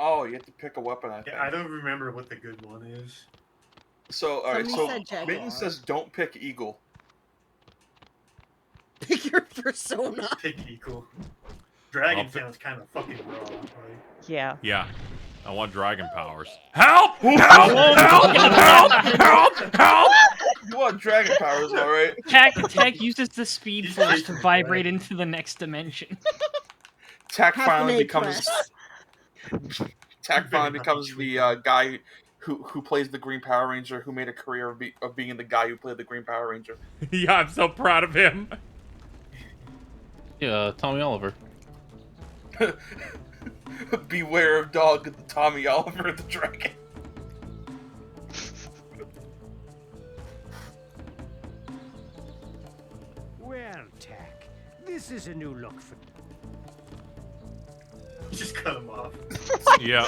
Oh, you have to pick a weapon, I think. Yeah, I don't remember what the good one is. So, alright, Somebody so said Jaguar. Mitten says don't pick Eagle. Pick your persona. Pick equal. Dragon sounds kind of fucking raw. Like. Yeah. Yeah. I want dragon powers. Help! Help! Help! Help! Help! Help! You want dragon powers, alright? Tech uses the speed He's force to taking vibrate it. into the next dimension. Tack Half finally an A becomes the guy who plays the Green Power Ranger, who made a career of being the guy who played the Green Power Ranger. Yeah, I'm so proud of him. Yeah, Tommy Oliver. Beware of dog, Tommy Oliver the dragon. Well, Tack, this is a new look for. Just cut him off. Yeah.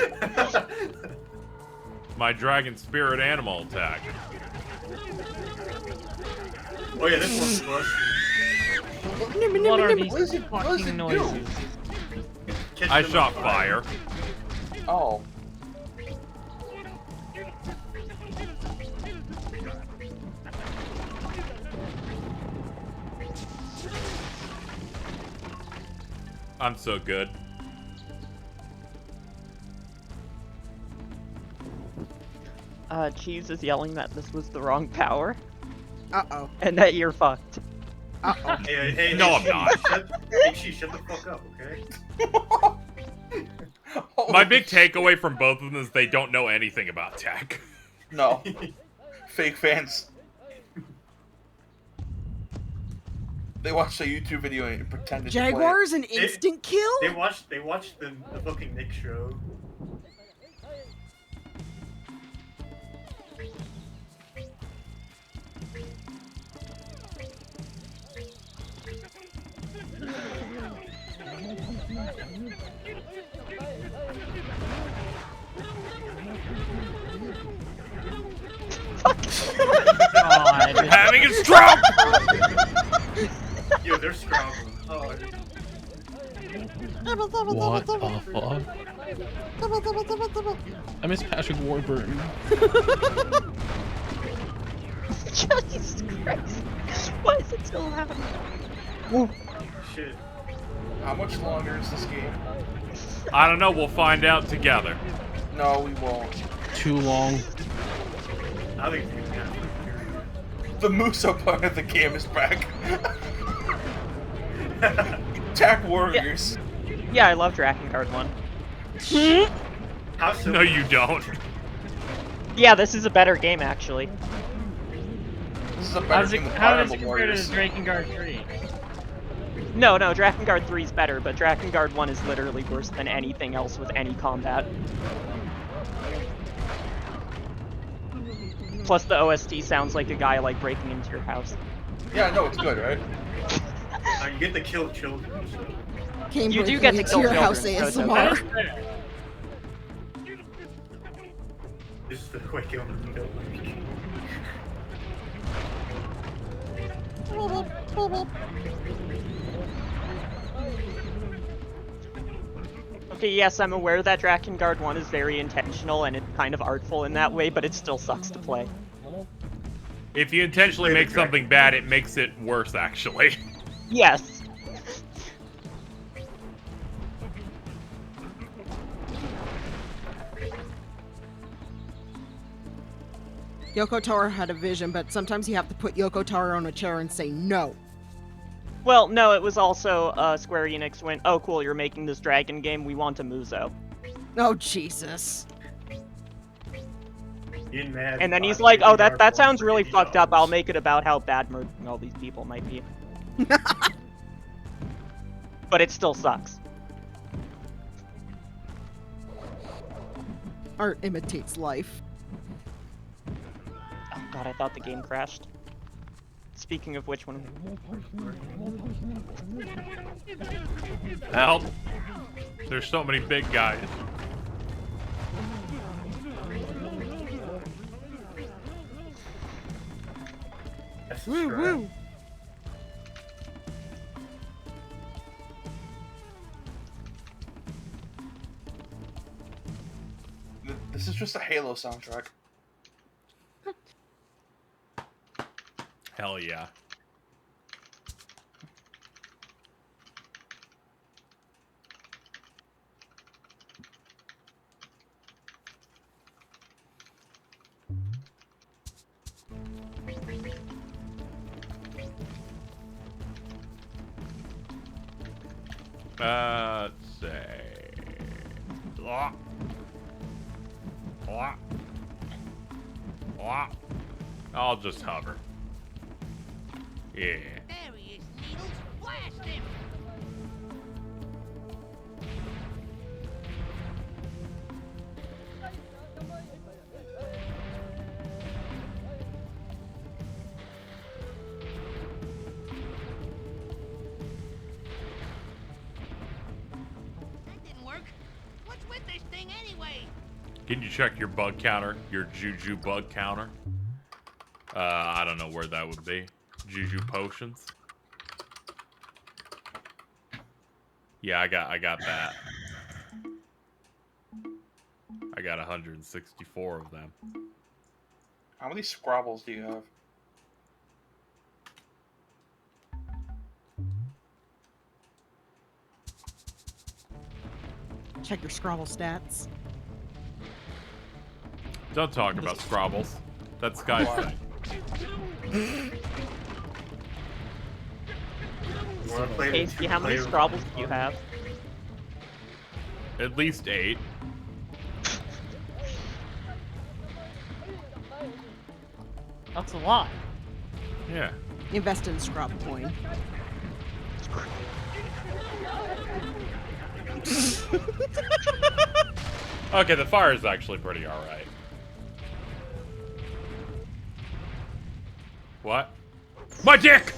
My dragon spirit animal attack. Oh yeah, this one's busted. What are these What does it fucking do? noises? Catch I them shot on fire. Oh. I'm so good. Cheese is yelling that this was the wrong power, Uh-oh. and that you're fucked. Uh-oh. Hey, No, I'm not. Shut the fuck up, okay? My big takeaway from both of them is they don't know anything about tech. No. Fake fans. They watched a YouTube video and pretended to play it. Jaguar is an instant kill? They watched the fucking Nick show. God. Having a stroke! Yo, they're scrambling hard. What the fuck? I miss Patrick Warburton. Jesus Christ. Why is it still happening? Shit. How much longer is this game? I don't know, we'll find out together. No, we won't. Too long. I think it's gonna happen. The Muso part of the game is back. Attack Warriors. Yeah, I love Drakengard 1. How No, you don't. Yeah, this is a better game, actually. This is a better game than How Fire does it Emblem compare to Warriors. Drakengard 3? No, Drakengard 3 is better, but Drakengard 1 is literally worse than anything else with any combat. Plus, the OST sounds like a guy, like, breaking into your house. Yeah, no, it's good, right? I can get to kill children, so. Came You do breaking get to into kill your children, house so it's ASMR. okay. This is the quick kill that you don't like. Okay, yes, I'm aware that Drakengard 1 is very intentional and it's kind of artful in that way, but it still sucks to play. If you intentionally make something bad, it makes it worse, actually. Yes. Yoko Taro had a vision, but sometimes you have to put Yoko Taro on a chair and say no. Well, no, it was also Square Enix went, oh cool, you're making this dragon game, we want a Muso. Oh, Jesus. And then he's like, oh, that sounds really fucked up, I'll make it about how bad murdering all these people might be. But it still sucks. Art imitates life. Oh god, I thought the game crashed. Speaking of which one... Help. There's so many big guys. Woo woo! This is just a Halo soundtrack. Hell yeah. Let's say. Blah. Blah. Blah. I'll just hover. Yeah. There he is, Needles. Blast him! That didn't work. What's with this thing anyway? Can you check your bug counter? Your Juju bug counter? I don't know where that would be. Juju potions? Yeah, I got that. I got 164 of them. How many Scrabbles do you have? Check your Scrabble stats. Don't talk about Scrabbles. That's Sky's thing. Wanna play the Casey, how many two-player- Scrabbles do you have? At least 8. That's a lot. Yeah. Invest in Scrabble coin. Okay, the fire is actually pretty alright. What? My dick!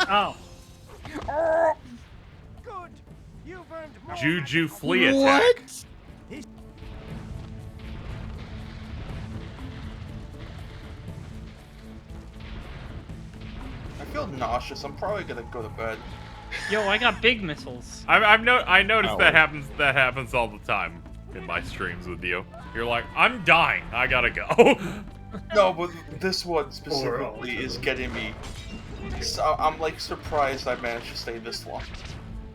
Oh. Good. You've earned more. Juju flea attack. What? I feel nauseous. I'm probably gonna go to bed. Yo, I got big missiles. I noticed Oh. that happens all the time in my streams with you. You're like, I'm dying. I gotta go. No, but this one specifically is getting me. So I'm like surprised I managed to stay this long.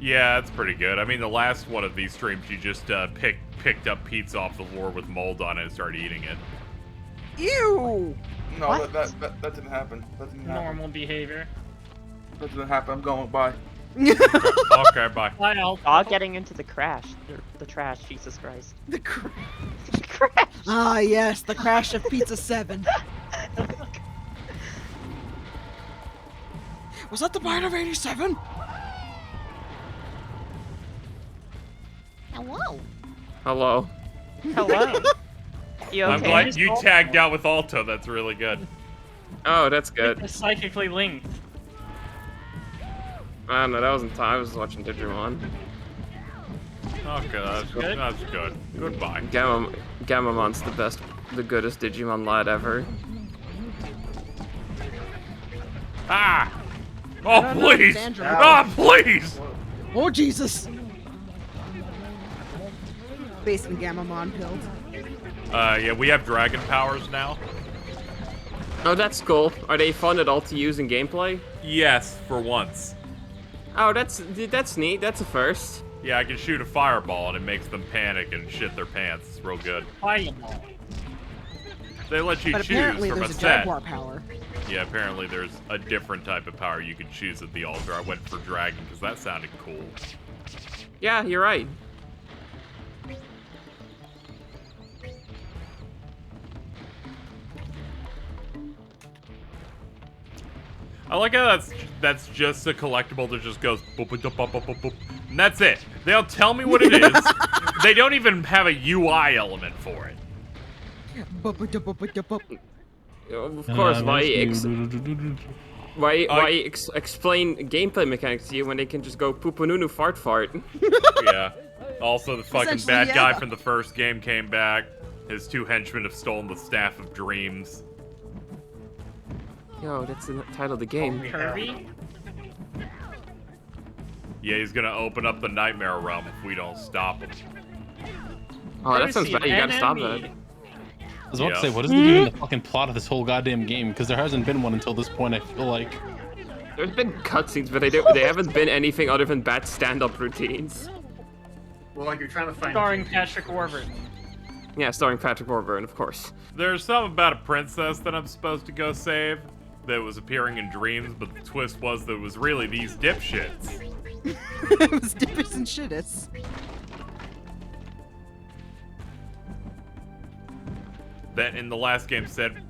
Yeah, that's pretty good. I mean, the last one of these streams, you just picked up pizza off the floor with mold on it and started eating it. Ew! No, What? that didn't happen. That didn't happen. Normal behavior. That didn't happen. I'm going. Bye. Okay, bye. Well, Dog getting into the crash. The trash, Jesus Christ. The cr- The crash! Ah, yes, the crash of Pizza 7. Was that the bite of 87? Hello. Hello. Hello. You okay? I'm glad you tagged out with Alto. That's really good. Oh, that's good. it's psychically linked. I don't know, that wasn't time. I was watching Digimon. Okay, that's good. That's good. Goodbye. Gamamon's the goodest Digimon lad ever. Ah! Oh, no, please! Sandra. Ah, please! Oh, Jesus! Basement Gamamon pilled. Yeah, we have dragon powers now. Oh, that's cool. Are they fun at all to use in gameplay? Yes, for once. Oh, that's neat. That's a first. Yeah, I can shoot a fireball and it makes them panic and shit their pants. It's real good. Fireball. They let you But choose apparently from a there's a set. Jaguar power. Yeah, apparently there's a different type of power you can choose at the altar. I went for dragon because that sounded cool. Yeah, you're right. I like how that's just a collectible that just goes boop, boop, boop, boop, boop, boop, and that's it. They don't tell me what it is. They don't even have a UI element for it. Of course, why explain gameplay mechanics to you when they can just go poopanunu fart fart? Yeah. Also, the fucking Essentially, bad guy yeah. from the first game came back. His two henchmen have stolen the Staff of Dreams. Yo, that's the title of the game. Kirby? Yeah, he's gonna open up the Nightmare Realm if we don't stop him. Oh, that Never sounds seen bad. You gotta stop enemy. that. I was about to say, what is even the fucking plot of this whole goddamn game? Because there hasn't been one until this point, I feel like. There's been cutscenes, but they haven't been anything other than bad stand-up routines. Well, like you're trying to find. Starring Patrick Warburton. Yeah, starring Patrick Warburton, of course. There's something about a princess that I'm supposed to go save that was appearing in dreams, but the twist was that it was really these dipshits. It was dippers and shitters. That in the last game said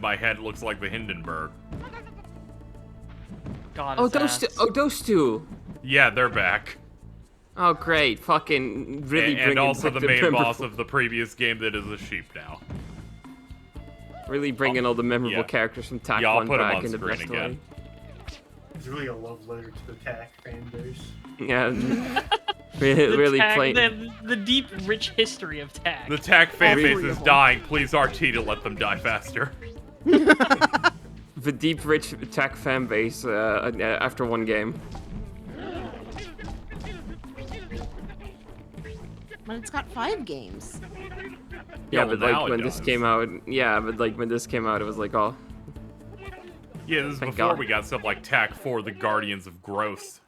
my head looks like the Hindenburg. God, Oh, those two. Yeah, they're back. Oh, great. Fucking really bringing And also back the main memorable- boss of the previous game that is a sheep now. Really bringing all the memorable characters from TAC 1 put 'em back on in the screen best again. way. It's really a love letter to the TAC fan base. Yeah. really TAC, playing. the deep, rich history of TAC. The TAC fan base Every is of 'em. dying. Please RT to let them die faster. The deep, rich TAC fan base after one game. But it's got 5 games. Yeah, well, but now like it when this does. came out, when this came out, it was like, oh, Yeah, this is Thank before God. we got stuff like TAC 4, the Guardians of Gross.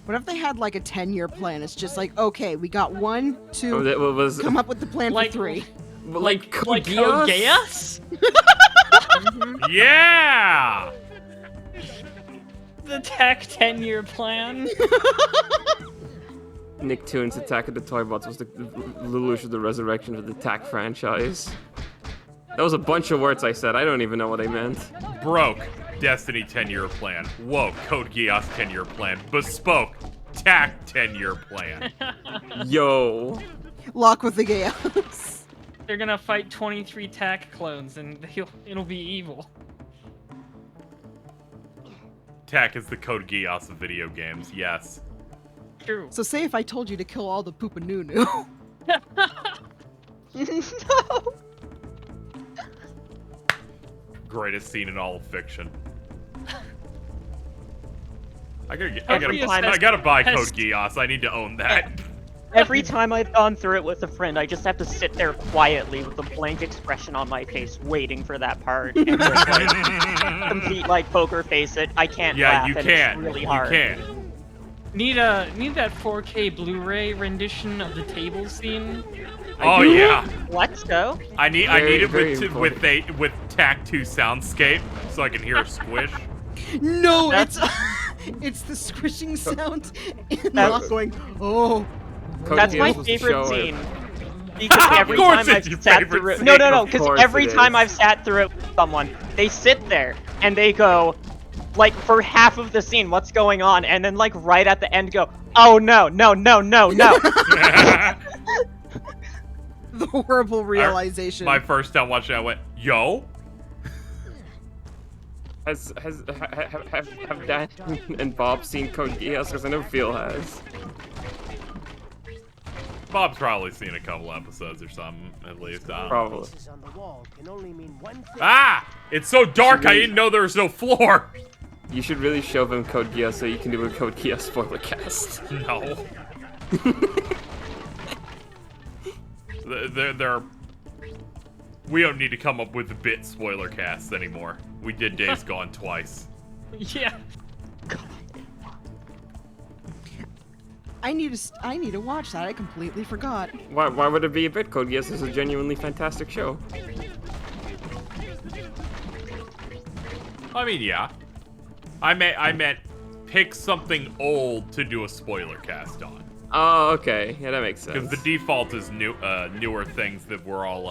What if they had like a 10-year plan? It's just like, okay, we got 1, 2, oh that was come up with the plan Like- for 3. like Code Geass? Geass? Yeah! The TAC 10-year plan? Nicktoons Attack of the Toybots was the Lelouch of the resurrection of the TAC franchise. That was a bunch of words I said. I don't even know what I meant. Broke. Destiny 10-year plan. Whoa, Code Geass 10-year plan. Bespoke. TAC 10-year plan. Yo. Lock with the chaos. They're gonna fight 23 TAC clones and it'll be evil. TAC is the Code Geass of video games, yes. True. So say if I told you to kill all the Poopanunu. No! Greatest scene in all of fiction. I Every gotta buy Code test- Geass. I need to own that. Every time I've gone through it with a friend, I just have to sit there quietly with a blank expression on my face, waiting for that part. And just, like, complete like poker face it. I can't Yeah, laugh, you and can. It's really You hard. can. Need that 4K Blu-ray rendition of the table scene. Oh yeah. Let's go. I need Very, it very with TAC 2 soundscape so I can hear a squish. No, That's- it's the squishing sound and That's- Locke going, oh. Code That's my Geass was the favorite show scene. Because every course time it's I've your sat favorite through it, scene. no, Of because course every it time is. I've sat through it with someone, they sit there and they go, like for half of the scene, what's going on, and then like right at the end go, oh no, no, no, no, no. The horrible realization. My first time watching it, I went, yo? Have Dan and Bob seen Code Geass? Because I know Phil has. Bob's probably seen a couple episodes or something, at least. I don't know. Probably. Faces on the wall can only mean one thing. Ah! It's so dark, I didn't know there was no floor! You should really show them Code Geass so you can do a Code Geass spoiler cast. No. They're... We don't need to come up with the bit spoiler casts anymore. We did Days Gone twice. Yeah. I need to watch that. I completely forgot. Why would it be a bit? Code Geass is a genuinely fantastic show. I mean, yeah. I meant pick something old to do a spoiler cast on. Oh, okay. Yeah, that makes Because sense. the default is newer things that we're all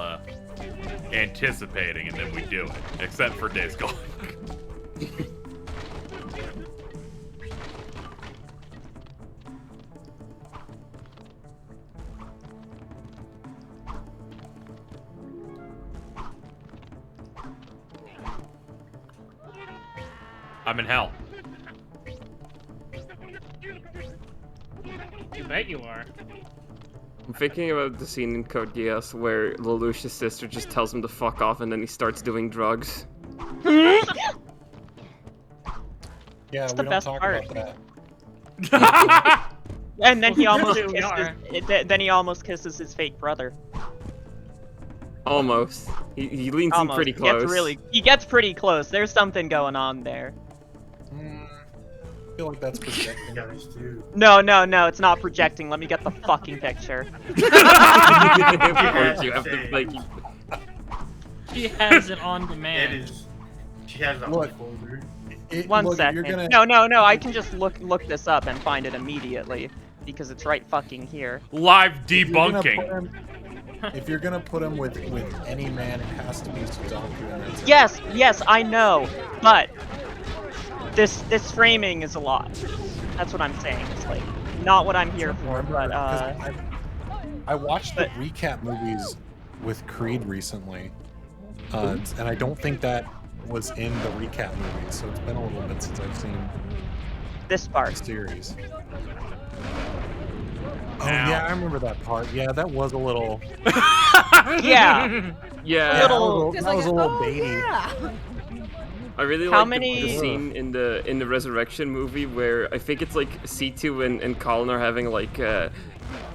anticipating, and then we do it. Except for Days Gone. I'm in hell. You bet you are. I'm thinking about the scene in Code Geass where Lelouch's sister just tells him to fuck off and then he starts doing drugs. Yeah, That's we the don't best talk part. about that. And then he almost Here we are. then he almost kisses his fake brother. Almost. He leans Almost. in pretty close. He gets pretty close. There's something going on there. I feel like that's projecting. Guys, too. No, it's not projecting. Let me get the fucking picture. You have to, like, She has it on It demand. is. She has it on Look. the folder. One look, second. You're gonna... No, I can just look this up and find it immediately because it's right fucking here. Live If you're gonna debunking. put him- If you're gonna put him with any man, it has to be Suzaku, and that's it. Yes, I know, but this framing is a lot. That's what I'm saying. It's like not what I'm here for, Remember, but 'cause I watched the recap movies with Creed recently, and I don't think that was in the recap movies, so it's been a little bit since I've seen this the part. series. Oh yeah, I remember that part. Yeah, that was a little. Yeah. yeah. That was a little baity. Yeah. I really How like many- the scene in the Resurrection movie where I think it's like C2 and Colin are having like a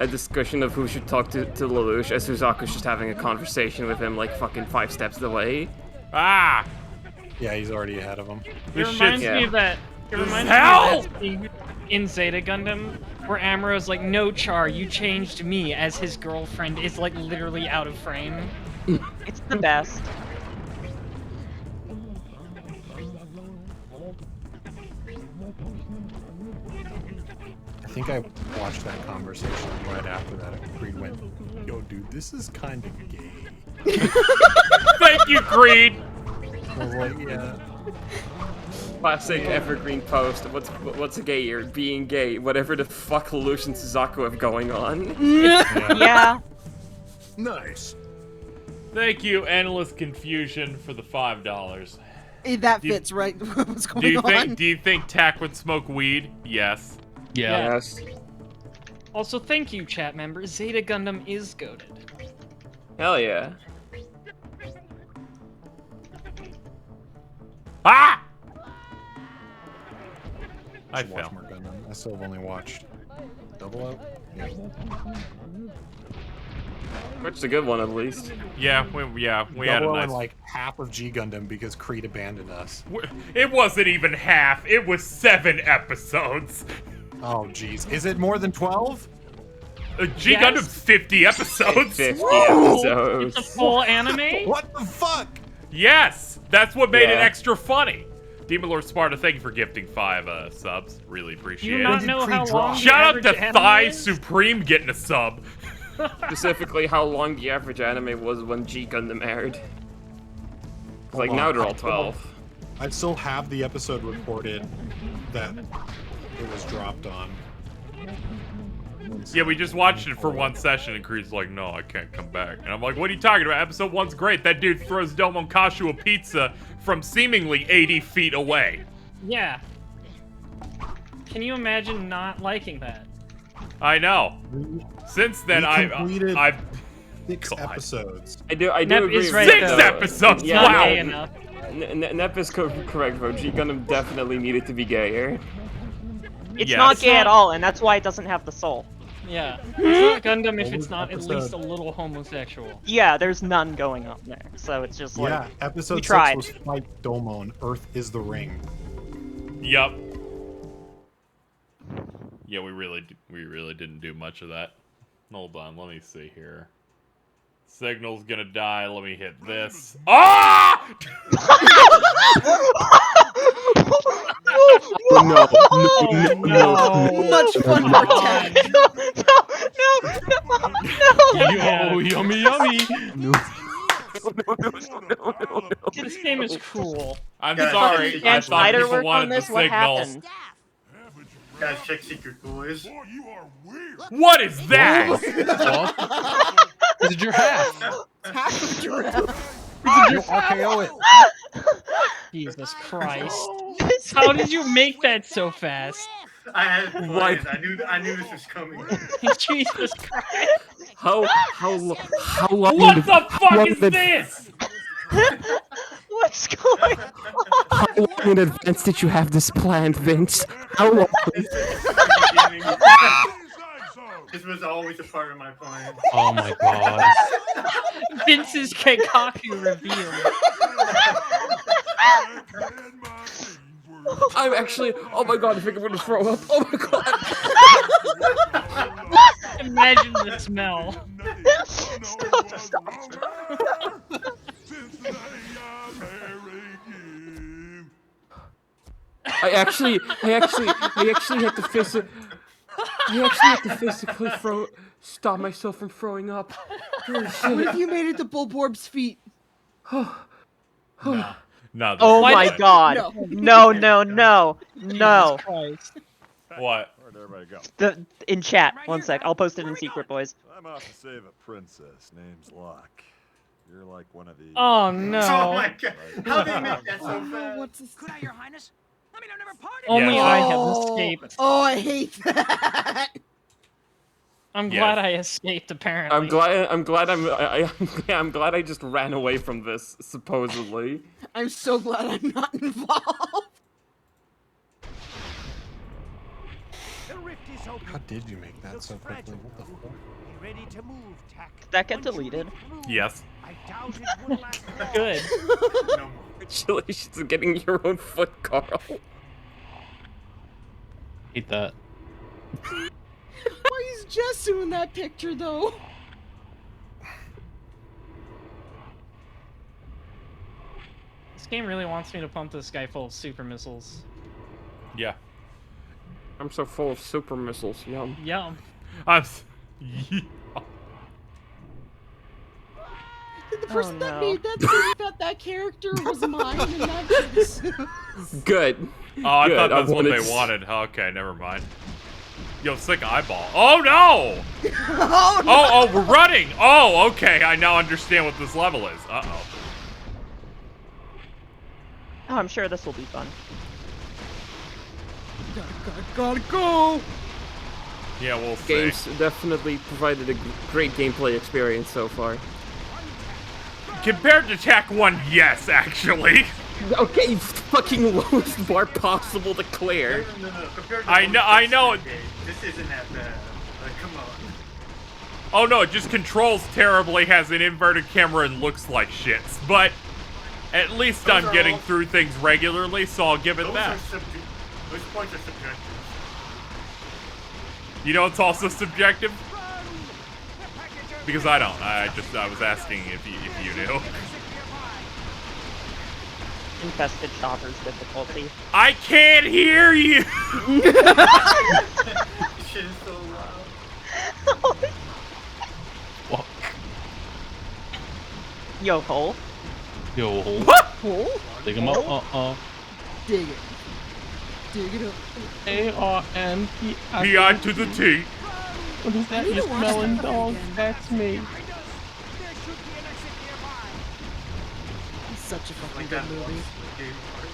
discussion of who should talk to Lelouch, as Suzaku's just having a conversation with him like fucking 5 steps away. Ah! Yeah, he's already ahead of him. It This reminds shit's me of that. It reminds hell! me of that scene in Zeta Gundam where Amuro's like, "No, Char, you changed me," as his girlfriend is like literally out of frame. It's the best. I think I watched that conversation right after that. And Creed went, "Yo, dude, this is kind of gay." Thank you, Creed. I was like, "Yeah." Classic evergreen post. What's a gay year? Being gay. Whatever the fuck Lelouch and Suzaku have going on. Yeah. Nice. Thank you, Endless Confusion, for the $5. That Do you- fits right with what's going Do you on. think Tack would smoke weed? Yes. Yeah. Yes. Also, thank you, chat members. Zeta Gundam is goated. Hell yeah. Ah! I should watch fell. more Gundam. I still have only watched Double Out. Yeah. Which is a good one at least. Yeah, we had a Double Out nice. and like half of G Gundam because Creed abandoned us. It wasn't even half. It was 7 episodes. Oh jeez, is it more than 12? G Yes. Gundam's 50 episodes. 50 It's episodes. a full anime. What the fuck? Yes, that's what made it Yeah. extra funny. Demon Lord Sparta, thank you for gifting 5 subs. Really Do appreciate you it. not know how long the Shout out average to anime Thigh is? Supreme getting a sub. Specifically, how long the average anime was when G Gundam aired. Like Hold now on, they're all I 12. I still have the episode recorded that it was dropped on. Yeah, we just watched it for one session, and Creed's like, no, I can't come back. And I'm like, what are you talking about? Episode 1's great. That dude throws Domonkashu a pizza from seemingly 80 feet away. Yeah. Can you imagine not liking that? I know. Since then, We completed I've 6 God. episodes. I do Nep agree is with right, you, 6 though. episodes. Yeah, Not Wow. gay enough. Nep is correct though. G Gundam definitely needed to be gayer. It's Yes. not gay at all, and that's why it doesn't have the soul. Yeah. It's not Gundam if What it's was not at episode? least a little homosexual. Yeah, there's none going on there, so it's just like Yeah, episode 6 tried. was Fight Domon, Earth is the Ring. Yup. Yeah, we really didn't do much of that. Hold on, let me see here. Signal's gonna die. Let me hit this. Ah! No. Much fun for Ted. Yo, yummy, yummy. This game is cruel. I'm Guys, sorry. I Can thought Snyder people work wanted on the this? What signal. happened? Guys, check secret toys. What is that? Is it your half? Half of giraffe. You RKO it. Jesus Christ. How did you make that so fast? I had plans. Right. I knew this was coming. Jesus Christ. How long? What the fuck is this? What's going on? How long in advance did you have this planned, Vince? How long? This was always a part of my plan. Oh my god. Vince's Keikaku reveal. I'm actually. Oh my god, I think I'm gonna throw up. Oh my god. Imagine the smell. Stop. I actually had to physically stop myself from throwing up. Holy shit. What if you made it to Bulborb's feet? No, Oh my god. No. No. Jesus Christ. What? Where'd everybody go? In chat. One sec. I'll post it in secret, boys. I'm out to save a princess. Name's Locke. You're like one of the. Oh no. Oh my god. How did they make that so Oh, fast? what's this? Could I, Your Highness? I mean, I've never partied. Only Yeah. I have escaped. Oh, I hate that. I'm Yes. glad I escaped. Apparently. I'm glad I just ran away from this, supposedly. I'm so glad I'm not involved. The rift is open. How did you make that so quickly? What the fuck? Be ready to move, Tack. Did that get Once you deleted? get through, Yes. I doubt it will last long. Good. No more. Congratulations on getting your own foot, Carl. Hate that. Why is Jessu in that picture, though? This game really wants me to pump this guy full of super missiles. Yeah. I'm so full of super missiles, yum. Yum. I'm. Did the person that no. made that say that character was mine and not Jessu? Good. Oh, I Good, thought that's what they wanted- wanted. Okay, never mind. Yo, sick eyeball. Oh no! Oh, no. Oh, we're running! Oh, okay, I now understand what this level is. Uh-oh. Oh, I'm sure this will be fun. Gotta go. Yeah, we'll see. Games definitely provided a great gameplay experience so far. Compared to Tac 1, yes, actually. Okay, fucking lowest bar possible to clear. No. Compared to I know it- This isn't that bad. Come on. Oh no, it just controls terribly, has an inverted camera, and looks like shits. But at least Those I'm are getting all- through things regularly, so I'll give it Those that. Those points are subjective. You know it's also subjective? Because I don't. I was asking if you knew. Infested shopper's difficulty. I can't hear you! Shit is so loud. Yo, hole. Yo, Hole? dig him up. Dig it. Dig it up. A-R-M-P. P-I to the T. What is that? I need You to watch smelling that dog? again. That's me. There should be an exit nearby. It's such a fucking Like good that movie. game part.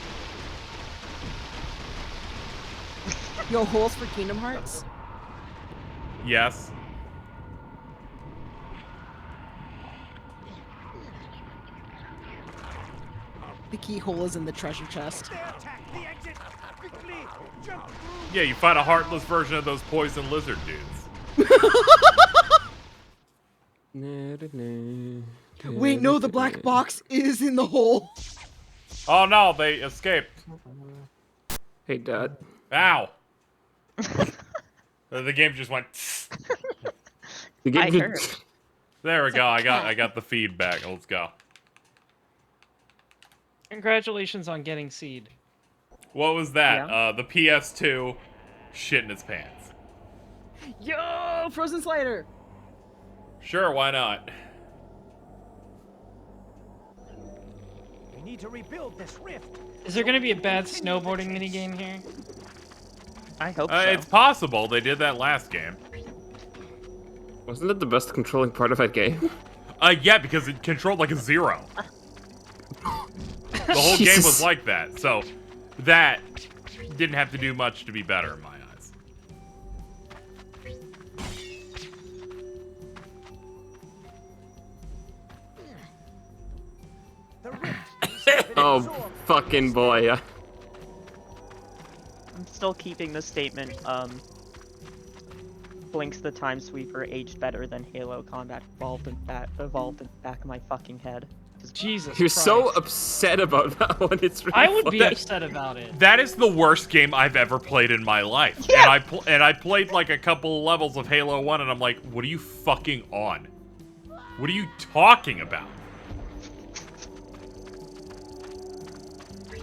Yo, holes for Kingdom Hearts? Yes. The keyhole is in the treasure chest. There, Tack. The exit. Quickly. Jump through. Yeah, you find a heartless version of those poison lizard dudes. Wait, no, the black box is in the hole. Oh no, they escaped. Hey, Dad. Ow. The game just went. The game I did- heard. There we go. I got the feedback. Let's go. Congratulations on getting seed. What was that? Yeah. The PS2 shit in its pants. Yo, Frozen Slider. Sure, why not? We need to rebuild this rift. Is there gonna be a bad snowboarding minigame here? I hope so. It's possible. They did that last game. Wasn't it the best controlling part of that game? Yeah, because it controlled like a 0. The whole game was like that, so that didn't have to do much to be better in my eyes. The rift has been Oh, absorbed. fucking boy. I'm still keeping the statement, Blinks the Time Sweeper aged better than Halo Combat evolved in the back of my fucking head. Jesus You're Christ. so upset about that one. It's really I would be funny. upset about it. That is the worst game I've ever played in my life. Yeah. And I played like a couple levels of Halo 1 and I'm like, what are you fucking on? What are you talking about?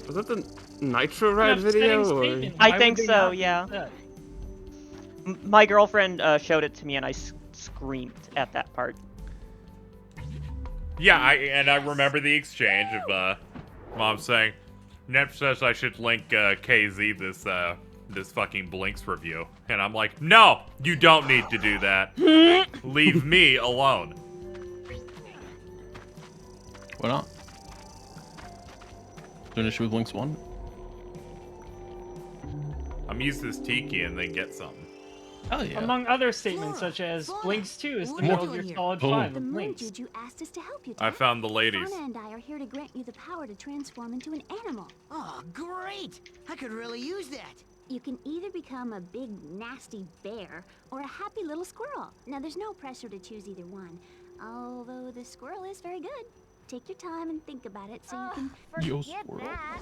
Was that the Nitro Ride video? Or... I think so, yeah. My girlfriend showed it to me and I screamed at that part. Yeah, I remember the exchange of Mom saying, Nep says I should link KZ this fucking Blinks review. And I'm like, no, you don't need to do that. Leave me alone. Why not? Is there an issue with Blinks 1? I'm used to this Tiki and then get something. Oh yeah. Among other statements such as Blinks 2 is the Metal Gear Solid 5 of Blinks. Juju asked us to help you. I found the ladies. Fauna and I are here to grant you the power to transform into an animal. Oh, great! I could really use that. You can either become a big, nasty bear or a happy little squirrel. Now, there's no pressure to choose either one, although the squirrel is very good. Take your time and think about it so you can... Yo, forget squirrel. that.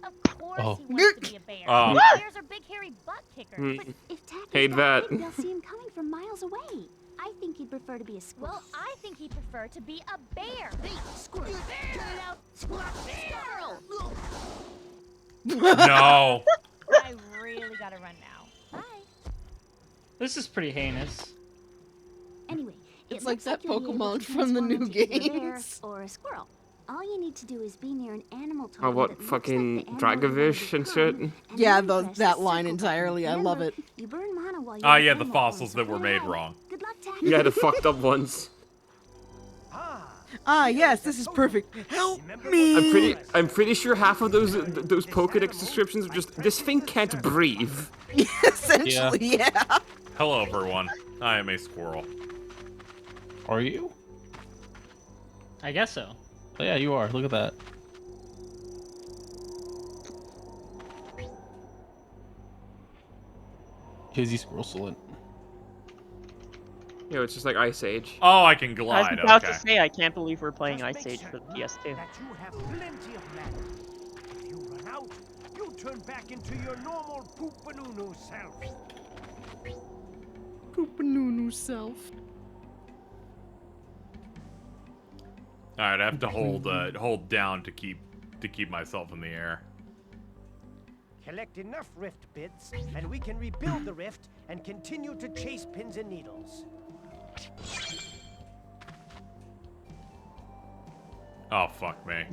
Of course Oh. he wants to be a bear. Oh. Bears are big, hairy butt kickers. Mm. But if Tack Hate is that. big, they'll see him coming from miles away. I think he'd prefer to be a squirrel. Well, I think he'd prefer to be a bear. Hey, squirrel! Get it out! Squirrel! No. I really gotta run now. Bye. This is pretty heinous. Anyway, It's it like looks that you're able Pokemon to from the transform new into either a bear games. or a squirrel. All you need to do is be near an animal totem Oh, that what looks fucking like the animal you Dragovish want and to shit? become, and Yeah, then press the that line circle button. entirely. I love Remember, it. You burn mana while you're Ah, in yeah, the animal form, fossils so that were plan made ahead. wrong. Good luck, Tack. Yeah, the fucked up ones. Ah, yes, this is perfect. Help me! I'm pretty sure half of those Pokédex descriptions are just this thing can't breathe. Essentially, yeah. Hello, everyone. I am a squirrel. Are you? I guess so. Oh yeah, you are. Look at that. KZXcellent. Yeah, it's just like Ice Age. Oh, I can I glide. was about Okay. to say, I can't believe we're playing Ice Age for the PS2. That you have plenty of mana. If you run out, you turn back into your normal Poopanunu self. Poopanunu self. All right, I have to hold down to keep myself in the air. Collect enough rift bits, and we can rebuild the rift and continue to chase pins and needles. Oh, fuck me.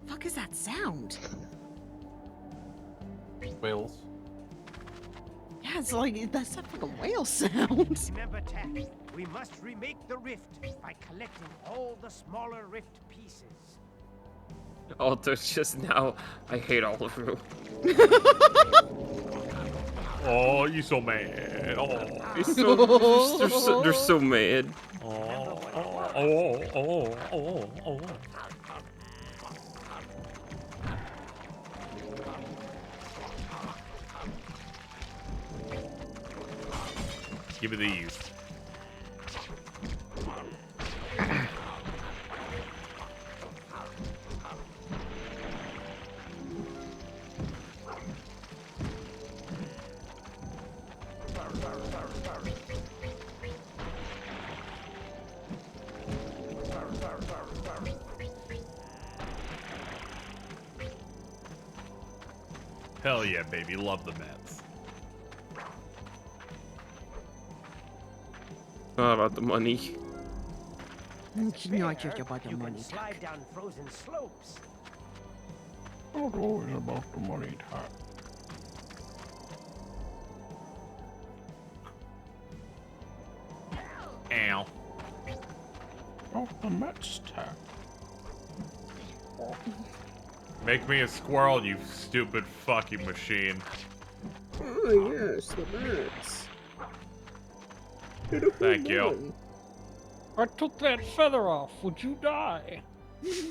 Fuck is that sound? Whales. Yeah, it's like that's that fucking whale sound. Remember, Tack, we must remake the rift by collecting all the smaller rift pieces. Alto's just now. I hate all of you. Oh, you so mad. Oh, They're so mad. Oh. Give me these. Hell yeah, baby. Love the Mets. Not about the money. You know I care about the You money. can slide down frozen slopes. Not always about the money, Tack. Ow. Oh, the Mets tag. Make me a squirrel, you stupid fucking machine. Oh yes, the Mets. Thank you. I took that feather off. Would you die? It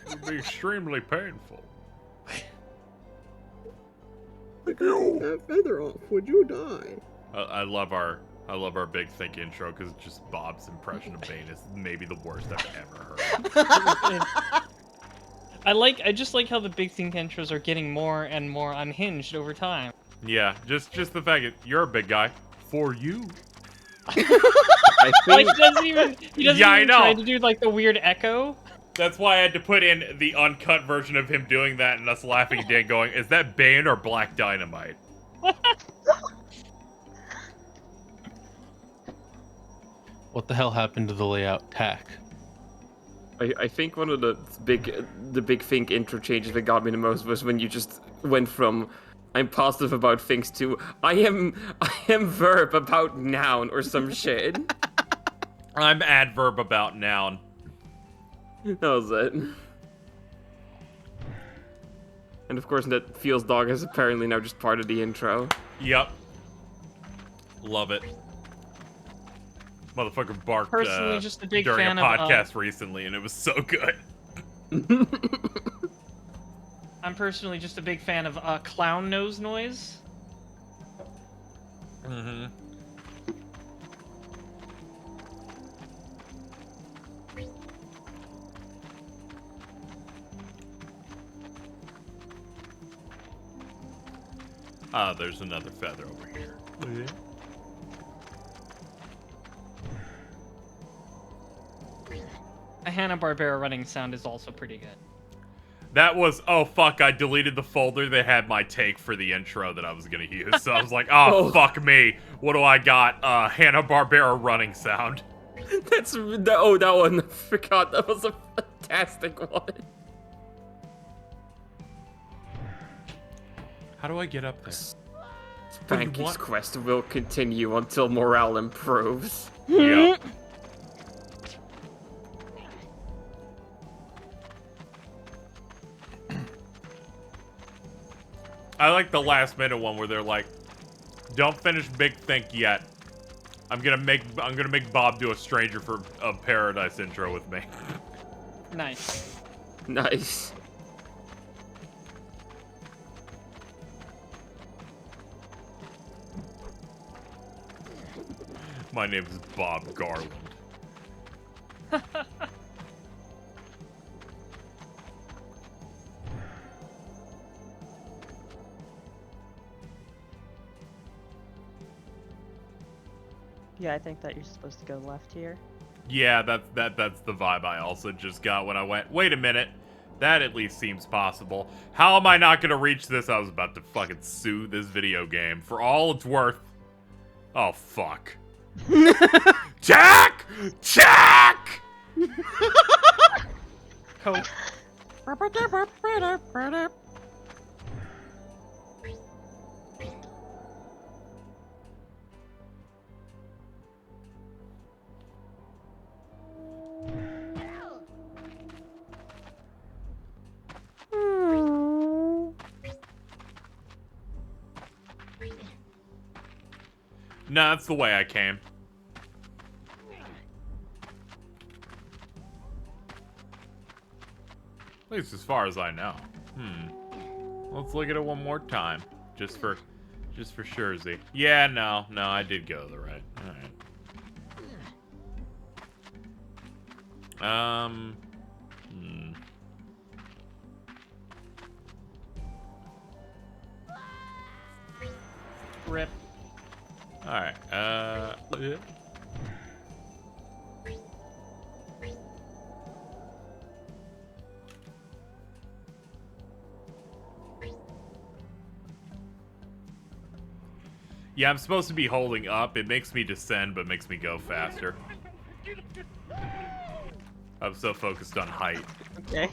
would be extremely painful. Take that feather off. Would you die? I love our big think intro because just Bob's impression of Bane is maybe the worst I've ever heard. I just like how the big think intros are getting more and more unhinged over time. Yeah, just the fact that you're a big guy. For you. I Like, think... he doesn't Yeah, even I know. try to do like the weird echo. That's why I had to put in the uncut version of him doing that and us laughing at Dan going, is that Bane or Black Dynamite? What the hell happened to the layout tack? I think one of the big think intro changes that got me the most was when you just went from I'm positive about things to I am verb about noun or some shit. I'm adverb about noun. That was it. And of course that Feels Dog is apparently now just part of the intro. Yep. Love it. Motherfucker barked Personally, just a big during fan a of, podcast recently, and it was so good. I'm personally just a big fan of clown nose noise. Mm-hmm. Ah, there's another feather over here. Yeah. A Hanna-Barbera running sound is also pretty good. That was, oh fuck, I deleted the folder that had my take for the intro that I was gonna use. So I was like, oh, fuck me. What do I got? Hanna-Barbera running sound. That one, I forgot, that was a fantastic one. How do I get up there? Spanky's quest will continue until morale improves. Yep. I like the last minute one where they're like, "Don't finish Big Think yet. I'm gonna make Bob do a Stranger of Paradise intro with me." Nice. Nice. My name is Bob Garland. Yeah, I think that you're supposed to go left here. Yeah, that's the vibe I also just got when I went, wait a minute, that at least seems possible. How am I not gonna reach this? I was about to fucking sue this video game for all it's worth. Oh, fuck. Jack! Jack! Cool. No, that's the way I came. At least as far as I know. Let's look at it one more time. Just for suresy. Yeah, no, I did go the right. Alright. Rip. Alright, yeah. Yeah, I'm supposed to be holding up. It makes me descend, but makes me go faster. I'm so focused on height. Okay.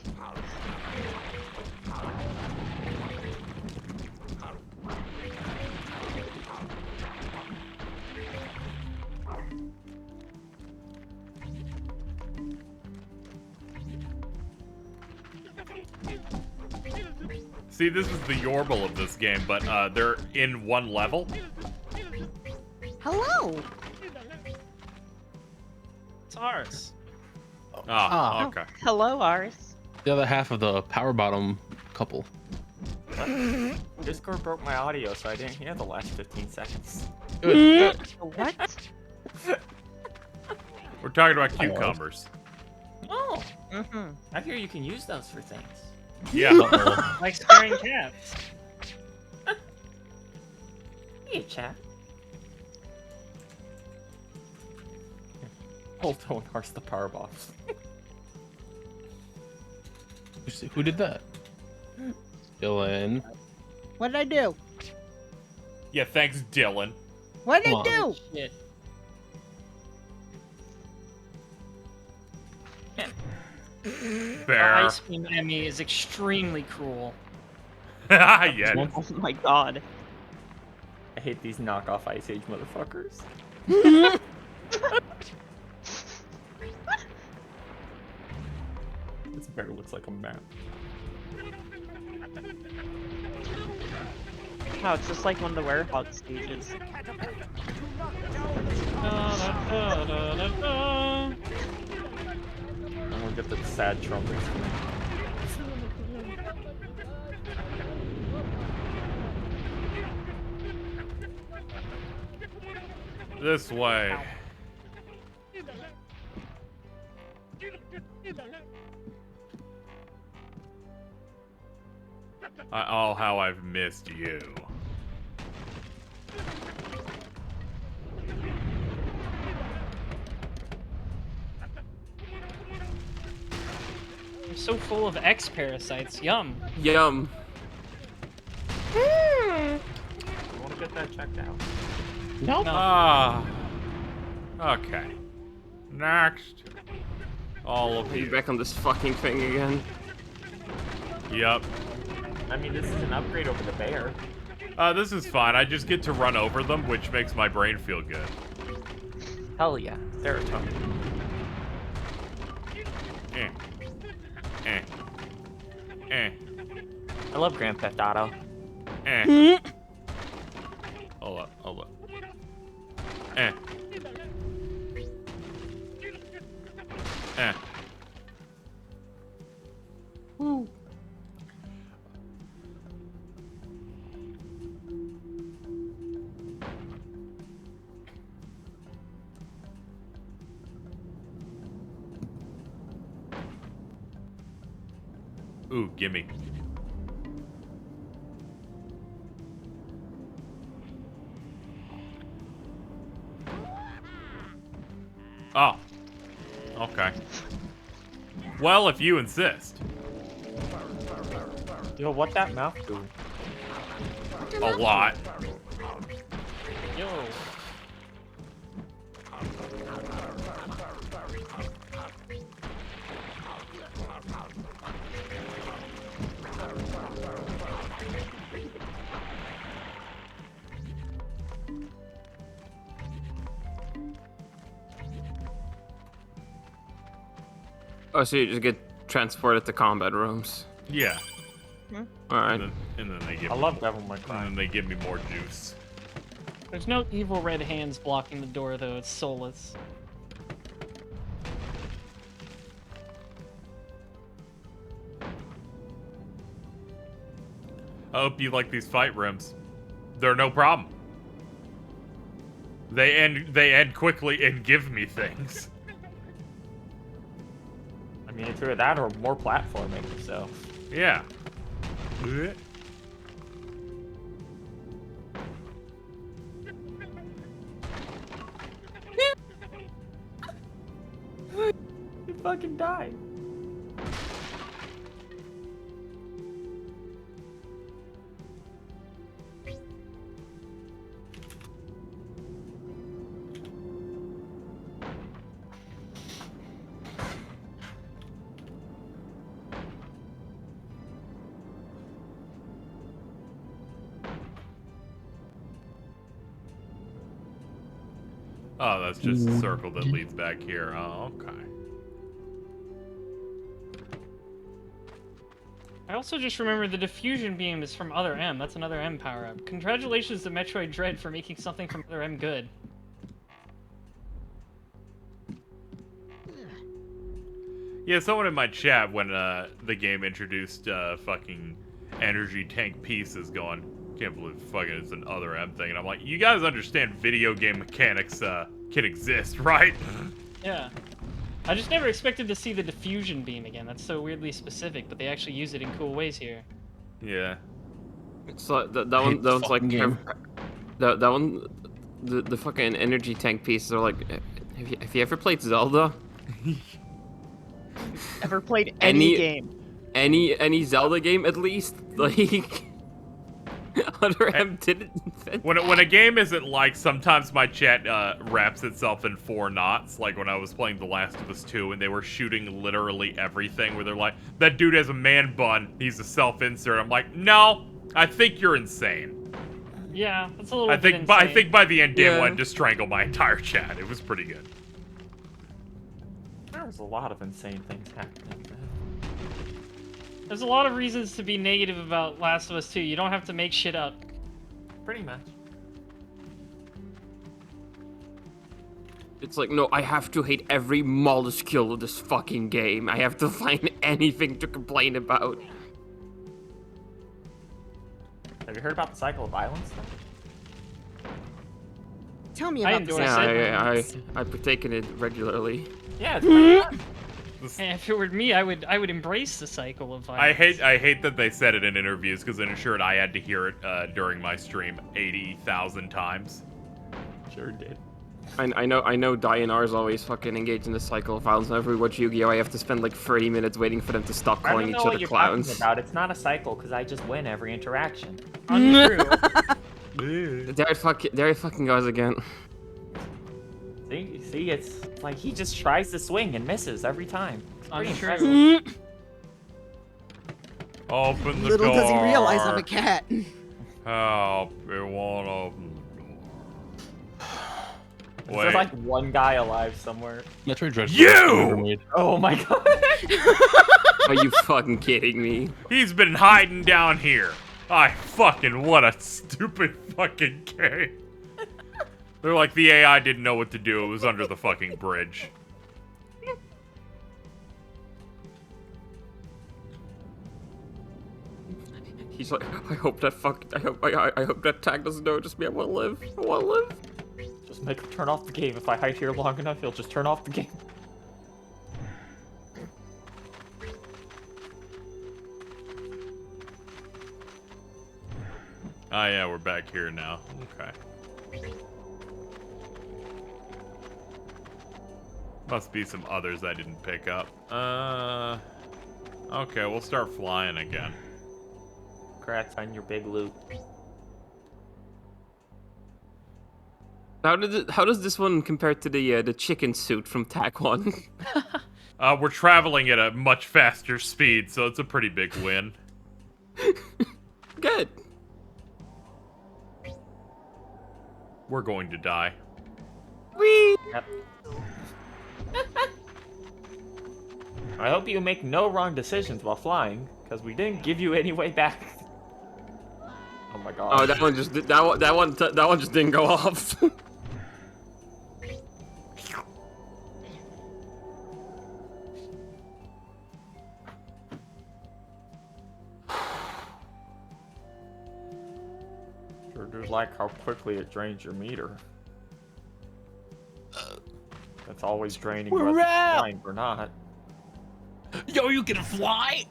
See, this is the Yorble of this game, but they're in one level. Hello. It's ours. Oh, okay. Hello, Ars. The other half of the power bottom couple. Discord broke my audio, so I didn't hear the last 15 seconds. Good. What? We're talking about cucumbers. Oh. I hear you can use those for things. Yeah. Like scaring cats. Hey, chat. Oh, don't harsh the power box. Who did that? Dylan. What did I do? Yeah, thanks, Dylan. What did Come I do? Shit. Bear. Ice Cream Emmy is extremely cruel. Yeah. Oh my god. I hate these knockoff Ice Age motherfuckers. This bear looks like a map. Wow, it's just like one of the Werehog stages. And we'll get the sad trumpets. This way. Oh, how I've missed you. I'm so full of X parasites. Yum. Yum. I want to get that checked out. No. Ah. Okay. Next. All of You're you. back on this fucking thing again. Yep. I mean, this is an upgrade over the bear. This is fine. I just get to run over them, which makes my brain feel good. Hell yeah, serotonin. Eh. Eh. Eh. I love Grand Theft Auto. Eh. Hold up, hold up. Eh. Eh. Woo. Ooh, gimme. Oh. Okay. Well, if you insist. Yo, what that mouth do? A lot. Yo. Oh, so you just get transported to combat rooms. Yeah. Alright. And then they give I me, love Devil May Cry. and then they give me more juice. There's no evil red hands blocking the door, though. It's soulless. I hope you like these fight rooms. They're no problem. They end quickly and give me things. I mean, it's either that or more platforming, so. Yeah. Blech. You fucking died. Oh, that's just a circle that leads back here. Oh, okay. I also just remember the diffusion beam is from Other M. That's another M power-up. Congratulations to Metroid Dread for making something from Other M good. Yeah, someone in my chat when the game introduced fucking energy tank pieces going, can't believe fucking it's an Other M thing. And I'm like, you guys understand video game mechanics can exist, right? Yeah. I just never expected to see the diffusion beam again. That's so weirdly specific, but they actually use it in cool ways here. Yeah. It's like that one's like that one. The fucking energy tank pieces are like. Have you ever played Zelda? Ever played any game? Any Zelda game at least? Like Other M didn't invent. When a game isn't like, sometimes my chat wraps itself in 4 knots, like when I was playing The Last of Us 2 and they were shooting literally everything, where they're like, that dude has a man bun, he's a self-insert. I'm like, no, I think you're insane. Yeah, that's a little bit insane. I think by the end, Dan wanted to strangle my entire chat. It was pretty good. There's a lot of insane things happening. There's a lot of reasons to be negative about Last of Us 2. You don't have to make shit up. Pretty much. It's like, no, I have to hate every molecule of this fucking game. I have to find anything to complain about. Have you heard about the cycle of violence then? Tell me about this. Yeah, I partake in it regularly. Yeah, it's pretty fun. And if it were me, I would embrace the cycle of violence. I hate that they said it in interviews, because then ensured I had to hear it during my stream 80,000 times. Sure did. I know Dianar's always fucking engaged in the cycle of violence. Whenever we watch Yu-Gi-Oh! I have to spend like 30 minutes waiting for them to stop calling each other clowns. About. It's not a cycle, because I just win every interaction. Untrue. There it fucking goes again. See, it's like he just tries to swing and misses every time. Untrue. Open the Little door. does he realize I'm a cat. Help, it won't open the door. There's like one guy alive somewhere. Metroid Dread. You! Oh my god. Are you fucking kidding me? He's been hiding down here. What a stupid fucking game. They're like, the AI didn't know what to do. It was under the fucking bridge. He's like, I hope that tag doesn't notice me. I want to live. I want to live. Just make him turn off the game. If I hide here long enough, he'll just turn off the game. Oh yeah, we're back here now. Okay. Must be some others I didn't pick up. Okay, we'll start flying again. Congrats on your big loot. How does this one compare to the chicken suit from Tag 1? We're traveling at a much faster speed, so it's a pretty big win. Good. We're going to die. Whee! Yep. I hope you make no wrong decisions while flying, because we didn't give you any way back. Oh my god. Oh, that one just didn't go off. Sure do like how quickly it drains your meter. It's always draining whether you're flying or not. Yo, you can fly?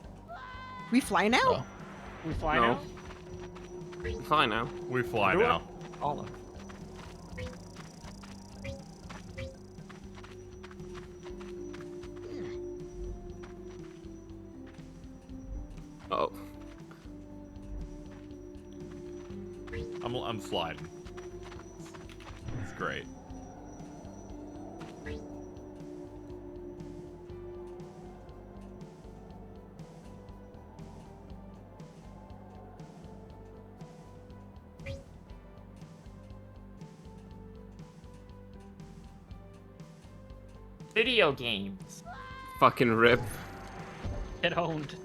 We fly now? Oh. We fly now? We fly now. We fly now. All of Oh. I'm sliding. It's great. video games. Fucking rip. Get owned.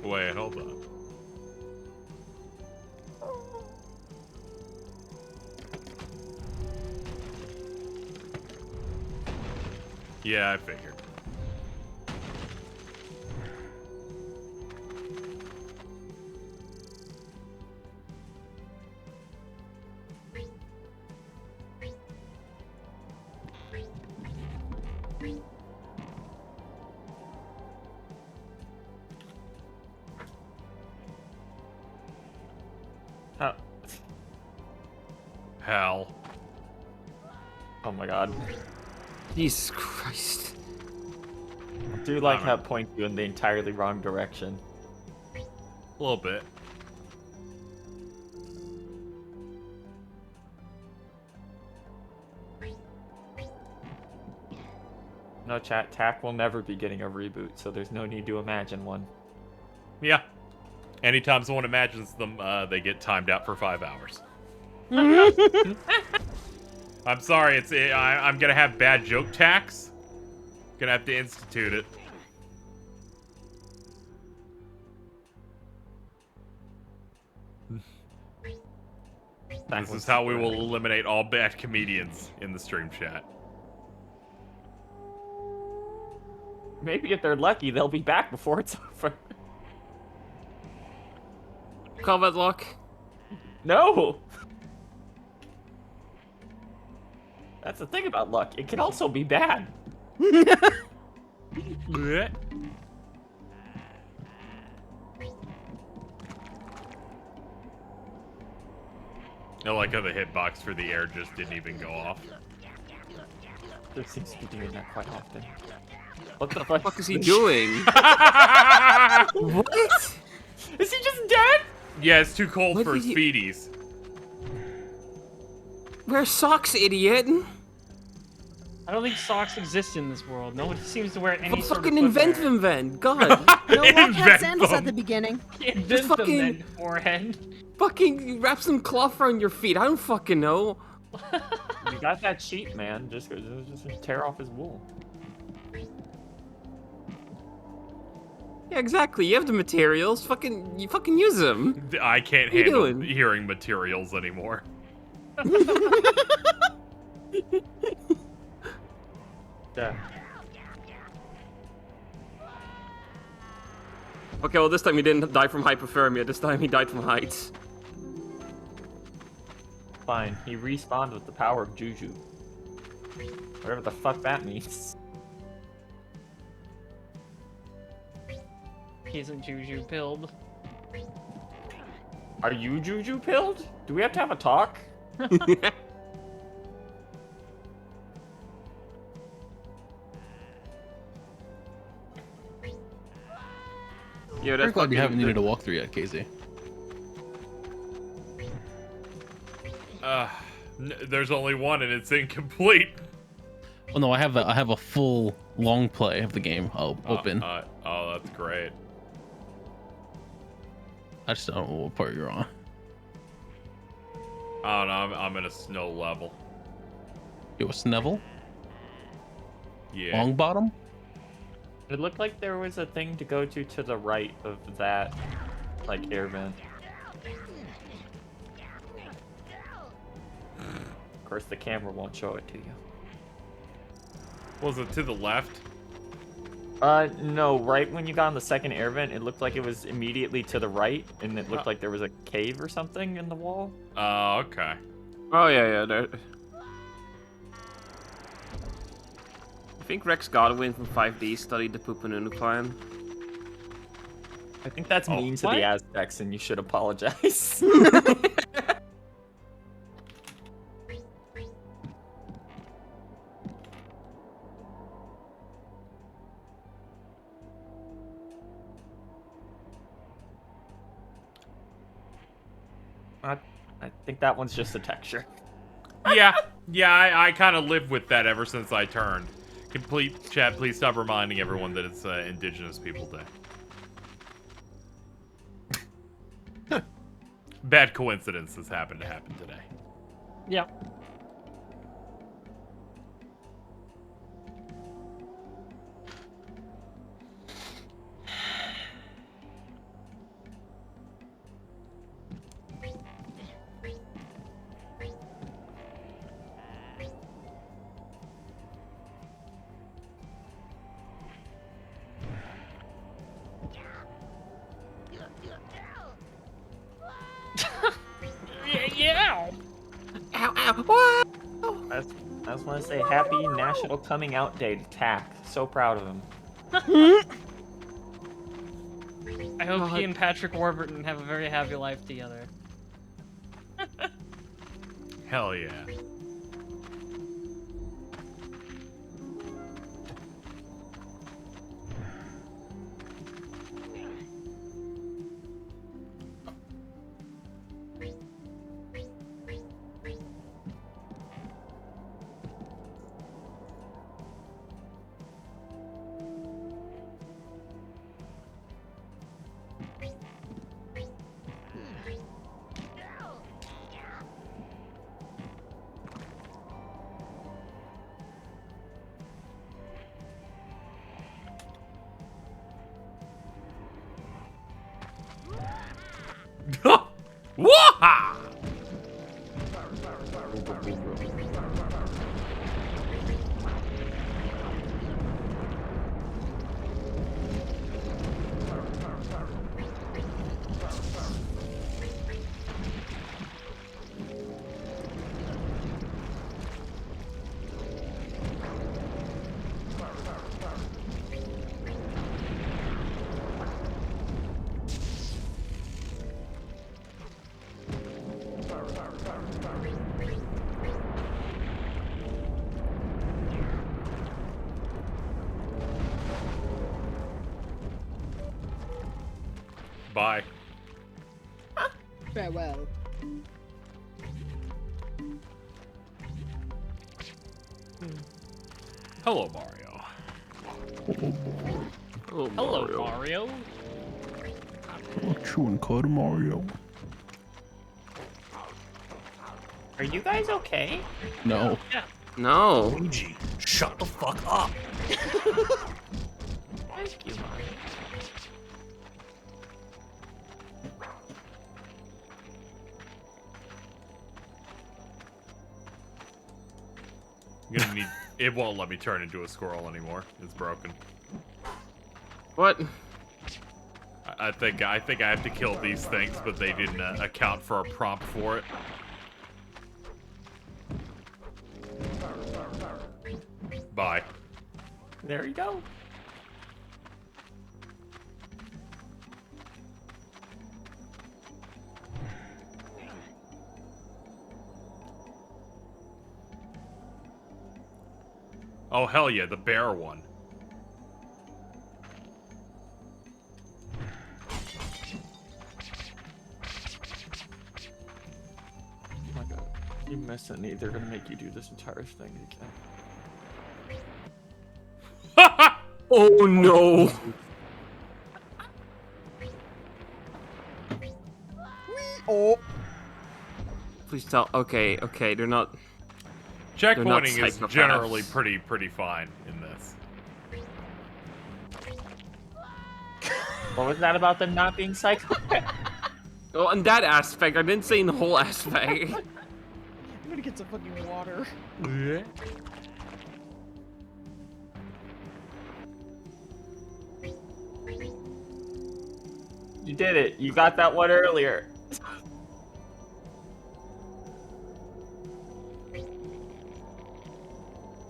Wait, hold on. Yeah, I figured. Oh. Hell. Oh my god. Jesus Christ. I do like how it points you in the entirely wrong direction. A little bit. No chat, TAC will never be getting a reboot, so there's no need to imagine one. Yeah. Anytime someone imagines them, they get timed out for 5 hours. I'm sorry, I'm gonna have bad joke tax. Gonna have to institute it. This is how we will eliminate all bad comedians in the stream chat. Maybe if they're lucky, they'll be back before it's over. Call that luck? No! That's the thing about luck. It can also be bad. Blech. I like how the hitbox for the air just didn't even go off. There seems to be doing that quite often. What the fuck is he doing? What? Is he just dead? Yeah, it's too cold What for did his feeties. Wear socks, idiot. I don't think socks exist in this world. Nobody seems to wear any Well, sort of fucking invent footwear. them then. God. No, Locke had sandals at the beginning. Invent Just them fucking- then, forehead. Fucking wrap some cloth around your feet. I don't fucking know. You got that sheet, man. Just tear off his wool. Yeah, exactly. You have the materials. You fucking use them. I can't What are you handle doing? hearing materials anymore. Yeah. Okay, well this time he didn't die from hypothermia. This time he died from heights. Fine. He respawned with the power of Juju. Whatever the fuck that means. He isn't Juju pilled. Are you Juju pilled? Do we have to have a talk? Yeah, Very glad you haven't needed a walkthrough yet, KZ. There's only one and it's incomplete. Well, no, I have a full long play of the game open. Oh, that's great. I just don't know what part you're on. I don't know. I'm in a snow level. It was Snevel? Yeah. Long bottom? It looked like there was a thing to go to the right of that, like, air vent. Of course, the camera won't show it to you. Was it to the left? No, right when you got on the second air vent, it looked like it was immediately to the right, and it looked like there was a cave or something in the wall. Oh, okay. Oh yeah, there. I think Rex Godwin from 5D studied the Pupanunu plan. I think that's mean to what? the Aztecs, and you should apologize. I think that one's just a texture. Yeah, I kind of live with that ever since I turned. Complete chat, please stop reminding everyone that it's Indigenous People Day. Bad coincidences happen to happen today. Yep. just want to say happy National Coming Out Day to Tack. So proud of him. I hope he and Patrick Warburton have a very happy life together. Hell yeah. Wah! Bye. Farewell. Hello, Mario. Hello, Mario. Chewing cud, Mario. Are you guys okay? No. Yeah. No. Luigi, shut the fuck up. Thank you, Mario. I'm gonna need. It won't let me turn into a squirrel anymore. It's broken. What? I think I have to kill these things, but they didn't account for a prompt for it. Bye. There you go. Oh hell yeah, the bear one. Oh my god. You miss it, they're gonna make you do this entire thing again. Oh no! Oh. Please tell. Okay, okay, they're not. Checkpointing is psychopaths. generally pretty fine in this. What was that about them not being psychopaths? Oh, in that aspect, I didn't say in the whole aspect. I'm gonna get some fucking water. Yeah. You did it. You got that one earlier.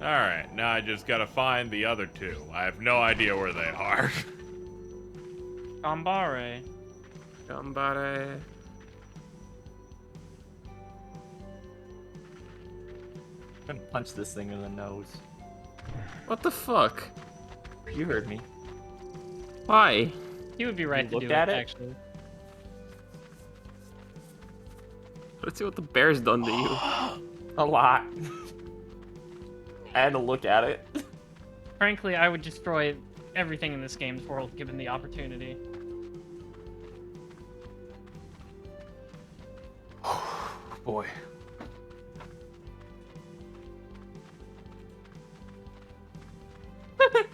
Alright, now I just gotta find the other two. I have no idea where they are. Gambare. Gambare. I'm gonna punch this thing in the nose. What the fuck? You heard me. Why? He would be right to do it, actually. Let's see what the bear's done to you. A lot. I had to look at it. Frankly, I would destroy everything in this game's world given the opportunity. Boy.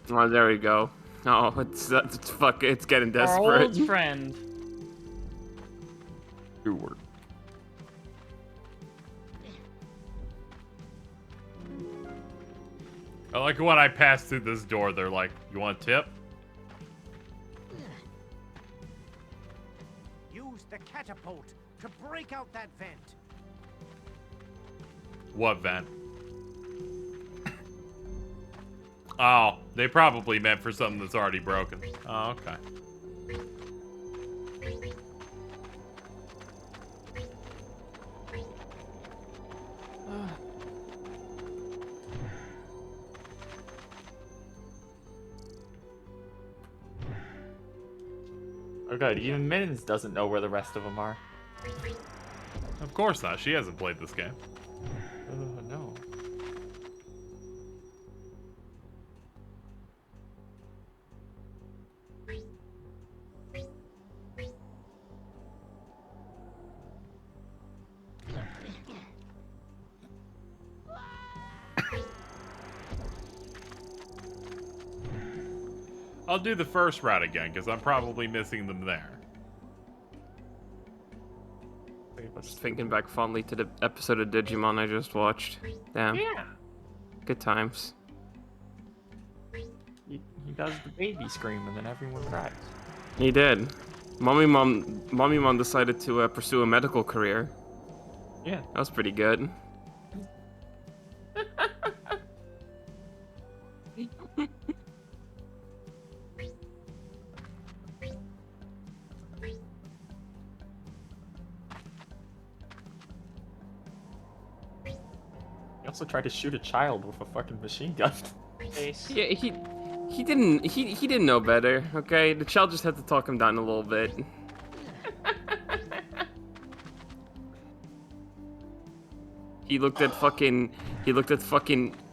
Oh, there we go. Oh, it's fuck. It's getting Our desperate. old friend. Good work. I like when I pass through this door, they're like, you want a tip? Use the catapult to break out that vent. What vent? Oh, they probably meant for something that's already broken. Oh, okay. Oh good, even Mittens doesn't know where the rest of them are. Of course not. She hasn't played this game. Oh no. I'll do the first route again, because I'm probably missing them there. Just thinking back fondly to the episode of Digimon I just watched. Damn. Yeah. Good times. He does the baby scream and then everyone cries. He did. Mommy Mom decided to pursue a medical career. Yeah. That was pretty good. He also tried to shoot a child with a fucking machine gun. Yeah, he didn't know better, okay? The child just had to talk him down a little bit. He looked at fucking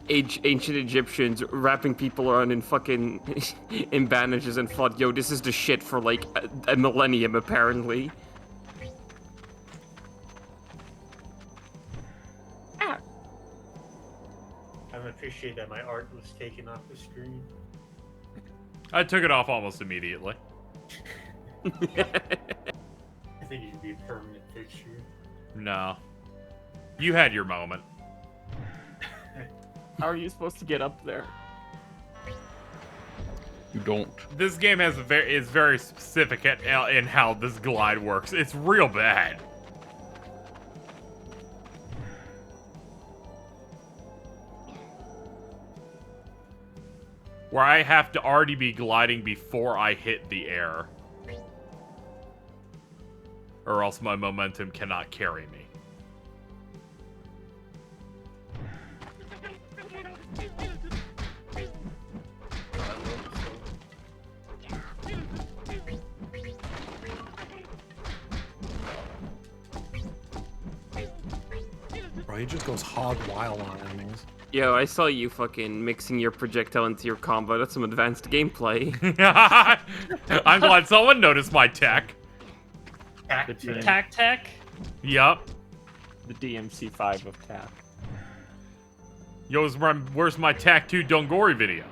ancient Egyptians wrapping people around in fucking in bandages and thought, yo, this is the shit for like a millennium apparently. I appreciate that my art was taken off the screen. I took it off almost immediately. I think it should be a permanent fixture. No. You had your moment. How are you supposed to get up there? You don't. This game is very specific in how this glide works. It's real bad. Where I have to already be gliding before I hit the air. Or else my momentum cannot carry me. Bro, he just goes hog wild on enemies. Yo, I saw you fucking mixing your projectile into your combo. That's some advanced gameplay. I'm glad someone noticed my tech. Tech? Yup. The DMC5 of TAC. Yo, where's my TAC 2 Dongori video?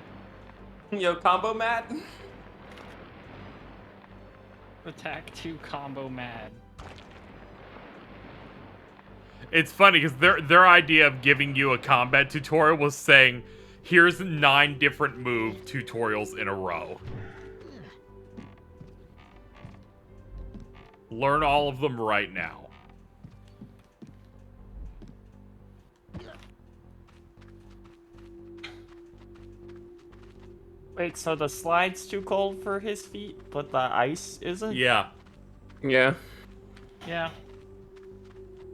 Yo, combo Matt? Attack 2 combo mad. It's funny because their idea of giving you a combat tutorial was saying, here's 9 different move tutorials in a row. Learn all of them right now. Wait, so the slide's too cold for his feet, but the ice isn't? Yeah. Yeah. Yeah.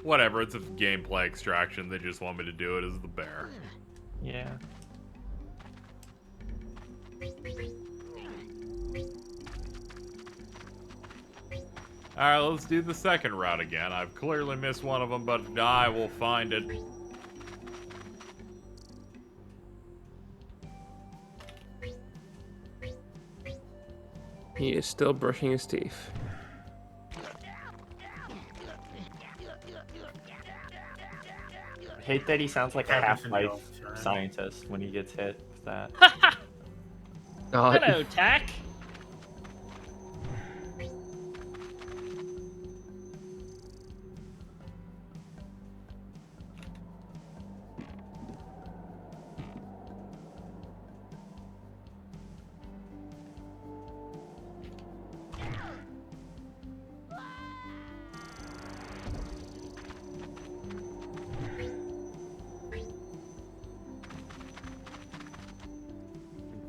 Whatever, it's a gameplay extraction. They just want me to do it as the bear. Yeah. Alright, let's do the second route again. I've clearly missed one of them, but I will find it. He is still brushing his teeth. I hate that he sounds like a Half-Life scientist when he gets hit with that. Hello, Tack.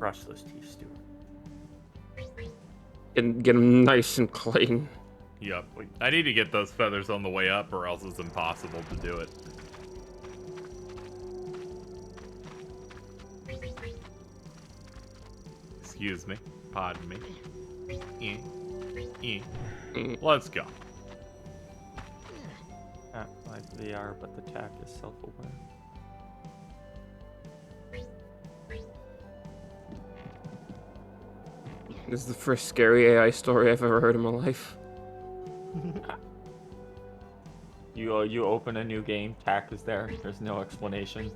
Brush those teeth, Stuart. And get them nice and clean. Yep. I need to get those feathers on the way up, or else it's impossible to do it. Excuse me. Pardon me. Let's go. Not like VR, but the tack is self-aware. This is the first scary AI story I've ever heard in my life. You open a new game, tack is there. There's no explanation.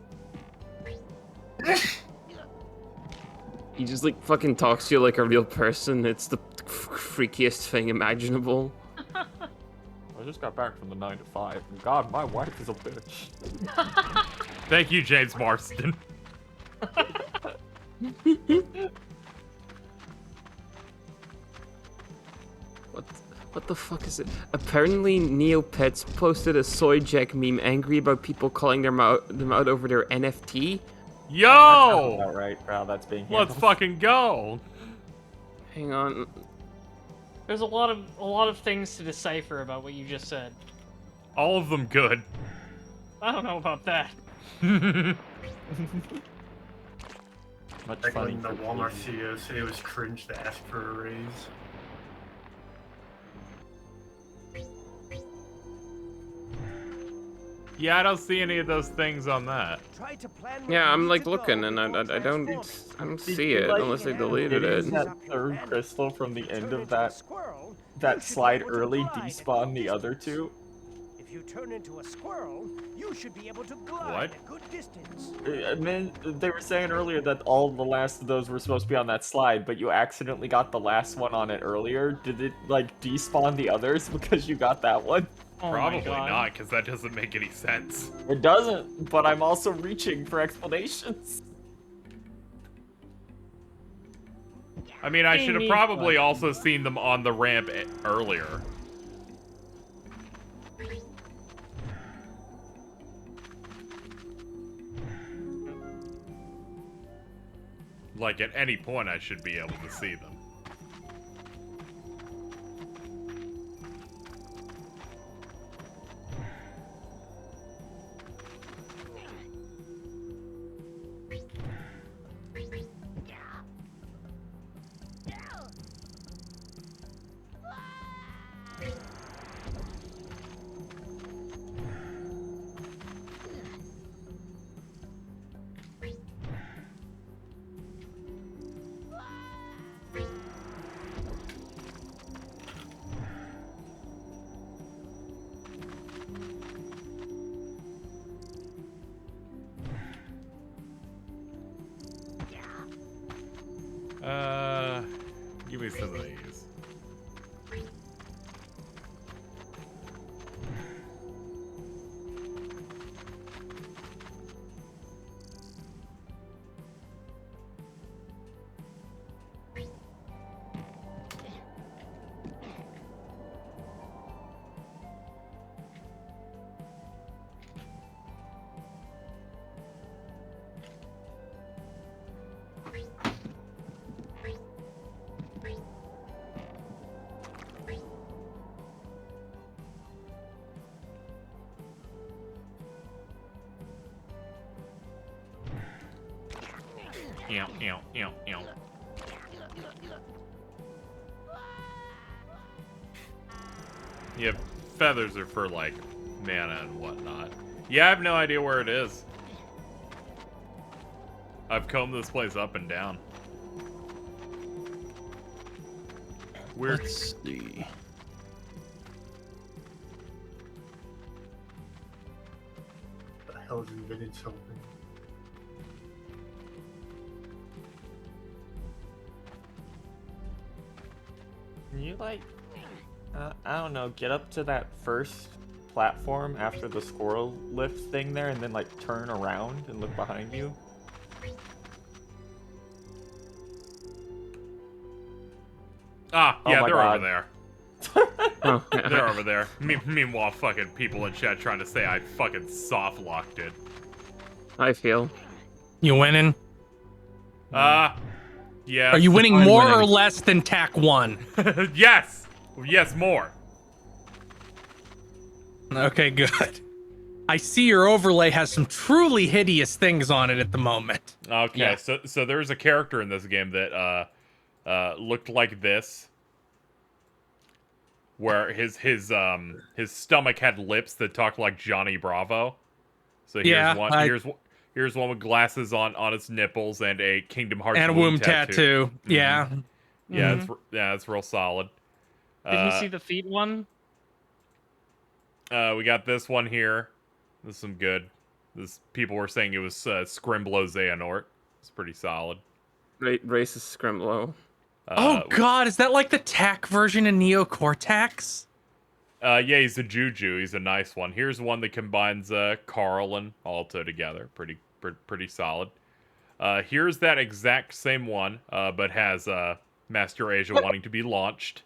He just like fucking talks to you like a real person. It's the freakiest thing imaginable. I just got back from the 9 to 5, and God, my wife is a bitch. Thank you, James Marston. What the fuck is it? Apparently, Neopets posted a Soy Jack meme angry about people calling them out over their NFT. Yo! All right, wow, that's being handled. Let's fucking go. Hang on. There's a lot of things to decipher about what you just said. All of them good. I don't know about that. Much Like fun when the Walmart CEO said it was cringe to ask for a raise. Yeah, I don't see any of those things on that. Yeah, I'm like looking and I don't see it unless they deleted it. That third crystal from the end of that slide early despawn the other two. If you turn into a squirrel, you should be able to glide a good distance. And then they were saying earlier that all the last of those were supposed to be on that slide, but you accidentally got the last one on it earlier. Did it like despawn the others because you got that one? Oh Probably not, because that doesn't make any sense. It doesn't, but I'm also reaching for explanations. I mean, I should have probably also seen them on the ramp earlier. Like, at any point, I should be able to see them. Give me some of these. Yeah, feathers are for, like, mana and whatnot. Yeah, I have no idea where it is. I've combed this place up and down. Weird. Let's see. The hell is invented something? Can you like, I don't know, get up to that first platform after the squirrel lift thing there and then like turn around and look behind you? Ah, yeah, Oh they're God. over there. They're over there. Meanwhile, fucking people in chat trying to say I fucking soft locked it. I feel. You winning? Yeah. Are you winning I'm more winning. or less than TAC 1? Yes. Yes, more. Okay, good. I see your overlay has some truly hideous things on it at the moment. Okay, Yeah. so there's a character in this game that looked like this, where his stomach had lips that talked like Johnny Bravo. So here's one with glasses on its nipples and a Kingdom Hearts And a womb tattoo. Mm-hmm. Yeah. Yeah, it's real solid. Did you see the feet one? We got this one here. This is some good. People were saying it was Scrimblow Xehanort. It's pretty solid. Racist Scrimblow. Oh god, is that like the TAC version of Neo Cortex? Yeah, he's a Juju. He's a nice one. Here's one that combines Carl and Alto together. Pretty solid. Here's that exact same one, but has Master Asia wanting to be launched.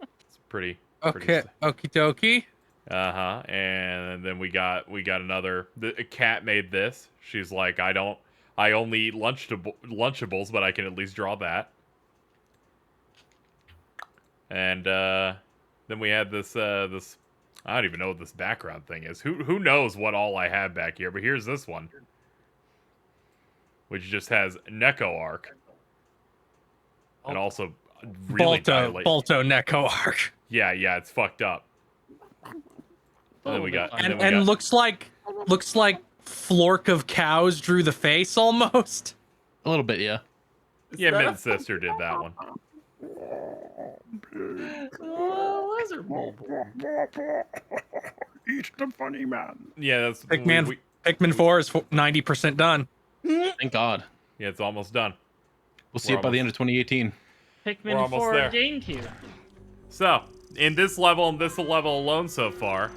It's pretty. Okay, okie dokie. And then we got another. A cat made this. She's like, I only eat Lunchables, but I can at least draw that. And then we had this this. I don't even know what this background thing is. Who knows what all I have back here? But here's this one, which just has Neko Arc, and also really Balto Neko Arc. Yeah, it's fucked up. And then we got and looks like Flork of Cows drew the face almost. A little bit, yeah. Yeah, Mid's sister did that one. Lizard Bulb. Eat the funny man. Yeah, that's Pikmin 4 is 90% done. Thank God. Yeah, it's almost done. We'll see it by the end of 2018. Pikmin 4 there. GameCube. So, in this level and this level alone so far,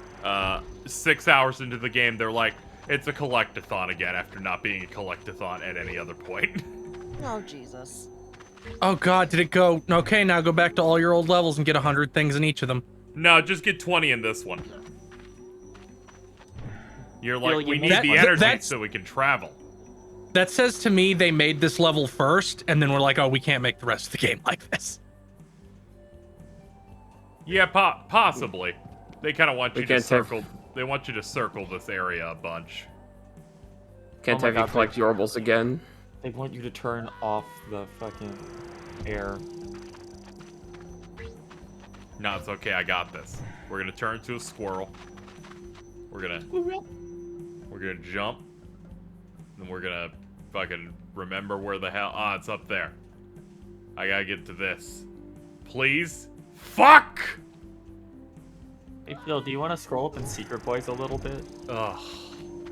6 hours into the game, they're like, it's a collectathon again after not being a collectathon at any other point. Oh, Jesus. Oh god, did it go? Okay, now go back to all your old levels and get 100 things in each of them. No, just get 20 in this one. You're like, we need That- the energy that's- so we can travel. That says to me they made this level first, and then we're like, oh, we can't make the rest of the game like this. Yeah, possibly. They kind of want you to can't have- circle. They want you to circle this area a bunch. Can't Oh my have you God, collect Yorbles again. They want you to turn off the fucking air. No, it's okay. I got this. We're gonna turn into a squirrel. We're gonna jump. Then we're gonna fucking remember where the hell. Ah, it's up there. I gotta get to this. Please. Fuck. Hey Phil, do you want to scroll up in Secret Boys a little bit? Ugh.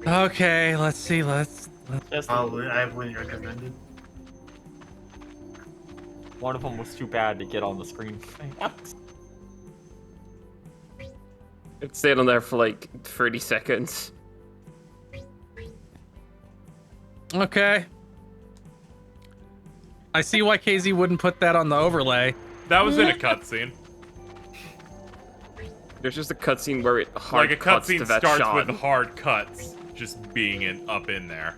Okay, let's see. Let's Just I have one recommended. one of them was too bad to get on the screen. It stayed on there for like 30 seconds. Okay. I see why KZ wouldn't put that on the overlay. That was in a cutscene. There's just a cutscene where it hard Like a cuts to cutscene that starts shot. with hard cuts, just being up in there.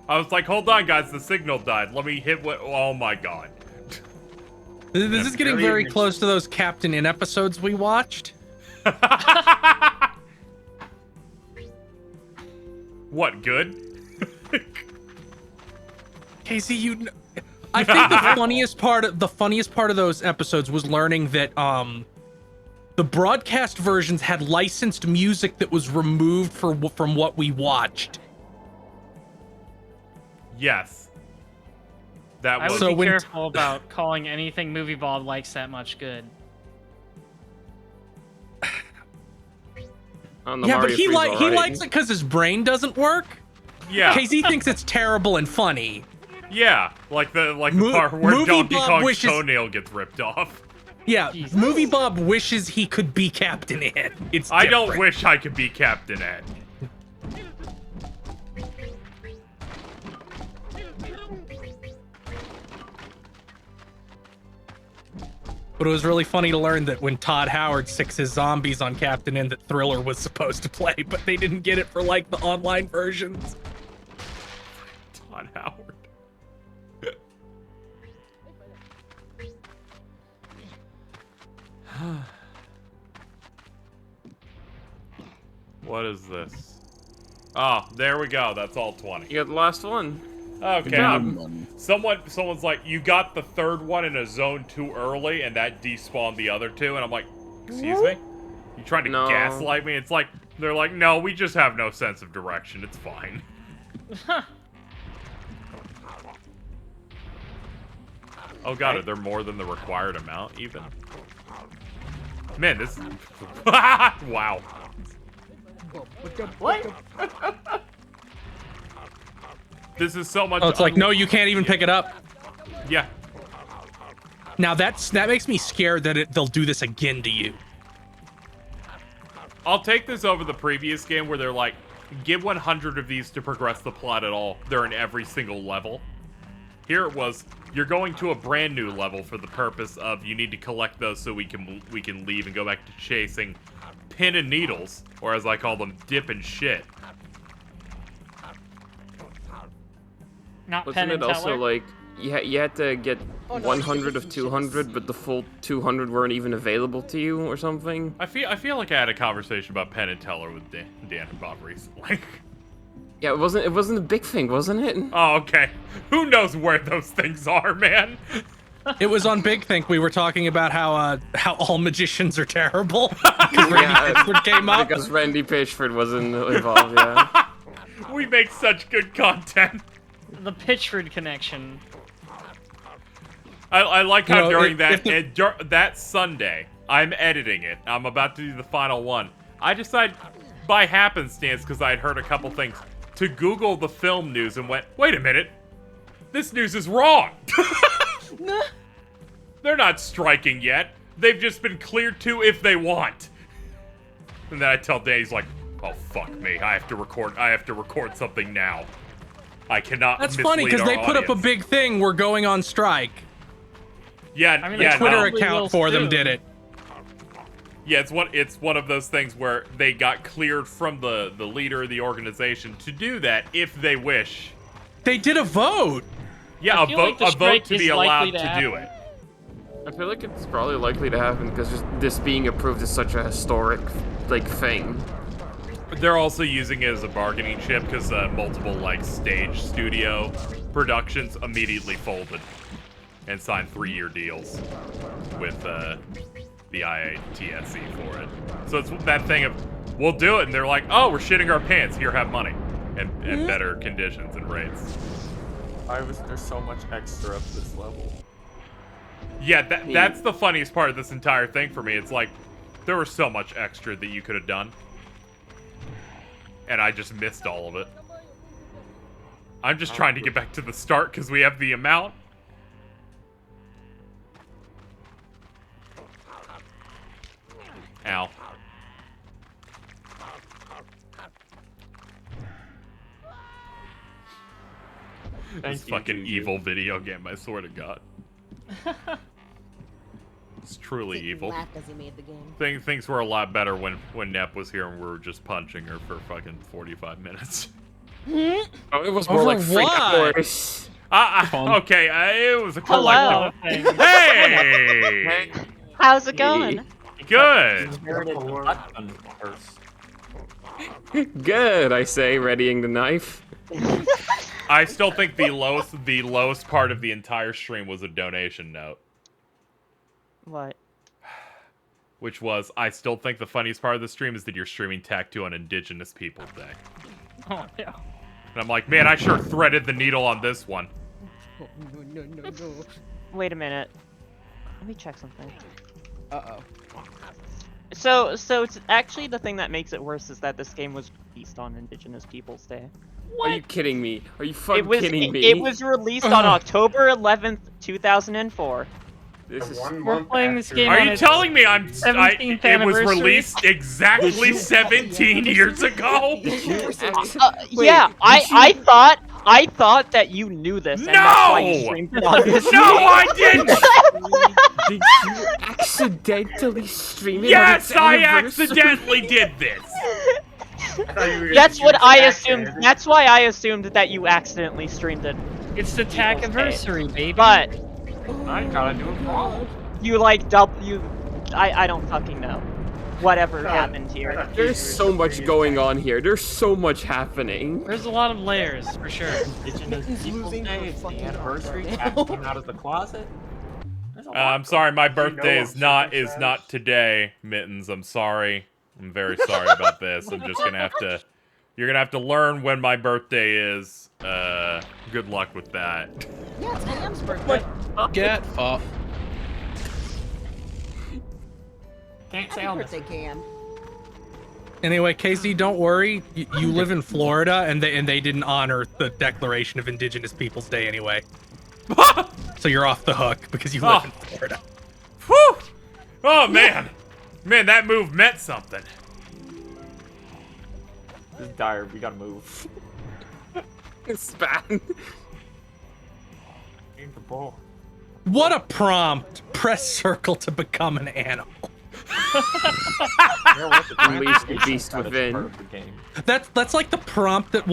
I was like, hold on, guys, the signal died. Let me hit what? Oh my god. This is getting very close to those Captain In episodes we watched. What, good? KZ, I think the funniest part of those episodes was learning that the broadcast versions had licensed music that was removed from what we watched. Yes. That I was. would be careful about calling anything Movie Bob likes that much good. Yeah, but he likes it because his brain doesn't work. Yeah. KZ thinks it's terrible and funny. Yeah, like the part where Movie Donkey Bob Kong's wishes- toenail gets ripped off. Yeah, Movie Bob wishes he could be Captain Ed. I don't wish I could be Captain Ed. But it was really funny to learn that when Todd Howard sicks his zombies on Captain N, that Thriller was supposed to play, but they didn't get it for like the online versions. Todd Howard. What is this? Oh, there we go. That's all 20. You got the last one. Okay. Someone's like, you got the third one in a zone too early, and that despawned the other two. And I'm like, excuse me? You trying to gaslight me? It's like, they're like, no, we just have no sense of direction. It's fine. Oh god, are there more than the required amount, even? Man, this... Wow. What? This is so much... Oh, it's like, no, you can't even pick it up. Yeah. Now that makes me scared that they'll do this again to you. I'll take this over the previous game where they're like, give 100 of these to progress the plot at all. They're in every single level. Here it was, you're going to a brand new level for the purpose of you need to collect those so we can leave and go back to chasing pin and needles, or as I call them, dip and shit. Not Wasn't Penn and it also Teller? like you had to get 100 of 200, but the full 200 weren't even available to you or something? I feel like I had a conversation about Penn and Teller with Dan and Bob recently. Yeah, it wasn't a big thing, wasn't it? Oh, okay. Who knows where those things are, man? It was on Big Think. We were talking about how all magicians are terrible. Came up. Because Randy Pitchford wasn't involved. Yeah. We make such good content. The Pitchford connection. I like how during that Sunday, I'm editing it. I'm about to do the final one. I decided, by happenstance, because I had heard a couple things, to Google the film news and went, wait a minute, this news is wrong. They're not striking yet. They've just been cleared to if they want. And then I tell Dave, he's like, oh fuck me, I have to record something now. I cannot. That's funny because they put up a big thing. We're going on strike. Yeah, I mean, the Twitter account for them did it. Yeah, it's one of those things where they got cleared from the leader of the organization to do that if they wish. They did a vote. Yeah, a vote to be allowed to do it. I feel like it's probably likely to happen because just this being approved is such a historic thing. They're also using it as a bargaining chip because multiple stage studio productions immediately folded and signed 3-year deals with the IATSE for it. So it's that thing of, we'll do it, and they're like, oh, we're shitting our pants. Here, have money and better conditions and rates. There's so much extra up this level. Yeah, that's the funniest part of this entire thing for me. It's like, there was so much extra that you could have done. And I just missed all of it. I'm just trying to get back to the start because we have the amount. Ow. This fucking evil video game, I swear to God. It's truly evil. Laughed as he made the game. Things were a lot better when Nep was here and we were just punching her for fucking 45 minutes. Oh, it was more like 3 hours. Okay, it was a collective. Hey! How's it going? Good. Good, I say, readying the knife. I still think the lowest part of the entire stream was a donation note. What? Which was, I still think the funniest part of the stream is that you're streaming Tattoo on Indigenous Peoples Day. Oh, yeah. And I'm like, man, I sure threaded the needle on this one. No. Wait a minute. Let me check something. Uh-oh. So it's actually the thing that makes it worse is that this game was released on Indigenous Peoples Day. What? Are you kidding me? Are you fucking kidding me? It was released on October 11th, 2004. This is We're playing this game. Are on you its telling me 17th it was anniversary? released exactly 17 years ago? Yeah, I thought that you knew this. And that's why you streamed it on this No, I didn't! Did you accidentally stream it? Yes, I accidentally did this! That's what I assumed. That's why I assumed that you accidentally streamed it. It's the TAC anniversary, baby. But I gotta do it wrong. you I don't fucking know. Whatever happened here. There's so much going on here. There's so much happening. There's a lot of layers, for sure. Indigenous Peoples Day, it's the anniversary. Cat came out of the closet. I'm sorry, my birthday is not today, Mittens. I'm sorry. I'm very sorry about this. I'm just gonna have to. You're gonna have to learn when my birthday is. Good luck with that. Yeah, it's Cam's birthday. Get fucked. Can't say Happy on birthday, Cam. Anyway, KZ, don't worry. You live in Florida, and they didn't honor the Declaration of Indigenous Peoples Day anyway. So you're off the hook because you live in Florida. Whew! Oh man, man, that move meant something. This is dire. We gotta move. Span. Aim the ball. What a prompt! Press circle to become an animal. Unleash the beast within. That's like the prompt that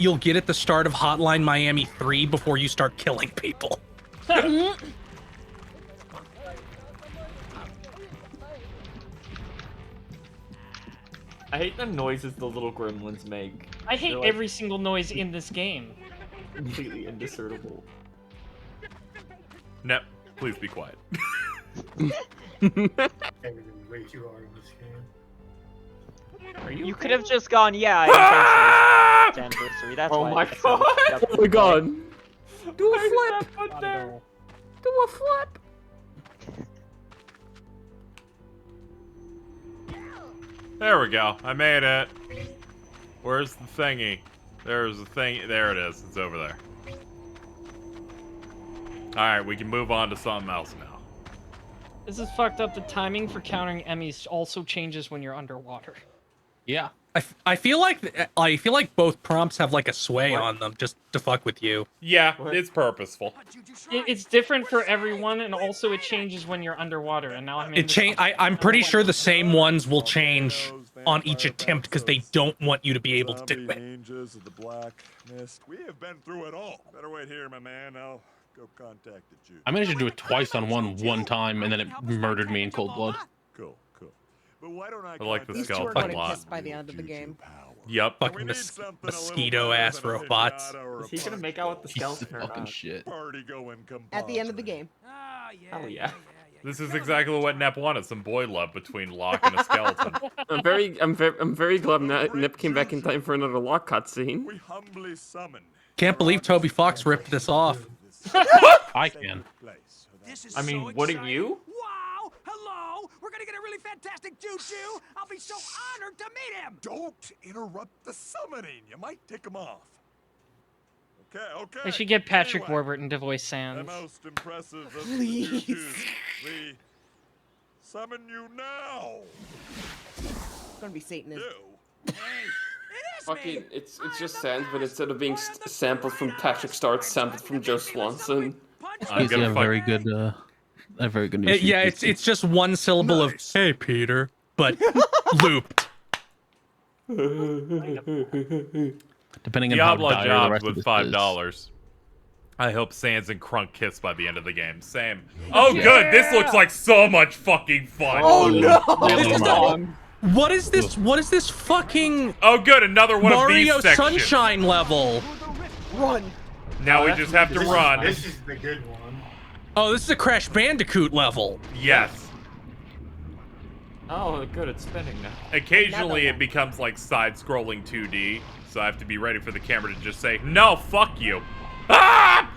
you'll get at the start of Hotline Miami 3 before you start killing people. I hate the noises the little gremlins make. I hate They're, like, every single noise in this game. completely indiscernible. No, please be quiet. Way too hard in this game. You could have just gone, yeah, it's anniversary. That's Oh why. my that's god! Oh my god. Do a flip! Do a flip! There we go. I made it. Where's the thingy? There's the thing. There it is. It's over there. Alright, we can move on to something else now. This is fucked up. The timing for countering Emmys also changes when you're underwater. Yeah. I feel like both prompts have like a sway on them just to fuck with you. Yeah, it's purposeful. It's different for everyone, and also it changes when you're underwater. And now I'm pretty sure the same ones will change on each attempt because they don't want you to be able to do it. Ranges of the black mist. We have been through it all. Better wait here, my man. I'll go contact the Jew. I managed to do it twice on one time, and then it murdered me in cold blood. Cool, cool. But why don't I like the These two are skeleton going a to lot. kiss by the end of the game. Yep. Fucking mosquito-ass robots. Is he gonna make out with the skeleton or Fucking not? shit. Party going At the end of the game. Hell yeah. This is exactly what Nep wanted, some boy love between Locke and a skeleton. I'm very glad Nip came back in time for another Locke cutscene. We humbly summon. Can't believe Toby Fox ripped this off. I can. I mean, wouldn't you? Wow! Hello! We're gonna get a really fantastic choo-choo! I'll be so honored to meet him! Don't interrupt the summoning. You might tick him off. Okay. I should get Patrick Anyway, Warburton to voice the Sans. most impressive of Please. the choo-choos. We summon you now. It's going to be Satanism. Fucking, it's just Sans, but instead of being sampled from Patrick Star, it's sampled from Joe Swanson. I'm gonna fuck- very good. A very good news. Yeah, it's just one syllable of "Hey Peter," but looped. Depending on Diablo how dire the jobs rest of with this $5. I hope Sans and Crunk kiss by the end of the game. Same. Oh, good. This looks like so much fucking fun. Oh no! What is this? What is this fucking Oh, good. Another one Mario of these sections. Sunshine level? Run. Now we just have to run. This is the good one. Oh, this is a Crash Bandicoot level. Yes. Oh, good. It's spinning now. Occasionally it becomes like side-scrolling 2D, so I have to be ready for the camera to just say, "No, fuck you." Ah!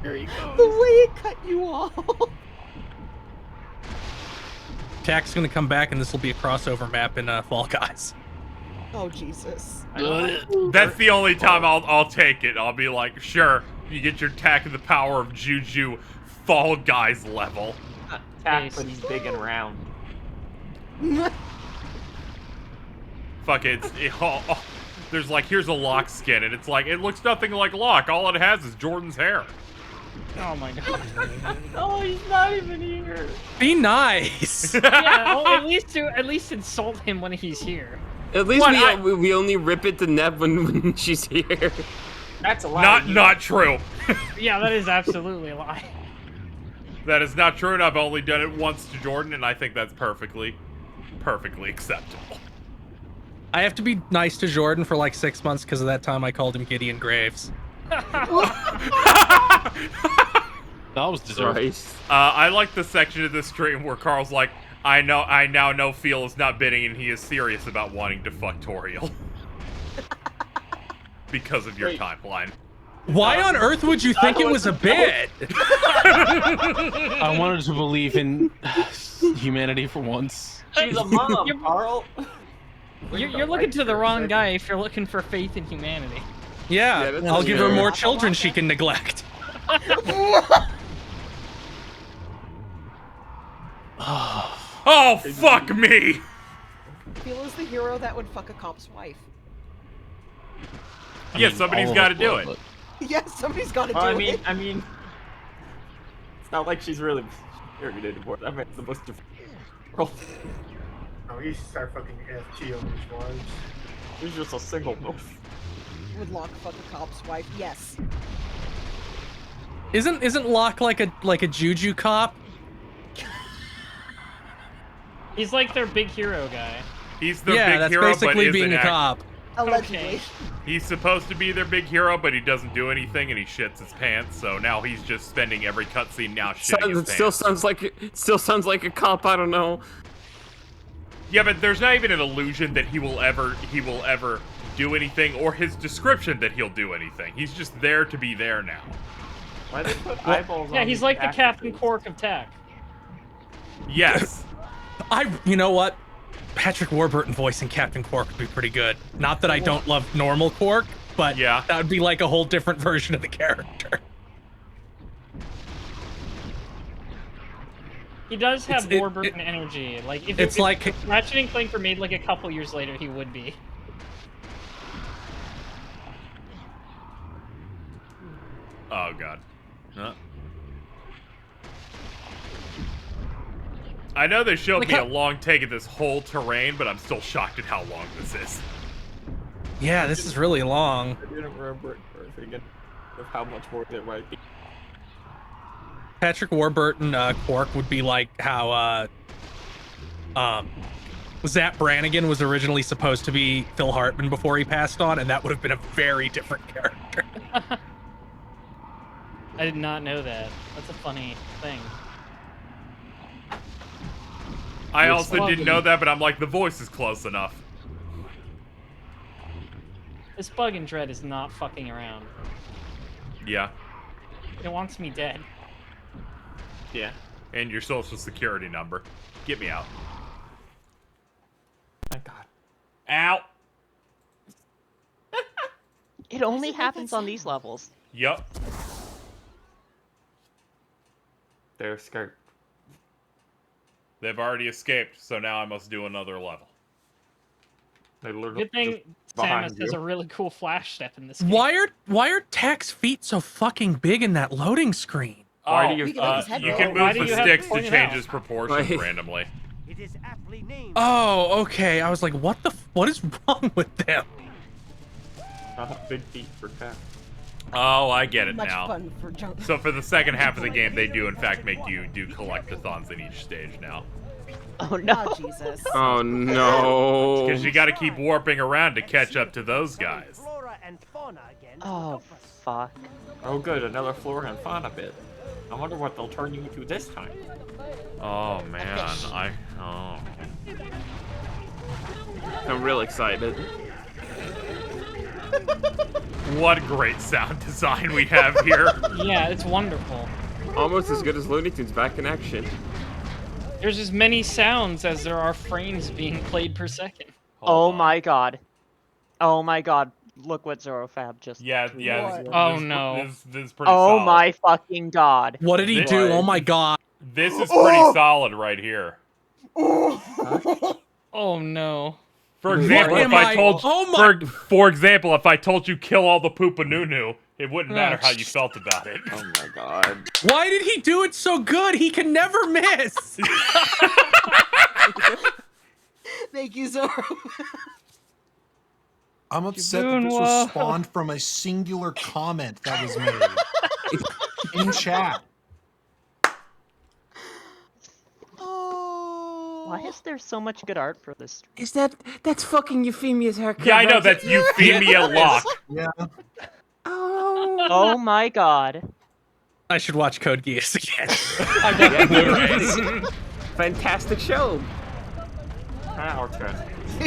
There you go. The way it cut you off. Tack's gonna come back, and this will be a crossover map in Fall Guys. Oh Jesus. That's the only time I'll take it. I'll be like, sure, you get your Tack of the Power of Juju Fall Guys level. Tack, but he's big and round. Fuck it. There's like, here's a Locke skin, and it's like, it looks nothing like Locke. All it has is Jordan's hair. Oh my god. Oh, he's not even here. Be nice. Yeah, well, at least insult him when he's here. At least we only rip it to Neb when she's here. That's a lie. Not true. Yeah, that is absolutely a lie. That is not true, and I've only done it once to Jordan, and I think that's perfectly acceptable. I have to be nice to Jordan for like 6 months because of that time I called him Gideon Graves. That was deserved. I like the section of the stream where Carl's like, I now know Phil is not bidding and he is serious about wanting to fuck Toriel. Because of your timeline. Why on earth would you think it was a bid? I wanted to believe in humanity for once. She's a mom, Carl. You're looking to the wrong guy if you're looking for faith in humanity. Yeah, I'll give her more children she can neglect. Oh, fuck me! Phil is the hero that would fuck a cop's wife. Yeah, somebody's got to do it. Yes, somebody's got to do it. I mean, it's not like she's really married anymore. That makes the most difference. Oh, you should start fucking FT on these wives. He's just a single milf. Would Locke fuck a cop's wife? Yes. Isn't Locke like a juju cop? He's like their big hero guy. He's their big hero, that's basically but being a cop. Allegedly. He's supposed to be their big hero, but he doesn't do anything, and he shits his pants. So now he's just spending every cutscene now shitting his pants. Still sounds like a cop. I don't know. Yeah, but there's not even an illusion that he will ever do anything, or his description that he'll do anything. He's just there to be there now. Why they put eyeballs on Yeah, he's these like the actors? Captain Cork of tech. Yes. You know what? Patrick Warburton voicing Captain Quark would be pretty good. Not that I don't love normal Quark, but yeah, that would be like a whole different version of the character. He does have Warburton energy. Like if Ratchet and Clank were made like a couple years later, he would be. Oh god. Huh? I know they showed me a long take of this whole terrain, but I'm still shocked at how long this is. Yeah, this is really long. I didn't remember it again of how much more it might be. Patrick Warburton Quark would be like how Zap Brannigan was originally supposed to be Phil Hartman before he passed on, and that would have been a very different character. I did not know that. That's a funny thing. I also didn't know that, but I'm like, the voice is close enough. This bug in Dread is not fucking around. Yeah. It wants me dead. Yeah. And your social security number. Get me out. Thank God. Ow! It only happens on these levels. Yup. They're scared. They've already escaped, so now I must do another level. Good thing Samus has a really cool flash step in this game. Why are Tak's feet so fucking big in that loading screen? Why do you can move the sticks to change his proportions randomly. It is aptly named. Oh, okay. I was like, what is wrong with them? Big feet for cats. Oh, I get it Much now. fun for junk. So for the second half of the game, they do in fact make you do collectathons in each stage now. Oh no. Oh, Jesus. Oh no. Because you got to keep warping around to catch up to those guys. Oh fuck. Oh good, another flora and fauna bit. I wonder what they'll turn you into this time. Oh man, I'm real excited. What great sound design we have here. Yeah, it's wonderful. Almost as good as Looney Tunes back in action. There's as many sounds as there are frames being played per second. Oh my god. Oh my god. Look what Zorofab just Yeah. Oh no. This is pretty Oh solid. my fucking god. What did he do? Oh my god. This is pretty solid right here. Oh no. For example, if I told for example, if I told you kill all the Poopa Nunu, it wouldn't matter how you felt about it. Oh my god. Why did he do it so good? He can never miss. Thank you, Zoro. I'm upset that this was spawned from a singular comment that was made in chat. Why is there so much good art for this? That's fucking Euphemia's haircut? Yeah, I know, right? that's Euphemia Locke. Yeah. Oh my god. I should watch Code Geass again. I got the Blu-rays. Fantastic show. I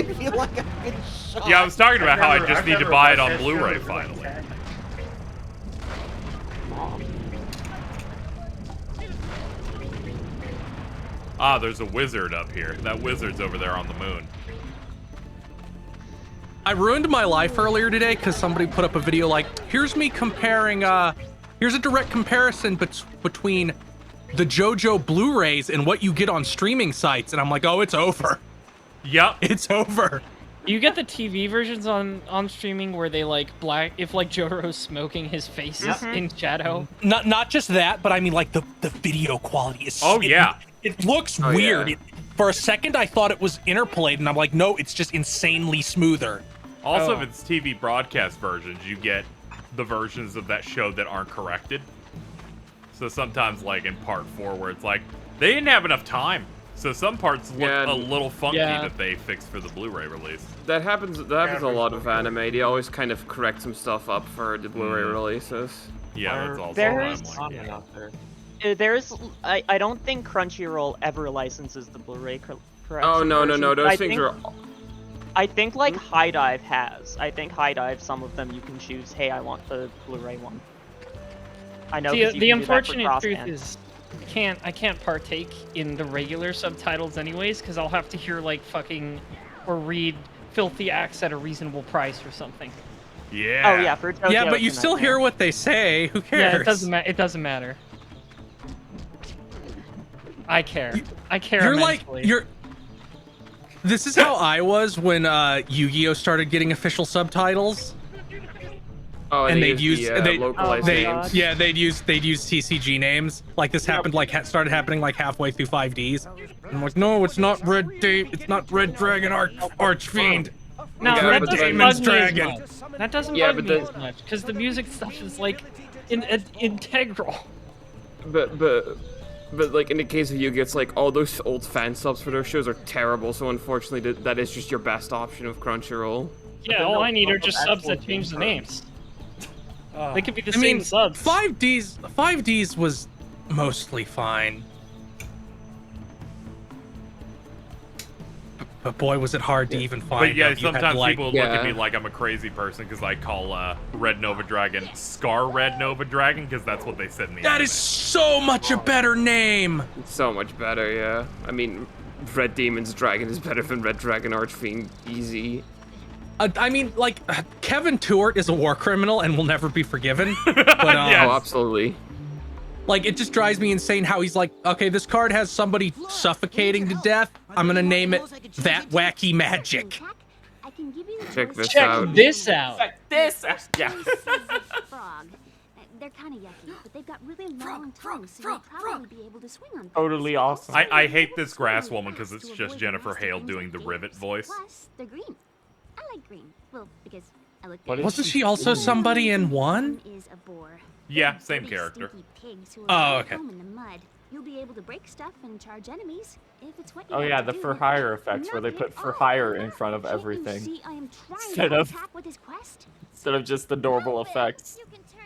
feel like I've been shot. Yeah, I was talking about how I just I've need to never buy it watched on that show Blu-ray with finally. Cat. Ah, there's a wizard up here. That wizard's over there on the moon. I ruined my life earlier today because somebody put up a video like, here's me comparing, here's a direct comparison between the JoJo Blu-rays and what you get on streaming sites. And I'm like, oh, it's over. Yep. It's over. You get the TV versions on streaming where they like if like Jotaro's smoking, his face is in shadow. Not just that, but I mean like the video quality is. Oh, yeah. It looks Oh, weird. yeah. For a second, I thought it was interpolated, and I'm like, no, it's just insanely smoother. Also, if it's TV broadcast versions, you get the versions of that show that aren't corrected. So sometimes, like in part 4, where it's like, they didn't have enough time. So some parts look a little funky that they fixed for the Blu-ray release. That happens a lot of anime. They always kind of correct some stuff up for the Blu-ray releases. Yeah, that's also There's- what I'm like. I don't think Crunchyroll ever licenses the Blu-ray correction. Oh, no. version, Those but I things think- are... I think like High Dive has. I think High Dive, some of them you can choose, hey, I want the Blu-ray one. I know 'cause you The can do that for unfortunate truth crossband. is, I can't partake in the regular subtitles anyways, because I'll have to hear like fucking or read filthy acts at a reasonable price or something. Yeah. Oh yeah, for Tokyo, Yeah, but you it's a still nightmare. hear what they say. Who cares? Yeah, it doesn't matter. I care. I care. You're immensely. like This is how I was when Yu-Gi-Oh started getting official subtitles. Oh, and they they'd use use the, localized names. Yeah, they'd use TCG names. Like this happened started happening like halfway through 5Ds. I'm like, no, it's not it's not Red Dragon Archfiend. No, It's that Red doesn't Damon's bug me as Dragon. much. That doesn't Yeah, bug but me as much because the music stuff is like integral. But like in the case of Yu-Gi-Oh, it's like all those old fan subs for those shows are terrible. So unfortunately, that is just your best option of Crunchyroll. Yeah, all I need are just subs that change the names. They could be the I same mean, subs. 5Ds was mostly fine. But boy, was it hard to even find. But yeah, out you had, sometimes like, people look at me like I'm a crazy person because I call Red Nova Dragon Scar Red Nova Dragon because that's what they said in the That anime. is so much a better name. It's so much better, yeah. I mean, Red Demon's Dragon is better than Red Dragon Archfiend. Easy. I mean, like, Kevin Tewart is a war criminal and will never be forgiven. But, Oh, absolutely. Like, it just drives me insane how he's like, okay, this card has somebody suffocating to death. I'm gonna name it That Wacky Magic. Check this Check out. this out. Yeah. Frog. They're kind of yucky, but they've got really long tongues, so you'll probably be able to swing on. Totally awesome. I hate this grass woman because it's just Jennifer Hale doing the Rivet voice. Plus, they're green. I like green. Well, because I look. What is Wasn't she she also somebody in one? Is a boar. Yeah, same character. Pigs who Oh, are okay. home in the mud. You'll be able to break stuff and charge enemies if it's what you Oh want yeah, to the do. for hire effects where they put for hire in front of everything instead of just the normal effects.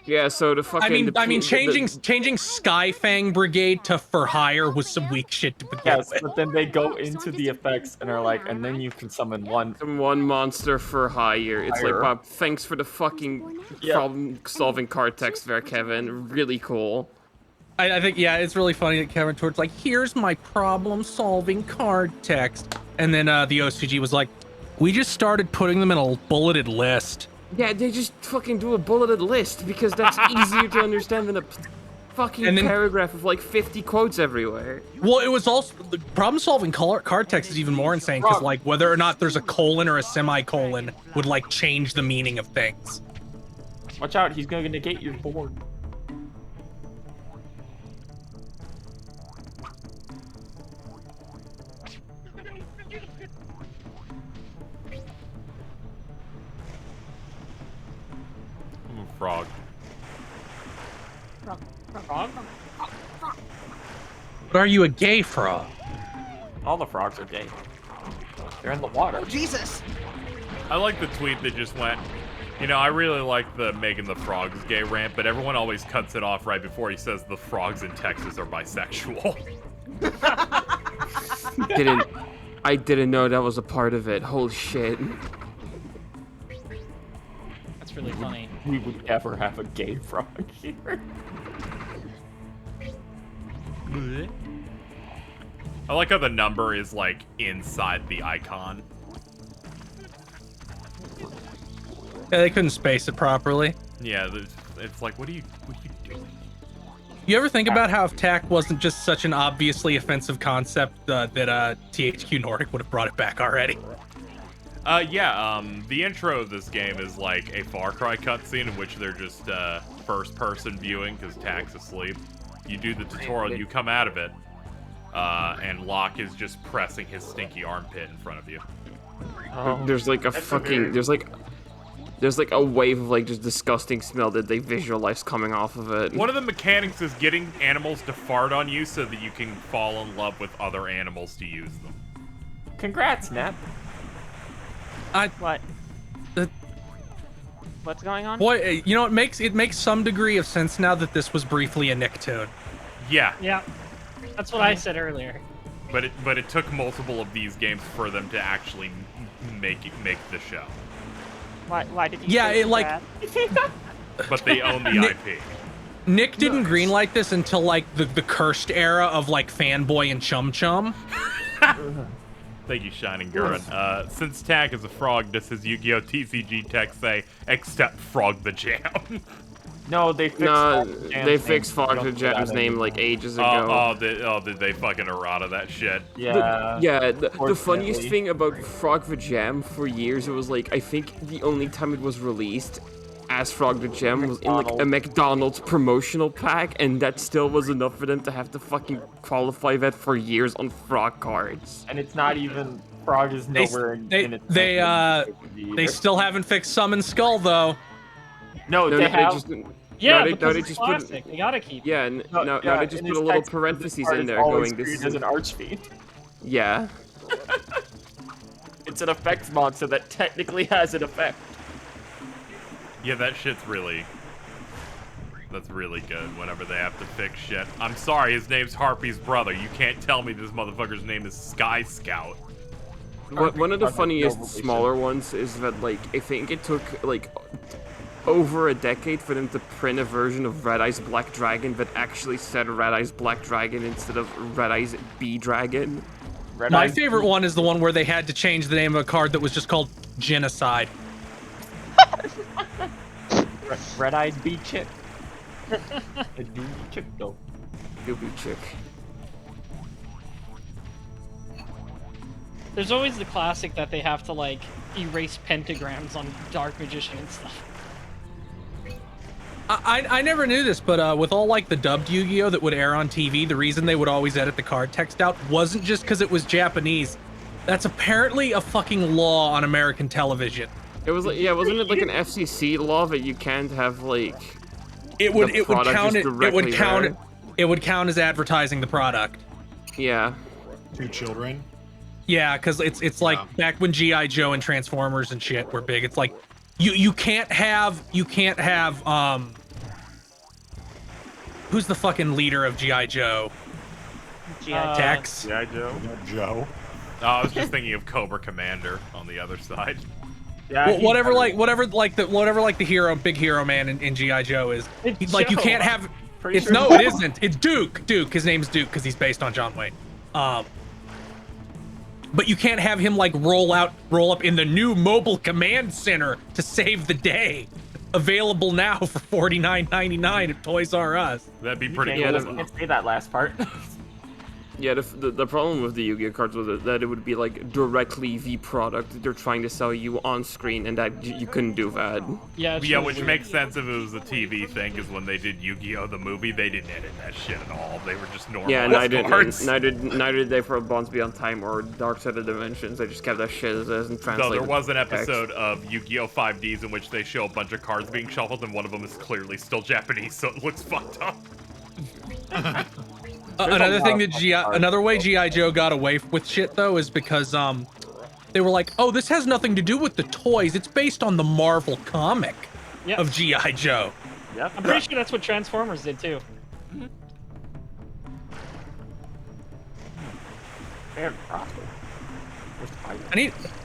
Yeah, so the fucking. I mean, changing Skyfang Brigade to for hire was some weak shit to begin Yes, with. but then they go into the effects and are like, and then you can summon one monster for hire. It's like, Hire. wow, thanks for the fucking problem-solving card text there, Kevin. Really cool. I think, yeah, it's really funny that Kevin Teward's like, here's my problem-solving card text. And then the OCG was like, we just started putting them in a bulleted list. Yeah, they just fucking do a bulleted list because that's easier to understand than a fucking And then- paragraph of like 50 quotes everywhere. Well, it was also, the problem-solving card text is even more insane, because, like, whether or not there's a colon or a semicolon would, like, change the meaning of things. Watch out, he's going to negate your board. I'm a frog. Frog? But are you a gay frog? All the frogs are gay. They're in the water. Oh, Jesus! I like the tweet that just went, you know, I really like the Megan the Frog's gay rant, but everyone always cuts it off right before he says the frogs in Texas are bisexual. I didn't know that was a part of it. Holy shit. That's really funny. We would never have a gay frog here. I like how the number is, like, inside the icon. Yeah, they couldn't space it properly. Yeah, it's like, what are you doing? You ever think about how if TAC wasn't just such an obviously offensive concept that THQ Nordic would have brought it back already? The intro of this game is like a Far Cry cutscene in which they're just first-person viewing because TAC's asleep. You do the tutorial, you come out of it, and Locke is just pressing his stinky armpit in front of you. Oh, there's like a fucking there's like a wave of like just disgusting smell that they visualize coming off of it. One of the mechanics is getting animals to fart on you so that you can fall in love with other animals to use them. Congrats, Nap. What? What's going on? Boy, you know, it makes some degree of sense now that this was briefly a Nicktoon. Yeah. Yeah. That's what I said earlier. But it took multiple of these games for them to actually make the show. Why did you? Yeah, say it like. But they own the IP. Nick didn't greenlight this until like the cursed era of like Fanboy and Chum Chum. Thank you, Shining Gurren. Since TAC is a frog, does his Yu-Gi-Oh! TCG text say, except Frog the Jam? No, they fixed Frog the Jam's name like ages ago. Did they fucking errata that shit? Yeah. The funniest thing about Frog the Jam for years, it was like, I think the only time it was released as Frog the Jam was in like a McDonald's promotional pack, and that still was enough for them to have to fucking qualify that for years on Frog cards. And it's not even, Frog is nowhere in its They still haven't fixed Summon Skull though. No, they have. They just classic. They gotta keep. Yeah, no, they just put a little parentheses in there going, this is an archfiend. Yeah. It's an effects monster that technically has an effect. Yeah, that's really good whenever they have to fix shit. I'm sorry, his name's Harpy's brother. You can't tell me this motherfucker's name is Sky Scout. One of the funniest smaller ones is that, like, I think it took, like, over a decade for them to print a version of Red Eye's Black Dragon that actually said Red Eye's Black Dragon instead of Red Eye's B Dragon. My favorite one is the one where they had to change the name of a card that was just called Genocide. Red-eyed bee chick. A doobie chick though. Doobie chick. There's always the classic that they have to like erase pentagrams on Dark Magician and stuff. I never knew this, but with all like the dubbed Yu-Gi-Oh that would air on TV, the reason they would always edit the card text out wasn't just because it was Japanese. That's apparently a fucking law on American television. It was like, yeah, wasn't it like an FCC law that you can't have like it would count as advertising the product. Yeah. Two children. Yeah, because it's like back when G.I. Joe and Transformers and shit were big. It's like you can't have who's the fucking leader of G.I. Joe? G.I. Tex. G.I. Joe. Joe. Oh, I was just thinking of Cobra Commander on the other side. Yeah, well, whatever the hero, big hero man in G.I. Joe is. Like you can't have. It isn't. It's Duke. His name's Duke because he's based on John Wayne. But you can't have him like roll up in the new mobile command center to save the day. Available now for $49.99 at Toys R Us. That'd be pretty cool. cool. I can't say that last part. Yeah, the problem with the Yu-Gi-Oh cards was that it would be like directly the product they're trying to sell you on screen, and that you couldn't do that. Yeah, which makes sense if it was a TV thing, because when they did Yu-Gi-Oh the movie, they didn't edit that shit at all. They were just normal. Yeah, neither did they for Bonds Beyond Time or Dark Side of Dimensions. They just kept that shit as and translated. So there was an episode of Yu-Gi-Oh 5Ds in which they show a bunch of cards being shuffled, and one of them is clearly still Japanese, so it looks fucked up. Another thing that another way GI Joe got away with shit though is because they were like, oh, this has nothing to do with the toys. It's based on the Marvel comic of GI Joe. Yep. I'm pretty sure that's what Transformers did too.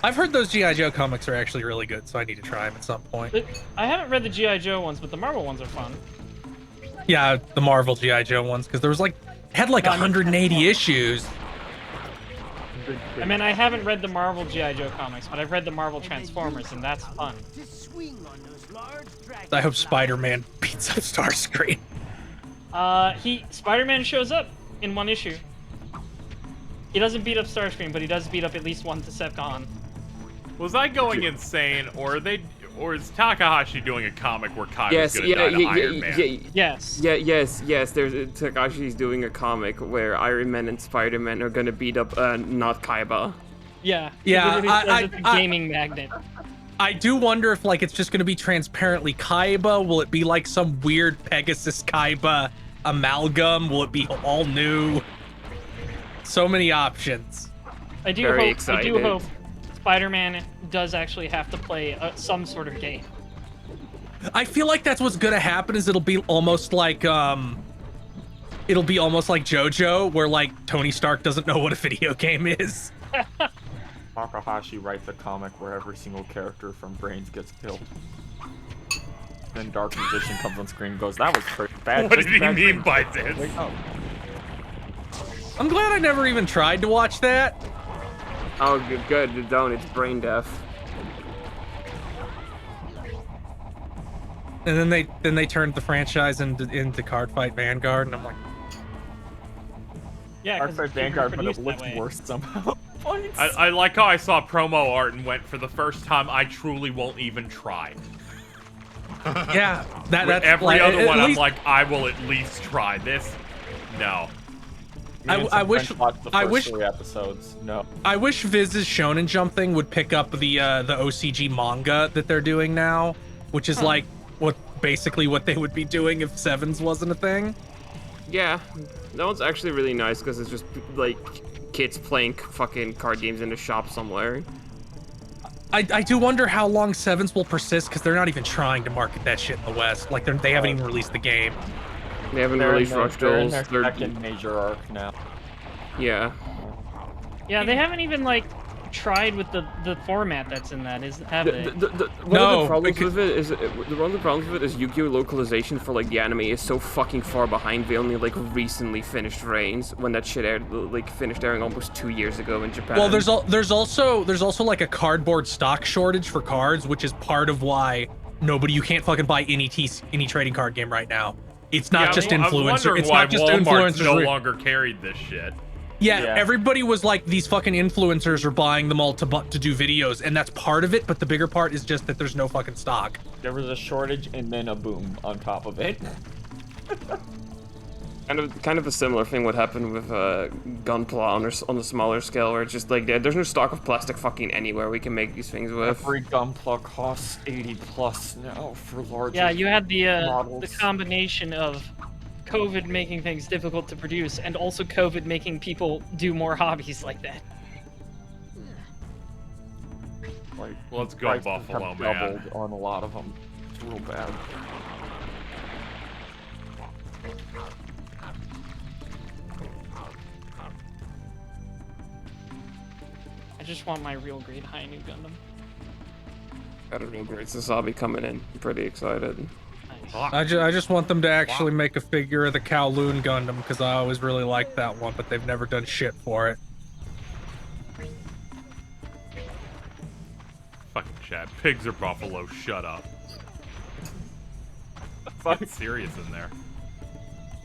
I've heard those GI Joe comics are actually really good, so I need to try them at some point. I haven't read the GI Joe ones, but the Marvel ones are fun. Yeah, the Marvel GI Joe ones, because there was like had like 180 issues. I mean, I haven't read the Marvel GI Joe comics, but I've read the Marvel Transformers, and that's fun. I hope Spider-Man beats up Starscream. Spider-Man shows up in one issue. He doesn't beat up Starscream, but he does beat up at least one Decepticon. Was I going insane, or is Takahashi doing a comic where Kaiba's gonna die to Iron Man? Yes. Yes. There's Takashi's doing a comic where Iron Man and Spider-Man are gonna beat up not Kaiba. Yeah. Yeah. It's a gaming magnet. I do wonder if like it's just gonna be transparently Kaiba. Will it be like some weird Pegasus Kaiba amalgam? Will it be all new? So many options. I do hope Spider-Man does actually have to play some sort of game. I feel like that's what's gonna happen. Is it'll be almost like JoJo, where like Tony Stark doesn't know what a video game is. Takahashi writes a comic where every single character from Brains gets killed. Then Dark Magician comes on screen and goes, "That was pretty bad." What did he mean by this? I'm glad I never even tried to watch that. Oh, good. Don't. It's brain deaf. And then they turned the franchise into Cardfight Vanguard, and I'm like, yeah, Cardfight Vanguard, but it looked worse somehow. I like how I saw promo art and went, for the first time, I truly won't even try. Yeah, that's every like, other one. least, I'm like, I will at least try this. No. I wish 3 episodes. No. I wish Viz's Shonen Jump thing would pick up the OCG manga that they're doing now, which is like basically what they would be doing if Sevens wasn't a thing. Yeah, that one's actually really nice because it's just like kids playing fucking card games in a shop somewhere. I do wonder how long Sevens will persist because they're not even trying to market that shit in the West. Like they haven't even released the game. They haven't released Rush Duels. They're in their second major arc now. Yeah. Yeah, they haven't even like tried with the format that's in that, have they? One of the problems with it is Yu-Gi-Oh! Localization for like the anime is so fucking far behind. They only like recently finished Reigns when that shit aired, like finished airing almost 2 years ago in Japan. Well, there's also like a cardboard stock shortage for cards, which is part of why you can't fucking buy any trading card game right now. It's not just influencers. It's not just influencers. No longer carried this shit. Yeah, everybody was like, these fucking influencers are buying them all to do videos, and that's part of it, but the bigger part is just that there's no fucking stock. There was a shortage and then a boom on top of it. Kind of a similar thing would happen with Gunpla on a smaller scale, where it's just like there's no stock of plastic fucking anywhere we can make these things with. Every Gunpla costs 80 plus now for larger. Yeah, you had the models. combination of COVID making things difficult to produce, and also COVID making people do more hobbies like that. Like, let's go Buffalo, man. Doubled on a lot of them. It's real bad. I just want my real grade high new Gundam. Got a real great Sasabi coming in. I'm pretty excited. I just want them to actually make a figure of the Kowloon Gundam, because I always really liked that one, but they've never done shit for it. Fucking chat. Pigs are buffalo. Shut up. Get serious in there.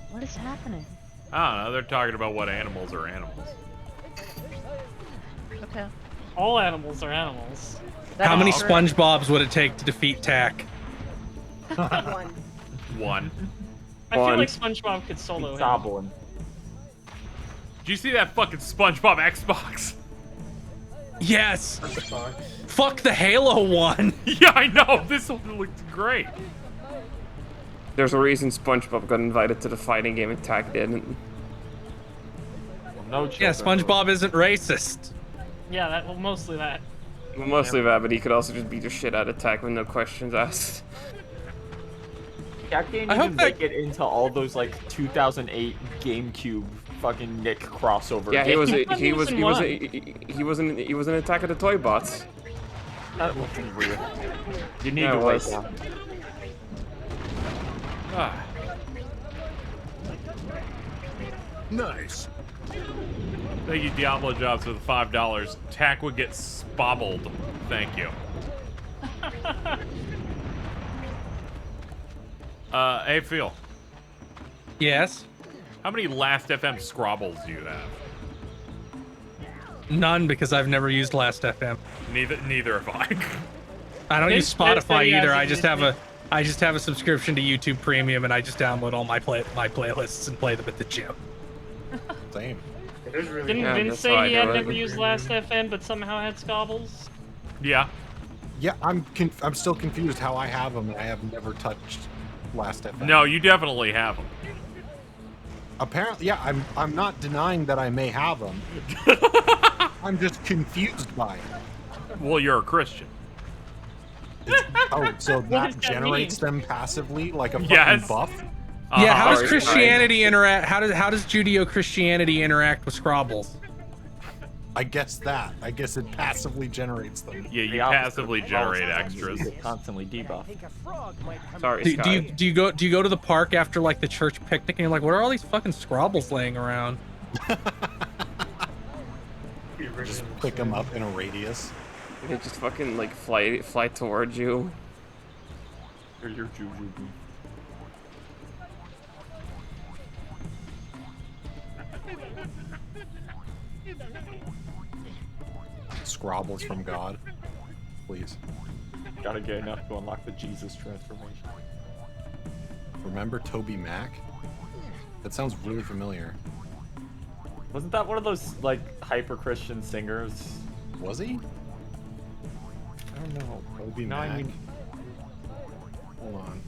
What is happening? I don't know. They're talking about what animals are animals. Okay. All animals are animals. How many SpongeBobs would it take to defeat Tak? One. I feel like SpongeBob could solo him. Did you see that fucking SpongeBob Xbox? Yes! Fuck the Halo one! Yeah, I know! This one looked great. There's a reason SpongeBob got invited to the fighting game and Tack didn't. No. Yeah, SpongeBob isn't racist. Yeah, that well, mostly that. Well, mostly that, but he could also just beat the shit out of Tack with no questions asked. Tack didn't even make it into all those like 2008 GameCube fucking Nick crossover. Yeah, games. he was an Attack of the Toy Bots. That wasn't real. You need Yeah, to it write was. down. Ah. Nice. Thank you, Diablo Jobs, for the $5. Tack would get spobbled. Thank you. Hey, Phil. Yes? How many Last.fm Scrobbles do you have? None, because I've never used Last.fm. Neither have I. I don't use Spotify yeah, either. I just have a subscription to YouTube Premium, and I just download all my playlists and play them at the gym. Same. Didn't Vince say he had never used Last.fm, but somehow had Scobbles? Yeah. Yeah, I'm still confused how I have them. I have never touched Last.fm. No, you definitely have them. Apparently, yeah. I'm not denying that I may have them. I'm just confused by it. Well, you're a Christian. Oh, so What that does that generates them passively, like a fucking Yes. buff? Yeah, how does Christianity interact? How does Judeo-Christianity interact with Scrobbles? I guess it passively generates them. Yeah, you passively generate extras. Constantly debuff. Sorry, Do you go to the park after like the church picnic and you're like, what are all these fucking Scrobbles laying around? Just pick them up in a radius. They just fucking like fly towards you. Or your Juju. Scrobbles from God. Please. Gotta get enough to unlock the Jesus transformation. Remember Toby Mac? That sounds really familiar. Wasn't that one of those like hyper Christian singers? Was he? I don't know. Toby No, Mac. I mean, Hold on.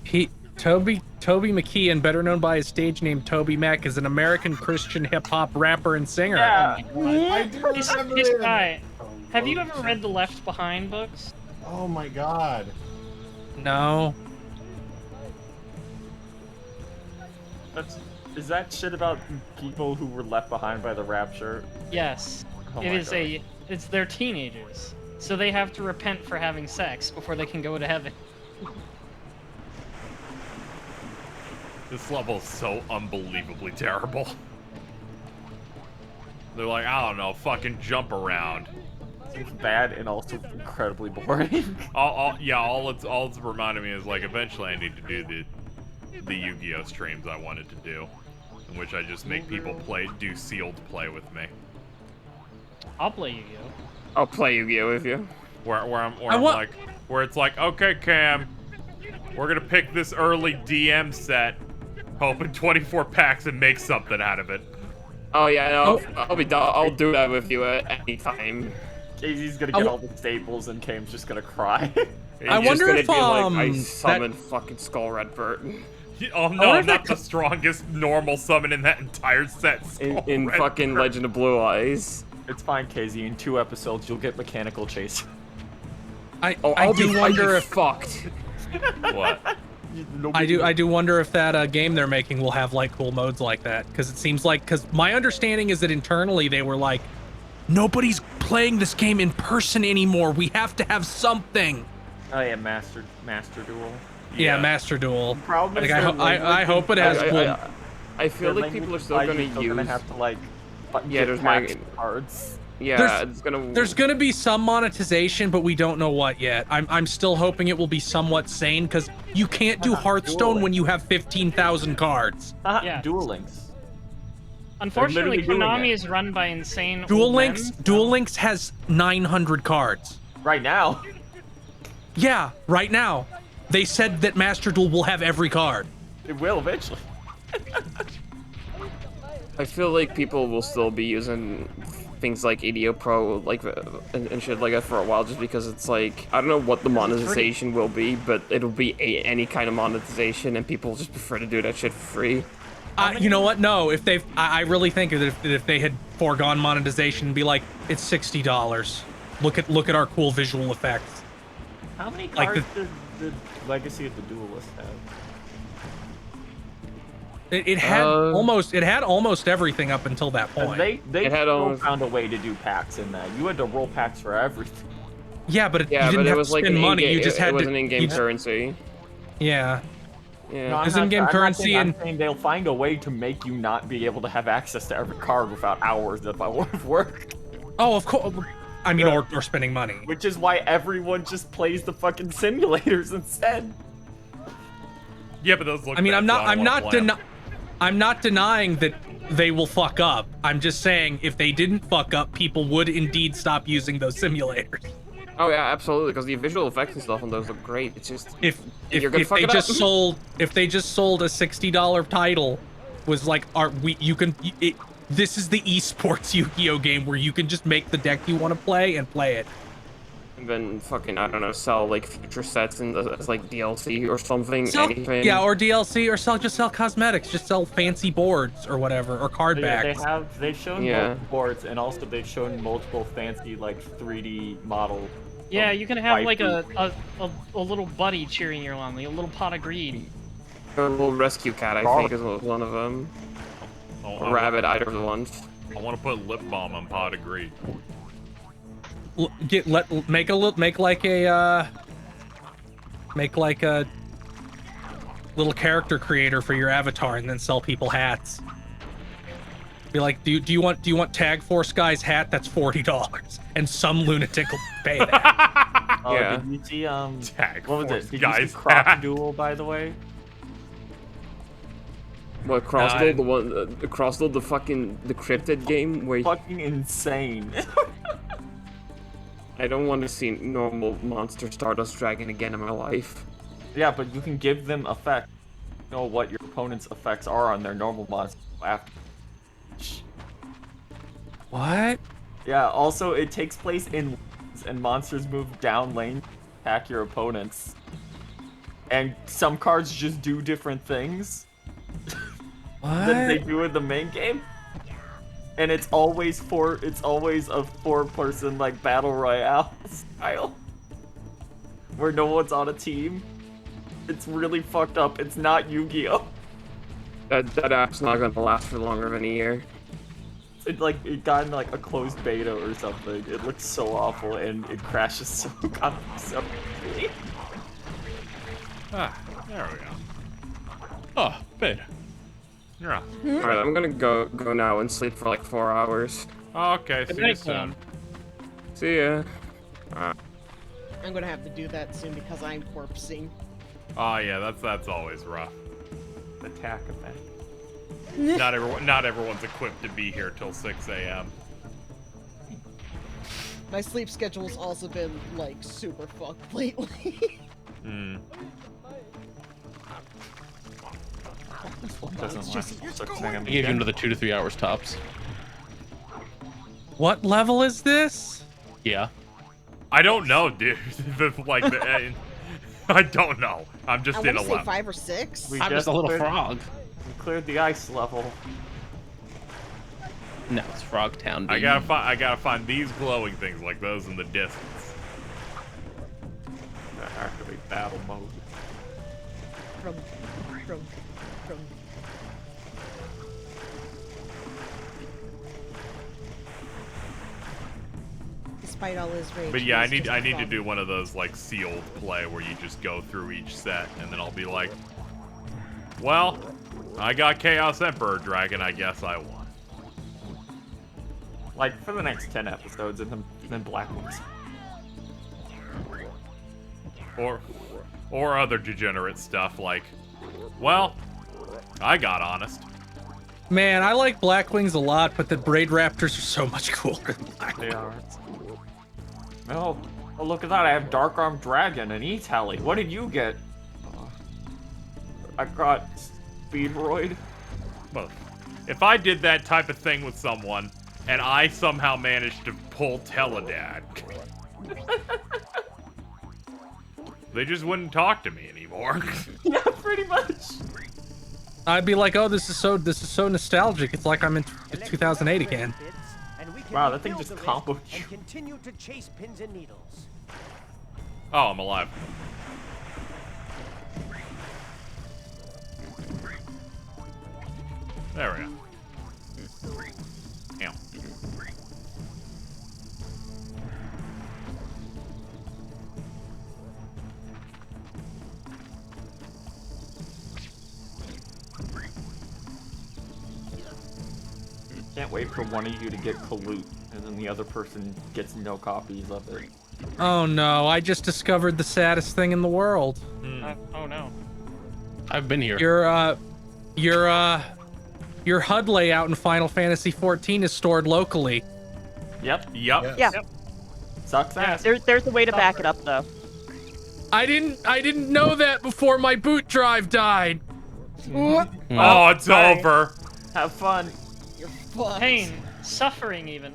Toby McKeon, better known by his stage name Toby Mac, is an American Christian hip hop rapper and singer. yeah. I do remember This him. guy. Have you ever read the Left Behind books? Oh my god. No. Is that shit about people who were left behind by the rapture? Yes. Oh It my is God. they're teenagers. So they have to repent for having sex before they can go to heaven. This level is so unbelievably terrible. They're like, I don't know, fucking jump around. It's bad and also incredibly boring. All it's reminding me is like eventually I need to do the Yu-Gi-Oh streams I wanted to do, in which I just make people do sealed play with me. I'll play Yu-Gi-Oh. I'll play Yu-Gi-Oh with you. Where it's like, okay, Cam, we're gonna pick this early DM set, open 24 packs and make something out of it. Oh yeah, no, I'll do that with you at any time. KZ's gonna get all the staples and Cam's just gonna cry. I wonder if I summon fucking Skull Redbird. Oh no, not the strongest normal summon in that entire set. In fucking Legend of Blue Eyes. It's fine, KZ. In 2 episodes, you'll get Mechanical Chase. I do wonder if fucked. What? I do wonder if that game they're making will have like cool modes like that, because it seems like, because my understanding is that internally they were like, nobody's playing this game in person anymore. We have to have something. Oh yeah, Master Duel. Yeah, Master Duel. Problem Like, is I hope it has cool. I feel like people are still gonna use. Have to like. Yeah, there's my cards. Yeah, there's gonna be some monetization, but we don't know what yet. I'm still hoping it will be somewhat sane, because you can't do Hearthstone when you have 15,000 cards. Yeah. Duel Links. Unfortunately, literally doing Konami it. is run by insane Duel old Links men. Duel Links has 900 cards. Right now. Yeah, right now. They said that Master Duel will have every card. It will eventually. I feel like people will still be using things like EDO Pro like and shit like that for a while, just because it's like I don't know what the monetization will be, but it'll be any kind of monetization, and people just prefer to do that shit for free. You know what? No, if they've, I really think that if they had foregone monetization and be like, it's $60. Look at our cool visual effects. How many Like cards did the Legacy of the Duelist have? It had almost everything up until that point. And they still found a way to do packs in that. You had to roll packs for everything. Yeah, but you didn't have to spend money. You just had to. It was an in-game currency. Yeah. Yeah. No, It's in-game currency, I'm saying they'll find a way to make you not be able to have access to every card without hours of work. Oh, of course. I mean, or spending money. Which is why everyone just plays the fucking simulators instead. Yeah, but those look. I mean, bad, so I'm not denying that they will fuck up. I'm just saying if they didn't fuck up, people would indeed stop using those simulators. Oh yeah, absolutely, because the visual effects and stuff on those look great. It's just if you're gonna fuck they it up. just sold a $60 title, was like this is the esports Yu-Gi-Oh game where you can just make the deck you want to play and play it. And then fucking, I don't know, sell like future sets and as like DLC or something, anything. Yeah, or DLC, or just sell cosmetics, just sell fancy boards or whatever, or card backs. They've shown multiple boards, and also they've shown multiple fancy like 3D model. Yeah, you can have like a little buddy cheering you on, like a little pot of greed. A little rescue cat, I think, is one of them. Or rabbit, either of the ones. I want to put lip balm on pot of greed. Make like a little character creator for your avatar, and then sell people hats. Be like, do you want Tag Force Guy's hat? That's $40, and some lunatic will pay that. Yeah. Did you see Tag what was Force it? Did Guy's you see Croc hat. Duel, by the way? What, Crossload, the one, Crossload, the fucking decrypted game where fucking insane. I don't want to see normal monster Stardust Dragon again in my life. Yeah, but you can give them effect. You know what your opponent's effects are on their normal monster after. What? Yeah, also it takes place in lanes, and monsters move down lane to attack your opponents. And some cards just do different things than they do in the main game. And it's always a 4-person like battle royale style. Where no one's on a team. It's really fucked up. It's not Yu-Gi-Oh! That app's not gonna last for longer than a year. It got in like a closed beta or something. It looks so awful and it crashes so quickly. Ah, there we go. Oh, bed. Yeah. Alright, I'm gonna go now and sleep for like 4 hours. Okay, see you soon. See ya. I'm gonna have to do that soon because I'm corpsing. Oh yeah, that's always rough. Attack event. Not everyone's equipped to be here till 6 a.m. My sleep schedule's also been like super fucked lately. Hmm. Doesn't last. I gave you another 2 to 3 hours tops. What level is this? Yeah. I don't know, dude. I don't know. I'm just I in want to say 11. 5 or 6. I'm just a little frog. We cleared the ice level. No, it's Frog Town. I gotta find these glowing things like those in the distance. Activate battle mode. From. Despite all his rage. But yeah, I need to do one of those like sealed play where you just go through each set and then I'll be like, well, I got Chaos Emperor Dragon, I guess I won. Like for the next 10 episodes and then Black Ones. Or other degenerate stuff like, well, I got honest. Man, I like Blackwings a lot, but the Braid Raptors are so much cooler than Blackwings. They are. Oh, look at that! I have Dark Arm Dragon and E-Tally. What did you get? I got Speedroid. Well, if I did that type of thing with someone, and I somehow managed to pull Teledad. They just wouldn't talk to me anymore. Yeah, pretty much. I'd be like, oh, this is so nostalgic. It's like I'm in 2008 again. Wow, that thing just comboed you. And continue to chase pins and needles. Oh, I'm alive. There we go. Ow. Can't wait for one of you to get Pollute, and then the other person gets no copies of it. Oh no, I just discovered the saddest thing in the world. Oh no. I've been here. Your HUD layout in Final Fantasy XIV is stored locally. Yep. Yeah. Sucks ass. There's a way to back it up though. I didn't know that before my boot drive died. Oh, it's over. Have fun. Pain, suffering even.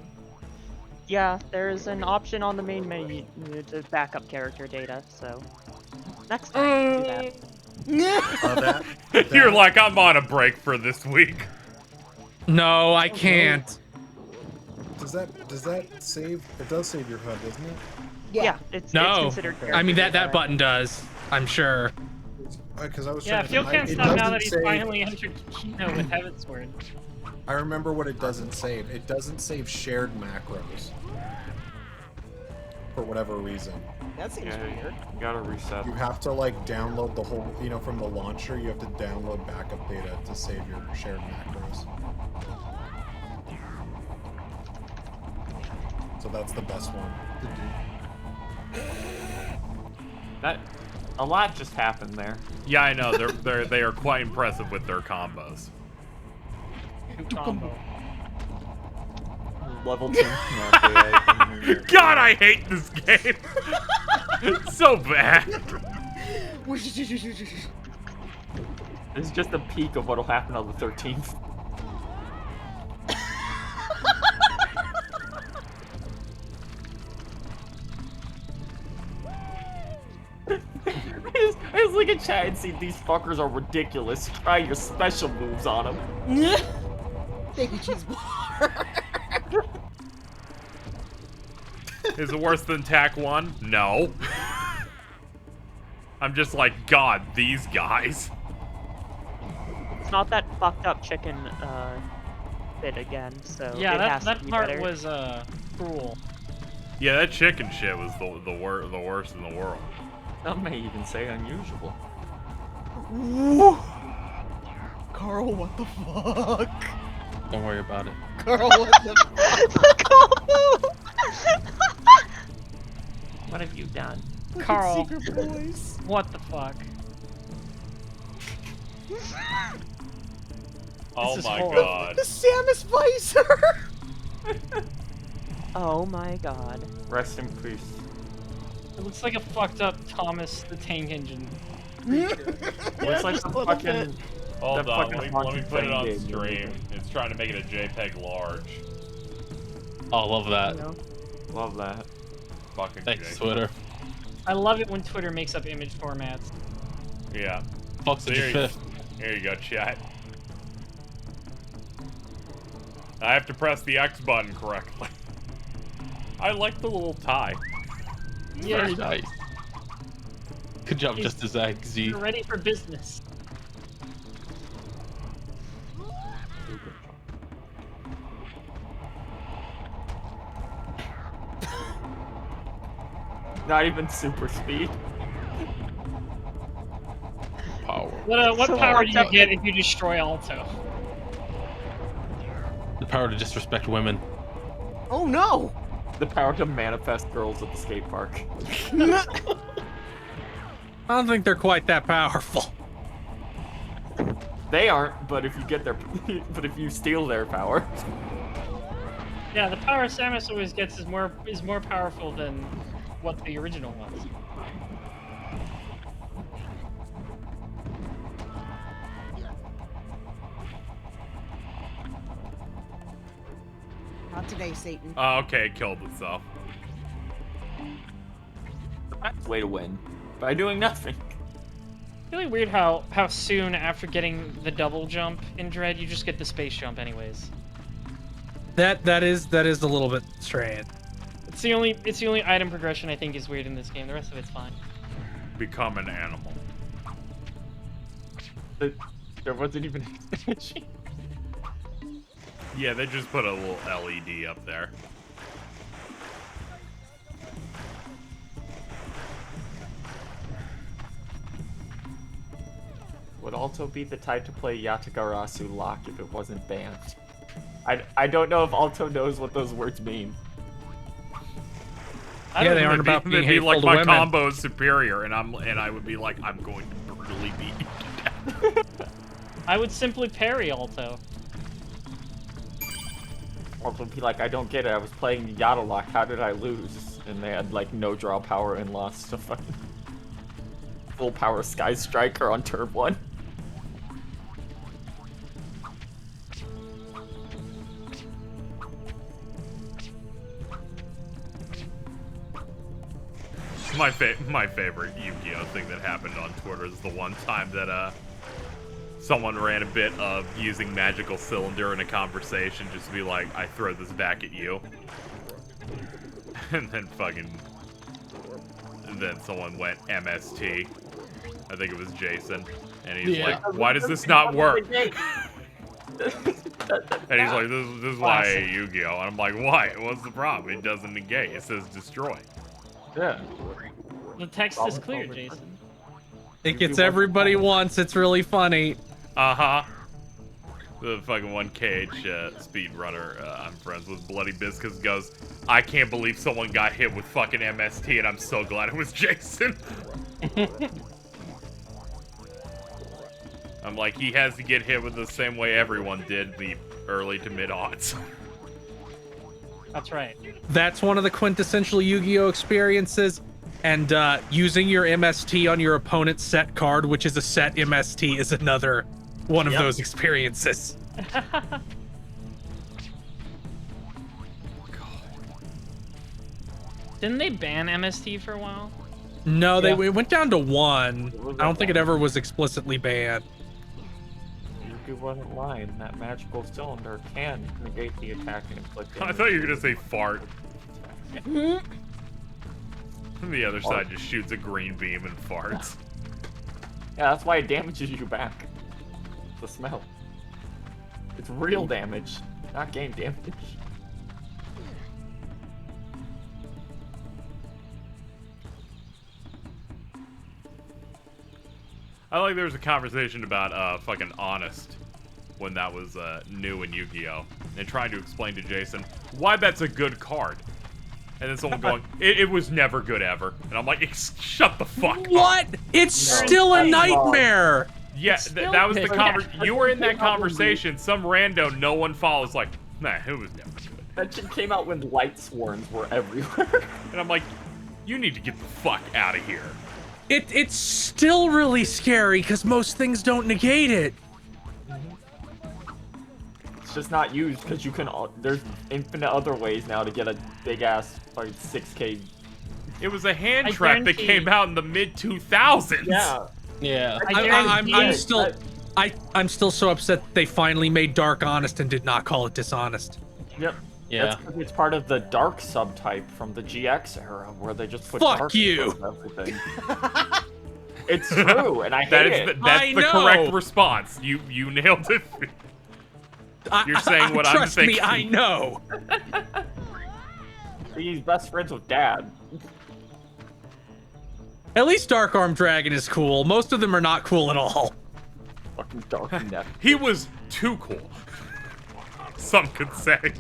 Yeah, there's an option on the main menu to back up character data, so next time do that. You're like, I'm on a break for this week. No, I can't. Does that save? It does save your HUD, doesn't it? Yeah, it's considered I mean character that button does. I'm sure. Because I was Yeah, trying Phil to, can't it stop now doesn't that he's save- finally entered Kino with Heavensward. I remember what it doesn't save. It doesn't save shared macros. For whatever reason. That seems weird. You gotta reset. You have to like download the whole, from the launcher, you have to download backup data to save your shared macros. So that's the best one to do. A lot just happened there. Yeah, I know. They are quite impressive with their combos. Combo. Level 2. God, I hate this game. It's so bad. This is just a peek of what'll happen on the 13th. I just look at chat and see these fuckers are ridiculous. Try your special moves on them. Thank you, cheese bar. Is it worse than TAC 1? No. I'm just like, God, these guys. It's not that fucked up chicken bit again, so Yeah, it has that to be part better. was cruel. Yeah, that chicken shit was the worst in the world. Some may even say unusual. Carl, what the fuck? Don't worry about it. Carl, what the fuck? What have you done? Carl, Secret voice. what the fuck? Oh This is my horrible. God. The Samus visor. Oh my god. Rest in peace. It looks like a fucked up Thomas the Tank Engine. Looks like some fucking. Hold that on, fucking let me put it on game, stream. It's trying to make it a JPEG large. Oh, love that. Love that. Fucking Thanks, JPEG. Twitter. I love it when Twitter makes up image formats. Yeah. Fuck's So with your fifth. here you go, chat. I have to press the X button correctly. I like the little tie. Yeah, Very nice. Good job, He's- Justice Zach Z. you're ready for business. Not even super speed. Power. What So power do you fucked up. get if you destroy Alto? The power to disrespect women. Oh no. The power to manifest girls at the skate park. I don't think they're quite that powerful. They aren't, but if you get their, but if you steal their power. Yeah, the power Samus always gets is more powerful than what the original was. Not today, Satan. Oh, okay, it killed itself. That's the way to win. By doing nothing. Really weird how soon after getting the double jump in Dread, you just get the space jump anyways. That is a little bit strange. It's the only item progression I think is weird in this game. The rest of it's fine. Become an animal. There wasn't even Yeah, they just put a little LED up there. Would also be the type to play Yatagarasu Lock if it wasn't banned. I don't know if Alto knows what those words mean. Yeah, they aren't about being hateful like to my women. combo is superior, and I would be like, I'm going to brutally beat you to death. I would simply parry Alto. Alto would be like, I don't get it. I was playing Yata Lock. How did I lose? And they had like no draw power and lost to fucking full power Sky Striker on turn 1. My favorite Yu-Gi-Oh thing that happened on Twitter is the one time that someone ran a bit of using Magical Cylinder in a conversation just to be like, I throw this back at you. And then someone went MST. I think it was Jason. And he's like, why does this not work? And he's like, this is why I hate Yu-Gi-Oh! And I'm like, why? What's the problem? It doesn't negate. It says destroy. Yeah. The text is clear, Jason. It gets everybody once. It's really funny. Uh-huh. The fucking 1KH speedrunner I'm friends with, Bloody Biscuits, goes, I can't believe someone got hit with fucking MST, and I'm so glad it was Jason. I'm like, he has to get hit with the same way everyone did the early to mid-aughts. That's right. That's one of the quintessential Yu-Gi-Oh experiences. And using your MST on your opponent's set card, which is a set MST, is another one of those experiences. Didn't they ban MST for a while? No, it went down to 1. I don't think it ever was explicitly banned. Yugi wasn't lying. That Magical Cylinder can negate the attack and inflict damage. I thought you were gonna say fart. The other side just shoots a green beam and farts. Yeah, that's why it damages you back. The smell. It's real damage, not game damage. I like there was a conversation about fucking Honest when that was new in Yu-Gi-Oh! And trying to explain to Jason why that's a good card. And then someone going, it was never good ever. And I'm like, shut the fuck up. What? It's still a nightmare. Yeah, that was the conversation. You were in that conversation. Some rando no one follows like, nah, it was never good. That shit came out when light swarms were everywhere. And I'm like, you need to get the fuck out of here. It's still really scary because most things don't negate it. It's just not used because you can. There's infinite other ways now to get a big ass like 6K. It was a hand trap that came out in the mid 2000s. Yeah. Yeah. I'm still so upset that they finally made Dark honest and did not call it dishonest. Yep. Yeah. That's 'cause it's part of the dark subtype from the GX era where they just put Fuck dark you. in everything. It's true, and I hate it. That's the correct response. You nailed it. You're saying what I'm thinking. Trust me, I know. He's best friends with Dad. At least Dark Arm Dragon is cool. Most of them are not cool at all. Fucking Dark Neck. He was too cool. Some could say.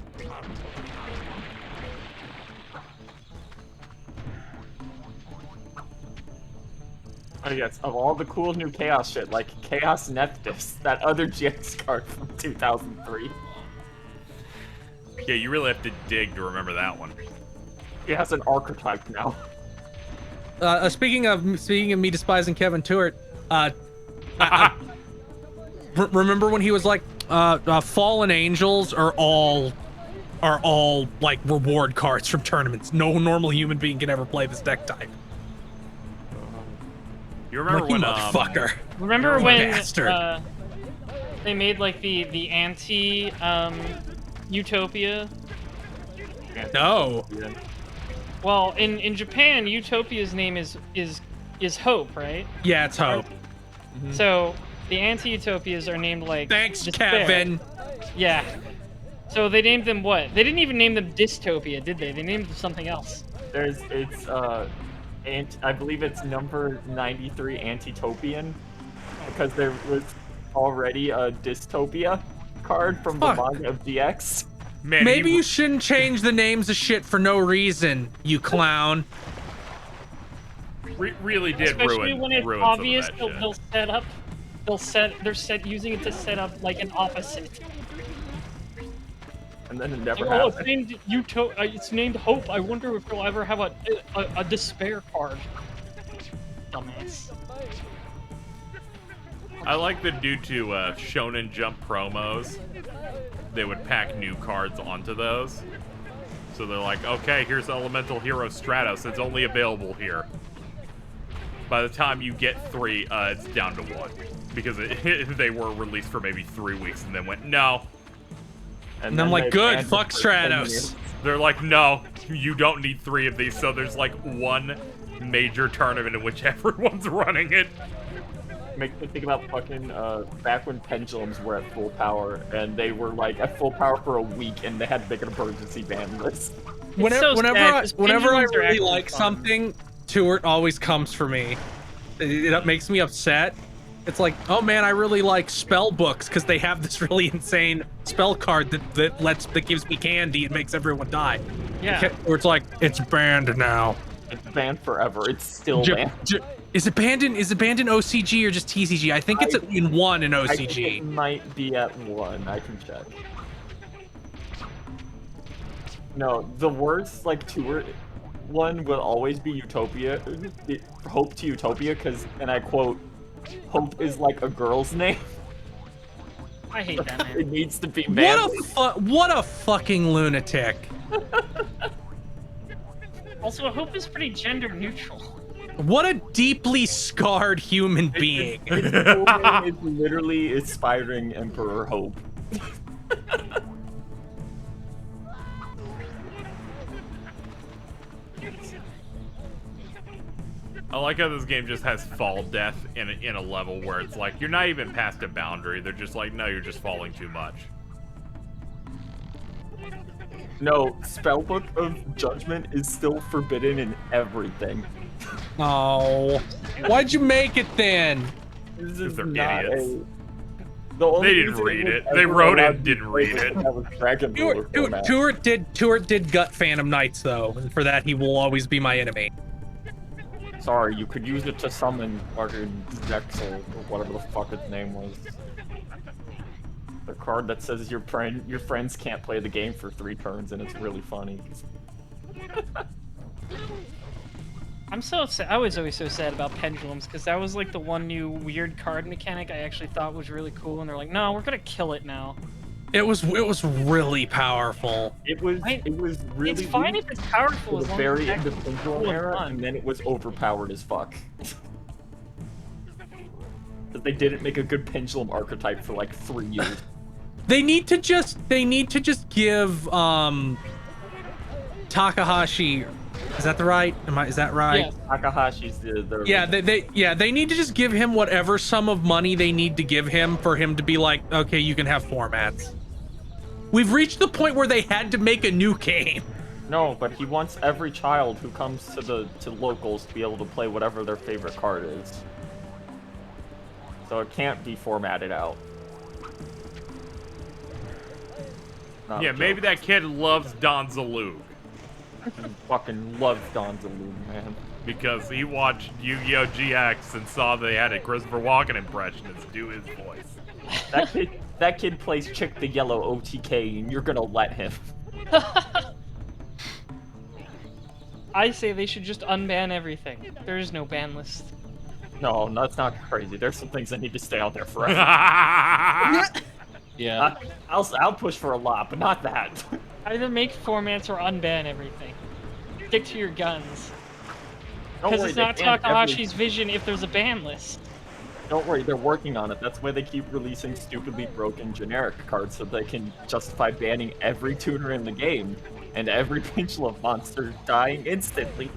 Oh yes, of all the cool new Chaos shit, like Chaos Nephthys, that other GX card from 2003. Yeah, you really have to dig to remember that one. He has an archetype now. Speaking of me despising Kevin Tewart, remember when he was like, fallen angels are all are all like reward cards from tournaments. No normal human being can ever play this deck type. You remember when motherfucker? Remember when Bastard. they made like the anti Utopia? No. Well, in Japan, Utopia's name is Hope, right? Yeah, it's Hope. So the anti-Utopias are named like Thanks, Despair. Kevin. Yeah. So they named them what? They didn't even name them Dystopia, did they? They named them something else. I believe it's number 93 Antitopian, because there was already a Dystopia card from the manga of DX. Man, maybe you shouldn't change the names of shit for no reason, you clown. Really did Especially ruin when it's ruin obvious some of that shit. they'll using it to set up like an opposite. And then it never Like, happened. It's named Hope. I wonder if we'll ever have a despair card. Dumbass. I like that due to Shonen Jump promos, they would pack new cards onto those. So they're like, okay, here's Elemental Hero Stratos. It's only available here. By the time you get 3, it's down to 1. Because they were released for maybe 3 weeks and then went, no. And I'm like, good, fuck Stratos. They're like, no, you don't need 3 of these. So there's like 1 major tournament in which everyone's running it. Makes me think about fucking back when pendulums were at full power, and they were like at full power for a week, and they had to make an emergency ban list. Whenever I really like something, Tuart always comes for me. It makes me upset. It's like, oh man, I really like spell books because they have this really insane spell card that gives me candy and makes everyone die. Yeah. Or it's like, it's banned now. It's banned forever. It's still banned. Is it banned in OCG or just TCG? I think it's in 1 in OCG. I think it might be at 1. I can check. No, the worst like tour one will always be Utopia. Hope to Utopia, because, and I quote, Hope is like a girl's name. I hate that, man. It needs to be manly. What a fucking lunatic. Also, Hope is pretty gender neutral. What a deeply scarred human being. Its full name is literally Aspiring Emperor Hope. I like how this game just has fall death in a level where it's like, you're not even past a boundary. They're just like, no, you're just falling too much. No, Spellbook of Judgment is still forbidden in everything. Oh, why'd you make it then? Because they're idiots. They didn't read it. They wrote it and didn't read it. Tuart did gut Phantom Knights though, and for that he will always be my enemy. Sorry, you could use it to summon fucking KZXcellent or whatever the fuck its name was. The card that says your friends can't play the game for 3 turns, and it's really funny. I'm so sad. I was always so sad about pendulums because that was like the one new weird card mechanic I actually thought was really cool, and they're like, no, we're gonna kill it now. It was really powerful. It was really. It's fine if it's powerful. At the very end of the Pendulum era, and then it was overpowered as fuck. Because they didn't make a good Pendulum archetype for like 3 years. They need to just give Takahashi. Is that is that right? Yes. Takahashi's the they need to just give him whatever sum of money they need to give him for him to be like, okay, you can have formats. We've reached the point where they had to make a new game. No, but he wants every child who comes to locals to be able to play whatever their favorite card is. So it can't be formatted out. Yeah, maybe that kid loves Don Zalug. He fucking loves Don Zalug, man. Because he watched Yu-Gi-Oh! GX and saw they had a Christopher Walken impressionist do his voice. That kid plays Chick the Yellow OTK, and you're gonna let him. I say they should just unban everything. There is no ban list. No, that's not crazy. There's some things that need to stay out there forever. Yeah. I'll push for a lot, but not that. Either make formats or unban everything. Stick to your guns. Don't Because worry, it's they not can't Takahashi's vision if there's a ban list. Don't worry, they're working on it. That's why they keep releasing stupidly broken generic cards so they can justify banning every tuner in the game and every Pinch-Love monster dying instantly.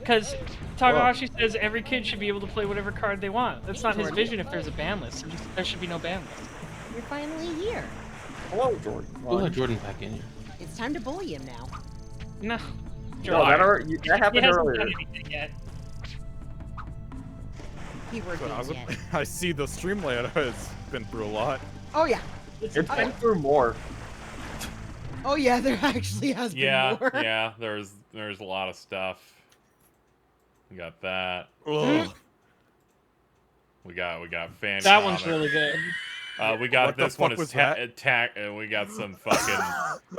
Because Takahashi says every kid should be able to play whatever card they want. That's not his vision if there's a ban list. There should be no ban list. You're finally here. Hello, Jordan. We'll let Jordan back in here. It's time to bully him now. No. No, that happened He hasn't earlier. done anything yet. Keyword yet. I see the stream layout has been through a lot. Oh yeah. It's been through more. Oh yeah, there actually has been more. Yeah, there's a lot of stuff. We got that. Ugh. We got fan. That one's really good. We got What the this one fuck is was that? attack. We got some fucking.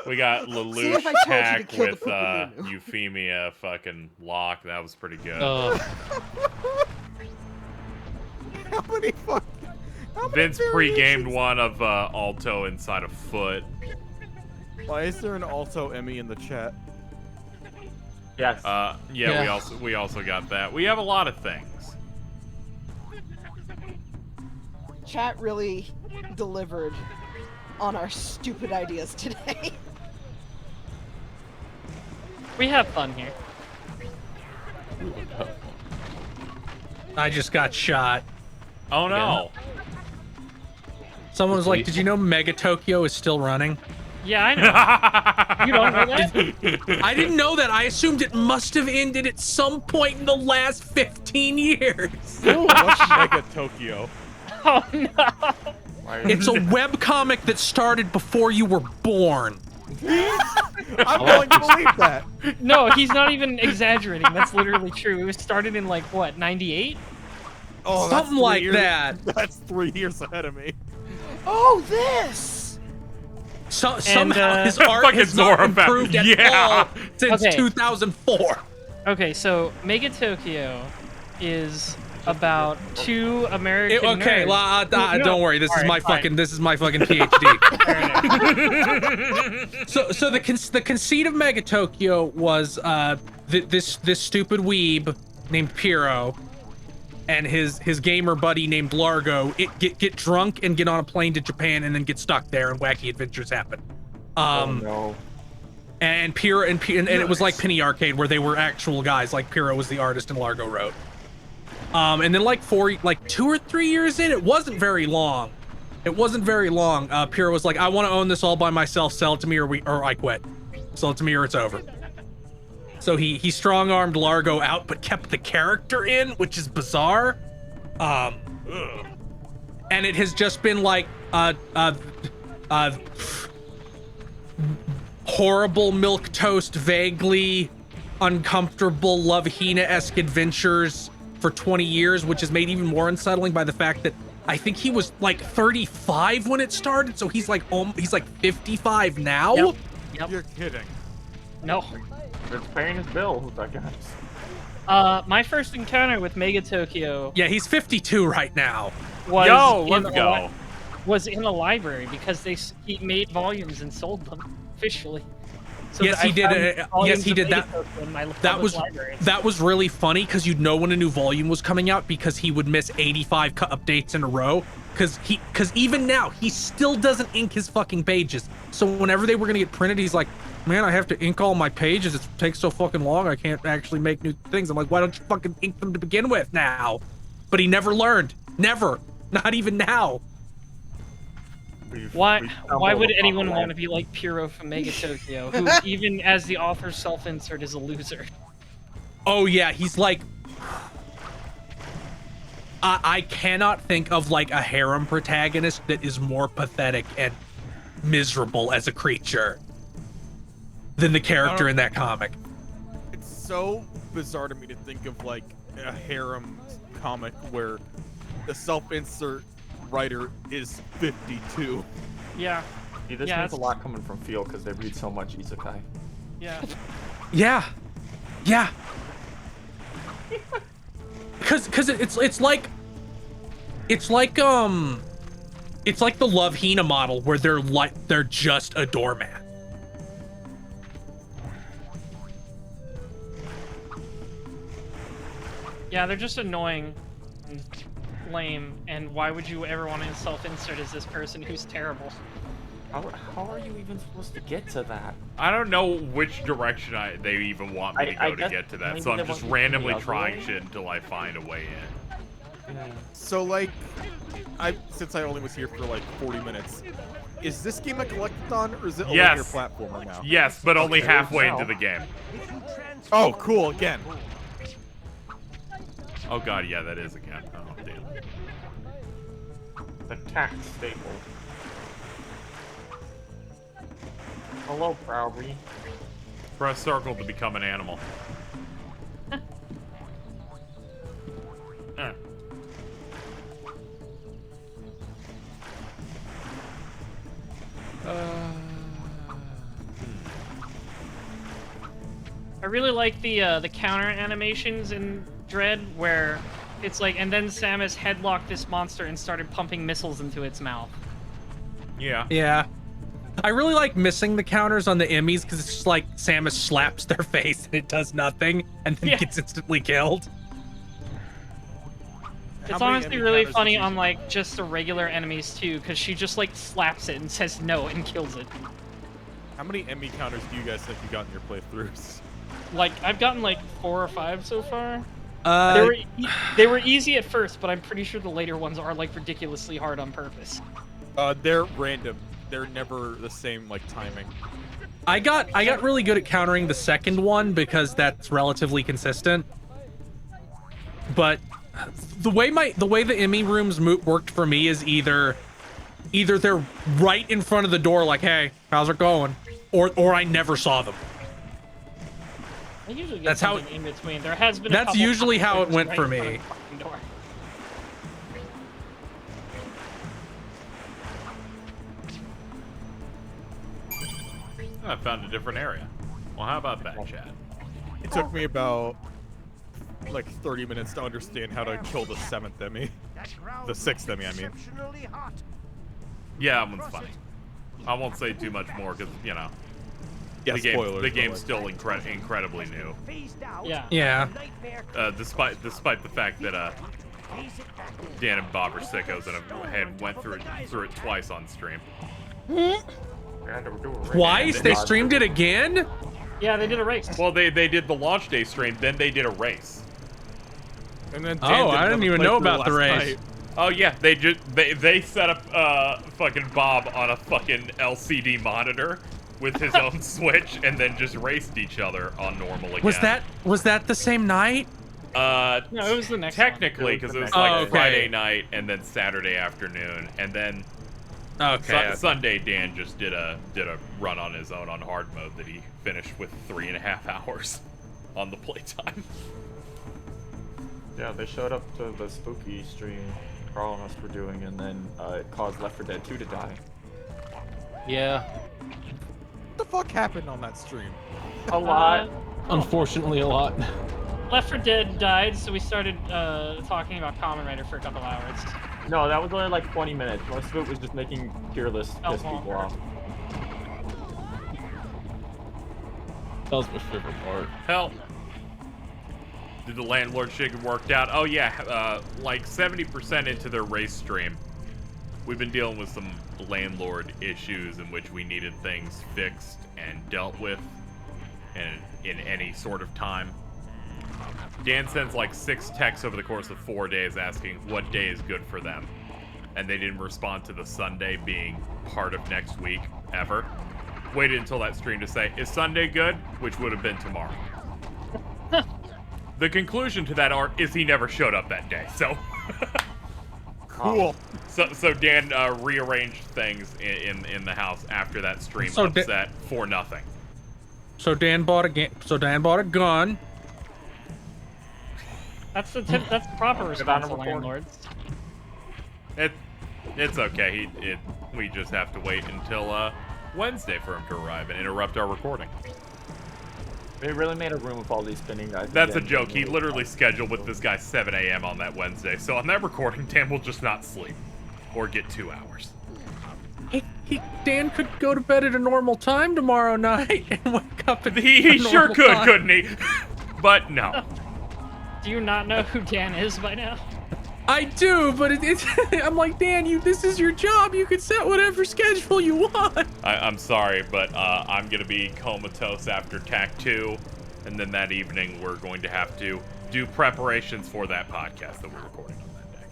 We got See Lelouch if I told you to attack kill the with Pukemunu. Euphemia fucking lock. That was pretty good. How many Vince pre-gamed variations? one of Alto inside a foot. Why is there an Alto Emmy in the chat? Yes. Yeah, we also got that. We have a lot of things. Chat really delivered on our stupid ideas today. We have fun here. I just got shot. Oh no. Someone was like, "Did you know Mega Tokyo is still running?" Yeah, I know. You don't know that? I didn't know that. I assumed it must have ended at some point in the last 15 years. What's Mega Tokyo? Oh no. It's a webcomic that started before you were born. I'm willing to believe that. No, he's not even exaggerating. That's literally true. It was started in like what, 98? Oh, Something like that. That's 3 years ahead of me. Oh, this! Somehow his art Fucking has not Zora improved at yeah. all since 2004. Okay, so Mega Tokyo is about two American nerds. Don't worry. This is my fucking PhD. so the conceit of Mega Tokyo was this stupid weeb named Pyro and his gamer buddy named Largo get drunk and get on a plane to Japan and then get stuck there and wacky adventures happen. Oh no. And Pyro and it was like Penny Arcade where they were actual guys. Like Pyro was the artist and Largo wrote. And then like 2 or 3 years in, it wasn't very long. Pyro was like, I want to own this all by myself. Sell it to me or I quit. Sell it to me or it's over. So he strong-armed Largo out, but kept the character in, which is bizarre. And it has just been like horrible milquetoast, vaguely uncomfortable Love Hina-esque adventures for 20 years, which is made even more unsettling by the fact that I think he was like 35 when it started, so he's like 55 now. Yep. You're kidding. No. It's paying his bill, that guy. My first encounter with Mega Tokyo. Yeah, he's 52 right now. Was in a library because he made volumes and sold them officially. So Yes, he did. Yes, he did that. Library. That was really funny because you'd know when a new volume was coming out because he would miss 85 updates in a row. Because even now he still doesn't ink his fucking pages. So whenever they were gonna get printed, he's like, "Man, I have to ink all my pages. It takes so fucking long. I can't actually make new things." I'm like, "Why don't you fucking ink them to begin with now?" But he never learned. Never. Not even now. Why would anyone want to be like Pyro from Mega Tokyo, who even as the author's self-insert is a loser? Oh yeah, he's like... I cannot think of like a harem protagonist that is more pathetic and miserable as a creature than the character in that comic. It's so bizarre to me to think of like a harem comic where the self-insert writer is 52. Yeah. See, this means a lot coming from Phil because they read so much isekai. Yeah. Yeah. Yeah. Because it's like It's like the Love Hina model where they're just a doormat. Yeah, they're just annoying and lame, and why would you ever want to self-insert as this person who's terrible? How are you even supposed to get to that? I don't know which direction they even want me to go to guess get to that, maybe so they I'm just want you to randomly go the other trying way? shit until I find a way in. So like, since I only was here for like 40 minutes, is this game a collectathon or is it a linear Yes. platformer now? Yes, but only Okay, halfway now- into the game. Oh, cool, again. Oh god, yeah, that is again. Oh, damn. The tax staple. Hello, Browry. Press circle to become an animal. Eh. I really like the counter animations in Dread, where it's like, and then Samus headlocked this monster and started pumping missiles into its mouth. Yeah. Yeah. I really like missing the counters on the Emmys because it's just like Samus slaps their face and it does nothing and then gets instantly killed. It's honestly really funny on like just the regular enemies too, because she just like slaps it and says no and kills it. How many Emmy counters do you guys think you got in your playthroughs? Like I've gotten like 4 or 5 so far. Uh, They were easy at first, but I'm pretty sure the later ones are like ridiculously hard on purpose. They're random. They're never the same like timing. I got really good at countering the second one because that's relatively consistent. But the way the Emmy rooms worked for me is either they're right in front of the door like, hey, how's it going? Or I never saw them. I usually get That's how something in between. There has been. That's usually how it went for me. I found a different area. Well, how about that, Chad? It took me about like 30 minutes to understand how to kill the 7th Emmy. The 6th Emmy, I mean. Yeah, that one's funny. I won't say too much more because, you know, Yeah, spoilers, the but, game's like- still incredibly new. Yeah. Yeah. Despite the fact that Dan and Bob are sickos and went through it twice on stream. Twice? They streamed it again? Yeah, they did a race. Well, they did the launch day stream, then they did a race. And then Oh, I didn't even know about the race. Oh yeah, they set up fucking Bob on a fucking LCD monitor with his own Switch and then just raced each other on normal again. Was that the same night? No, it was the next. Technically, because it was like Friday night and then Saturday afternoon, and then Sunday Dan just did a run on his own on hard mode that he finished with 3.5 hours on the playtime. Yeah, they showed up to the spooky stream Carl and us were doing, and then it caused Left 4 Dead 2 to die. Yeah. What the fuck happened on that stream? A lot. Unfortunately, a lot. Left 4 Dead died, so we started talking about Kamen Rider for a couple hours. No, that was only like 20 minutes. Most of it was just making Peerless piss people off. That was my favorite part. Hell. Did the landlord shit get worked out? Oh yeah, like 70% into their race stream. We've been dealing with some landlord issues in which we needed things fixed and dealt with in any sort of time. Dan sends like 6 texts over the course of 4 days asking what day is good for them. And they didn't respond to the Sunday being part of next week, ever. Waited until that stream to say, is Sunday good? Which would have been tomorrow. The conclusion to that art is he never showed up that day, so... Cool. So Dan rearranged things in the house after that stream upset for nothing. So Dan bought a gun. That's the that's the proper response to landlords. It's okay. We just have to wait until Wednesday for him to arrive and interrupt our recording. They really made a room with all these spinning guys. That's a joke. He literally scheduled with this guy 7 a.m. on that Wednesday. So on that recording, Dan will just not sleep. or get 2 hours. Dan could go to bed at a normal time tomorrow night and wake up at He sure could, couldn't he? But no. Do you not know who Dan is by now? I do, but it's I'm like, Dan, this is your job. You can set whatever schedule you want. I'm sorry, but I'm gonna be comatose after TAC 2, and then that evening we're going to have to do preparations for that podcast that we're recording on that day.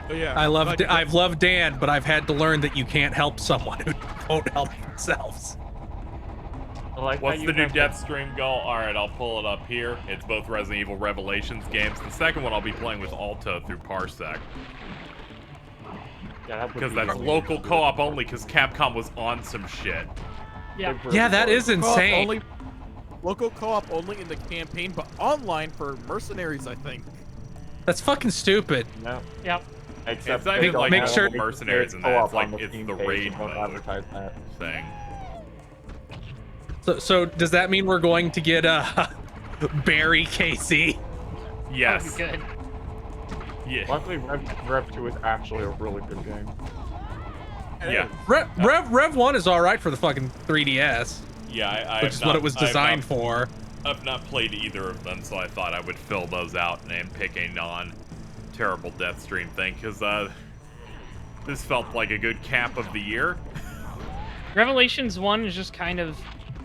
So yeah, I've loved Dan, but I've had to learn that you can't help someone who won't help themselves. What's the new Deathstream goal? Alright, I'll pull it up here. It's both Resident Evil Revelations games. The second one I'll be playing with Alto through Parsec. Because that's local co-op only, because Capcom was on some shit. Yeah, that is insane. Local co-op only in the campaign, but online for mercenaries, I think. That's fucking stupid. No. Yep. It's not even like mercenaries in that. It's like it's the raid mode thing. So does that mean we're going to get Barry KC? Yes. Good. Yeah. Luckily, Rev 2 is actually a really good game. Yeah. Rev 1 is all right for the fucking 3DS. Yeah, which is what it was designed for. I've not played either of them, so I thought I would fill those out and pick a non-terrible Deathstream thing, because this felt like a good cap of the year. Revelations 1 is just kind of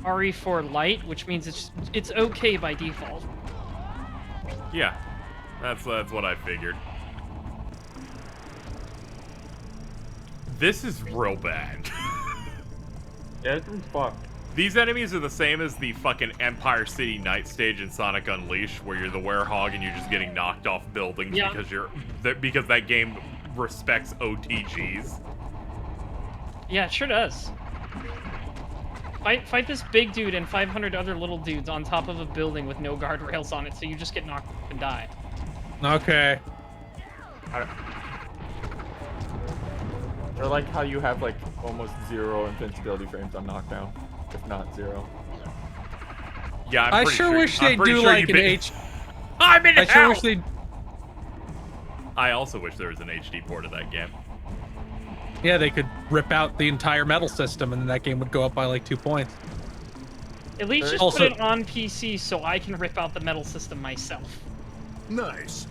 RE4 light, which means it's okay by default. Yeah, that's what I figured. This is real bad. Yeah, it's fucked. These enemies are the same as the fucking Empire City Night stage in Sonic Unleashed, where you're the werehog and you're just getting knocked off buildings because that game respects OTGs. Yeah, it sure does. Fight this big dude and 500 other little dudes on top of a building with no guardrails on it, so you just get knocked and die. Okay. Or like how you have like almost 0 invincibility frames on knockdown, if not 0. Yeah, I sure wish they'd do like an H. I'm in I sure wish they'd. I also wish there was an HD port of that game. Yeah, they could rip out the entire metal system, and then that game would go up by like 2 points. At least just put it on PC so I can rip out the metal system myself. Nice.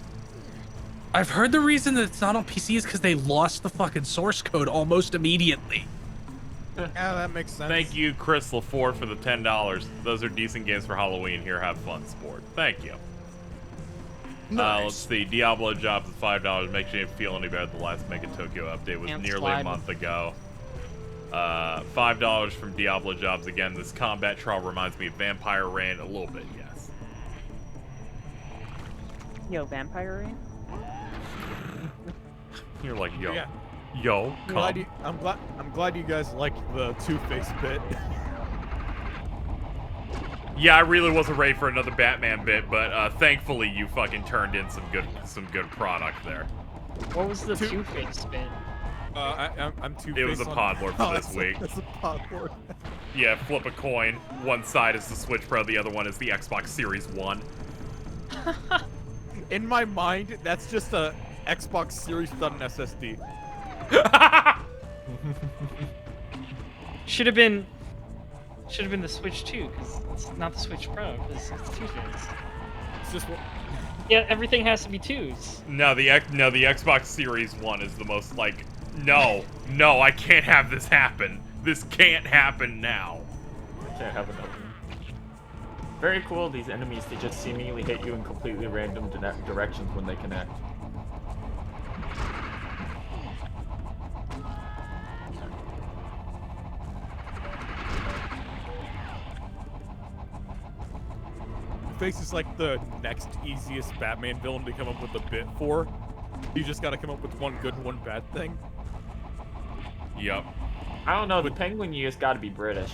I've heard the reason that it's not on PC is because they lost the fucking source code almost immediately. Yeah, that makes sense. Thank you, Chris LaFord, for the $10. Those are decent games for Halloween. Here, have fun, sport. Thank you. Nice. Let's see. Diablo Jobs at $5. Makes you feel any better. The last Mega Tokyo update was nearly a month ago. $5 from Diablo Jobs again. This combat trial reminds me of Vampire Rain a little bit, yes. Yo, Vampire Rain? You're like, yo. Yeah. Yo, come. I'm glad you guys liked the Two-Face bit. Yeah, I really wasn't ready for another Batman bit, but thankfully you fucking turned in some good product there. What was the Two-Face bit? I'm Two-Face. It was a Podlord for this week. It's a Podlord. Yeah, flip a coin. One side is the Switch Pro, the other one is the Xbox Series 1. In my mind, that's just a Xbox Series without an SSD. Should have been the Switch 2, because it's not the Switch Pro, because it's Two-Face. It's just yeah, everything has to be twos. No, the Xbox Series 1 is the most like, no, I can't have this happen. This can't happen now. Can't have another one. Very cool, these enemies, they just seemingly hit you in completely random directions when they connect. Face is like the next easiest Batman villain to come up with a bit for. You just gotta come up with one good and one bad thing. Yep. I don't know, the Penguin you just gotta be British.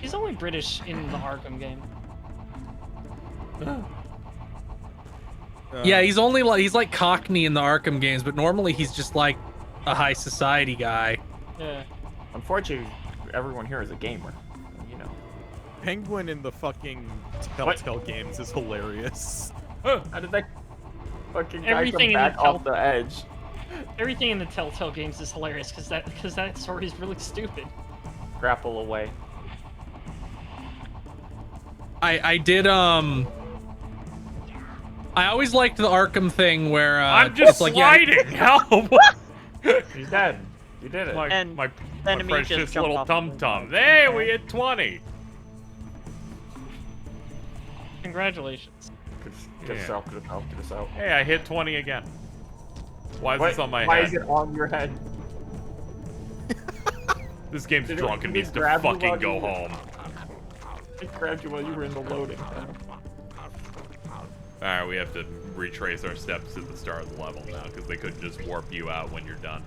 He's only British in the Arkham game. Yeah, he's like Cockney in the Arkham games, but normally he's just like a high society guy. Yeah. Unfortunately, everyone here is a gamer. You know. Penguin in the fucking Telltale games is hilarious. How did that fucking guy Everything come in back the off the edge? Everything in the Telltale games is hilarious because that story is really stupid. Grapple away. I did I always liked the Arkham thing where I'm just it's sliding. Help! He's dead. You did it. My enemy just precious jumped little off tum tum. Hey, we hit 20. Congratulations. Get us out. Get us out. Get us out. Hey, I hit 20 again. Why is this on my Why head? is it on your head? This game's Did drunk and it needs to grab you fucking while go you were- home. It grabbed you while you were in the loading. Alright, we have to retrace our steps to the start of the level now, because they couldn't just warp you out when you're done.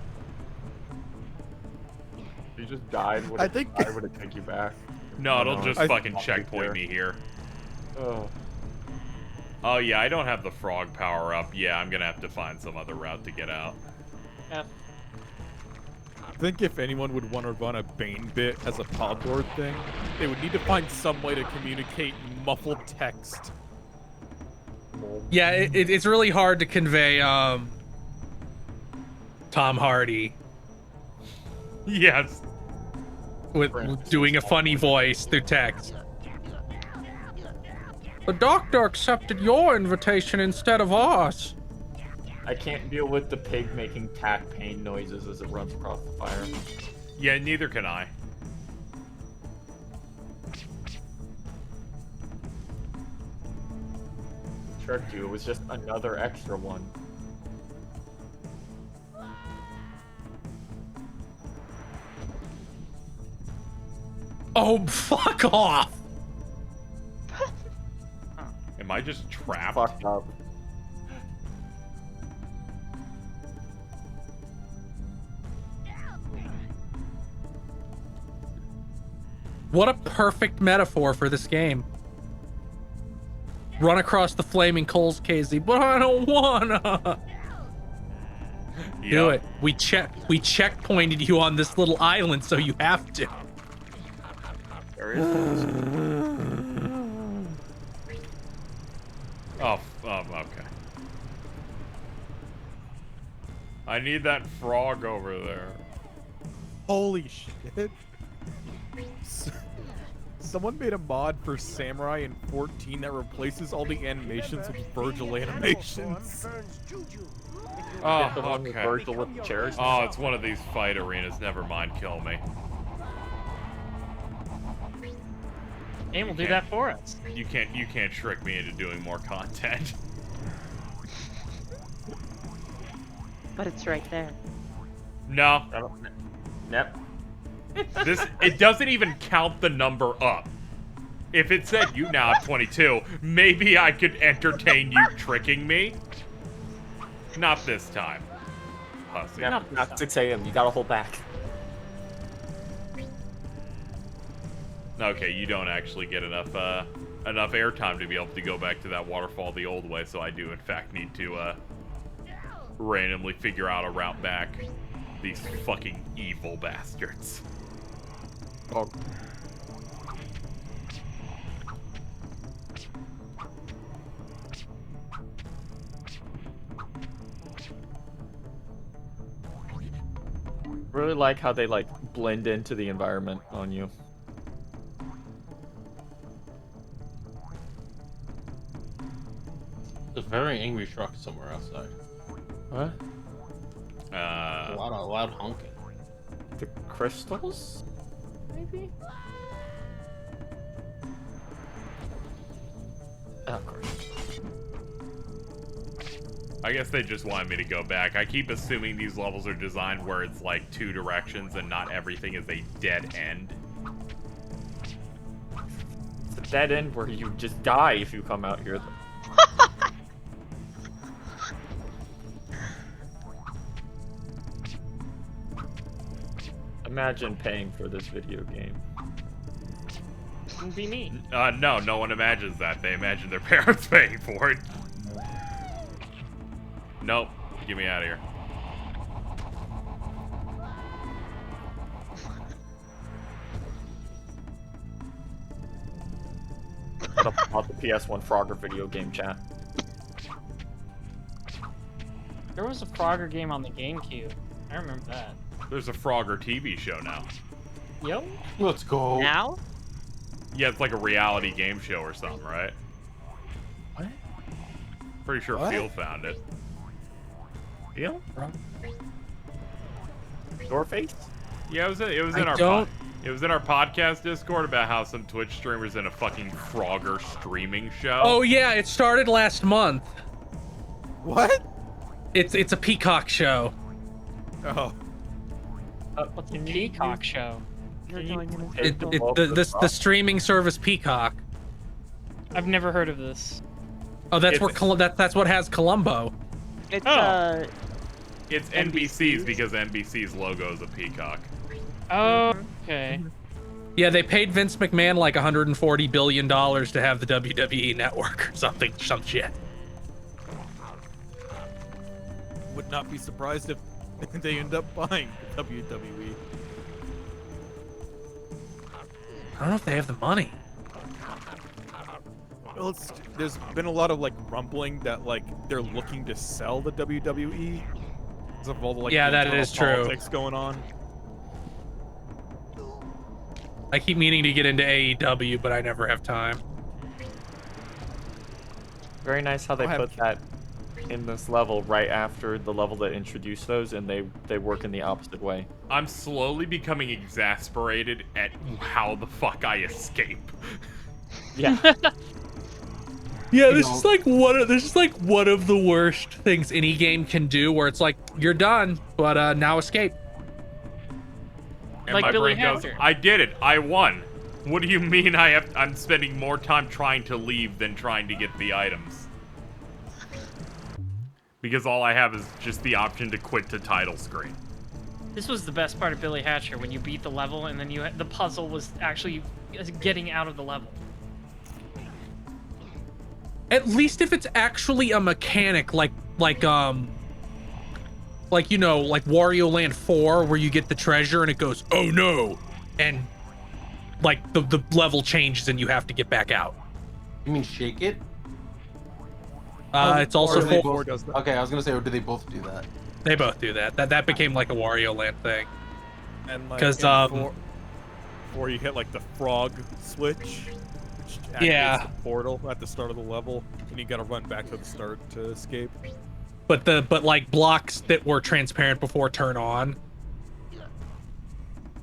You just died. I think- I would have take you back. No, it'll just I- fucking checkpoint me here. Oh. Oh yeah, I don't have the frog power up. Yeah, I'm gonna have to find some other route to get out. Yeah. I think if anyone would want to run a Bane bit as a pod lord thing, they would need to find some way to communicate muffled text. Yeah, it's really hard to convey Tom Hardy Yes. with doing a funny voice through text. The doctor accepted your invitation instead of ours. I can't deal with the pig making tack pain noises as it runs across the fire. Yeah, neither can I. Tricked you. It was just another extra one. Oh, fuck off! Am I just trapped? Fucked up. What a perfect metaphor for this game. Run across the flaming coals, KZ, but I don't wanna. Do it. We checkpointed you on this little island, so you have to. There is. Oh, okay. I need that frog over there. Holy shit. Someone made a mod for Samurai in 14 that replaces all the animations with Virgil animations. Oh, The one with okay. Virgil with the chairs. Oh, it's one of these fight arenas. Never mind, kill me. Game will do that for us. You can't trick me into doing more content. But it's right there. No. Yep. It doesn't even count the number up. If it said you now have 22, maybe I could entertain you tricking me. Not this time. Pussy. Yep. Not 6 a.m. You gotta hold back. Okay, you don't actually get enough airtime to be able to go back to that waterfall the old way, so I do in fact need to randomly figure out a route back. These fucking evil bastards. Oh. Really like how they like blend into the environment on you. There's a very angry truck somewhere outside. What? A loud honking. The crystals? Maybe? Oh, of course. I guess they just wanted me to go back. I keep assuming these levels are designed where it's like 2 directions and not everything is a dead end. It's a dead end where you just die if you come out here. Imagine paying for this video game. Wouldn't be me. No, no one imagines that. They imagine their parents paying for it. Nope. Get me out of here. about the PS1 Frogger video game chat. There was a Frogger game on the GameCube. I remember that. There's a Frogger TV show now. Yep. Let's go. Now? Yeah, it's like a reality game show or something, right? What? Pretty sure What? Phil found it. Phil? Your face? Yeah, it was in our podcast Discord about how some Twitch streamers in a fucking Frogger streaming show. Oh yeah, it started last month. What? It's a Peacock show. Oh. What's a Peacock show? The streaming service Peacock. I've never heard of this. Oh, that's that's what has Columbo. It's It's NBC's because NBC's logo is a peacock. Oh, okay. Yeah, they paid Vince McMahon like $140 billion to have the WWE network or something, some shit. Would not be surprised if they end up buying WWE. I don't know if they have the money. Well, there's been a lot of like rumbling that like they're looking to sell the WWE because of all the like Yeah, that internal is true. politics going on. I keep meaning to get into AEW, but I never have time. Very nice how they put that in this level right after the level that introduced those, and they work in the opposite way. I'm slowly becoming exasperated at how the fuck I escape. Yeah. Yeah, this is like one of the worst things any game can do, where it's like you're done, but now escape. And Like my Billy brain goes, Hatcher. I did it. I won. What do you mean I'm spending more time trying to leave than trying to get the items? Because all I have is just the option to quit to title screen. This was the best part of Billy Hatcher, when you beat the level and then the puzzle was actually getting out of the level. At least if it's actually a mechanic, like you know, like Wario Land 4, where you get the treasure and it goes, oh no, and like the level changes and you have to get back out. You mean Shake It? It's also okay, I was gonna say, or do they both do that? They both do that. That became like a Wario Land thing. And like, because before you hit like the frog switch, which activates Yeah. the portal at the start of the level, and you gotta run back to the start to escape. but like blocks that were transparent before turn on.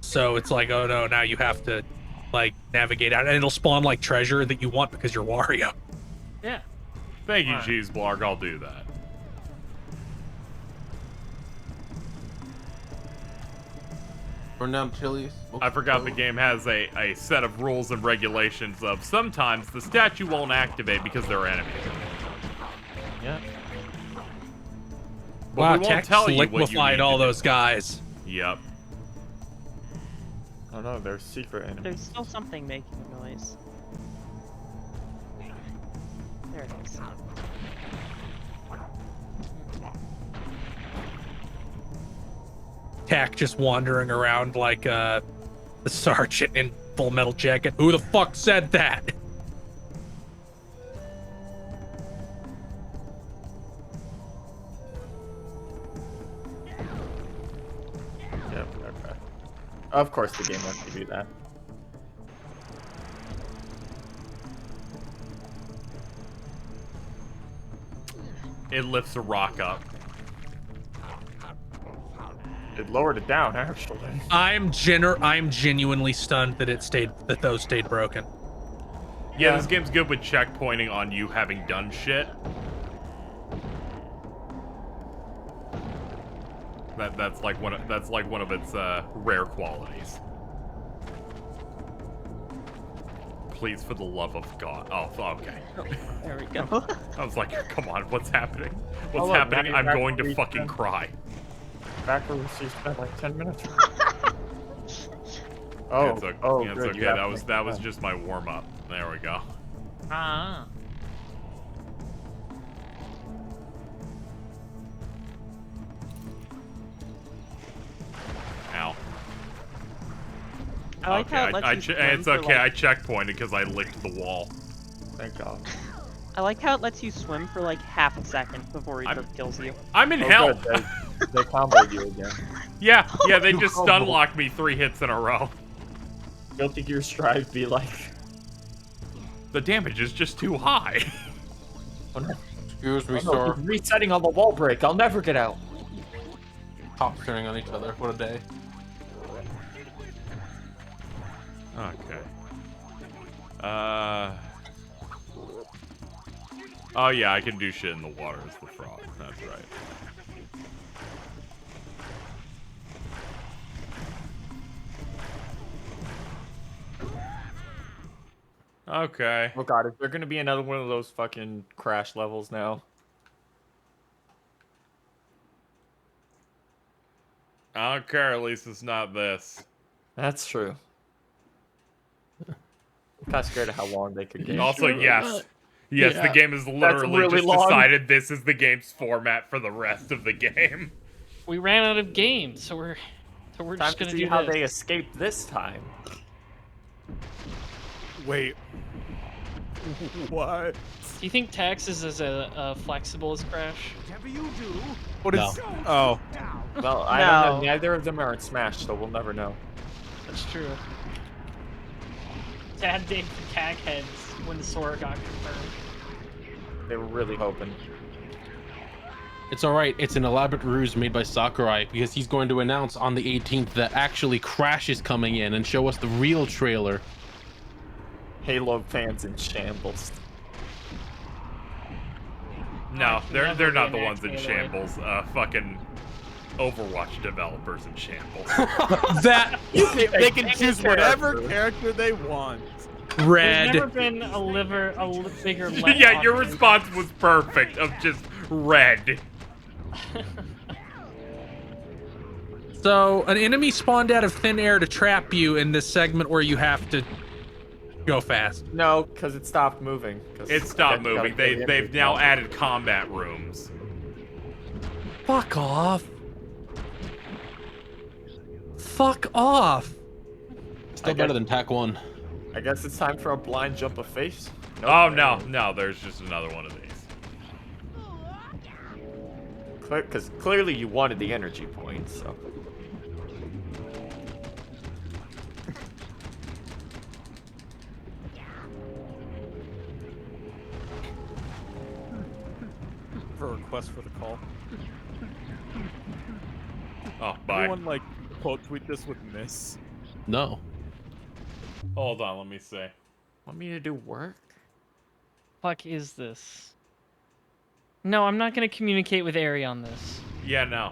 So it's like, oh no, now you have to like navigate out, and it'll spawn like treasure that you want because you're Wario. Yeah. Thank you, Cheese Blarg. I'll do that. Burn down chilies. I forgot the game has a set of rules and regulations of sometimes the statue won't activate because they're enemies. Yeah. But Wow, we won't Tex tell you what you liquefied need all to do. those guys. Yep. Oh no, they're secret enemies. There's still something making a noise. There it is. Tack just wandering around like the sergeant in Full Metal Jacket. Who the fuck said that? Yep, okay. Of course the game lets you do that. It lifts a rock up. It lowered it down, actually. I'm genuinely stunned that those stayed broken. Yeah, this game's good with checkpointing on you having done shit. That's like one of its rare qualities. Please, for the love of God. Oh, okay. There we go. I was like, come on, what's happening? What's Oh, look, happening? I'm going to manufacturing fucking done. cry. Back where we spent like 10 minutes. It's okay. Oh, It's good, okay. you have That to was make that it was fun. just my warm up. There we go. Ah. Ow. I like how it lets you swim it's for, okay. like- I checkpointed because I licked the wall. Thank God. I like how it lets you swim for like half a second before he kills you. I'm in hell. Good. They comboed you again. Yeah, they just stun locked me 3 hits in a row. Guilty Gear Strive be like... The damage is just too high. Excuse me, Oh, no, sir. he's resetting on the wall break. I'll never get out. Top turning on each other. What a day. Okay. Oh yeah, I can do shit in the water as the frog. That's right. Okay. Oh god, is there gonna be another one of those fucking crash levels now? I don't care, at least it's not this. That's true. I'm kind of scared of how long they could get. Also, yes. Yes, Yeah. the game has literally really just long. decided this is the game's format for the rest of the game. We ran out of games, so we're Time just to gonna see do how this. they escaped this time. Wait. What? Do you think Tax is as flexible as Crash? Whatever you do, What is? Oh. Well, I don't know. Neither of them are in Smash, so we'll never know. That's true. Sad day for tag heads when the Sora got confirmed. They were really hoping. It's alright, it's an elaborate ruse made by Sakurai because he's going to announce on the 18th that actually Crash is coming in and show us the real trailer. Halo fans in shambles. No, they're not the reenact ones in Halo. shambles. Fucking Overwatch developers in shambles. That They can choose whatever character they want. There's never been a bigger let Yeah, your on- response was perfect. Of just red. So, an enemy spawned out of thin air to trap you in this segment where you have to go fast. No, because it stopped moving. 'cause It stopped I gotta moving. kill the They've enemy now now. added combat rooms. Fuck off. Fuck off. Still better than Tac 1. I guess it's time for a blind jump of face. Nope. Oh no, there's just another one of these. Because clearly you wanted the energy points, so. For a request for the call. Oh, bye. Anyone like quote tweet this with miss? No. Hold on, let me see. Want me to do work? Fuck is this? No, I'm not gonna communicate with Ari on this. Yeah, no.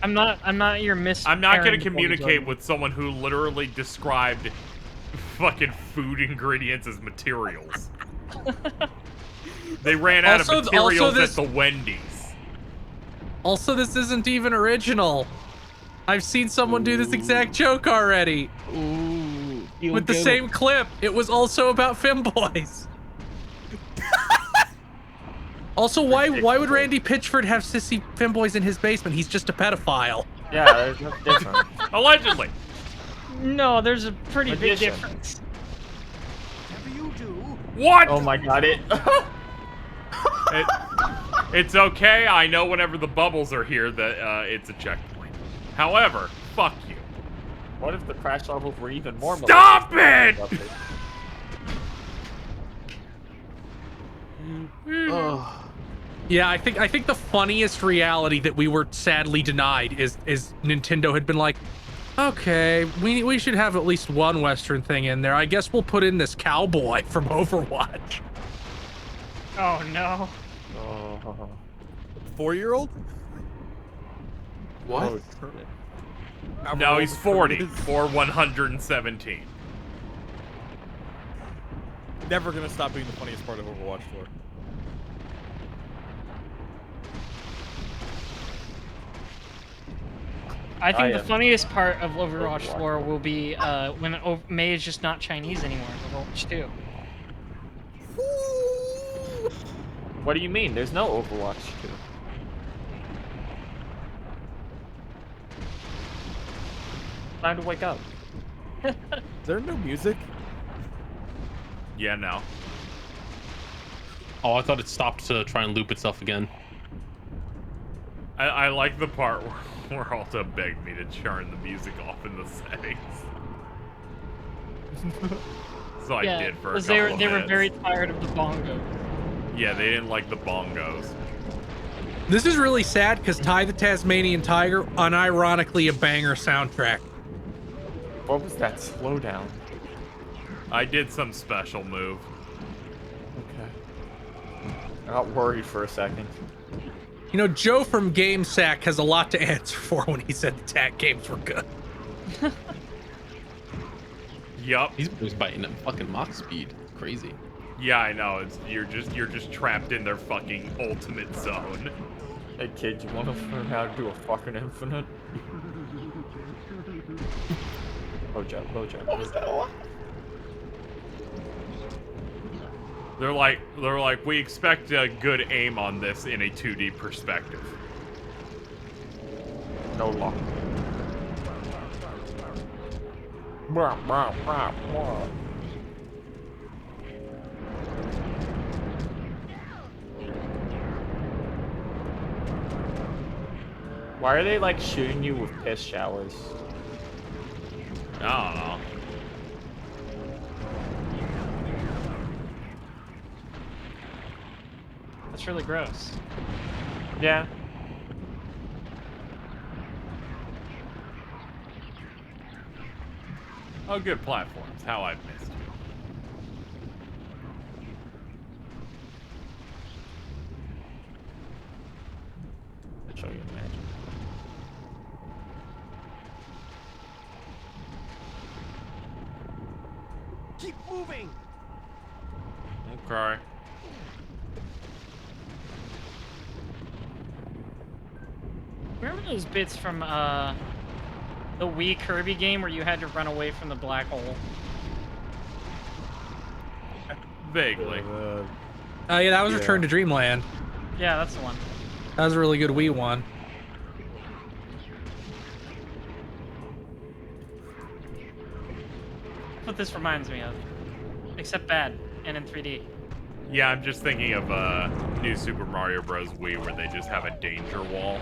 I'm not your Miss. I'm not gonna Aaron communicate Bolton. with someone who literally described fucking food ingredients as materials. They ran out of materials at the Wendy's. Also, this isn't even original. I've seen someone do this exact joke already. Ooh. With the same clip. It was also about femboys. Also, why would Randy Pitchford have sissy femboys in his basement? He's just a pedophile. Yeah, there's no difference. Allegedly. No, there's a pretty big Magician. difference. whatever you do, What? Oh my god, It's okay. I know whenever the bubbles are here that it's a checkpoint. However, fuck you. What if the crash levels were even more Stop malicious? it! Yeah, I think the funniest reality that we were sadly denied is Nintendo had been like, okay, we should have at least one Western thing in there. I guess we'll put in this cowboy from Overwatch. Oh no. Oh. 4-year-old? What? No, he's 40 or 117. Never gonna stop being the funniest part of Overwatch 4. I think the am funniest part of Overwatch 4 will be when Mei is just not Chinese anymore in Overwatch 2. What do you mean? There's no Overwatch 2. Time to wake up. Is there no music? Yeah, no. Oh, I thought it stopped to try and loop itself again. I like the part where Alta begged me to turn the music off in the settings. So I did for a couple they of were minutes. very tired of the bongo. Yeah, they didn't like the bongos. This is really sad because Ty the Tasmanian Tiger, unironically a banger soundtrack. What was that slowdown? I did some special move. Okay. I got worried for a second. You know, Joe from GameSack has a lot to answer for when he said the TAC games were good. Yup. He's biting at fucking Mach speed. It's crazy. Yeah, I know. You're just trapped in their fucking ultimate zone. Hey kid, you wanna learn how to do a fucking infinite? Bojo. What was that? They're like, we expect a good aim on this in a 2D perspective. No luck. Why are they like shooting you with piss showers? I don't know. That's really gross. Yeah. Oh, good platforms. How I've missed you. I'll show you magic. Keep moving. Okay. Remember those bits from the Wii Kirby game where you had to run away from the black hole? Vaguely. Yeah, that was Return to Dreamland. Yeah, that's the one. That was a really good Wii one. That's what this reminds me of. Except bad, and in 3D. Yeah, I'm just thinking of New Super Mario Bros. Wii where they just have a danger wall.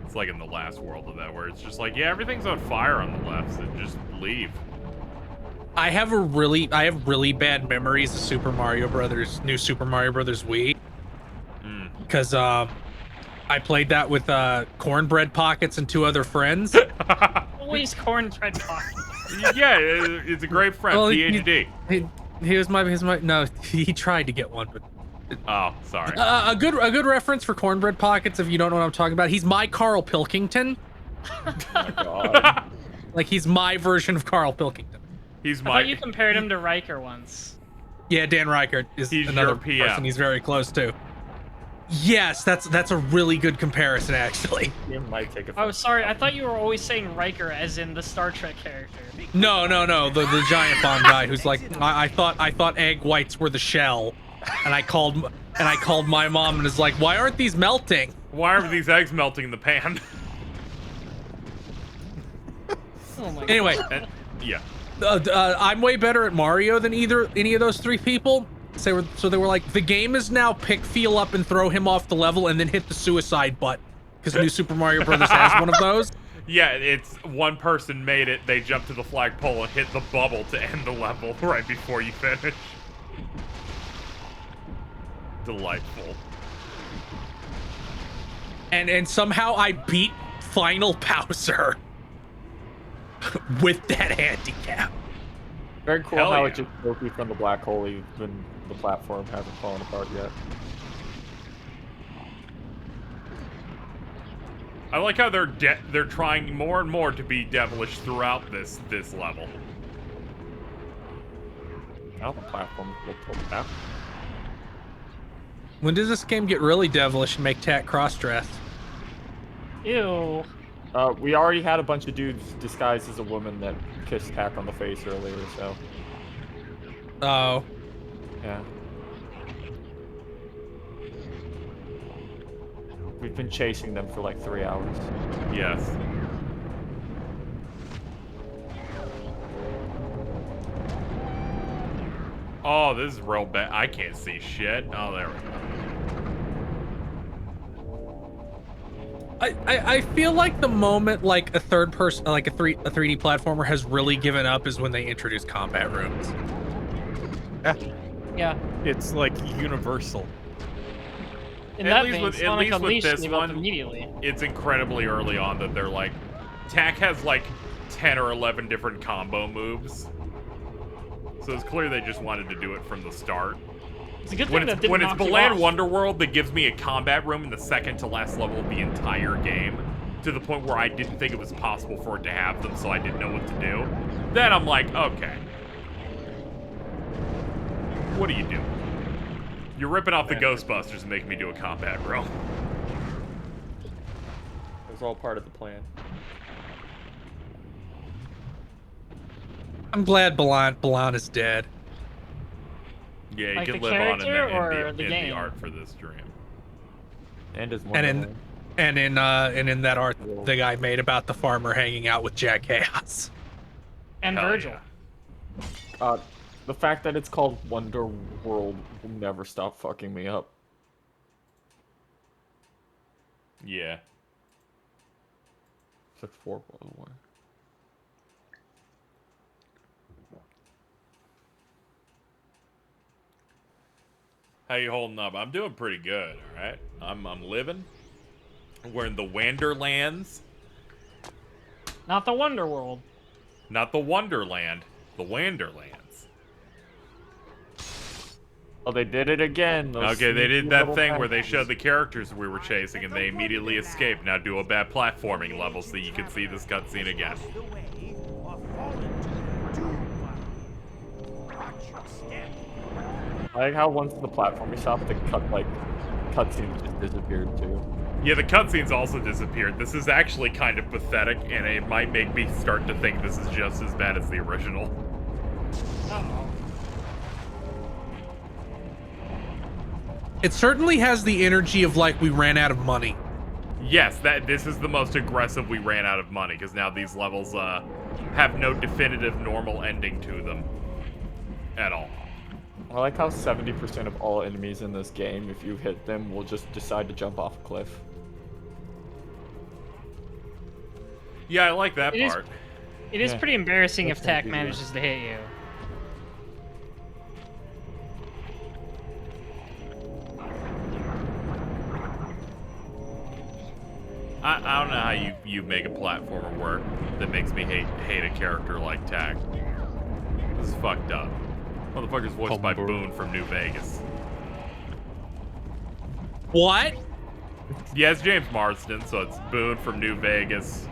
It's like in the last world of that where it's just like, yeah, everything's on fire on the left, so just leave. I have really bad memories of New Super Mario Brothers Wii. Because I played that with Cornbread Pockets and 2 other friends. Always Cornbread Pockets. Yeah, it's a great friend, Well, PhD. He was my no, he tried to get one, but oh, sorry. A good reference for Cornbread Pockets if you don't know what I'm talking about. He's my Carl Pilkington. Oh my god. Like he's my version of Carl Pilkington. He's I thought you compared him to Riker once. Yeah, Dan Reichert is He's another your PM. person he's very close to. Yes, that's a really good comparison, actually. You might take a Oh, sorry. I thought you were always saying Riker as in the Star Trek character. No, the giant bomb guy who's like, I thought egg whites were the shell, and I called my mom and is like, why aren't these melting? Why are these eggs melting in the pan? Oh my Anyway, yeah. I'm way better at Mario than any of those 3 people. So they were like, the game is now pick Feel up and throw him off the level and then hit the suicide button. Because New Super Mario Brothers has one of those. Yeah, it's one person made it, they jump to the flagpole and hit the bubble to end the level right before you finish. Delightful. And somehow I beat Final Bowser with that handicap. Very cool Hell how yeah. it just broke you from the black hole even the platform hasn't fallen apart yet. I like how they're trying more and more to be devilish throughout this level. Now the platform will pull back. When does this game get really devilish and make Tat cross-dress? Ew. We already had a bunch of dudes disguised as a woman that kissed Tack on the face earlier, so. Oh. Yeah. We've been chasing them for like 3 hours. Yes. Oh, this is real bad. I can't see shit. Oh, there we go. I feel like the moment like a third person, like a 3D platformer has really given up is when they introduce combat rooms. Yeah. It's like universal. In At that least vein, with Sonic Unleashed this gave up one, immediately. it's incredibly early on that they're like, Tak has like 10 or 11 different combo moves. So it's clear they just wanted to do it from the start. It's a good When thing it's, that didn't when it's knock you Balan off. Wonderworld that gives me a combat room in the second to last level of the entire game, to the point where I didn't think it was possible for it to have them, so I didn't know what to do. Then I'm like, okay. What are you doing? You're ripping off the Ghostbusters and making me do a combat room. It was all part of the plan. I'm glad Balan is dead. Yeah, you Like can the live on in character the, or in the the game? art for this dream. And his And in that art the guy made about the farmer hanging out with Jack Chaos. And Hell Virgil. yeah. The fact that it's called Wonder World will never stop fucking me up. Yeah. It's like 4 by the way. How you holding up? I'm doing pretty good, alright? I'm living. We're in the Wanderlands. Not the Wonder World. Not the Wonderland. The Wanderlands. Oh, they did it again. Those Okay, they did sneaky that little thing where they bastards. showed the characters we were chasing and they immediately escaped. Now do a bad platforming level so you can see this cutscene again. I like how once the platform stopped, the cutscene just disappeared too. Yeah, the cutscenes also disappeared. This is actually kind of pathetic, and it might make me start to think this is just as bad as the original. Uh-oh. It certainly has the energy of like we ran out of money. Yes, this is the most aggressive we ran out of money, because now these levels have no definitive normal ending to them at all. I like how 70% of all enemies in this game, if you hit them, will just decide to jump off a cliff. Yeah, I like that It part. It is Yeah. pretty embarrassing if That's Tak easy. manages to hit you. I don't know how you make a platformer work that makes me hate a character like Tak. This is fucked up. Motherfucker's voiced by Boone from New Vegas. What? Yeah, it's James Marsden, so it's Boone from New Vegas,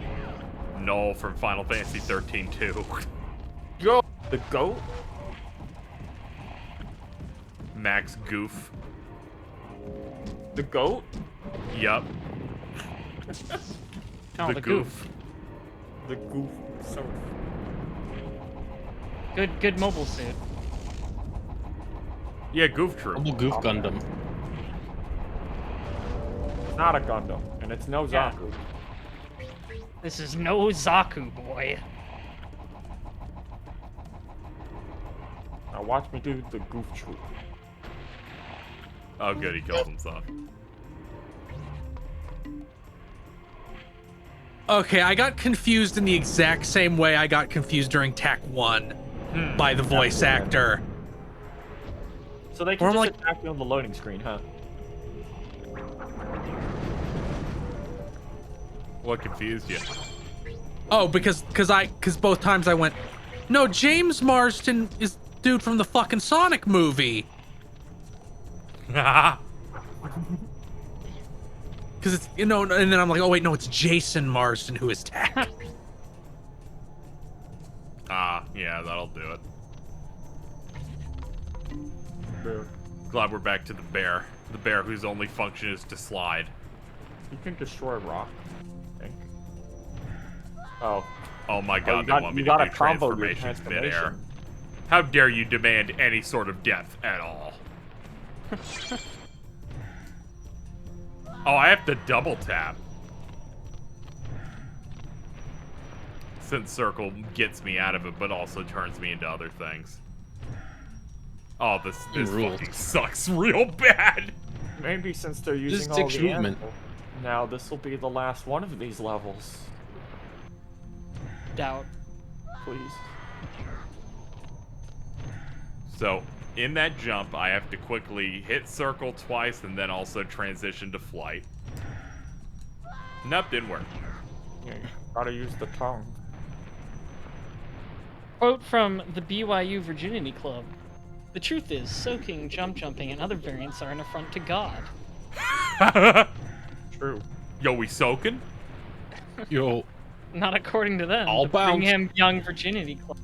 Noel from Final Fantasy 13 too. Yo, the goat? Max Goof. The goat? Yup. Oh, the goof. The goof. So Good mobile suit. Yeah, Goof Troop. Double Goof Gundam. It's not a Gundam, and it's no Yeah. Zaku. This is no Zaku, boy. Now watch me do the goof troop. Oh, good, he killed himself. Okay, I got confused in the exact same way I got confused during Tak 1 by the voice actor. So they Or can I'm just like- attack you on the loading screen, huh? What confused you? Oh, because both times I went, no, James Marsden is dude from the fucking Sonic movie. Because it's, you know, and then I'm like, oh wait, no, it's Jason Marsden who is Tak. Ah, yeah, that'll do it. Glad we're back to the bear. The bear whose only function is to slide. You can destroy rock, I think. Oh. Oh my god, you they want me you to gotta do combo your transformations midair. transformation. How dare you demand any sort of depth at all? Oh, I have to double tap. Since circle gets me out of it, but also turns me into other things. Oh, this fucking sucks real bad. Maybe since they're Just using all takes the movement. animals, now this will be the last one of these levels. Doubt. Please. So, in that jump, I have to quickly hit circle twice and then also transition to flight. Nope, didn't work. Yeah, you gotta use the tongue. Quote from the BYU Virginity Club. The truth is, soaking, jumping, and other variants are an affront to God. True. Yo, we soaking? Yo. Not according to them. All the bounce. Brigham Young Virginity Club.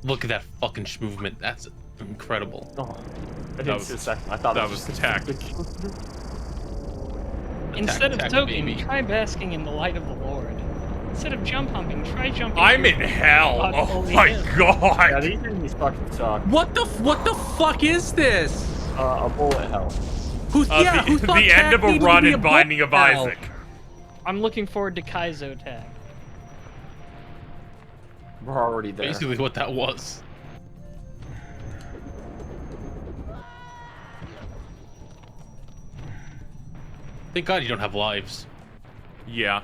Look at that fucking movement. That's incredible. Oh, I didn't see a second. I thought that it was was just tact. Instead of attack, soaking, baby. try basking in the light of the Lord. Instead of jump humping, try jumping. I'm through in the hell. God Oh holy my hill. god. Yeah, these enemies fucking suck. What the fuck is this? A bullet hell. Who The thought end of Tack a needed to run be in a Binding of bullet hell? Isaac. I'm looking forward to Kaizo tag. We're already there. Basically what that was. Thank God you don't have lives. Yeah.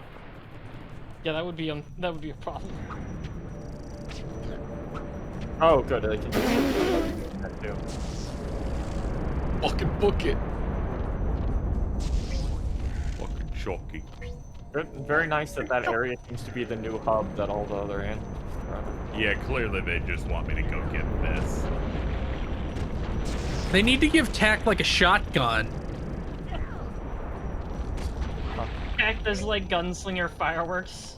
Yeah, that would be a problem. Oh, good. I can do that too. Fucking book it. Fucking shocky. Very nice that that area seems to be the new hub that all the other animals are on. Yeah, clearly they just want me to go get this. They need to give Tack like a shotgun. Act as like gunslinger fireworks.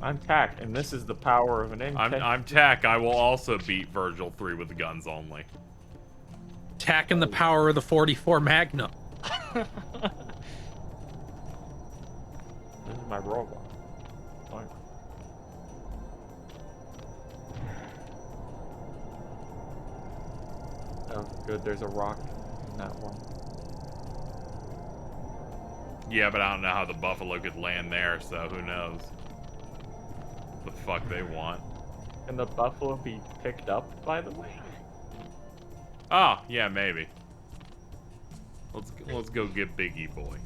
I'm Tack, and this is the power of an I'm Tack. I will also beat Virgil 3 with the guns only. Tack and the power of the 44 Magnum. This is my robot. Fine. Oh, good. There's a rock in that one. Yeah, but I don't know how the buffalo could land there, so who knows? The fuck they want. Can the buffalo be picked up, by the way? Oh, yeah, maybe. Let's go get Biggie Boy.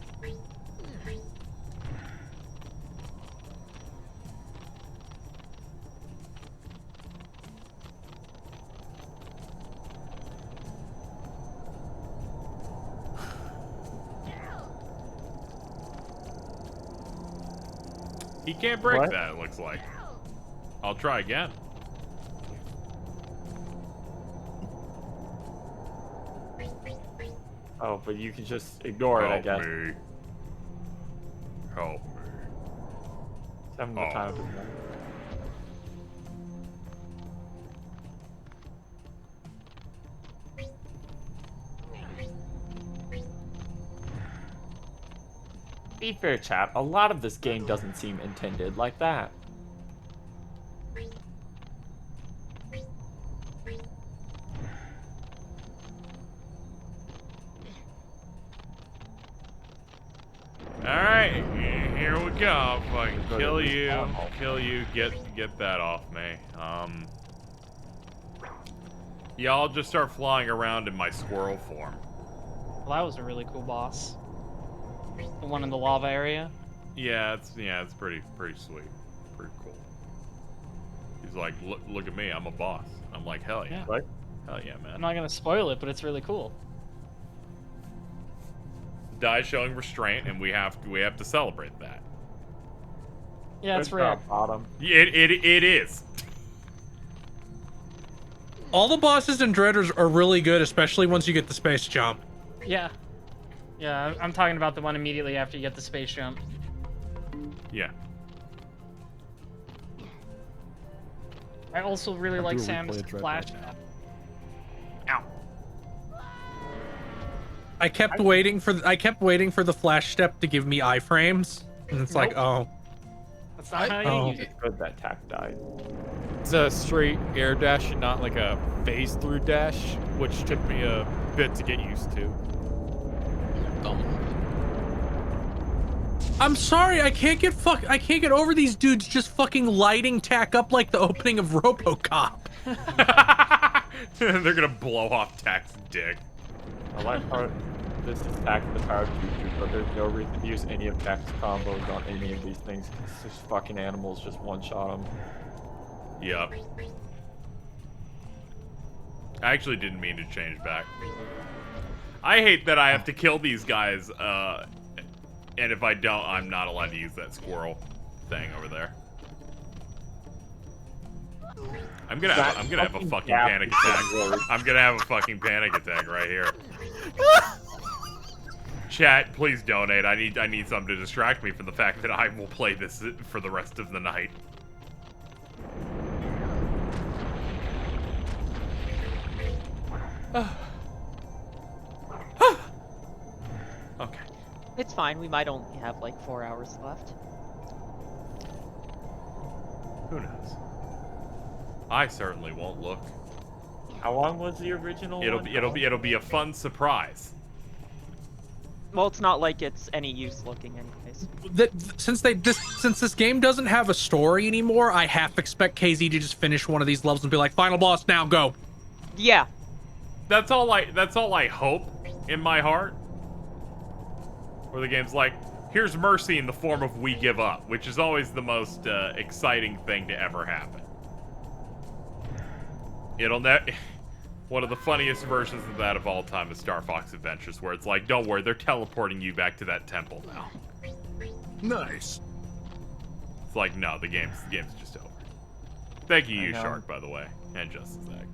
He can't break What? that, it looks like. I'll try again. Oh, but you can just ignore it, I guess. Me. Help me. Just having the time of his life. Be fair, chat. A lot of this game doesn't seem intended like that. Alright, here we go. Fucking Go to kill this you, animal. kill you, get that off me. Yeah, I'll just start flying around in my squirrel form. Well, that was a really cool boss. The one in the lava area. Yeah, it's pretty sweet, pretty cool. He's like, look at me, I'm a boss. I'm like, hell yeah, What? hell yeah, man. I'm not gonna spoil it, but it's really cool. Die showing restraint, and we have to celebrate that. Yeah, it's Good rare. job, Bottom. It is. All the bosses in Dreaders are really good, especially once you get the space jump. Yeah. Yeah, I'm talking about the one immediately after you get the space jump. Yeah. I also really like Sam's flash. Ow. I kept waiting for the flash step to give me iframes, and it's like, oh. That's not how you use it. It's good that Tack died. It's a straight air dash and not like a phase through dash, which took me a bit to get used to. I'm sorry, I can't get over these dudes just fucking lighting tack up like the opening of RoboCop. They're gonna blow off Tack's dick. I like how this is Tack the power juju, but there's no reason to use any of Tack's combos on any of these things. It's just fucking animals just one-shot them. Yup. I actually didn't mean to change back. I hate that I have to kill these guys, and if I don't, I'm not allowed to use that squirrel thing over there. I'm gonna have a fucking panic attack. I'm gonna have a fucking panic attack right here. Chat, please donate. I need something to distract me from the fact that I will play this for the rest of the night. Okay. It's fine. We might only have like 4 hours left. Who knows? I certainly won't look. How long was the original one? It'll be a fun surprise. Well, it's not like it's any use looking anyways. Since this game doesn't have a story anymore, I half expect KZ to just finish one of these levels and be like, final boss, now go. Yeah. That's all I hope in my heart. Where the game's like, here's mercy in the form of we give up, which is always the most exciting thing to ever happen. One of the funniest versions of that of all time is Star Fox Adventures, where it's like, don't worry, they're teleporting you back to that temple now. Nice. It's like, no, the game's just over. Thank you, Shark, by the way, and Justice Egg.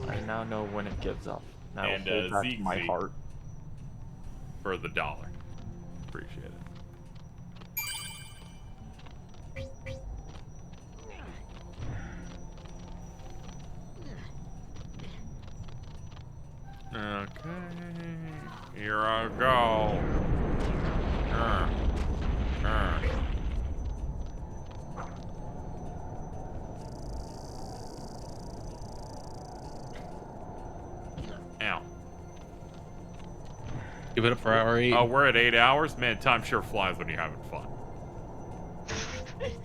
I now know when it gives up. Now And Zeke my heart for the $1. Appreciate it. Okay, here I go. Ow. Give it up for hour 8. Oh, we're at 8 hours? Man, time sure flies when you're having fun.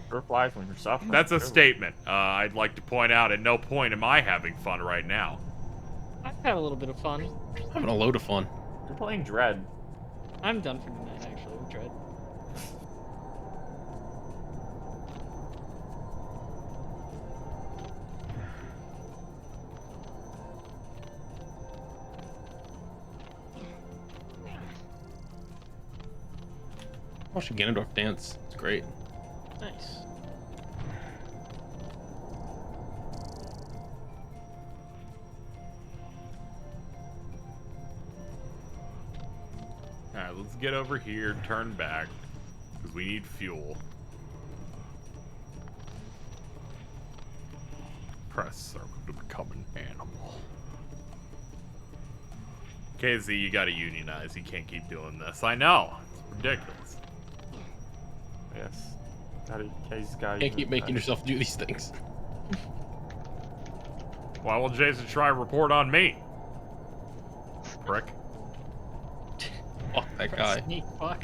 Sure flies when you're suffering. That's a statement. I'd like to point out at no point am I having fun right now. I've had a little bit of fun. I'm having a load of fun. You're playing Dread. I'm done for tonight, actually, with Dread. Watch Ganondorf dance. It's great. Nice. Alright, let's get over here and turn back. Because we need fuel. Press circle to become an animal. KZ, you gotta unionize. You can't keep doing this. I know. It's ridiculous. Yes. He's got Can't keep making yourself do these things. Why will Jason try and report on me? Prick. Fuck that guy. Sneak fuck.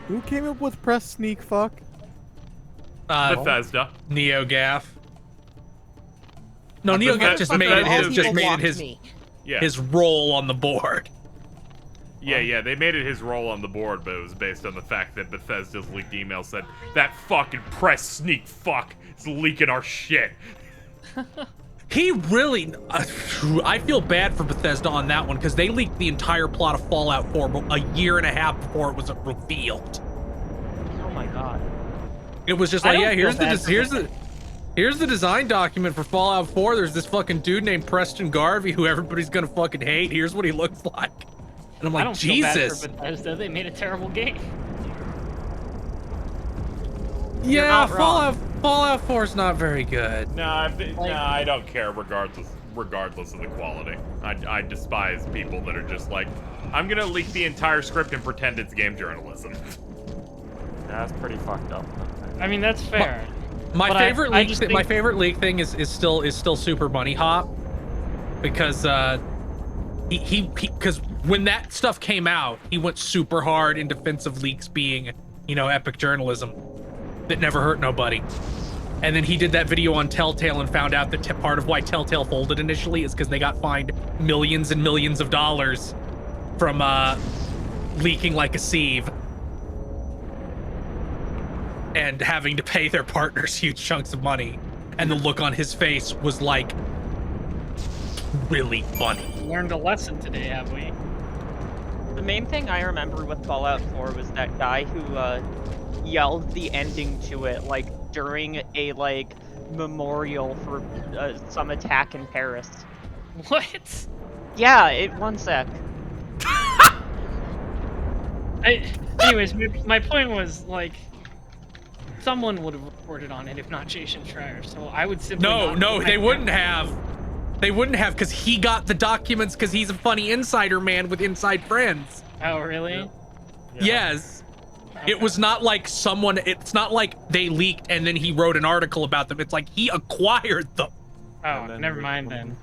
Who came up with press sneak fuck? Bethesda. NeoGaf. No, NeoGaf just made it his role on the board. Yeah, they made it his role on the board, but it was based on the fact that Bethesda's leaked email said, that fucking press sneak fuck is leaking our shit. He really... I feel bad for Bethesda on that one, because they leaked the entire plot of Fallout 4 a year and a half before it was revealed. Oh my god. It was just like, yeah, here's the design document for Fallout 4. There's this fucking dude named Preston Garvey who everybody's gonna fucking hate. Here's what he looks like. And I'm like, I don't Jesus. feel bad for Bethesda. They made a terrible game. Yeah, Fallout 4 is not very good. Nah, I don't care regardless of the quality. I despise people that are just like, I'm gonna leak the entire script and pretend it's game journalism. That's pretty fucked up. I mean, that's fair. My favorite leak thing is still Super Bunny Hop, because because when that stuff came out, he went super hard in defense of leaks being, you know, epic journalism that never hurt nobody. And then he did that video on Telltale and found out that part of why Telltale folded initially is because they got fined millions and millions of dollars from leaking like a sieve and having to pay their partners huge chunks of money. And the look on his face was like really funny. Learned a lesson today, have we? The main thing I remember with Fallout 4 was that guy who yelled the ending to it like during a like memorial for some attack in Paris. What? Yeah, one sec. Anyways, my point was like someone would have reported on it if not Jason Schreier. So I would simply No, they wouldn't have. They wouldn't have because he got the documents because he's a funny insider man with inside friends. Oh, really? Yeah. Yes. Okay. It was not like it's not like they leaked and then he wrote an article about them. It's like he acquired them. Oh, never mind then.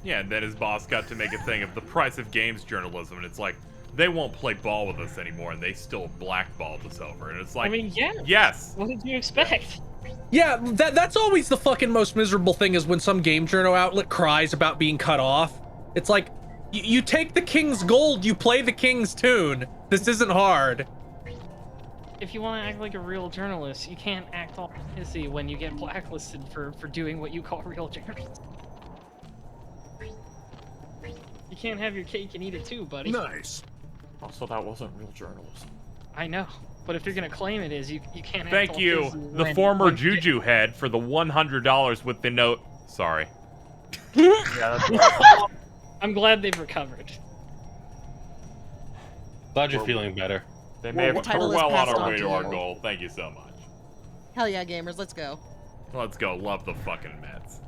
Yeah, and then his boss got to make a thing of the price of games journalism, and it's like, they won't play ball with us anymore, and they still blackballed us over. And it's like, I mean, yeah. Yes. What did you expect? Yeah, that's always the fucking most miserable thing is when some game journal outlet cries about being cut off. It's like, you take the king's gold, you play the king's tune. This isn't hard. If you want to act like a real journalist, you can't act all pissy when you get blacklisted for doing what you call real journalism. You can't have your cake and eat it too, buddy. Nice. Also, that wasn't real journalism. I know, but if you're gonna claim it is, you can't. Thank you, the former Juju head, for the $100 with the note. Sorry. Yeah, that's right. I'm glad they've recovered. Glad you're feeling better. They may have. We're well on our way to our goal. Thank you so much. Hell yeah, gamers, let's go. Let's go. Love the fucking Mets.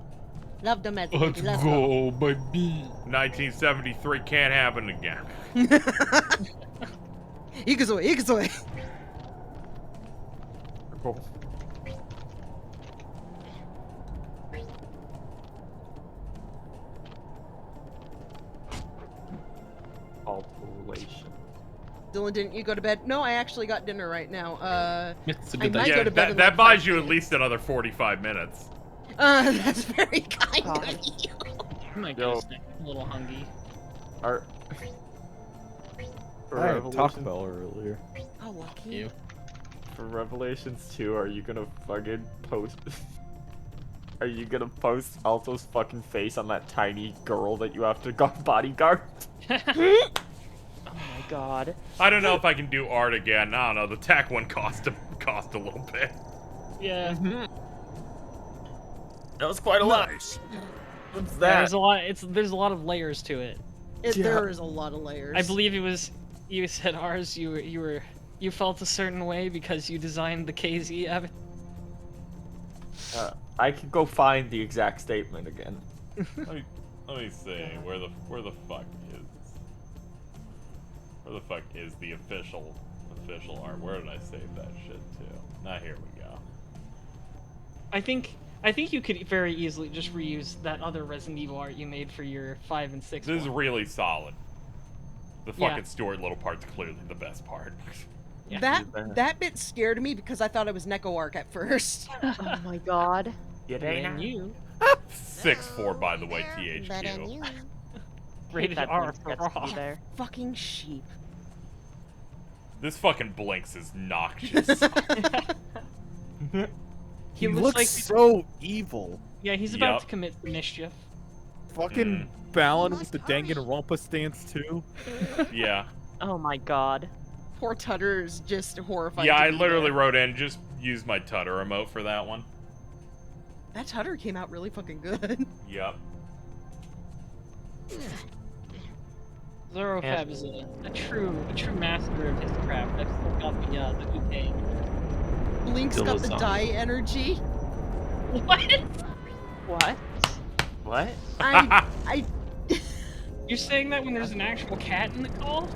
Love the Mets. Let's go, baby. 1973 can't happen again. Ikazoi. Cool. Population. Dylan, didn't you go to bed? No, I actually got dinner right now. It's a I good might Yeah, go to bed in that like buys 5 you at minutes. least another 45 minutes. That's very kind of you. Oh my goodness, a little hungry. Are... I had Taco Bell earlier. Oh, lucky. You. For Revelations 2, are you gonna fucking post... Are you gonna post Alto's fucking face on that tiny girl that you have to bodyguard? Oh my god. I don't know if I can do art again. I don't know. The tack one cost a little bit. Yeah. That was quite a lot. What's that? There's a lot. There's a lot of layers to it. There is a lot of layers. I believe it was. You said ours. You felt a certain way because you designed the KZ avatar. I could go find the exact statement again. Let me see where the fuck is the official art? Where did I save that shit to? Now here we go. I think you could very easily just reuse that other Resident Evil art you made for your 5 and 6. This is really solid. The fucking Yeah. Stuart Little part's clearly the best part. Yeah. That bit scared me because I thought it was Neko Arc at first. Oh my god. And you. 6'4", by the way, THQ. Rated That R Blinks for gets to raw. be there. Fucking sheep. This fucking Blinks is noxious. He looks looks like- so evil. Yeah, he's about Yup. to commit mischief. Fucking Balin with the Danganronpa stance too. Yeah. Oh my god. Poor Tutter's just horrified. Yeah, to I be literally there. wrote in, just use my Tutter emote for that one. That Tutter came out really fucking good. Yup. Zorofab is a true master of his craft. I've still got the Uke. Blink's Still got is the on. die energy. What? What? What? I You're saying that when there's an actual cat in the call?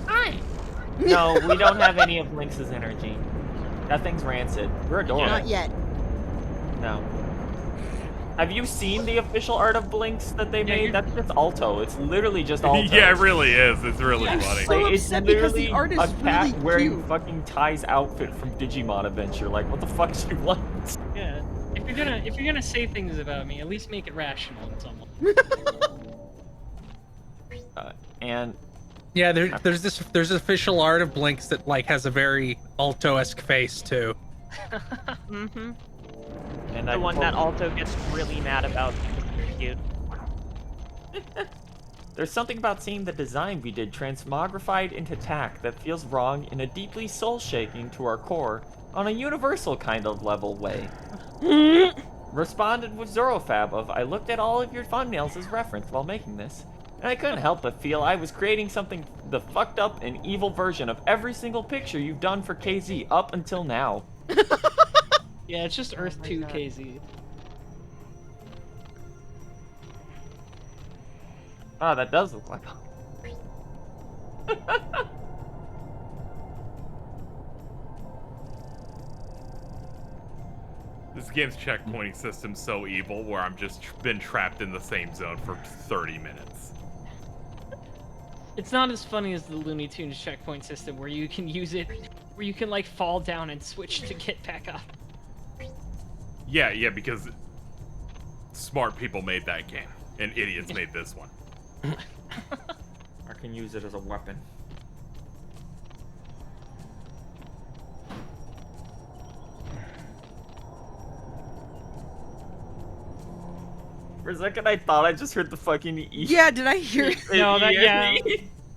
Hi. No, we don't have any of Lynx's energy. That thing's rancid. We're adorable. not yet. No. Have you seen the official art of Blinks that they made? That's just Alto. It's literally just Alto. Yeah, it really is. It's really I'm funny. so Like, it's upset because literally the art is a cat really wearing cute. fucking Ty's outfit from Digimon Adventure. Like, what the fuck do you want? Yeah. If you're gonna say things about me, at least make it rational in some way. And Yeah, there's official art of Blinks that like has a very Alto-esque face too. Mm-hmm. And The one that Alto gets really mad about because it's cute. There's something about seeing the design we did transmogrified into tack that feels wrong in a deeply soul-shaking to our core on a universal kind of level way. Responded with Zorofab of, I looked at all of your thumbnails as reference while making this, and I couldn't help but feel I was creating something the fucked up and evil version of every single picture you've done for KZ up until now. Yeah, it's just Earth 2 KZ. Ah, that does look like. This game's checkpointing system's so evil where I'm just been trapped in the same zone for 30 minutes. It's not as funny as the Looney Tunes checkpoint system where you can use it, where you can like fall down and switch to get back up. Yeah, because smart people made that game, and idiots made this one. I can use it as a weapon. For a second, I thought I just heard the fucking E. Yeah, did I hear it? No, that, yeah.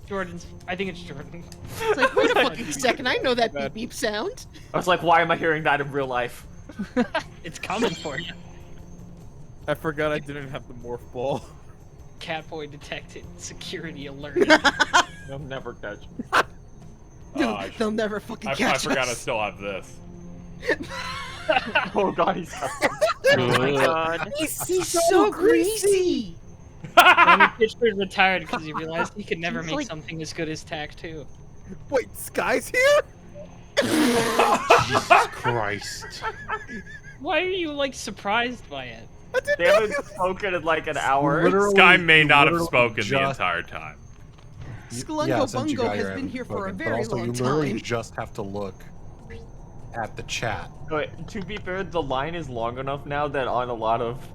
Jordan's, I think it's Jordan. It's like, wait a fucking second, I know that beep beep sound. I was like, why am I hearing that in real life? It's coming for you. I forgot I didn't have the morph ball. Catboy detected. Security alert. They'll never catch me. They'll never fucking catch I us. forgot I still have this. Oh god, he's Oh my god. He's so greasy. And Pitchford retired because he realized he could never make something as good as Tac 2. Wait, Sky's here? Jesus Christ. Why are you like surprised by it? They haven't spoken in like an hour. Literally- Sky may not have literally spoken the just- entire time. Sklungo since you Bungo got has your been here for a spoken, very but also long you literally time. just have to look at the chat. Wait, to be fair, the line is long enough now that on a lot of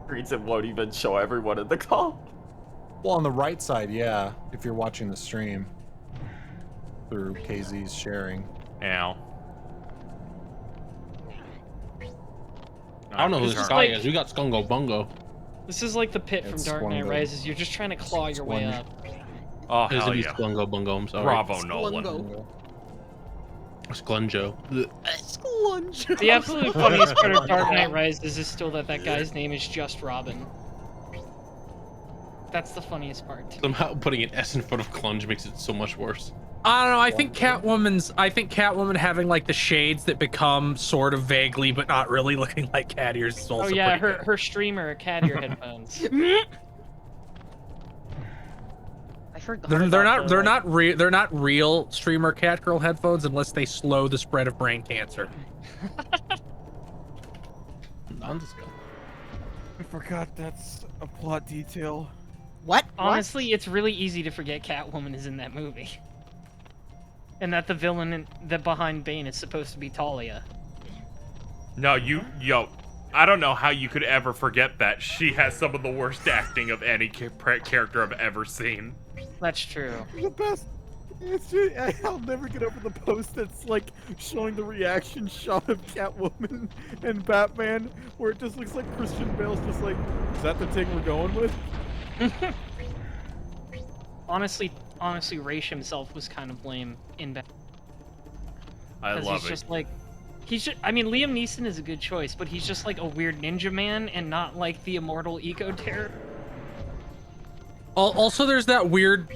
screens it won't even show everyone in the call. Well, on the right side, yeah, if you're watching the stream through KZ's sharing. Ow. I don't know who This this is guy like- is. We got Skungo Bungo. This is like the pit from It's Dark Knight Sklungo. Rises. You're just trying to claw your way Sklunge. up. Oh, His hell name is yeah. Sklungo Bungo, I'm sorry. Bravo, Nolan. Sklungo. Sklunjo. Sklunge. The absolute funniest part of Dark Knight Rises is still that guy's name is just Robin. That's the funniest part. Somehow putting an S in front of Clunge makes it so much worse. I don't know. I think Catwoman having like the shades that become sort of vaguely but not really looking like cat ears is also Oh yeah, pretty her streamer cat ear headphones. I forgot. They're about not real streamer cat girl headphones unless they slow the spread of brain cancer. I forgot that's a plot detail. What? Honestly, it's really easy to forget Catwoman is in that movie. And that the villain that behind Bane is supposed to be Talia. No, I don't know how you could ever forget that. She has some of the worst acting of any character I've ever seen. That's true. The best. It's just, I'll never get over the post that's like showing the reaction shot of Catwoman and Batman, where it just looks like Christian Bale's just like, is that the thing we're going with? Honestly, Raish himself was kind of lame in Batman. I love he's it. just like, I mean, Liam Neeson is a good choice, but he's just like a weird ninja man and not like the immortal eco-terror. Also, there's that weird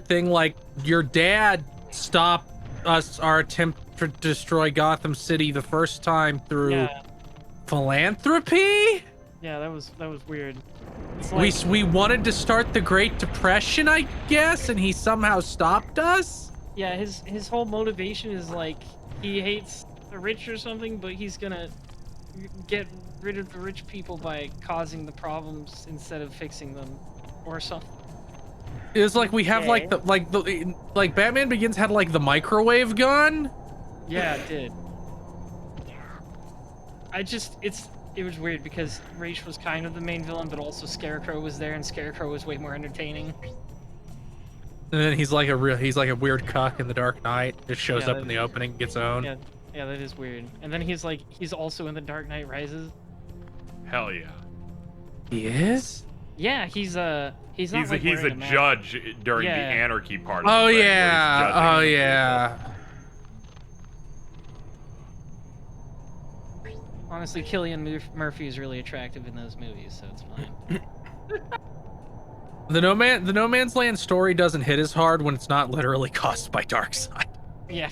thing like your dad stopped our attempt to destroy Gotham City the first time through philanthropy. Yeah, that was weird. It's We wanted to start the Great Depression, I guess, and he somehow stopped us. Yeah, his whole motivation is like he hates the rich or something, but he's gonna get rid of the rich people by causing the problems instead of fixing them, or something. It's like we have like Batman Begins had like the microwave gun. Yeah, it did. It was weird because Raish was kind of the main villain, but also Scarecrow was there, and Scarecrow was way more entertaining. And then he's like a weird cuck in the Dark Knight. Just shows up in the opening, gets owned. Yeah, that is weird. And then he's also in the Dark Knight Rises. Hell yeah. He is? Yeah, he's a judge during the anarchy part. Of Oh the thing, yeah. Oh yeah. Honestly, Cillian Murphy is really attractive in those movies, so it's fine. The No Man's Land story doesn't hit as hard when it's not literally caused by Darkseid. Yeah.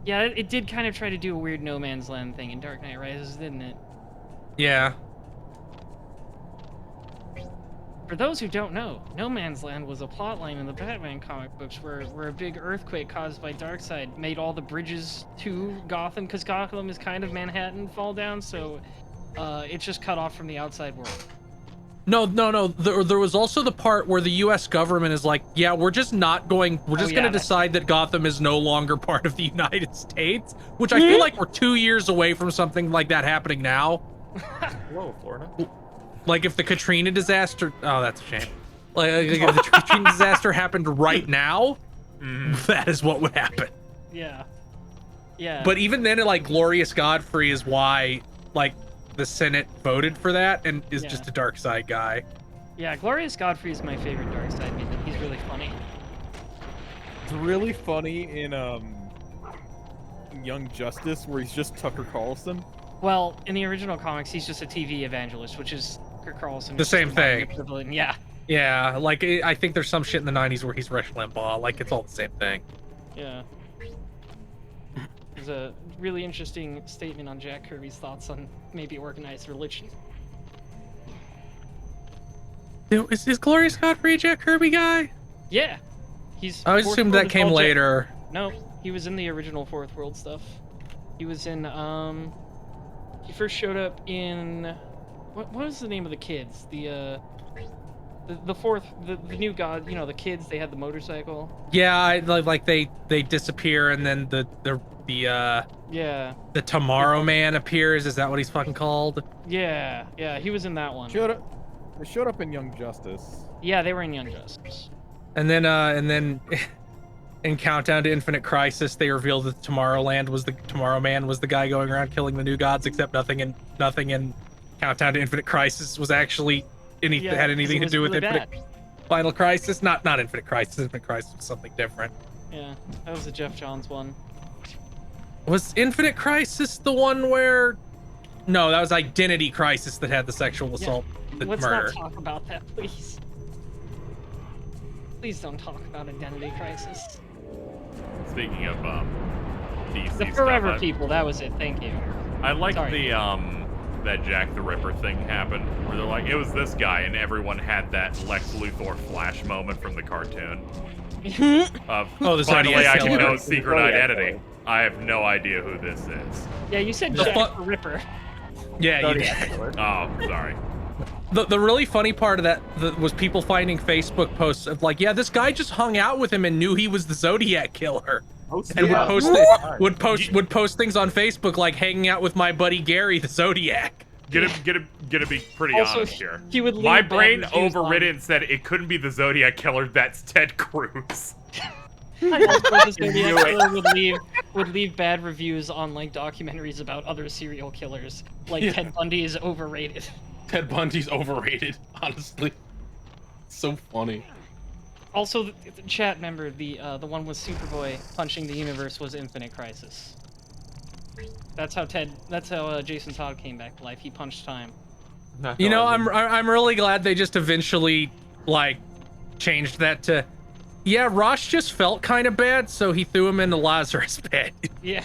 Yeah, it did kind of try to do a weird No Man's Land thing in Dark Knight Rises, didn't it? Yeah. For those who don't know, No Man's Land was a plotline in the Batman comic books where a big earthquake caused by Darkseid made all the bridges to Gotham, because Gotham is kind of Manhattan, fall down, so it's just cut off from the outside world. No. There was also the part where the U.S. government is like, yeah, we're just going to decide that Gotham is no longer part of the United States, which I feel like we're 2 years away from something like that happening now. Whoa, Florida. Like if the Katrina disaster, oh, that's a shame. Like if the Katrina disaster happened right now, that is what would happen. Yeah. Yeah. But even then, like Glorious Godfrey is why, like, the Senate voted for that and is just a Darkseid guy. Yeah, Glorious Godfrey is my favorite Darkseid villain. He's really funny. It's really funny in Young Justice where he's just Tucker Carlson. Well, in the original comics, he's just a TV evangelist, which is Tucker Carlson. The same thing. Yeah. Yeah, like I think there's some shit in the 90s where he's Rush Limbaugh. Like it's all the same thing. Yeah. There's a really interesting statement on Jack Kirby's thoughts on maybe organized religion. Is Glorious Godfrey a Jack Kirby guy? Yeah. I assumed that came later. No, he was in the original Fourth World stuff. He was in, he first showed up in, what was the name of the kids? The new god, you know, the kids, they had the motorcycle. Yeah, like they disappear and then the Tomorrow Man appears. Is that what he's fucking called? Yeah, he was in that one. They showed up in Young Justice. Yeah, they were in Young Justice. And then in Countdown to Infinite Crisis, they revealed that Tomorrow Man was the guy going around killing the new gods, except nothing in Countdown to Infinite Crisis was actually had anything to do with really Infinite Final Crisis. Not Infinite Crisis. Infinite Crisis was something different. Yeah, that was the Jeff Johns one. Was Infinite Crisis the one where? No, that was Identity Crisis that had the sexual assault, the Let's murder. not talk about that, please. Please don't talk about Identity Crisis. Speaking of DC The Forever stuff, People, that was it. Thank you. I like Sorry. that Jack the Ripper thing happened, where they're like, it was this guy, and everyone had that Lex Luthor Flash moment from the cartoon. Of Oh, the finally Zodiac I can Killer. know his secret Zodiac identity. Killer. I have no idea who this is. Yeah, you said The Jack the Ripper. Yeah, you did. Oh, sorry. The really funny part of that was people finding Facebook posts of like, yeah, this guy just hung out with him and knew he was the Zodiac Killer, and would post things on Facebook like hanging out with my buddy Gary the Zodiac. Gonna be pretty Also, honest here. he would My leave bad brain reviews overrid it on- and said it couldn't be the Zodiac Killer. That's Ted Cruz. Also, the Zodiac Killer would leave bad reviews on like documentaries about other serial killers. Like Yeah. Ted Bundy is overrated. Ted Bundy's overrated, honestly. So funny. Also, the chat member, the one with Superboy punching the universe was Infinite Crisis. That's how Jason Todd came back to life. He punched time. You know, I'm really glad they just eventually like changed that to, yeah, Ross just felt kind of bad, so he threw him in the Lazarus pit. Yeah.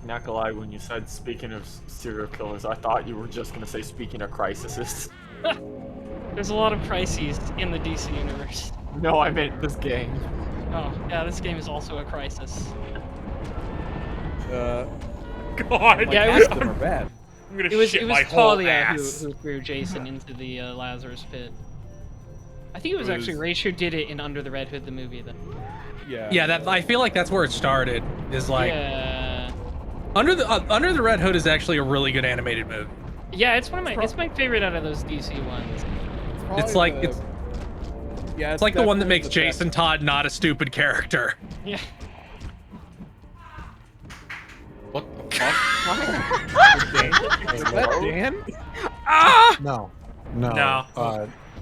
Not gonna lie, when you said speaking of serial killers, I thought you were just gonna say speaking of crises. There's a lot of crises in the DC universe. No, I meant this game. Oh, yeah, this game is also a crisis. God. Like, Yeah, it half was- of them are bad. I'm gonna It was shit my whole Talia ass. who threw Jason into the Lazarus pit. I think it was It was- actually Rach who did it in Under the Red Hood, the movie. Then. Yeah, that I feel like that's where it started. Is like Yeah. Under the Red Hood is actually a really good animated movie. Yeah, it's my favorite out of those DC ones. It's like it's like the one that makes Jason Todd not a stupid character. Yeah. What the fuck? Is that Dan? Ah! No.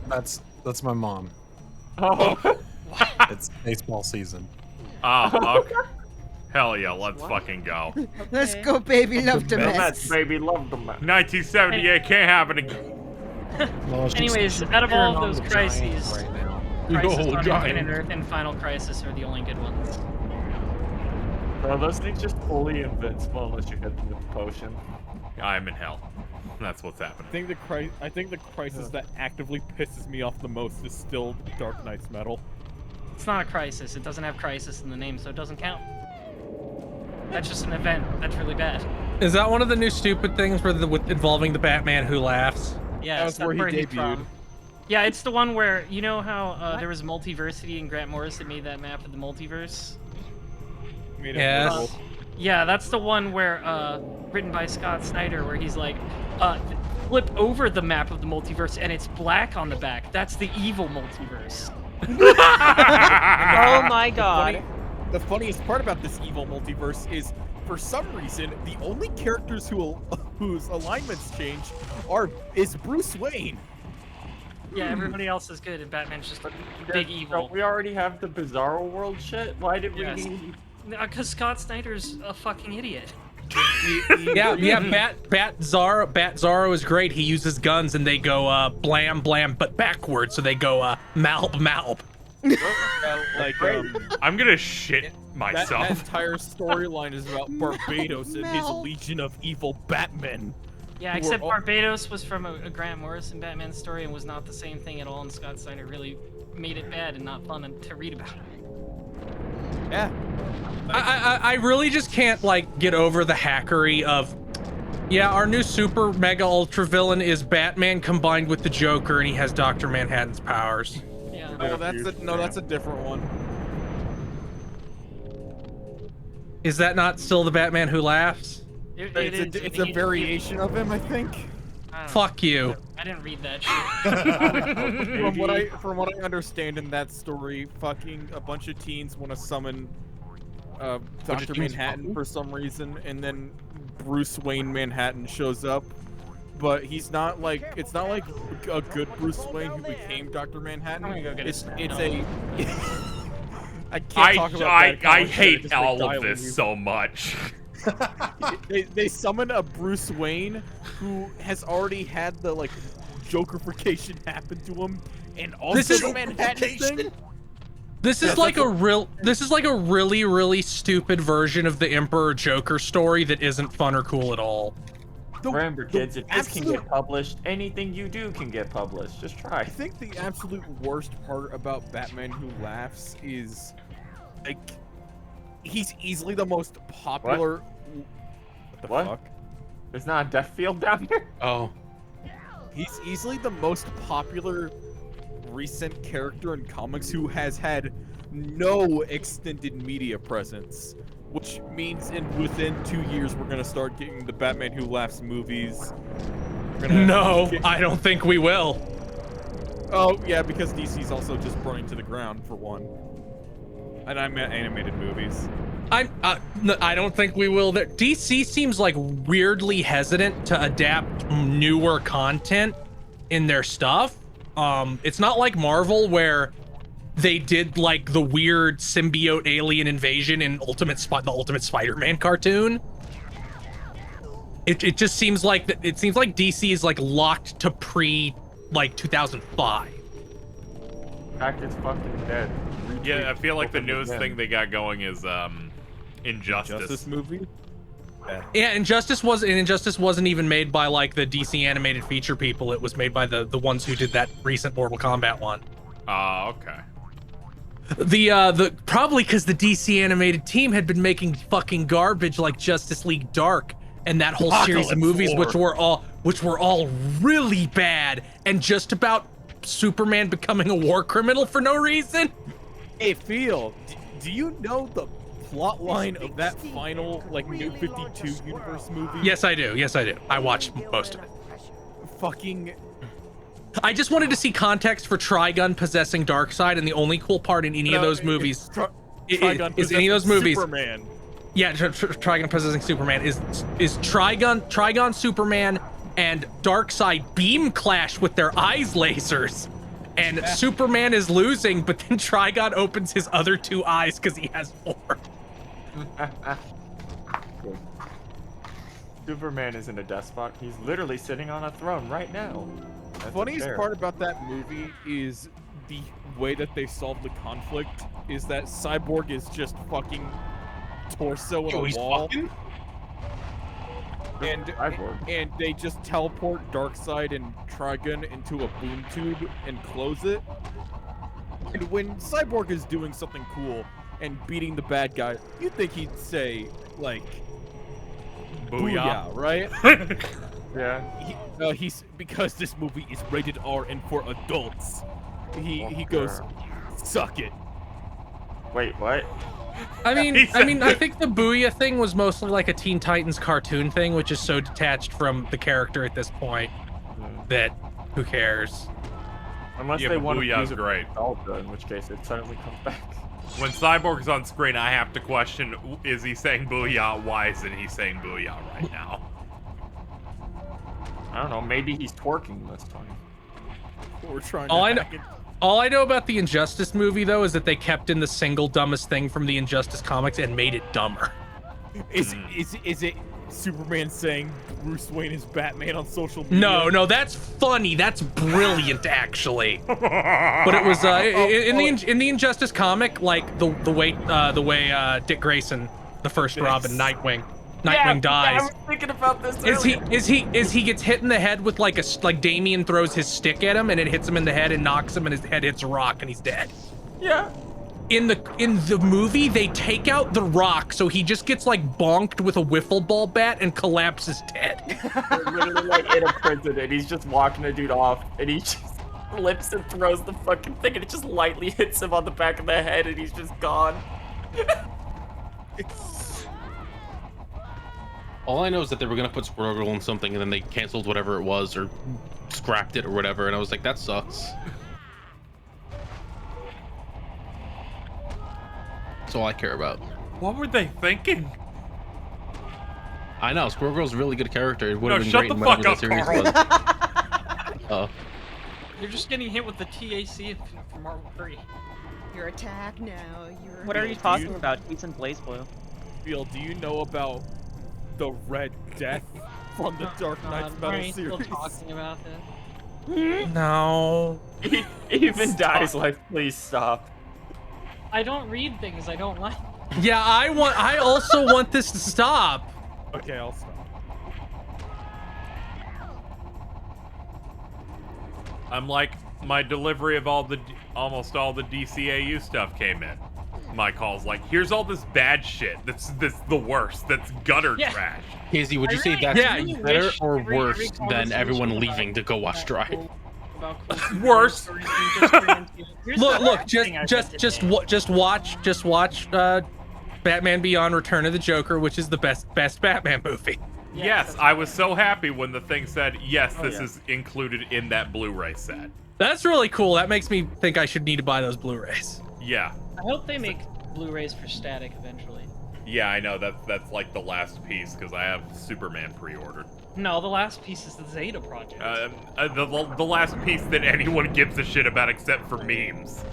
That's my mom. Oh. It's baseball season. Oh, okay. Hell yeah, let's fucking go. Let's go, baby. Love to mess. Mets, baby, love the Mets. 1978 can't happen again. Anyways, out of all of those crises, right now. Crisis No, on Giant. Infinite Earth and Final Crisis are the only good ones. Bro, those things just fully invincible unless you hit them with the potion. I'm in hell. That's what's happening. I think the crisis that actively pisses me off the most is still Dark Knight's Metal. It's not a crisis. It doesn't have crisis in the name, so it doesn't count. That's just an event. That's really bad. Is that one of the new stupid things involving the Batman who laughs? Yeah, That's where he he's debuted. from. Yeah, it's the one where, you know how there was Multiversity and Grant Morrison made that map of the multiverse? Yes. Yeah, that's the one where, written by Scott Snyder, where he's like, flip over the map of the multiverse and it's black on the back. That's the evil multiverse. Oh my god. The funniest part about this evil multiverse is, for some reason, the only characters whose alignments change is Bruce Wayne. Yeah, everybody else is good and Batman's just big evil. Don't we already have the Bizarro World shit? Why did we Yes. need... Because Scott Snyder's a fucking idiot. Bat Zorro is great. He uses guns and they go blam blam, but backwards, so they go malp malp. Like, I'm gonna shit myself. That entire storyline is about Barbados and his legion of evil Batmen. Yeah, who except were all- Barbados was from a Grant Morrison Batman story and was not the same thing at all, and Scott Snyder really made it bad and not fun to read about. Yeah. I really just can't like get over the hackery of, yeah, our new super mega ultra villain is Batman combined with the Joker and he has Dr. Manhattan's powers. Yeah. No, that's a different one. Is that not still the Batman who laughs? It's a variation of him, I think. Fuck you. I didn't read that shit. From what I understand in that story, fucking a bunch of teens want to summon Dr. Manhattan for some reason, and then Bruce Wayne Manhattan shows up, but he's not like, it's not like a good Bruce Wayne who became Dr. Manhattan. I'm gonna go get It's a a I can't talk about that I comic, hate just all like of this dialogue. so much. They summon a Bruce Wayne who has already had the like Jokerification happen to him, and also This is- the Manhattan thing. This is like a really, really stupid version of the Emperor Joker story that isn't fun or cool at all. Remember, kids, if this can get published, anything you do can get published. Just try. I think the absolute worst part about Batman Who Laughs is, like, he's easily the most popular. What the fuck? There's not a death field down here? Oh. He's easily the most popular recent character in comics who has had no extended media presence. Which means within 2 years we're gonna start getting the Batman Who Laughs movies. No, I don't think we will. Oh, yeah, because DC's also just burning to the ground, for one. And I meant animated movies. I don't think we will. DC seems like weirdly hesitant to adapt newer content in their stuff. It's not like Marvel where they did like the weird symbiote alien invasion in the Ultimate Spider-Man cartoon. It just seems like DC is like locked to like 2005. In fact, it's fucking dead. Yeah, I feel like the Open newest again. thing they got going is Injustice. Justice movie? Yeah, Injustice wasn't even made by like the DC animated feature people. It was made by the ones who did that recent Mortal Kombat one. Okay. Probably because the DC animated team had been making fucking garbage like Justice League Dark and that whole series of movies, which were all really bad, and just about Superman becoming a war criminal for no reason. Hey, Phil, do you know the plot line of that final, like, New 52 universe movie? Yes, I do. Yes, I do. I watched most of it. Fucking... I just wanted to see context for Trigun possessing Darkseid, and the only cool part in any of those movies is any of those movies. Superman. Yeah, Trigun possessing Superman is Trigun Superman and Darkseid beam clash with their eyes lasers, and Superman is losing, but then Trigun opens his other two eyes because he has 4. Superman isn't a despot. He's literally sitting on a throne right now. The funniest part about that movie is the way that they solve the conflict is that Cyborg is just fucking torso in a wall. And they just teleport Darkseid and Trigun into a boom tube and close it. And when Cyborg is doing something cool and beating the bad guy, you'd think he'd say, like, booyah, right? Yeah. He's because this movie is rated R and for adults. He goes, suck it. Wait, what? I mean, I think the Booyah thing was mostly like a Teen Titans cartoon thing, which is so detached from the character at this point that who cares? Unless they want to use it great. Ultra, in which case it suddenly comes back. When Cyborg is on screen, I have to question: is he saying "booyah"? Why isn't he saying "booyah" right now? I don't know. Maybe he's twerking this time. We're trying. All I know about the Injustice movie, though, is that they kept in the single dumbest thing from the Injustice comics and made it dumber. Is it Superman saying Bruce Wayne is Batman on social media? No, that's funny. That's brilliant, actually. But it was in the Injustice comic, like the way Dick Grayson, the first Robin, Nightwing dies. I was thinking about this. Is he gets hit in the head with like Damian throws his stick at him and it hits him in the head and knocks him and his head hits a rock and he's dead. Yeah. In the movie, they take out the rock, so he just gets like bonked with a wiffle ball bat and collapses dead. They're literally like in a prison and he's just walking a dude off and he just flips and throws the fucking thing and it just lightly hits him on the back of the head and he's just gone. All I know is that they were gonna put Squirrel Girl in something and then they canceled whatever it was or scrapped it or whatever, and I was like, that sucks. That's all I care about. What were they thinking? I know, Squirrel Girl's a really good character. It would have been shut great the in whatever fuck the series up, was. You're just getting hit with the TAC from Marvel 3. Your attack now. What are you talking about? He's in Blaze Blue. Phil, do you know about the Red Death from the Dark Knight's Metal Are you series? still talking about this? No. Even dies like, please stop. I don't read things I don't like. Yeah, I also want this to stop. Okay, I'll stop. I'm like, my delivery of almost all the DCAU stuff came in. My call's like, here's all this bad shit. That's the worst. That's gutter trash. Casey, would you say that's better or worse than everyone leaving to go watch Drive? Worse. Look, just watch Batman Beyond: Return of the Joker, which is the best Batman movie. Yes, I was so happy when the thing said, yes, this is included in that Blu-ray set. That's really cool. That makes me think I should need to buy those Blu-rays. Yeah. I hope they make Blu-rays for Static eventually. Yeah, I know. That's like the last piece, because I have Superman pre-ordered. No, the last piece is the Zeta Project. The last piece that anyone gives a shit about except for memes.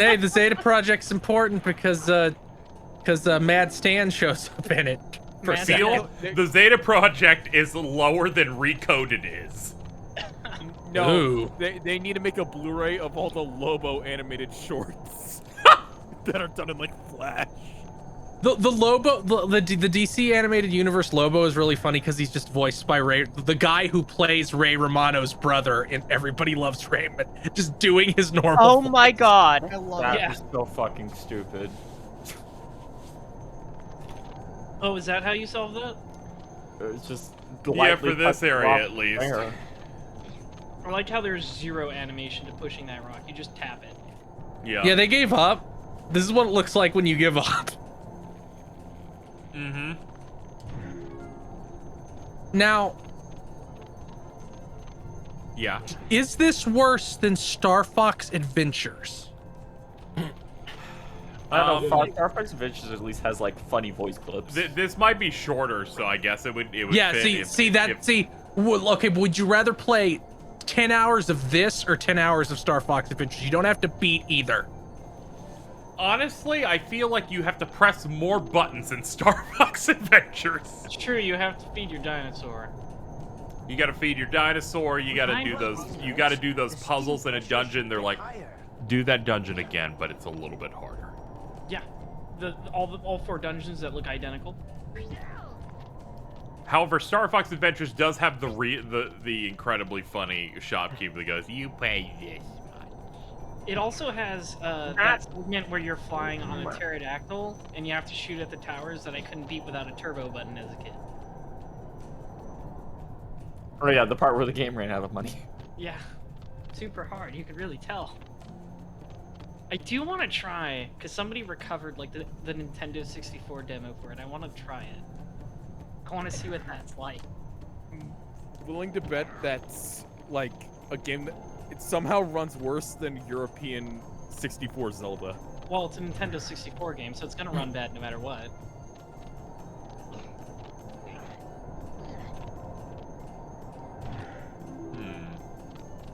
Hey, the Zeta Project's important because Mad Stan shows up in it. For Seal, the Zeta Project is lower than Recoded is. No, they need to make a Blu-ray of all the Lobo animated shorts that are done in like Flash. The Lobo, the DC animated universe Lobo is really funny because he's just voiced by the guy who plays Ray Romano's brother in Everybody Loves Raymond, just doing his normal. Oh my god! I love that was so fucking stupid. Oh, is that how you solve that? just Yeah, lightly for this touch the area rock at least. there. I like how there's 0 animation to pushing that rock. You just tap it. Yeah. Yeah, they gave up. This is what it looks like when you give up. Mm-hmm. Now, yeah. Is this worse than Star Fox Adventures? I don't know. Star Fox Adventures at least has like funny voice clips. This might be shorter, so I guess it would. Yeah. Fit Okay, but would you rather play 10 hours of this or 10 hours of Star Fox Adventures? You don't have to beat either. Honestly, I feel like you have to press more buttons in Star Fox Adventures. It's true, you have to feed your dinosaur. You gotta feed your dinosaur, you gotta do those puzzles in a dungeon. They're like, do that dungeon again, but it's a little bit harder. Yeah. All 4 dungeons that look identical. However, Star Fox Adventures does have the incredibly funny shopkeeper that goes, "You pay this." It also has that segment where you're flying on a pterodactyl and you have to shoot at the towers that I couldn't beat without a turbo button as a kid. Oh yeah, the part where the game ran out of money. Yeah, super hard. You could really tell. I do want to try, because somebody recovered like the Nintendo 64 demo for it. I want to try it. I want to see what that's like. I'm willing to bet that's like a game that it somehow runs worse than European 64 Zelda. Well, it's a Nintendo 64 game, so it's gonna run bad no matter what.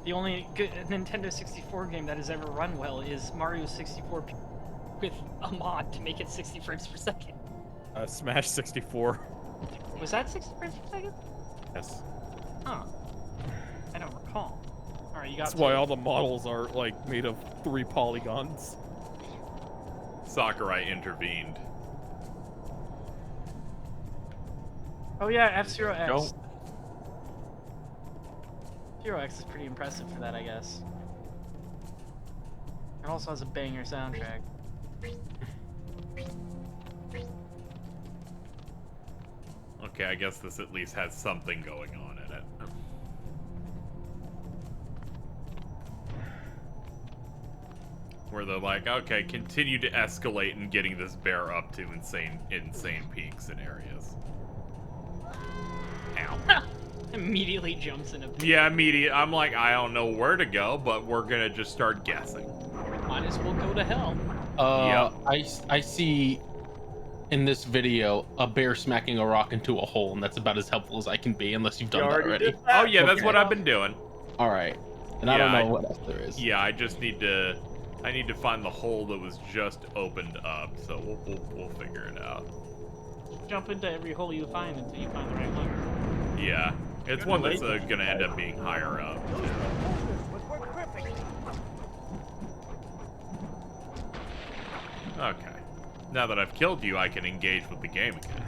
The only good Nintendo 64 game that has ever run well is Mario 64 with a mod to make it 60 frames per second. Smash 64. Was that 60 frames per second? Yes. Huh. I don't recall. Alright, you got That's why all the models are like made of 3 polygons. Sakurai intervened. Oh yeah, F-Zero X. Don't. F-Zero X is pretty impressive for that, I guess. It also has a banger soundtrack. Okay, I guess this at least has something going on in it. Where they're like, okay, continue to escalate and getting this bear up to insane peaks and areas. Ow. Immediately jumps in a pit. Yeah, immediate. I'm like, I don't know where to go, but we're gonna just start guessing. Might as well go to hell. I see in this video a bear smacking a rock into a hole, and that's about as helpful as I can be, unless you've done that already. Oh yeah, that's what I've been doing. All right, and I don't know what else there is. Yeah, I just need to. I need to find the hole that was just opened up, so we'll figure it out. Jump into every hole you find until you find the right one. Yeah, it's one that's gonna end up being higher up. Okay. Now that I've killed you, I can engage with the game again.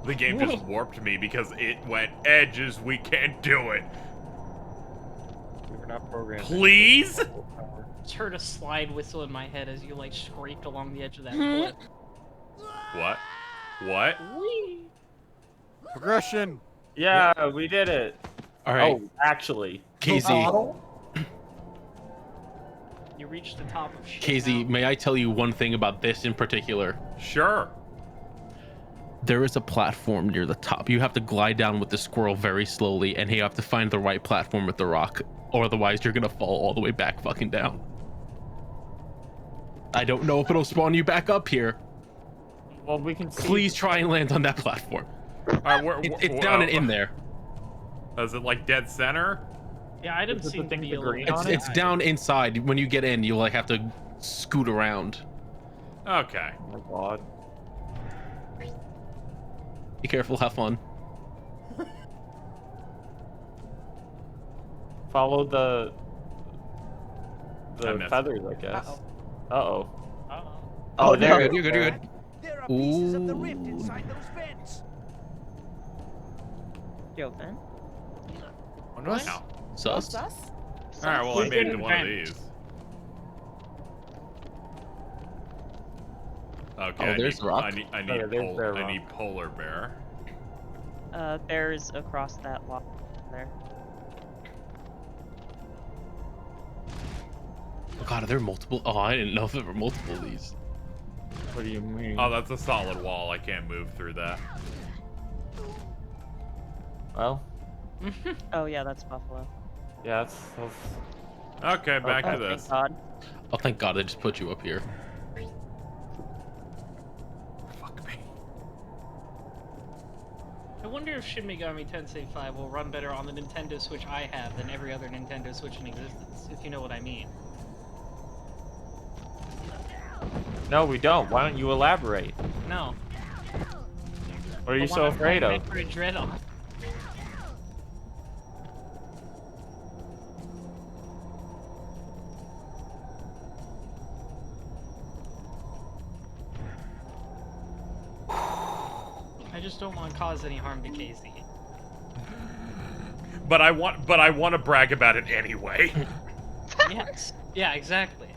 The game just warped me because it went edges. We can't do it. We're not programmed. Please? Just heard a slide whistle in my head as you like scraped along the edge of that cliff. What? What? Whee! Progression. Yeah, we did it. All right. Oh, actually. KZ. You reached the top of shit. KZ, may I tell you one thing about this in particular? Sure. There is a platform near the top. You have to glide down with the squirrel very slowly, and you have to find the right platform with the rock, or otherwise you're gonna fall all the way back fucking down. I don't know if it'll spawn you back up here. Well, we can see. Please try and land on that platform. It's down and in there. Is it like dead center? Yeah, I didn't see the green It's down inside. When you get in, you'll like have to scoot around. Okay. Oh my god. Be careful. Have fun. Follow the missed. feathers, I guess. Uh-oh. Oh, there. you're good. You're good. There are pieces of the rift inside those vents. Yo, then. Oh, no. Sus. Sus? Alright, well I made it to one of these. Okay. Oh, there's the rock. I need I need polar bear. Bears across that lot there. Oh god, are there multiple? Oh, I didn't know if there were multiple of these. What do you mean? Oh, that's a solid wall. I can't move through that. Well. Oh yeah, that's Buffalo. Yeah, that's... Okay, back to this. Thank God. Oh, thank God they just put you up here. Fuck me. I wonder if Shin Megami Tensei 5 will run better on the Nintendo Switch I have than every other Nintendo Switch in existence, if you know what I mean. No, we don't. Why don't you elaborate? No. What are you The so one I'm afraid of? Metroid Dread on. I just don't want to cause any harm to Casey. But I want to brag about it anyway. Yes. Yeah, exactly.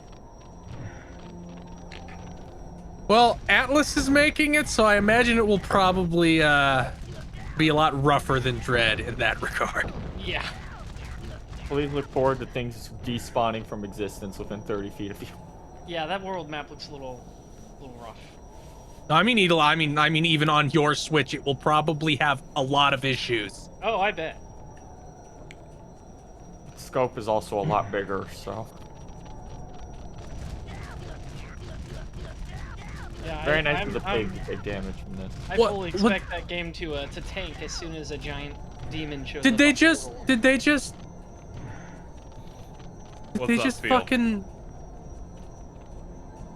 Well, Atlas is making it, so I imagine it will probably be a lot rougher than Dread in that regard. Yeah. Please look forward to things despawning from existence within 30 feet of you. Yeah, that world map looks a little rough. I mean, even on your Switch, it will probably have a lot of issues. Oh, I bet. Scope is also a lot bigger, so... Yeah, Very nice of the pig to take damage from this. I fully expect that game to tank as soon as a giant demon shows up. Did they just What's they up, just Field? fucking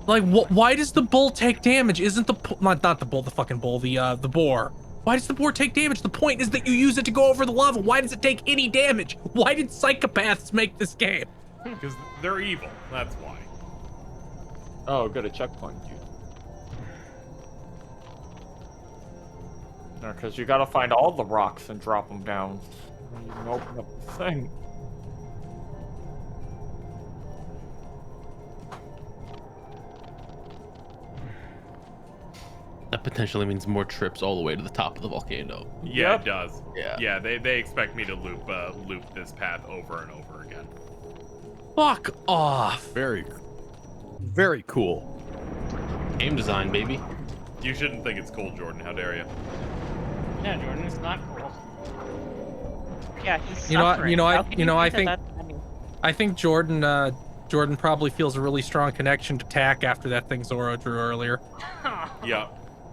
like why does the bull take damage? Isn't the not the bull, the fucking bull, the boar? Why does the boar take damage? The point is that you use it to go over the lava. Why does it take any damage? Why did psychopaths make this game? Because they're evil. That's why. Oh, good, a checkpoint, dude. No, because you gotta find all the rocks and drop them down. You can open up the thing. That potentially means more trips all the way to the top of the volcano. Yeah, it does. Yeah. Yeah, they expect me to loop this path over and over again. Fuck off. Very cool. Game design, baby. You shouldn't think it's cool, Jordan. How dare you? Yeah, Jordan, it's not cool. Yeah, he's You know, suffering. I think Jordan probably feels a really strong connection to TAC after that thing Zoro drew earlier. Yeah.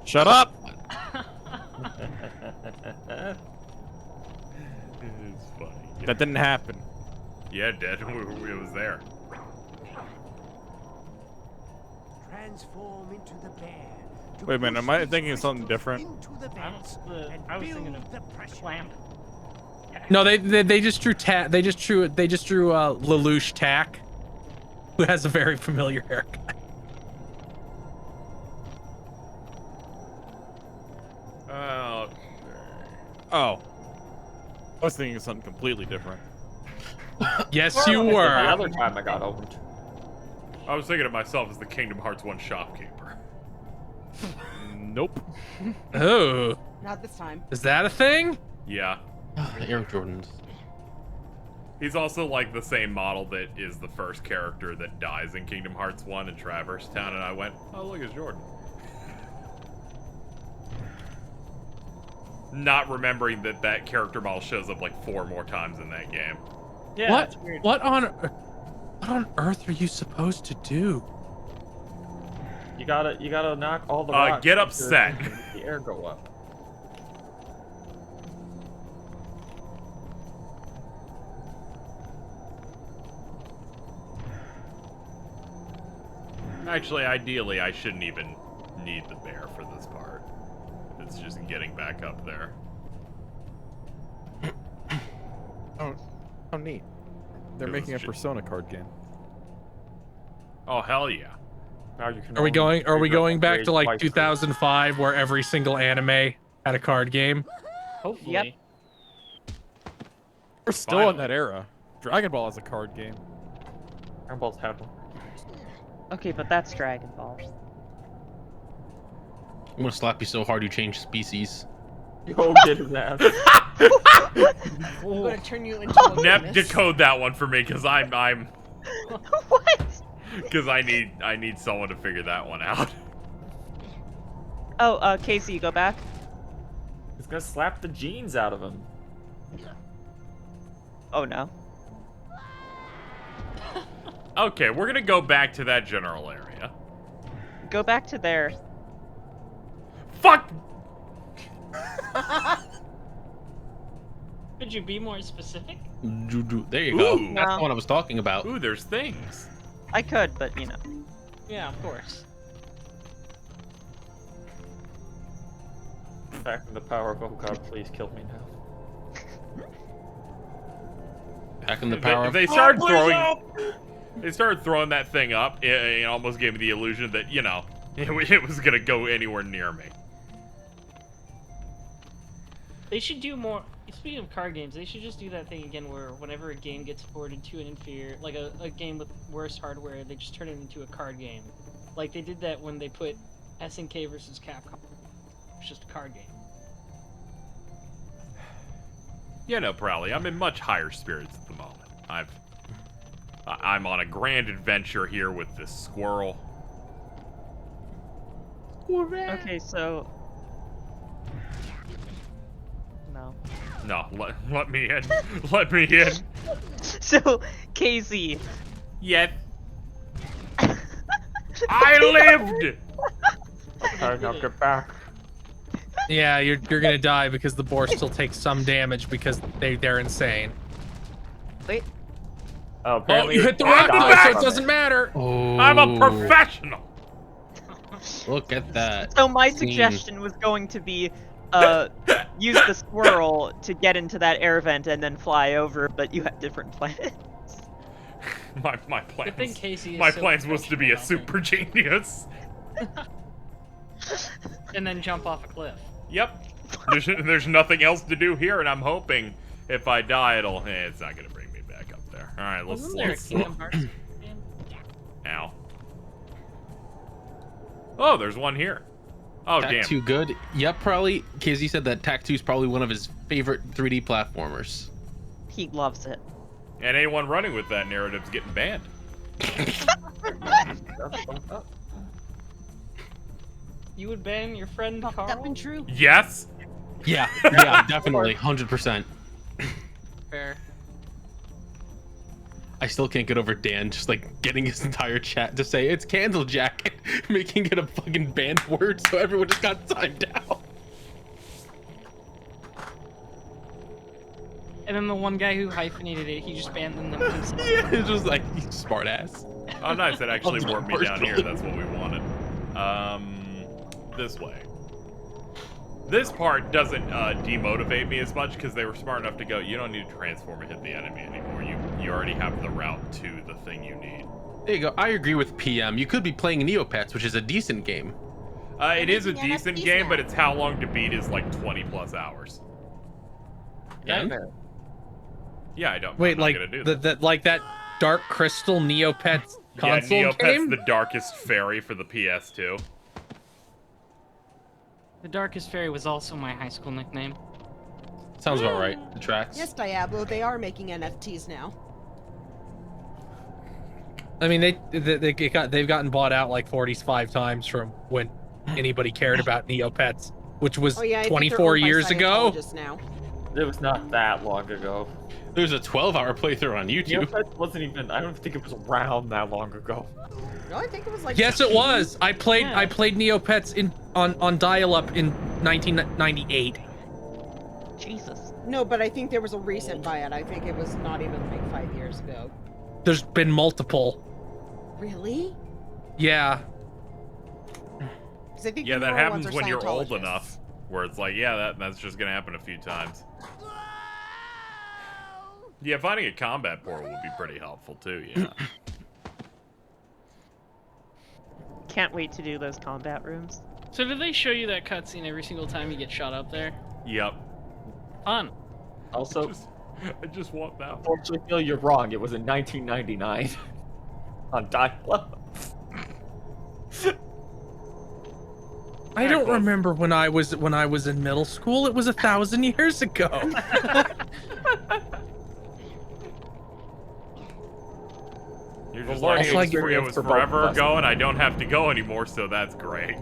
Shut up! It's funny. That didn't happen. Yeah, it did. It was there. Transform into the bear. Wait a minute, am I thinking of something different? I was thinking of Clamp. No, they just drew Lelouch TAC, who has a very familiar haircut. Oh. I was thinking of something completely different. Yes, you were. The other time I got opened. I was thinking of myself as the Kingdom Hearts 1 shopkeeper. Nope. Oh. Not this time. Is that a thing? Yeah. Air Jordans. He's also like the same model that is the first character that dies in Kingdom Hearts 1 in Traverse Town, and I went, oh, look, it's Jordan. Not remembering that that character model shows up like 4 more times in that game. Yeah, What on earth are you supposed to do? You gotta knock all the rocks. Get upset. The air go up. Actually, ideally, I shouldn't even need the bear for this part. It's just getting back up there. Oh, neat. They're It making a was Persona card game. Oh, hell yeah. Now you can Are we going back to like twice 2005 where every single anime had a card game? Hopefully. Yep. We're still in that era. Dragon Ball is a card game. Dragon Ball's had one. Okay, but that's Dragon Ball. I'm gonna slap you so hard you change species. Yo, get his ass. I'm gonna turn you into a Nep, witness. decode that one for me, because I'm What? because I need someone to figure that one out. Oh, Casey, go back. He's gonna slap the jeans out of him. Oh no. Okay, we're gonna go back to that general area. Go back to there. Fuck! Could you be more specific? There you go. Ooh. That's No. the one I was talking about. Ooh, there's things. I could, but you know. Yeah, of course. Back in the power of, oh god, please kill me now. Back in the power. They started throwing. They started throwing that thing up. It almost gave me the illusion that it was gonna go anywhere near me. They should do more. Speaking of card games, they should just do that thing again where whenever a game gets ported to an inferior, like a game with worse hardware, they just turn it into a card game. Like they did that when they put SNK versus Capcom. It's just a card game. Yeah, no, Prowley. I'm in much higher spirits at the moment. I'm on a grand adventure here with this squirrel. Okay, so. No. No, let me in. Let me in. So, Casey. Yet. I lived! Okay, now get back. Yeah, you're gonna die because the boar still takes some damage because they're insane. Wait. Oh, Oh, you hit the rock though, so it doesn't matter. Oh, I'm a professional. Look at that. So my scene. suggestion was going to be, use the squirrel to get into that air vent and then fly over, but you had different plans. My Good thing plans. Casey is My so plans was to be a professional super genius. and then jump off a cliff. Yep. There's nothing else to do here, and I'm hoping if I die, it's not gonna bring me back up there. All right, let's. Wasn't there a Kingdom Hearts game? Ow. Oh, there's one here. Oh, damn. Tac 2 good. Yep, probably. Kizzy said that Tac 2 is probably one of his favorite 3D platformers. He loves it. And anyone running with that narrative's getting banned. You would ban your friend Fucked Carl? up and true. Yes. Yeah, yeah, definitely, 100%. Fair. I still can't get over Dan just like getting his entire chat to say it's Candlejack, making it a fucking banned word, so everyone just got timed out. And then the one guy who hyphenated it, he just banned them himself. Yeah, it's just like, you smart ass. Oh, nice. It actually I'll warped me down here. That's what we wanted. This way. This part doesn't demotivate me as much because they were smart enough to go, you don't need to transform and hit the enemy anymore. You already have the route to the thing you need. There you go. I agree with PM. You could be playing Neopets, which is a decent game. It is a making decent NFTs game, now. but it's how long to beat is like 20 plus hours. Yeah. Yeah, I don't. Wait, I'm not like gonna do that. that Dark Crystal Neopets console yeah, Neopets game? the Darkest Fairy for the PS2. The Darkest Fairy was also my high school nickname. Sounds about right. The tracks. Yes, Diablo, they are making NFTs now. I mean, they've gotten bought out like 45 times from when anybody cared about Neopets, which was Oh yeah, I think they're 24 owned by years ago. Scientologists now. It was not that long ago. There's a 12-hour playthrough on YouTube. Neopets wasn't even, I don't think it was around that long ago. No, I think it was like. Yes, it 15. was. I played Neopets on dial-up in 1998. Jesus. No, but I think there was a recent buyout. I think it was not even like 5 years ago. There's been multiple. Really? Yeah. 'Cause I think Yeah, the that newer happens ones are when you're old Scientologists. enough, where it's like, yeah, that's just gonna happen a few times. Yeah, finding a combat portal would be pretty helpful too, yeah. Can't wait to do those combat rooms. So did they show you that cutscene every single time you get shot up there? Yep. Fun. Also, I just want that. Unfortunately, Phil, you're wrong. It was in 1999 on dial-up. I don't remember when I was in middle school. It was 1,000 years ago. You're just learning like, it experience was for both of forever us. ago, and I don't have to go anymore, so that's great.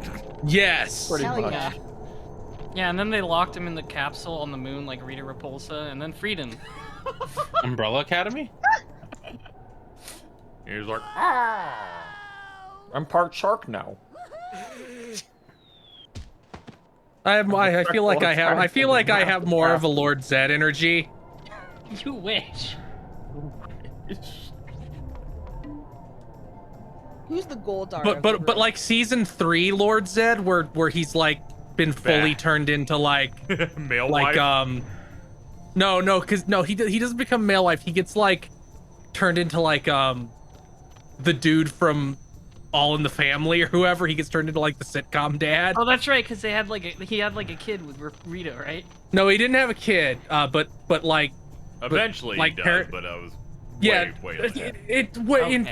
Yes. Pretty Hell much. yeah. Yeah, and then they locked him in the capsule on the moon like Rita Repulsa, and then freed him. Umbrella Academy? He was like, I'm part shark now. I feel like I have more of a Lord Zed energy. You wish. Who's the Goldar? But like season 3 Lord Zed where he's like been fully turned into like male like wife? no he doesn't become male wife. He gets like turned into like the dude from All in the Family or whoever. He gets turned into like the sitcom dad. Oh, that's right, because he had like a kid with Rita, right? No, he didn't have a kid. But like eventually like he does, but I was way ahead.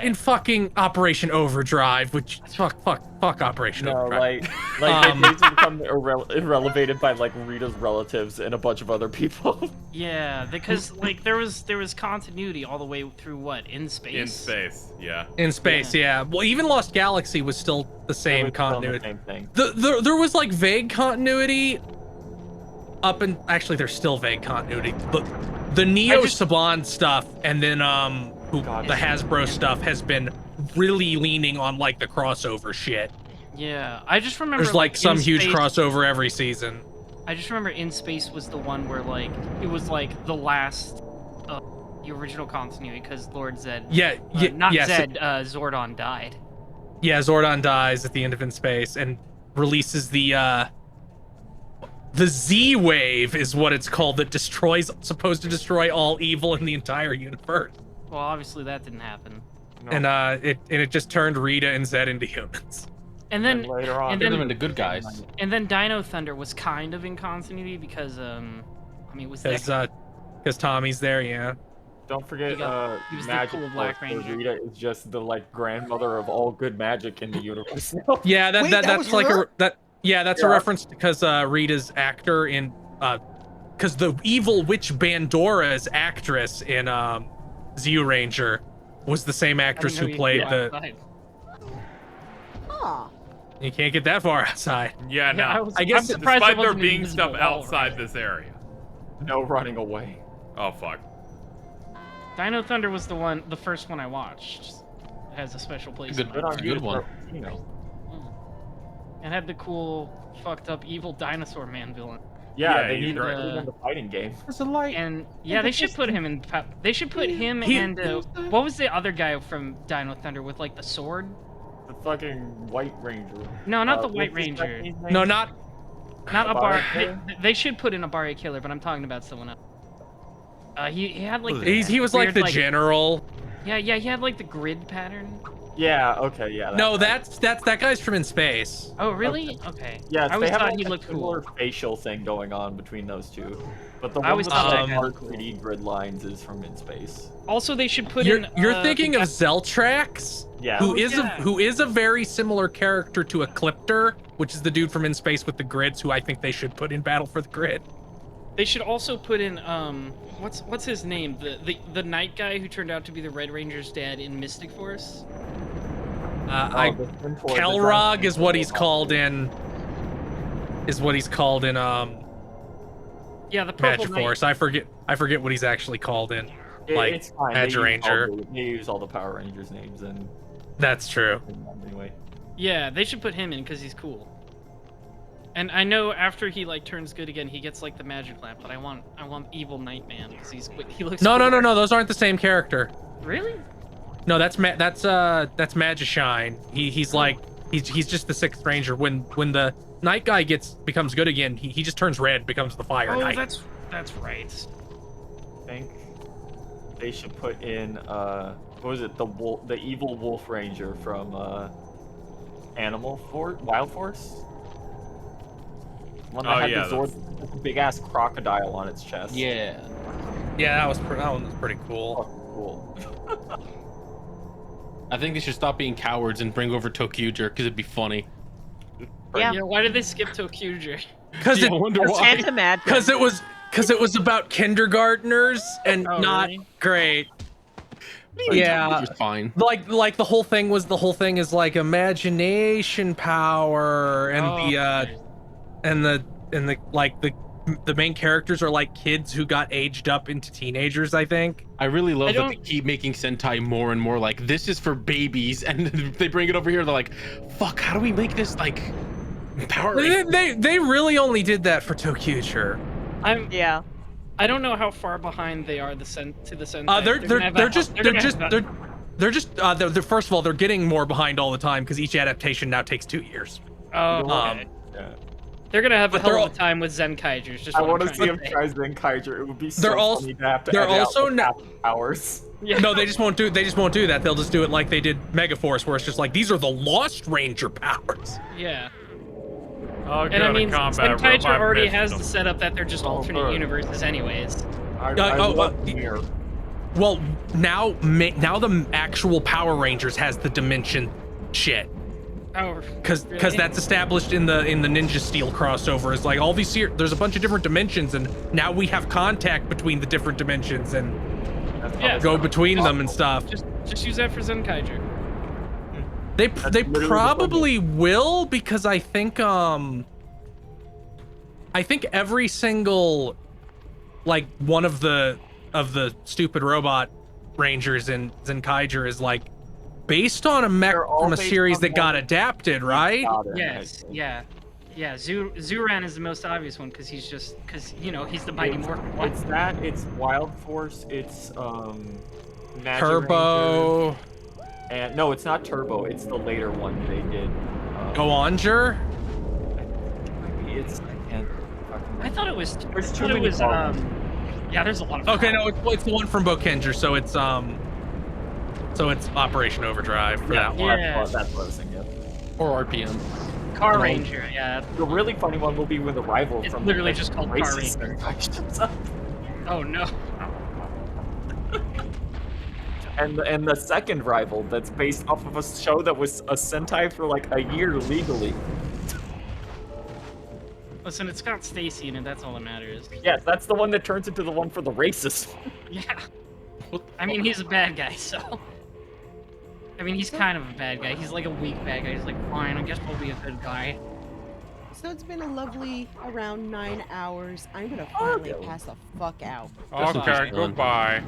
in fucking Operation Overdrive, which fuck Operation Overdrive. Like they become irrelevated by like Rita's relatives and a bunch of other people. Yeah, because like there was continuity all the way through what, In Space? In Space, yeah. In Space, yeah. Well, even Lost Galaxy was still the same continuity. Same thing. There was like vague continuity actually there's still vague continuity. The Neo Saban stuff and then the Hasbro stuff has been really leaning on like the crossover shit. Yeah, I just remember There's like some In huge Space- crossover every season. I just remember In Space was the one where like it was like the last the original continuity because Lord Zed Zordon died. Yeah, Zordon dies at the end of In Space and releases the Z-Wave is what it's called, that supposed to destroy all evil in the entire universe. Well, obviously that didn't happen. And it just turned Rita and Zed into humans. And then later on, Turn them into good guys. And then Dino Thunder was kind of in continuity because I mean, it was because Tommy's there, yeah. Don't forget, he was the Magic cool Black Force, where Ranger. Rita is just the like grandmother of all good magic in the universe now. Yeah, that's like her? that's a reference because Rita's actor in because the evil witch Bandora's actress in Zeo Ranger was the same actress who played the. Huh. You can't get that far outside. Yeah, no. I guess surprised despite it there wasn't being invisible stuff wall, outside right? this area. No running away. Oh fuck. Dino Thunder was the first one I watched. It has a special place. in my heart. Good one. You know. And had the cool, fucked up, evil dinosaur man villain. Yeah, Yeah, they you need tried. in the fighting game. There's a light. And yeah, they should put him in. They should put him and what was the other guy from Dino Thunder with like the sword? The fucking White Ranger. No, not the what's White his Ranger. Japanese name? No, not Abari. Killer? They should put in Abari Killer, but I'm talking about someone else. He had like he was like weird, the general. Yeah, he had like the grid pattern. Yeah. Okay. Yeah. No, that's that guy's from In Space. Oh, really? Okay. Yeah, I always they have thought like, he a looked similar cool. facial thing going on between those two. But the I one always with thought that the guy hard looked cool. 3D grid lines is from In Space. Also, they should put You're in. thinking of Zeltrax, Yeah. who is a very similar character to Ecliptor, which is the dude from In Space with the grids, who I think they should put in Battle for the Grid. They should also put in what's his name? The night guy who turned out to be the Red Ranger's dad in Mystic Force. Kelrog is what he's called in. Yeah, the Purple Magic Knight. Force. I forget what he's actually called in. It's fine. Magic Ranger. They use all the Power Rangers names and. That's true. Anyway. Yeah, they should put him in because he's cool. And I know after he like turns good again, he gets like the magic lamp. But I want Evil Nightman because he looks. No, cool. no. Those aren't the same character. Really? No, that's Magishine. He's just the Sixth Ranger. When the Night Guy becomes good again, he just turns red, becomes the Fire Knight. That's right. I think they should put in what was it, the evil Wolf Ranger from Wild Force? One that had the big ass crocodile on its chest. Yeah. Yeah, that one was pretty cool. Cool. I think they should stop being cowards and bring over Tokyo Jerk because it'd be funny. Yeah. Why did they skip Tokuger? Because Can't imagine. Because it was about kindergartners and Oh, not really? great. Yeah, just fine. Like the whole thing is like imagination power and the main characters are like kids who got aged up into teenagers, I think. I really love that they keep making Sentai more and more like this is for babies, and they bring it over here. They're like, "Fuck, how do we make this like power?" They really only did that for Tokuger. I don't know how far behind they are to the Sentai. They're first of all, they're getting more behind all the time because each adaptation now takes 2 years. Oh, okay. They're gonna have a hell of a time with Zenkaijers. Just I want to see them try Zenkaiger. It would be so funny to have to they're edit out also like not hours. Yeah. No, they just won't do that. They'll just do it like they did Megaforce, where it's just like these are the Lost Ranger powers. Yeah. Oh, And I mean, Zenkaiger already has the setup that they're just alternate universes anyways. Well, now the actual Power Rangers has the dimension shit. Oh, because that's established in the Ninja Steel crossover. It's like all these there's a bunch of different dimensions, and now we have contact between the different dimensions and go between them and stuff. Just use that for Zenkaiger. They probably will, because I think every single like one of the stupid robot rangers in Zenkaiger is like based on a mech from a series that got adapted, right? Yes, yeah. Zuran is the most obvious one because he's the Mighty Morphin. It's Wild Force, it's Magic Turbo. Ranger, and no, it's not Turbo, it's the later one they did. Go-Onger? I thought it was. There's too many. Yeah, there's a lot of. Okay, no, it's the one from Bokenger, so it's Operation Overdrive for that one. That's what I was thinking. Or RPM. Car Ranger, yeah. The really funny one will be when the rival It's from literally just called Car Ranger. comes up. Oh no. And the second rival that's based off of a show that was a Sentai for like a year legally. Listen, it's got Stacy in it. That's all that matters. Yes, that's the one that turns into the one for the racist. Yeah. I mean, he's a bad guy, so. I mean, he's kind of a bad guy. He's like a weak bad guy. He's like, fine, I guess we'll be a good guy. So it's been a lovely around 9 hours. I'm gonna finally pass the fuck out. Okay, goodbye.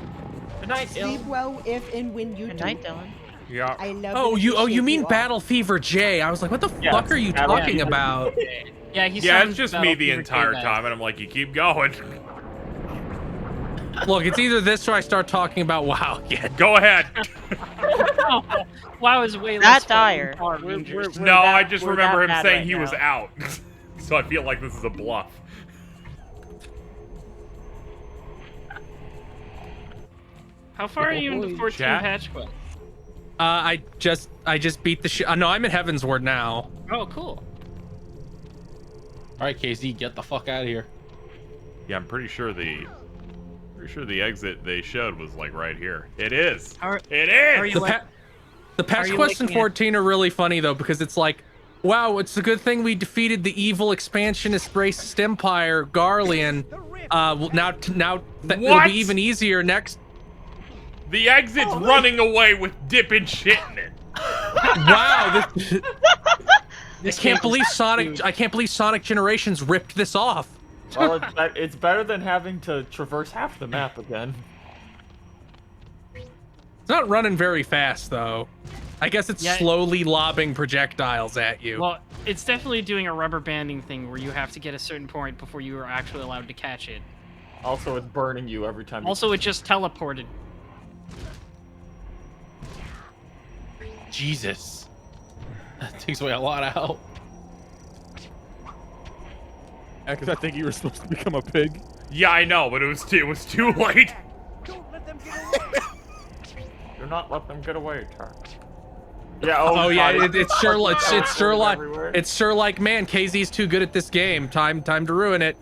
Good night, Sleep well if and when you do. Good night, Dylan. Yeah. I love You mean Battle Fever J? I was like, what the fuck are you talking about? Yeah, it's just me the entire time, and I'm like, you keep going. Look, it's either this or I start talking about WoW again. Go ahead. WoW is way less dire. No, I just remember him saying he was out. So I feel like this is a bluff. How far are you in the 14 patch quest? I just beat the shit. No, I'm at Heavensward now. Oh, cool. All right, KZ, get the fuck out of here. Yeah, I'm pretty sure the exit they showed was like right here. It is. It is. The patch quests in 14 are really funny though, because it's like, wow, it's a good thing we defeated the evil expansionist racist empire, Garlean. Now it'll be even easier next. The exit's running away with dipping shit in it. Wow. I can't believe Sonic Generations ripped this off. Well, it's better than having to traverse half the map again. It's not running very fast though. I guess it's slowly lobbing projectiles at you. Well, it's definitely doing a rubber banding thing where you have to get a certain point before you are actually allowed to catch it. Also, it's burning you every time. Also, it just teleported. Jesus. That takes away a lot out. Yeah, because I think you were supposed to become a pig. Yeah, I know, but it was too late. Don't let them get away. Do not let them get away, Tark. Yeah. Oh yeah, it's sure like, man, KZ's too good at this game. Time to ruin it.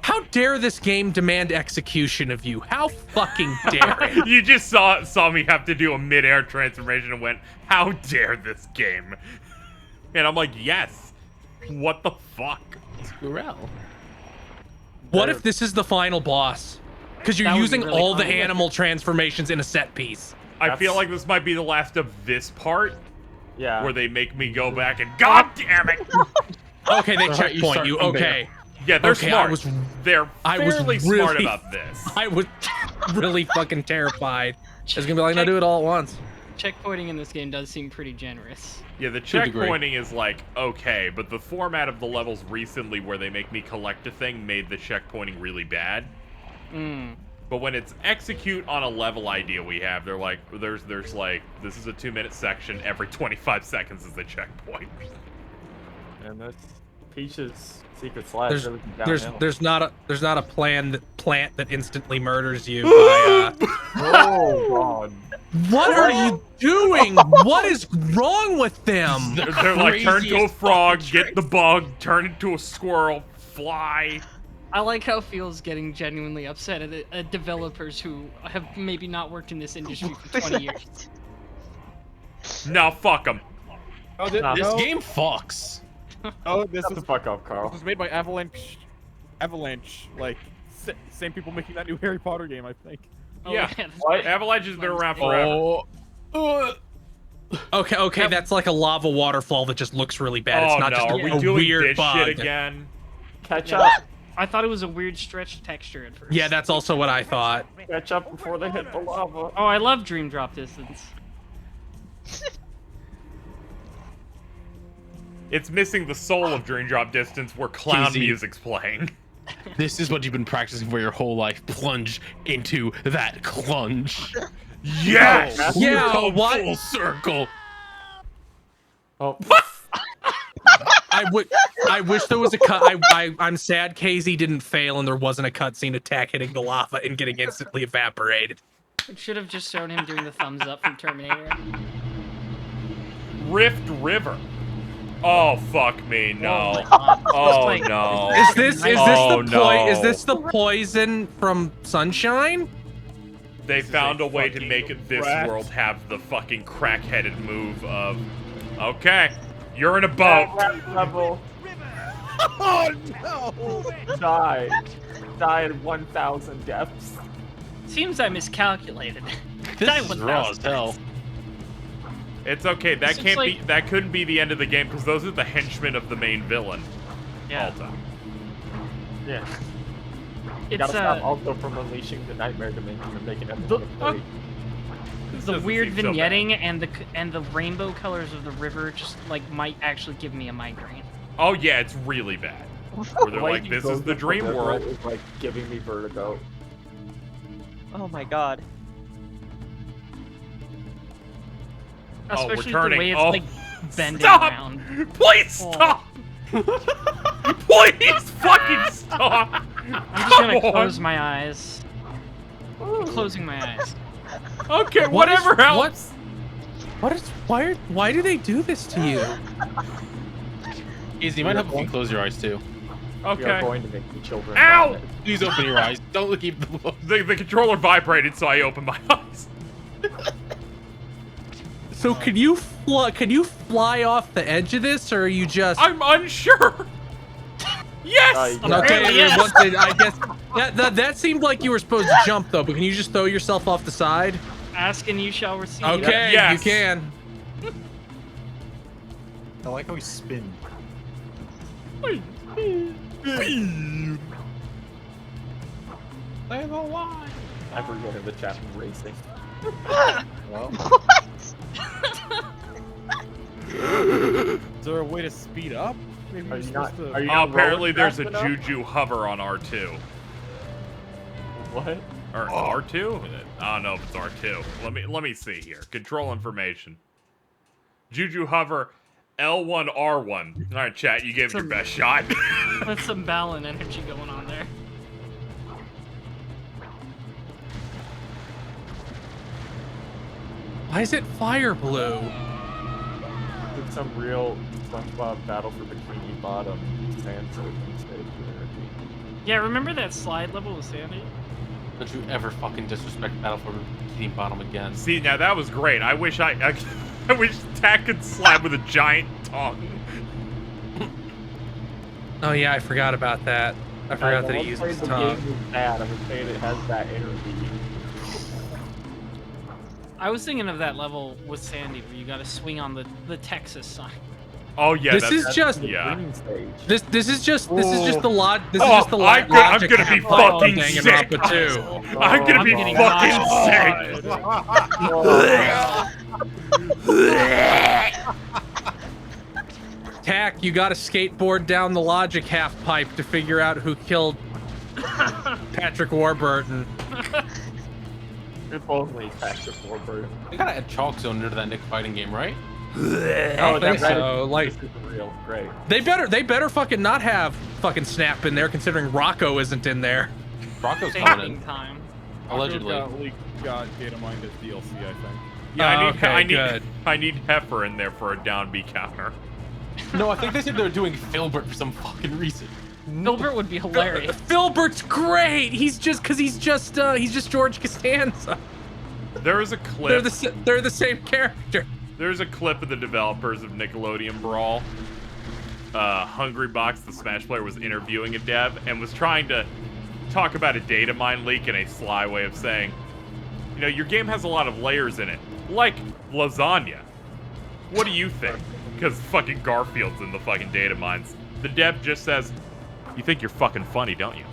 How dare this game demand execution of you? How fucking dare it? You just saw me have to do a mid-air transformation and went, how dare this game? And I'm like, yes. What the fuck? Squirrel. What if this is the final boss? Because you're That would be using really all the fun. animal transformations in a set piece. I feel like this might be the last of this part. Yeah. Where they make me go back and God damn it! Okay, they Right, you checkpoint start you. from Okay. Yeah, they're Okay, smart. They're fairly smart about this. I was really fucking terrified. I was gonna be like, no, do it all at once. Checkpointing in this game does seem pretty generous. Yeah, the To a degree. checkpointing is like, okay, but the format of the levels recently where they make me collect a thing made the checkpointing really bad. But when it's execute on a level idea we have, they're like, there's like, this is a 2-minute section, every 25 seconds is the checkpoint. And that's Peach's secret slash. There's not a plant that instantly murders you by, Oh god. What are you doing? What is wrong with them? They're like, turn to a frog, get the bug, turn into a squirrel, fly. I like how Phil's getting genuinely upset at developers who have maybe not worked in this industry for 20 years. No, fuck them. Oh, This game fucks. Oh, this Shut was the fuck up, Carl. This was made by Avalanche, like same people making that new Harry Potter game, I think. Yeah. What? Avalanche has been around forever. Okay, that's like a lava waterfall that just looks really bad. It's not just are we a doing weird this bug. shit again? Catch Yeah. up. I thought it was a weird stretched texture at first. Yeah, that's also what I thought. Catch up before they hit the lava. Oh, I love Dream Drop Distance. It's missing the soul of Dream Drop Distance where clown KZ. music's playing. This is what you've been practicing for your whole life. Plunge into that clunge. Yes! Yeah, Come what? full circle. Oh. I wish there was a cut. I'm sad KZ didn't fail and there wasn't a cutscene attack hitting the lava and getting instantly evaporated. It should have just shown him doing the thumbs up from Terminator. Rift River. Oh fuck me, no. Oh, Oh no. Is this Oh, is no. this the poison from Sunshine? They found a way to make this rat. world have the fucking crack-headed move of, okay, you're in a boat. Level. Oh no! Die. Die at 1,000 deaths. Seems I miscalculated. This Die is 1,000 raw as hell. deaths. It's okay. That This is can't like- be. That couldn't be the end of the game because those are the henchmen of the main villain. Yeah. All time. Yeah. It's Gotta stop also from unleashing the nightmare dimension and making everyone afraid. This the doesn't weird seem so bad. vignetting and the rainbow colors of the river just like might actually give me a migraine. Oh yeah, it's really bad. Where they're like, this is the dream world. It's like giving me vertigo. Oh my god. Oh, we're Especially turning. the way it's Oh. like bending Stop! around. Please Oh. stop! Please fucking stop! I'm just gonna Come on. close my eyes. I'm closing my eyes. Okay, whatever helps. Why do they do this to you? Easy, you might have to close your eyes too. We are Okay. going to make the children. Ow! vomit. Please open your eyes. Don't keep them closed. The controller vibrated, so I opened my eyes. So can you fly off the edge of this, or are you just? I'm unsure. Yes. Yeah. Okay, Yes. I guess that seemed like you were supposed to jump though, but can you just throw yourself off the side? Ask and you shall receive. Okay, Yes. you can. I like how he spins. Play the line. Everyone in the chat racing. Well, Is there a way to speed up? Maybe Are you're you supposed not- to. are you Oh, not apparently rolling there's a fast enough? Juju hover on R2. What? Or R2? I don't know if it's R2. Let me see here. Control information. Juju hover L1 R1. All right, chat, you gave it your best shot. That's some Balin energy going on there. Why is it fire blue? It's some real SpongeBob battle for Bikini Bottom sand surfing stage there. Yeah, remember that slide level with Sandy? Don't you ever fucking disrespect Battle for Bikini Bottom again. See, now that was great. I wish I wish Tack could slide with a giant tongue. Oh yeah, I forgot about that. I forgot that he used his tongue. Game was bad. I'm afraid it has that energy. I was thinking of that level with Sandy where you got to swing on the Texas sign. Oh yeah, This is just yeah. this is just the lot. This Oh, is just the I'm logic gonna be of fucking Danganronpa sick. 2. I'm gonna be getting fucking sick. Tack, you got to skateboard down the logic half pipe to figure out who killed Patrick Warburton. If only Patrick Warburton. They gotta add Chalk Zone into that Nick fighting game, right? I don't think so. Like, this is real. Great. they better fucking not have fucking Snap in there, considering Rocco isn't in there. Rocco's coming in. Time. Allegedly. Got data mined as DLC, I think. Yeah, good. I need Heifer in there for a down B counter. No, I think they said they were doing Filbert for some fucking reason. Filbert would be hilarious. Filbert's great. He's just George Costanza. There is a clip. They're the same character. There's a clip of the developers of Nickelodeon Brawl. Hungry Box, the Smash player, was interviewing a dev and was trying to talk about a data mine leak in a sly way of saying, you know, your game has a lot of layers in it, like lasagna. What do you think? Because fucking Garfield's in the fucking data mines. The dev just says, you think you're fucking funny, don't you?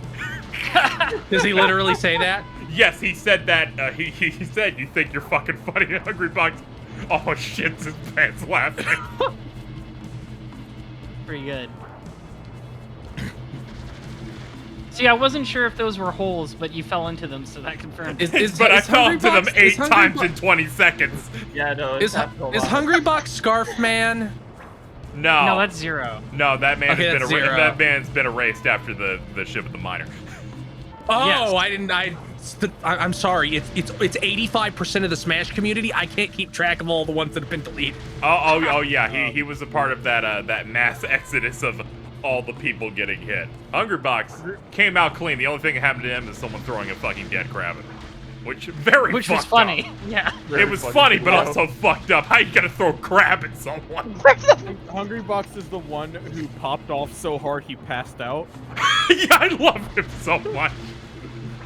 Does he literally say that? Yes, he said that. He said, you think you're fucking funny, Hungry Box. Oh, shits his pants laughing. Pretty good. See, I wasn't sure if those were holes, but you fell into them, so that confirmed. But I fell into them 8 times in 20 seconds. Yeah, no. Is Hungry Box Scarf Man? No. No, that's Zero. No, that man Okay, has that's been Zero. that man's been erased after the ship with the miner. Oh, Yes. I'm sorry. It's 85% of the Smash community. I can't keep track of all the ones that have been deleted. Oh yeah. He was a part of that mass exodus of all the people getting hit. Hungry Box came out clean. The only thing that happened to him is someone throwing a fucking dead crab at him. Which was fucked funny. up. Yeah. It was funny, but also fucked up. How you gonna throw crab at someone? Hungry Box is the one who popped off so hard he passed out. Yeah, I love him so much.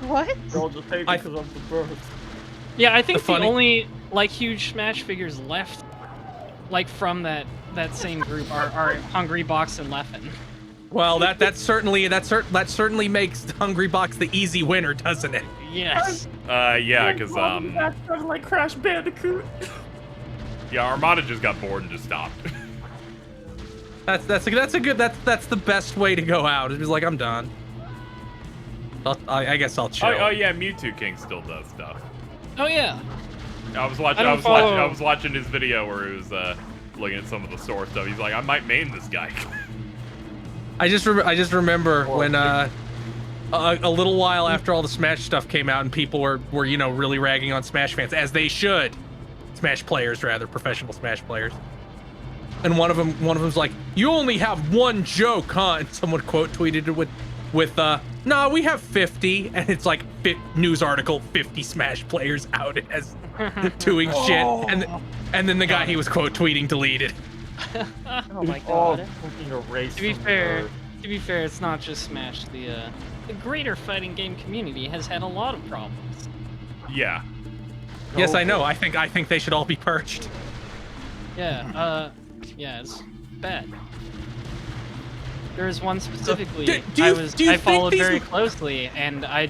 What? They'll just hate because of the birds. Yeah, I think The funny- the only like huge Smash figures left, like from that same group, are Hungry Box and Leffen. Well, that certainly makes Hungry Box the easy winner, doesn't it? Yes. Yeah, because That's kind of like Crash Bandicoot. yeah, Armada just got bored and just stopped. That's the best way to go out. It's like, I'm done. I guess I'll chill. Oh yeah, Mewtwo King still does stuff. Oh yeah. I was watching his video where he was looking at some of the store stuff. He's like, I might main this guy. I just remember when a little while after all the Smash stuff came out and people were really ragging on Smash fans, as they should. Smash players, rather, professional Smash players. And one of them's like, you only have one joke, huh? And someone quote tweeted it with no, we have 50, and it's like news article, 50 Smash players outed as doing shit, and then the guy he was quote tweeting deleted. Oh my god. To be fair, it's not just Smash. The greater fighting game community has had a lot of problems. Yeah. Yes, I know. I think they should all be purged. Yeah. Yeah, it's bad. There is one specifically do you I followed think very these- closely, and I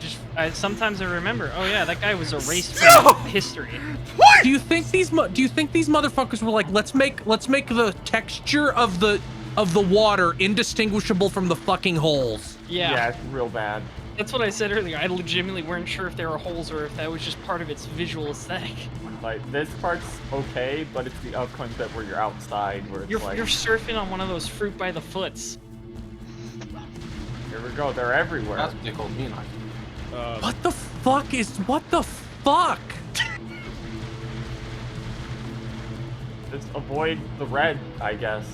sometimes I remember, oh yeah, that guy was erased from history. What? Do you think these motherfuckers were like, let's make the texture of the water indistinguishable from the fucking holes? Yeah, it's real bad. That's what I said earlier. I legitimately weren't sure if there were holes or if that was just part of its visual aesthetic. Like, this part's okay, but it's the outcomes that where you're outside, where it's You're like... you're surfing on one of those fruit by the foots. Here we go, they're everywhere. That's what they called me and I. What the fuck? Just avoid the red, I guess.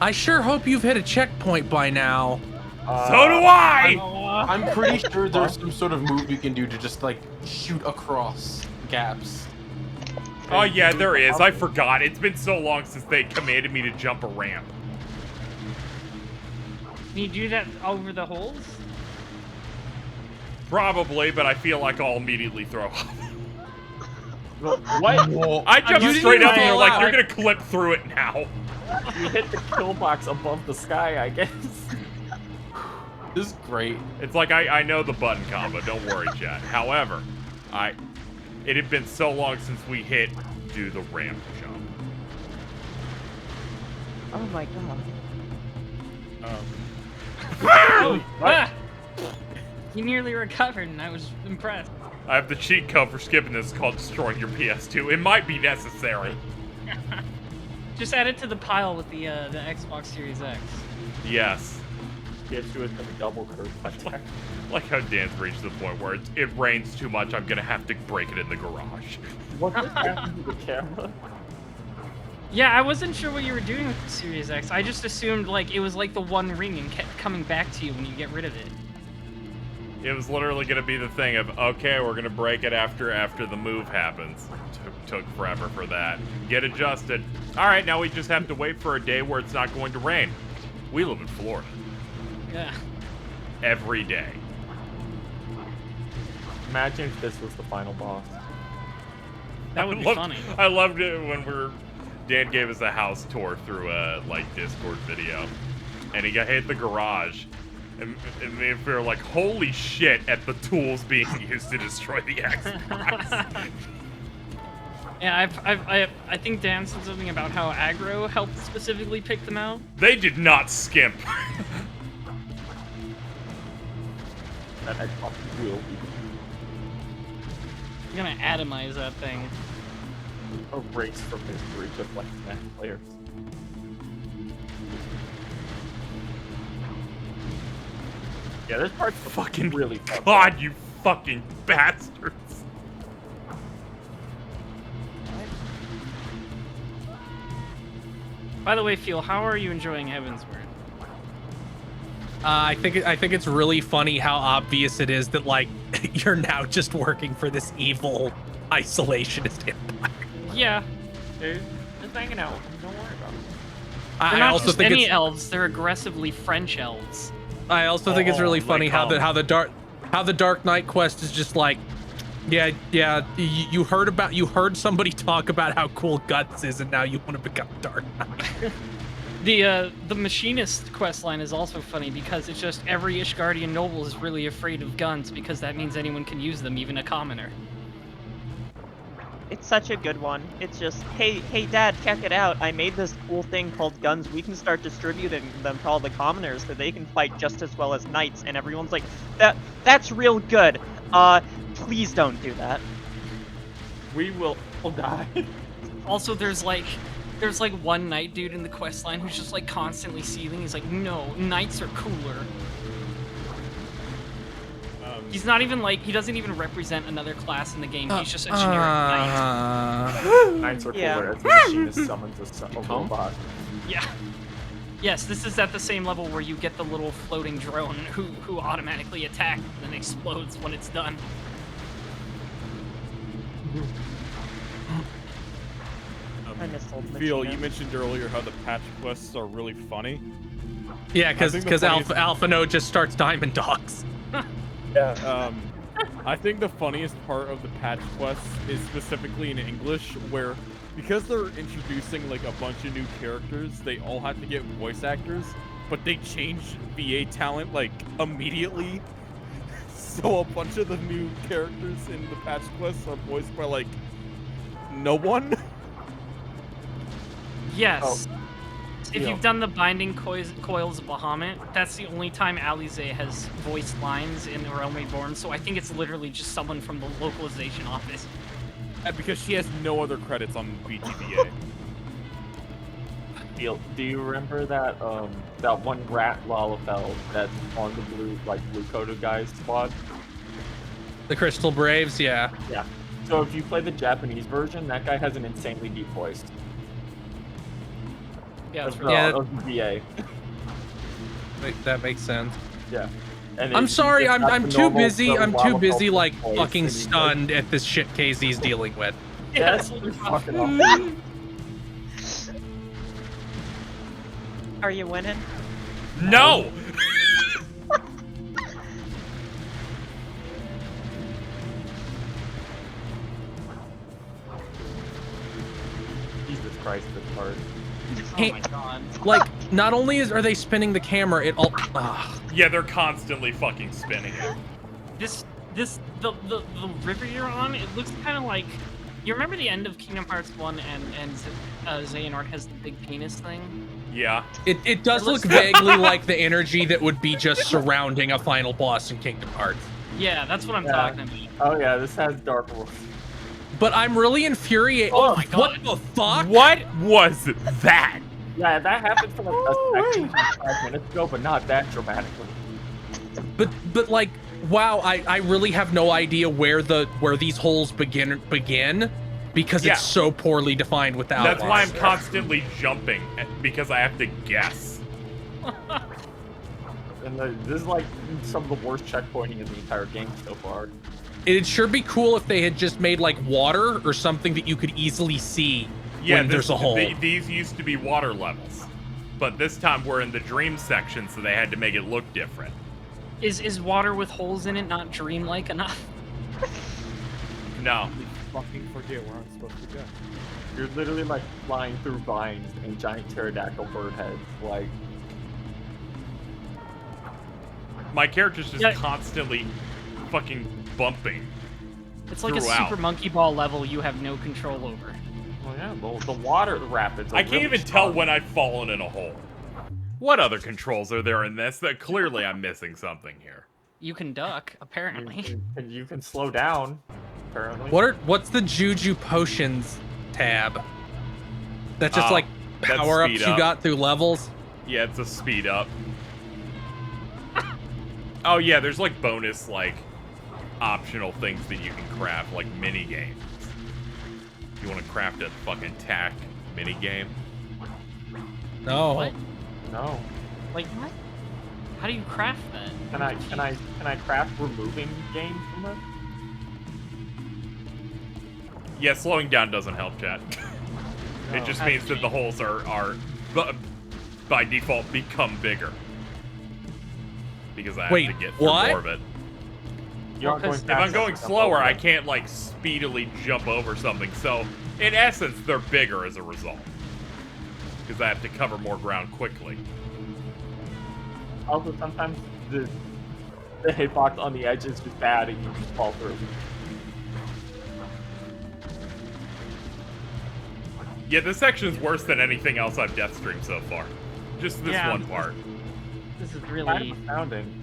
I sure hope you've hit a checkpoint by now. So do I! I'm pretty sure there's some sort of move you can do to just like shoot across gaps. Oh yeah, there is. I forgot. It's been so long since they commanded me to jump a ramp. Can you do that over the holes? Probably, but I feel like I'll immediately throw up. What? I jumped straight up and they're like, you're gonna clip through it now. You hit the kill box above the sky, I guess. This is great. It's like I know the button combo, don't worry, chat. However, it had been so long since we hit do the ramp jump. Oh my god. Ah! You nearly recovered, and I was impressed. I have the cheat code for skipping this called destroying your PS2. It might be necessary. Just add it to the pile with the Xbox Series X. Yes. Get you with the double curve attack. Like how Dan's reached the point where it rains too much, I'm gonna have to break it in the garage. What happened to the camera? Yeah, I wasn't sure what you were doing with the Series X. I just assumed like it was like the one ring and kept coming back to you when you get rid of it. It was literally gonna be the thing of, okay, we're gonna break it after the move happens. Took forever for that. Get adjusted. All right, now we just have to wait for a day where it's not going to rain. We live in Florida. Yeah. Every day. Imagine if this was the final boss. That would be funny. I loved it when Dan gave us a house tour through a Discord video, and he got hit the garage, and me and Fear were like, holy shit, at the tools being used to destroy the Xbox. Yeah, I think Dan said something about how aggro helped specifically pick them out. They did not skimp. That Xbox will be. I'm gonna atomize that thing. A race from history, just like Smash players. Yeah, this part's fucking really fun. God, you fucking bastards. By the way, Phil, how are you enjoying Heavensward? I think it's really funny how obvious it is that like you're now just working for this evil isolationist empire. Yeah. Dude, just hanging out. Don't worry about it. They're I not also just think any it's, elves; they're aggressively French elves. I also think it's really funny how the Dark Knight quest is just like, yeah, you heard somebody talk about how cool Guts is, and now you want to become Dark Knight. The machinist quest line is also funny because it's just every Ishgardian noble is really afraid of guns because that means anyone can use them, even a commoner. It's such a good one. It's just, hey Dad, check it out. I made this cool thing called guns. We can start distributing them to all the commoners so they can fight just as well as knights. And everyone's like, that's real good. Please don't do that. We will all die. Also, there's like one knight dude in the quest line who's just like constantly seething. He's like, no, knights are cooler. He's not even like, he doesn't even represent another class in the game. He's just a generic knight. Knights are cooler as the machinist summons a robot. Yeah. Yes, this is at the same level where you get the little floating drone who automatically attacks and then explodes when it's done. Phil, you mentioned earlier how the patch quests are really funny. Yeah, because Alpha No just starts Diamond Dogs. Yeah. I think the funniest part of the patch quests is specifically in English, where because they're introducing like a bunch of new characters, they all have to get voice actors, but they change VA talent like immediately. So a bunch of the new characters in the patch quests are voiced by like no one. Yes. If you've done the Binding Coils of Bahamut, that's the only time Alize has voiced lines in The Realm Reborn, so I think it's literally just someone from the localization office. Because she has no other credits on BGBA. Do you remember that that one rat Lalafell that's on the blue coated guy's squad? The Crystal Braves, yeah. Yeah. So if you play the Japanese version, that guy has an insanely deep voice. Yeah, that's VA. That makes sense. Yeah. And I'm sorry, I'm too busy. I'm too busí Lalafell like voice fucking and stunned at this shit KZ's dealing with. Yeah, That's that's fucking awesome. Are you winning? No! Jesus Christ, this part. Oh my god. Like, not only are they spinning the camera, it all. Yeah, they're constantly fucking spinning it. The river you're on, it looks kind of like. You remember the end of Kingdom Hearts 1 and Xehanort has the big penis thing? Yeah. It does look vaguely like the energy that would be just surrounding a final boss in Kingdom Hearts. Yeah, that's what I'm talking about. Oh yeah, this has Dark World. But I'm really infuriated. Oh my god. What the fuck? What was that? Yeah, that happened for like a second, 5 minutes ago, but not that dramatically. But like, wow, I really have no idea where these holes begin because it's so poorly defined with the That's why I'm outlines. constantly jumping, because I have to guess. And this is like some of the worst checkpointing in the entire game so far. It'd sure be cool if they had just made like water or something that you could easily see when there's a hole. These used to be water levels, but this time we're in the dream section, so they had to make it look different. Is water with holes in it not dreamlike enough? No. Fucking forget where I'm supposed to go. You're literally like flying through vines and giant pterodactyl bird heads, like. My character's just constantly fucking bumping. It's like a Super Monkey Ball level you have no control over. Well, yeah, the water rapids are I can't really even strong. tell when I've fallen in a hole. What other controls are there in this that clearly I'm missing something here? You can duck, apparently. And you can slow down, apparently. What's the Juju Potions tab? That's just like that's power-ups speed you up. got through levels? Yeah, it's a speed up. Oh yeah, there's like bonus, like, optional things that you can craft, like mini games. You want to craft a fucking tack mini game? No. What? No. Like what? How do you craft that? Can I craft removing game from that? Yeah, slowing down doesn't help, chat. It just means that the holes are by default become bigger. Because I have Wait, to get through what? more of it. If I'm going slower, I can't like speedily jump over something. So, in essence, they're bigger as a result. Because I have to cover more ground quickly. Also, sometimes the hitbox on the edge is just bad and you just fall through. Yeah, this section's worse than anything else I've Deathstreamed so far. Just this Yeah, one part. This is Kind really. of astounding.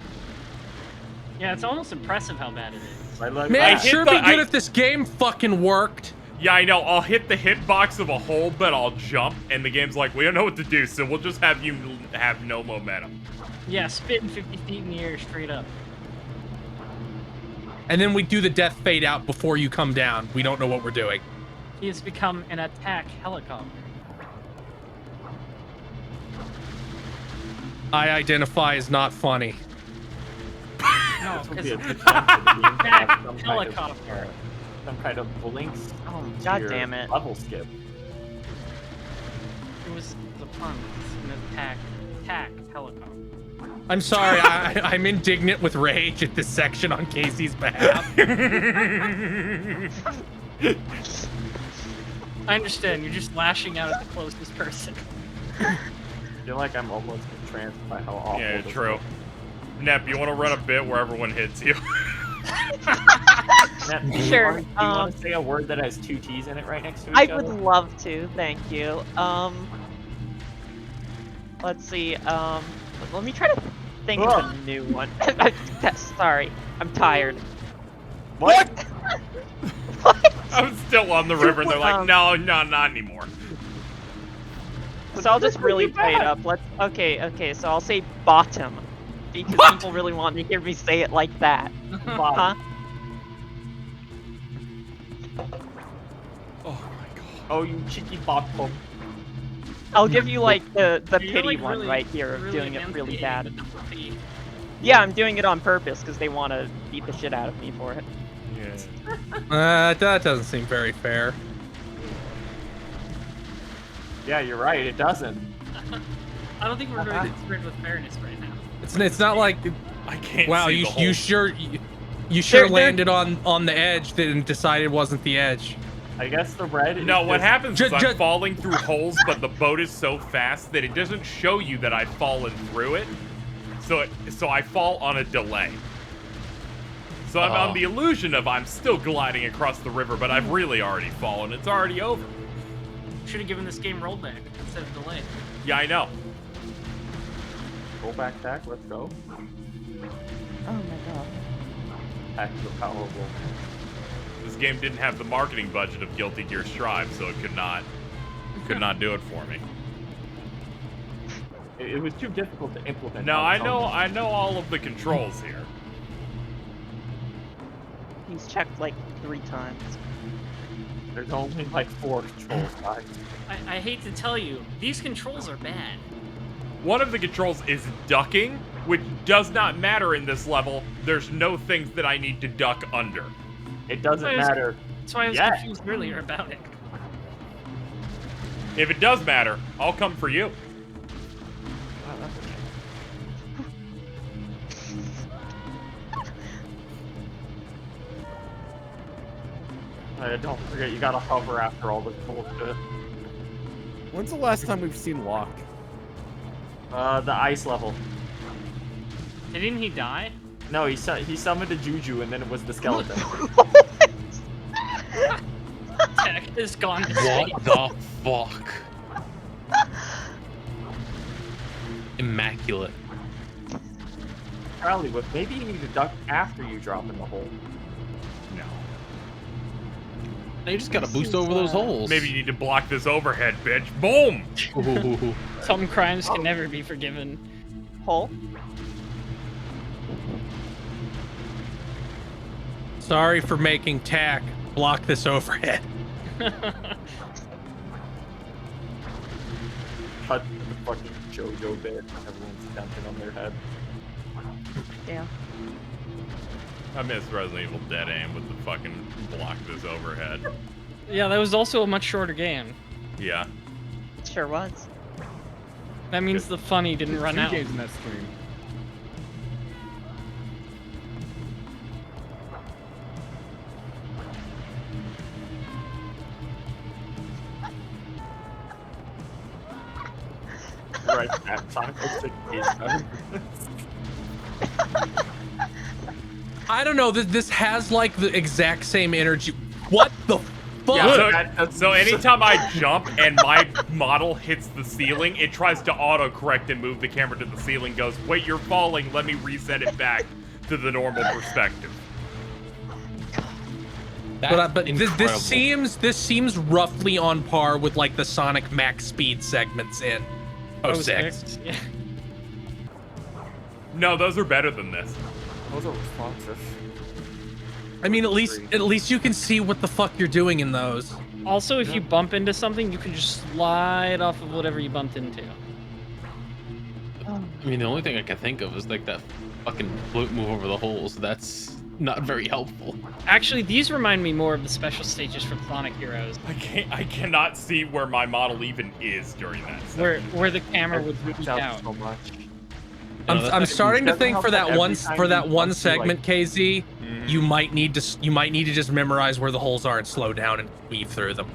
Yeah, it's almost impressive how bad it is. Man, it'd sure be good if this game fucking worked. Yeah, I know. I'll hit the hitbox of a hole, but I'll jump, and the game's like, we don't know what to do, so we'll just have you have no momentum. Yeah, spitting 50 feet in the air straight up. And then we do the death fade out before you come down. We don't know what we're doing. He has become an attack helicopter. I identify as not funny. No, This would because be a good time for the game to have attack some helicopter. some kind of blinks Oh, to God your damn it. level skip. It was the pun. It's an attack helicopter. I'm sorry, I'm indignant with rage at this section on Casey's behalf. I understand. You're just lashing out at the closest person. I feel like I'm almost entranced by how awful Yeah, this true. is. Nep, you want to run a bit where everyone hits you? Nep, do Sure, you want to say a word that has 2 T's in it right next to each I other? would love to, thank you. Let's see, let me try to think of a new one. Sorry, I'm tired. What? I'm still on the river, and they're like, no, not anymore. So I'll just really play it up. Okay, so I'll say bottom. Because people really want to hear me say it like that. Huh? Oh my god. Oh, you cheeky bottom. I'll give you like the You're, pity like, one really- right here of really doing it against really the bad. double-T. Yeah, I'm doing it on purpose because they want to beat the shit out of me for it. Yeah. That doesn't seem very fair. Yeah, you're right. It doesn't. I don't think we're very concerned with fairness right now. It's not like I can't. Wow, see you the whole... you sure landed on the edge and decided it wasn't the edge. I guess the red. No, what happens is I'm just falling through holes, but the boat is so fast that it doesn't show you that I've fallen through it. So I fall on a delay. So I'm on the illusion of I'm still gliding across the river, but I've really already fallen. It's already over. Should have given this game rollback instead of delay. Yeah, I know. Roll back, let's go. Oh my god. Back to the Powerball. This game didn't have the marketing budget of Guilty Gear Strive, so it could not do it for me. It was too difficult to implement. No, I know all of the controls here. He's checked like 3 times. There's only like 4 controls, guys. I hate to tell you, these controls are bad. One of the controls is ducking, which does not matter in this level. There's no things that I need to duck under. It doesn't matter. That's why I was confused earlier about it. If it does matter, I'll come for you. Don't forget, you gotta hover after all this bullshit. When's the last time we've seen Locke? The ice level. Didn't he die? No, he summoned a Juju and then it was the skeleton. Tech has gone to What the fuck? Immaculate. Probably, but maybe you need to duck after you drop in the hole. No. You just gotta boost over those holes. Maybe you need to block this overhead, bitch. Boom! Some crimes can never be forgiven. Hole? Sorry for making tack block this overhead. Cut the fucking JoJo bit. Everyone's dancing on their head. Yeah. I miss Resident Evil Dead Aim with the fucking block this overhead. Yeah, that was also a much shorter game. Yeah. Sure was. That means the funny didn't run out. Games in that stream. Right, at Sonic 67. I don't know. This has like the exact same energy. What the fuck? Yeah, so anytime I jump and my model hits the ceiling, it tries to auto-correct and move the camera to the ceiling, goes, wait, you're falling, let me reset it back to the normal perspective. But this seems roughly on par with like the Sonic max speed segments in 06. Yeah. No, those are better than this. Those are responsive. I mean, at least you can see what the fuck you're doing in those. Also, if you bump into something, you can just slide off of whatever you bumped into. I mean, the only thing I can think of is like that fucking float move over the holes. That's not very helpful. Actually, these remind me more of the special stages from Sonic Heroes. I cannot see where my model even is during that. Where the camera would reach out. So much. I'm starting to think for that one segment, KZ, you might need to just memorize where the holes are and slow down and weave through them.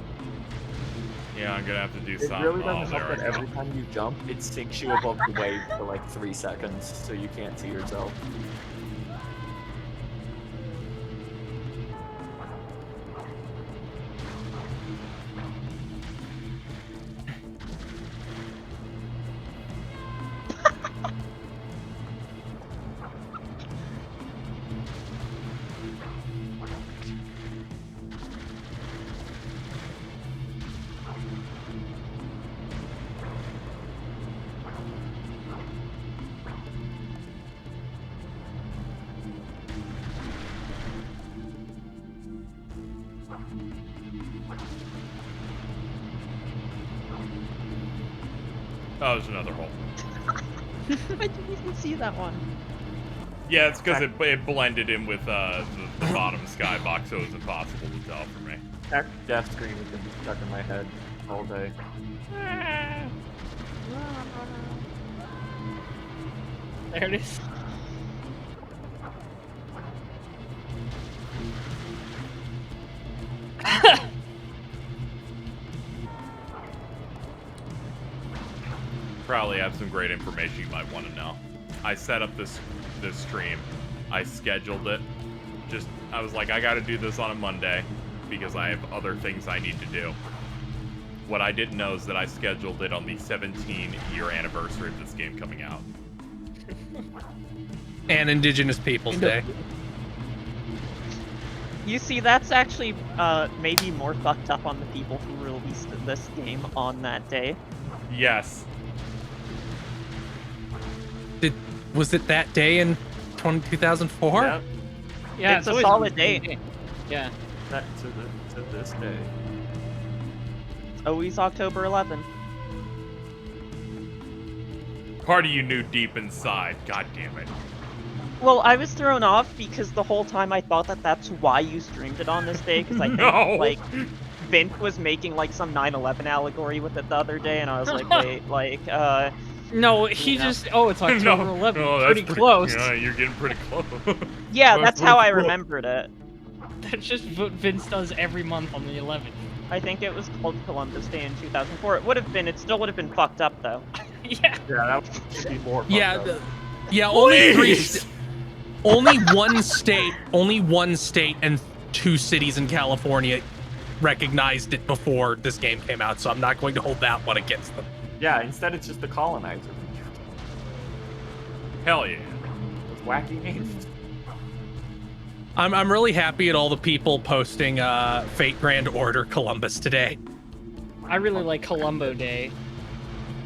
Yeah, I'm gonna have to do It something. really doesn't help that every time you jump, it sinks you above the wave for like 3 seconds, so you can't see yourself. Oh, there's another hole. I didn't even see that one. Yeah, it's because it blended in with the bottom skybox, so it was impossible to tell for me. That Deathstream has been stuck in my head all day. There it is. Probably have some great information you might want to know. I set up this stream. I scheduled it. I was like, I gotta do this on a Monday because I have other things I need to do. What I didn't know is that I scheduled it on the 17-year anniversary of this game coming out. And Indigenous Peoples Day. You see, that's actually maybe more fucked up on the people who released this game on that day. Yes. Was it that day in 2004? Yep. Yeah, it's a solid date. Yeah. That to this day. Always October 11. Part of you knew deep inside. God damn it. Well, I was thrown off because the whole time I thought that that's why you streamed it on this day, because I think, No. like, Vint was making, like, some 9/11 allegory with it the other day, and I was like, wait, like, No, he just. Oh, it's October 11th. No, pretty close. Yeah, you're getting pretty close. yeah, that's how I remembered it. That's just what Vince does every month on the 11th. I think it was called Columbus Day in 2004. It would have been. It still would have been fucked up, though. Yeah. Yeah, that should be more. Only one state and 2 cities in California recognized it before this game came out, so I'm not going to hold that one against them. Yeah, instead it's just the colonizer. Hell yeah. With wacky names. I'm really happy at all the people posting Fate Grand Order Columbus today. I really like Columbo Day.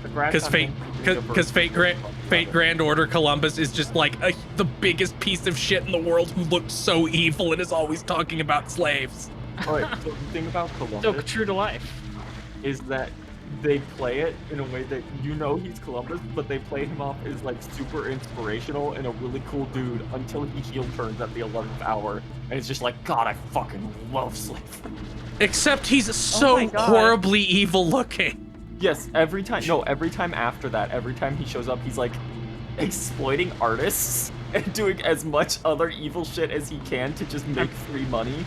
Because Fate Grand Order Columbus is just like the biggest piece of shit in the world who looks so evil and is always talking about slaves. Alright, so the thing about Columbus So true to life. is that they play it in a way that you know he's Columbus, but they play him off as like super inspirational and a really cool dude until he heel turns at the 11th hour, and it's just like, God, I fucking love slavery. Except he's so horribly evil looking. Yes, every time after that, every time he shows up, he's like exploiting artists and doing as much other evil shit as he can to just make free money.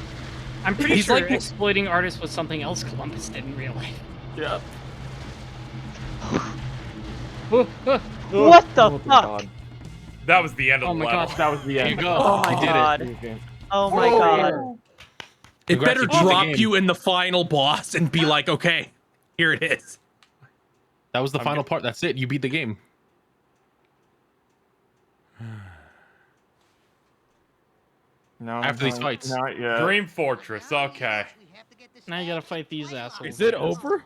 I'm pretty sure like exploiting artists was something else Columbus did in real life. Yeah. What the fuck? That was the end of the level. God. That was the end. Here you go. Oh my god. Oh my god. It better drop you in the final boss and be like, okay, here it is. That was the final part. That's it. You beat the game. No, After these fights. Not yet. Dream Fortress, okay. Now you gotta fight these assholes. Is it over?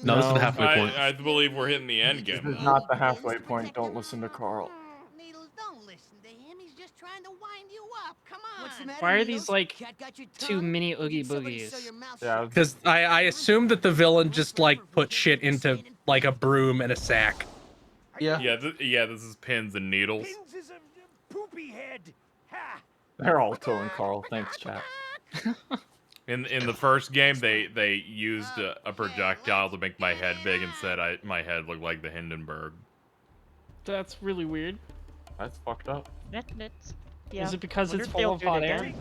No, this is the halfway point. I believe we're hitting the end game. This is not the halfway point. Don't listen to Carl. Needles, don't listen to him. He's just trying to wind you up. Come on. What's the matter, Why are Needles? these like Cat got your 2 tongue? mini Oogie Somebody Boogies? sew your mouth Yeah. Because I assume that the villain just like put shit into like a broom and a sack. Yeah. Yeah, this is pins and needles. Pins is a poopy head. Ha! They're all killing Carl. Thanks, chat. In the first game, they used a projectile to make my head big and said my head looked like the Hindenburg. That's really weird. That's fucked up. Yeah. Is it because Wonder it's if they'll full of do it hot air? again.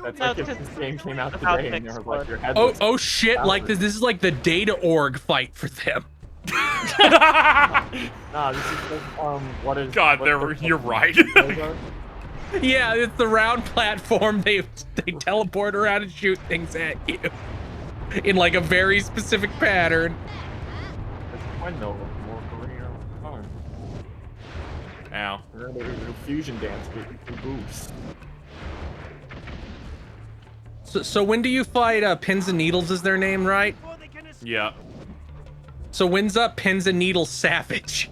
That's No, like if because this game came out of how today to and they were explode. like, your head Oh, looks oh shit! Like this is like the Data Org fight for them. Nah, this is like, what is... God, what's you're right. Yeah, it's the round platform. They teleport around and shoot things at you in like a very specific pattern. Ow. Fusion dance with boost. So when do you fight Pins and Needles is their name, right? Yeah. So when's up Pins and Needles Savage?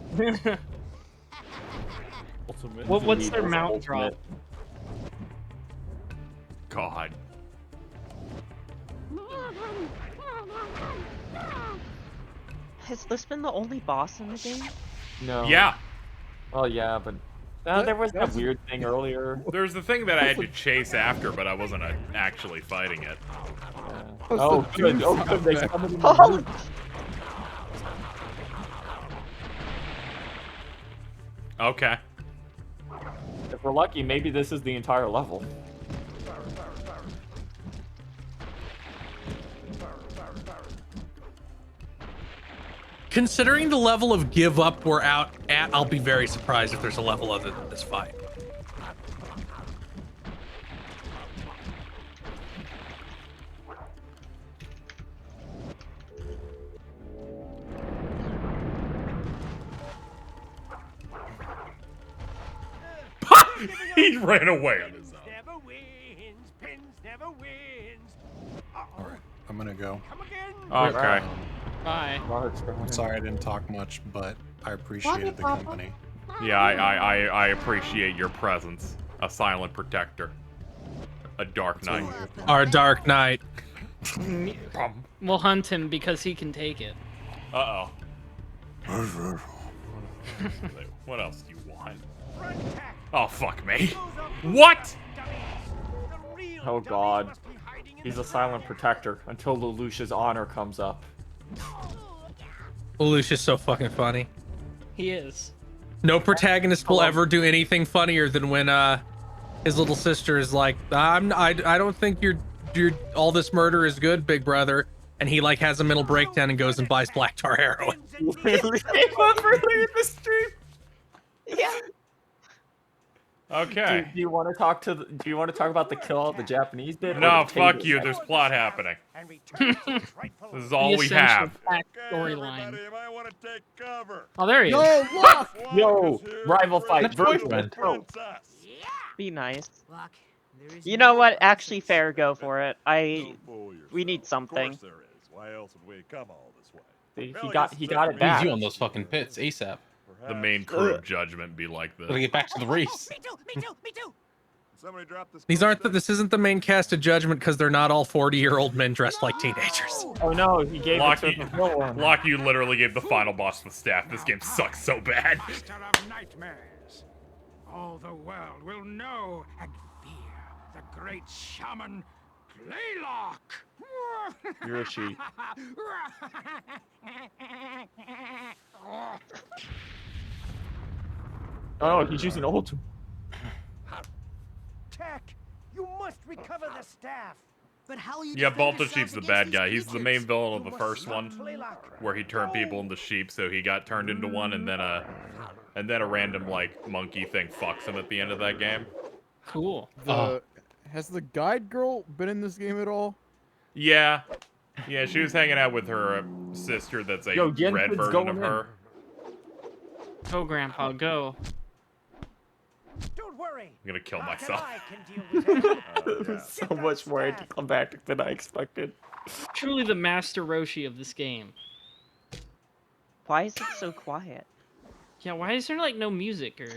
What's their mount drop? God. Has this been the only boss in the game? No. Yeah. Oh yeah, but there was that weird thing earlier. There's the thing that I had to chase after, but I wasn't actually fighting it. Oh good. Oh good. They summoned him. Okay. If we're lucky, maybe this is the entire level. Considering the level of give up we're out at, I'll be very surprised if there's a level other than this fight. He ran away on his own. Never wins. Pins never wins. Alright, I'm gonna go. Okay. Bye. I'm sorry I didn't talk much, but I appreciated the company. Yeah, I appreciate your presence. A silent protector. A dark knight. Our Dark Knight. We'll hunt him because he can take it. Uh-oh. What else do you want? Oh, fuck me. What? Oh god. He's a silent protector until Lelouch's honor comes up. Lelouch is so fucking funny. He is. No protagonist will ever do anything funnier than when his little sister is like, I don't think you're all this murder is good, big brother, and he like has a mental breakdown and goes and buys black tar heroin. Really came up earlier in the stream. Yeah. Okay. Do you want to talk to? Do you want to talk about the kill the Japanese bit? or No, the fuck table you. set? There's plot happening. This is all The we essential have. fact storyline. Oh, there he is. Yo, look! Yo, rival fight. boyfriend. Be nice. You know what? Actually, fair. Go for it. We need something. Why else would we come all this way? He got it Needs back. you on those fucking pits ASAP. The main crew of judgment be like Gotta this. get back to the race. Me too. Somebody drop this. This isn't the main cast of Judgment because they're not all 40-year-old men dressed like teenagers. Oh no, he gave Lockie, it to the Lockie literally gave the final boss the staff. This game sucks so bad. Master of nightmares. All the world will know and fear the great shaman Playlock. You're a cheat. Oh no, he's using ult. Tech, you must recover the staff. But how you Yeah, defend Balta yourself Sheep's the against bad these guy. He's the main villain of the first one, Playlock. where he turned people into sheep, so he got turned into one, and then a random like monkey thing fucks him at the end of that game. Cool. Has the guide girl been in this game at all? Yeah, yeah, she was hanging out with her sister. That's a Yo, red Yenfid's version going of in. her. Go, Grandpa, go. Don't worry. I'm gonna kill Doc and myself. I can deal with that. So much more anticlimactic than I expected. Truly the master Roshi of this game. Why is it so quiet? Yeah, why is there like no music or?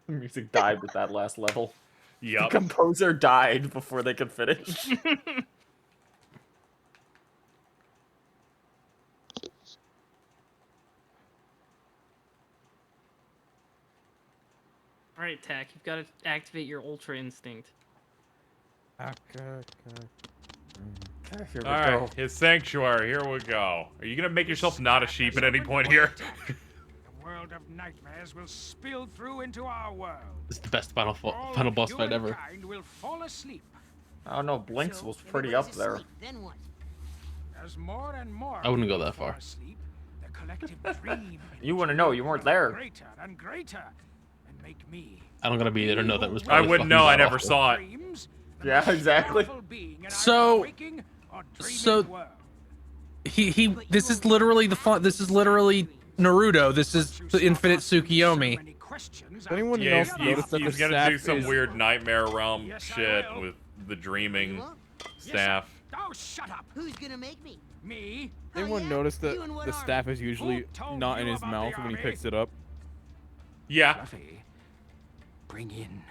The music died with that last level. Yup. The composer died before they could finish. All right, Tack, you've got to activate your Ultra Instinct. Here we All go. right, his sanctuary. Here we go. Are you gonna make yourself not a sheep at any point here? The world of nightmares will spill through into our world. This is the best final All boss fight ever. humankind will fall asleep. I don't know, Blinks was pretty up there. Then what? As more and more I wouldn't go people that far. fall asleep, the collective dream You want to know, you weren't there. greater and greater, and make me I don't gotta be there to know that was. I probably wouldn't fucking know. I god never awful. saw it. dreams. Yeah, exactly. So, this is literally this is literally Naruto. This is the Infinite Tsukiyomi. Does anyone Yeah, else he's notice that the gonna staff do some is... weird nightmare realm shit with the dreaming staff. Oh, shut up! Who's gonna make me? Me? Anyone notice that the staff is usually not in his mouth when he picks it up? Yeah. Fluffy, bring in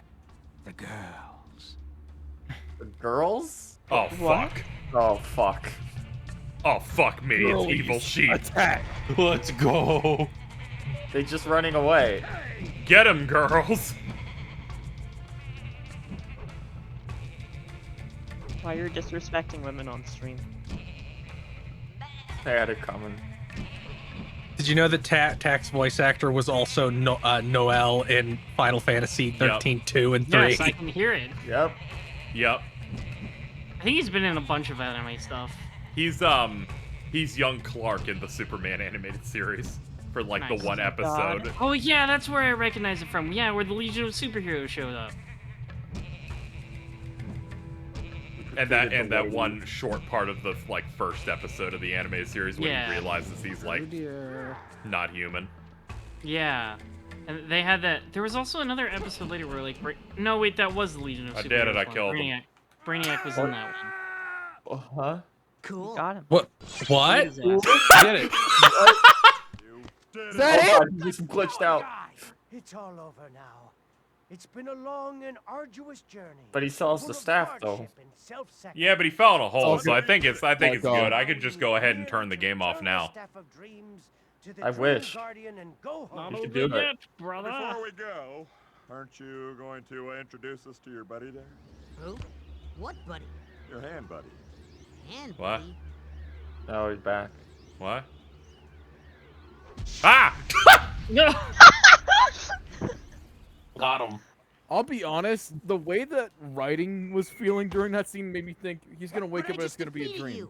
the girls. The girls? Oh fuck. Oh fuck. Oh fuck me, it's evil sheep. Attack! Let's go. They just running away. Get him, girls. Why you're disrespecting women on stream? They had it coming. Did you know that Tack's voice actor was also Noel in Final Fantasy 13, 2, and 3? Yes, I can hear it. Yep. Yep. I think he's been in a bunch of anime stuff. He's young Clark in the Superman animated series for like Nice. the one episode. Oh yeah, that's where I recognize it from. Yeah, where the Legion of Superheroes showed up. And that one short part of the like first episode of the animated series when Yeah. he realizes he's like not human. Yeah. And they had that. There was also another episode later where like, no wait, that was the Legion of I Superheroes. did it, I one. killed him. Brainiac was in that one. Huh? Cool. Got him. What? What? Did it. Is that it? He's glitched out. It's all over now. It's been a long and arduous journey. But he still has full the of staff, though. hardship and self-sacrifice. Yeah, but he fell in a hole, Okay. so I think it's My good. God. I could just go ahead and turn the game off now. Staff of dreams to the I Dream wish. Guardian and go home. Not You should over do it. yet, brother. Before we go, aren't you going to introduce us to your buddy there? Who? What buddy? Your hand buddy. Hand What? buddy? Oh, he's back. What? Ah! No. Got him. I'll be honest, the way that writing was feeling during that scene made me think he's gonna wake up and it's gonna be a dream.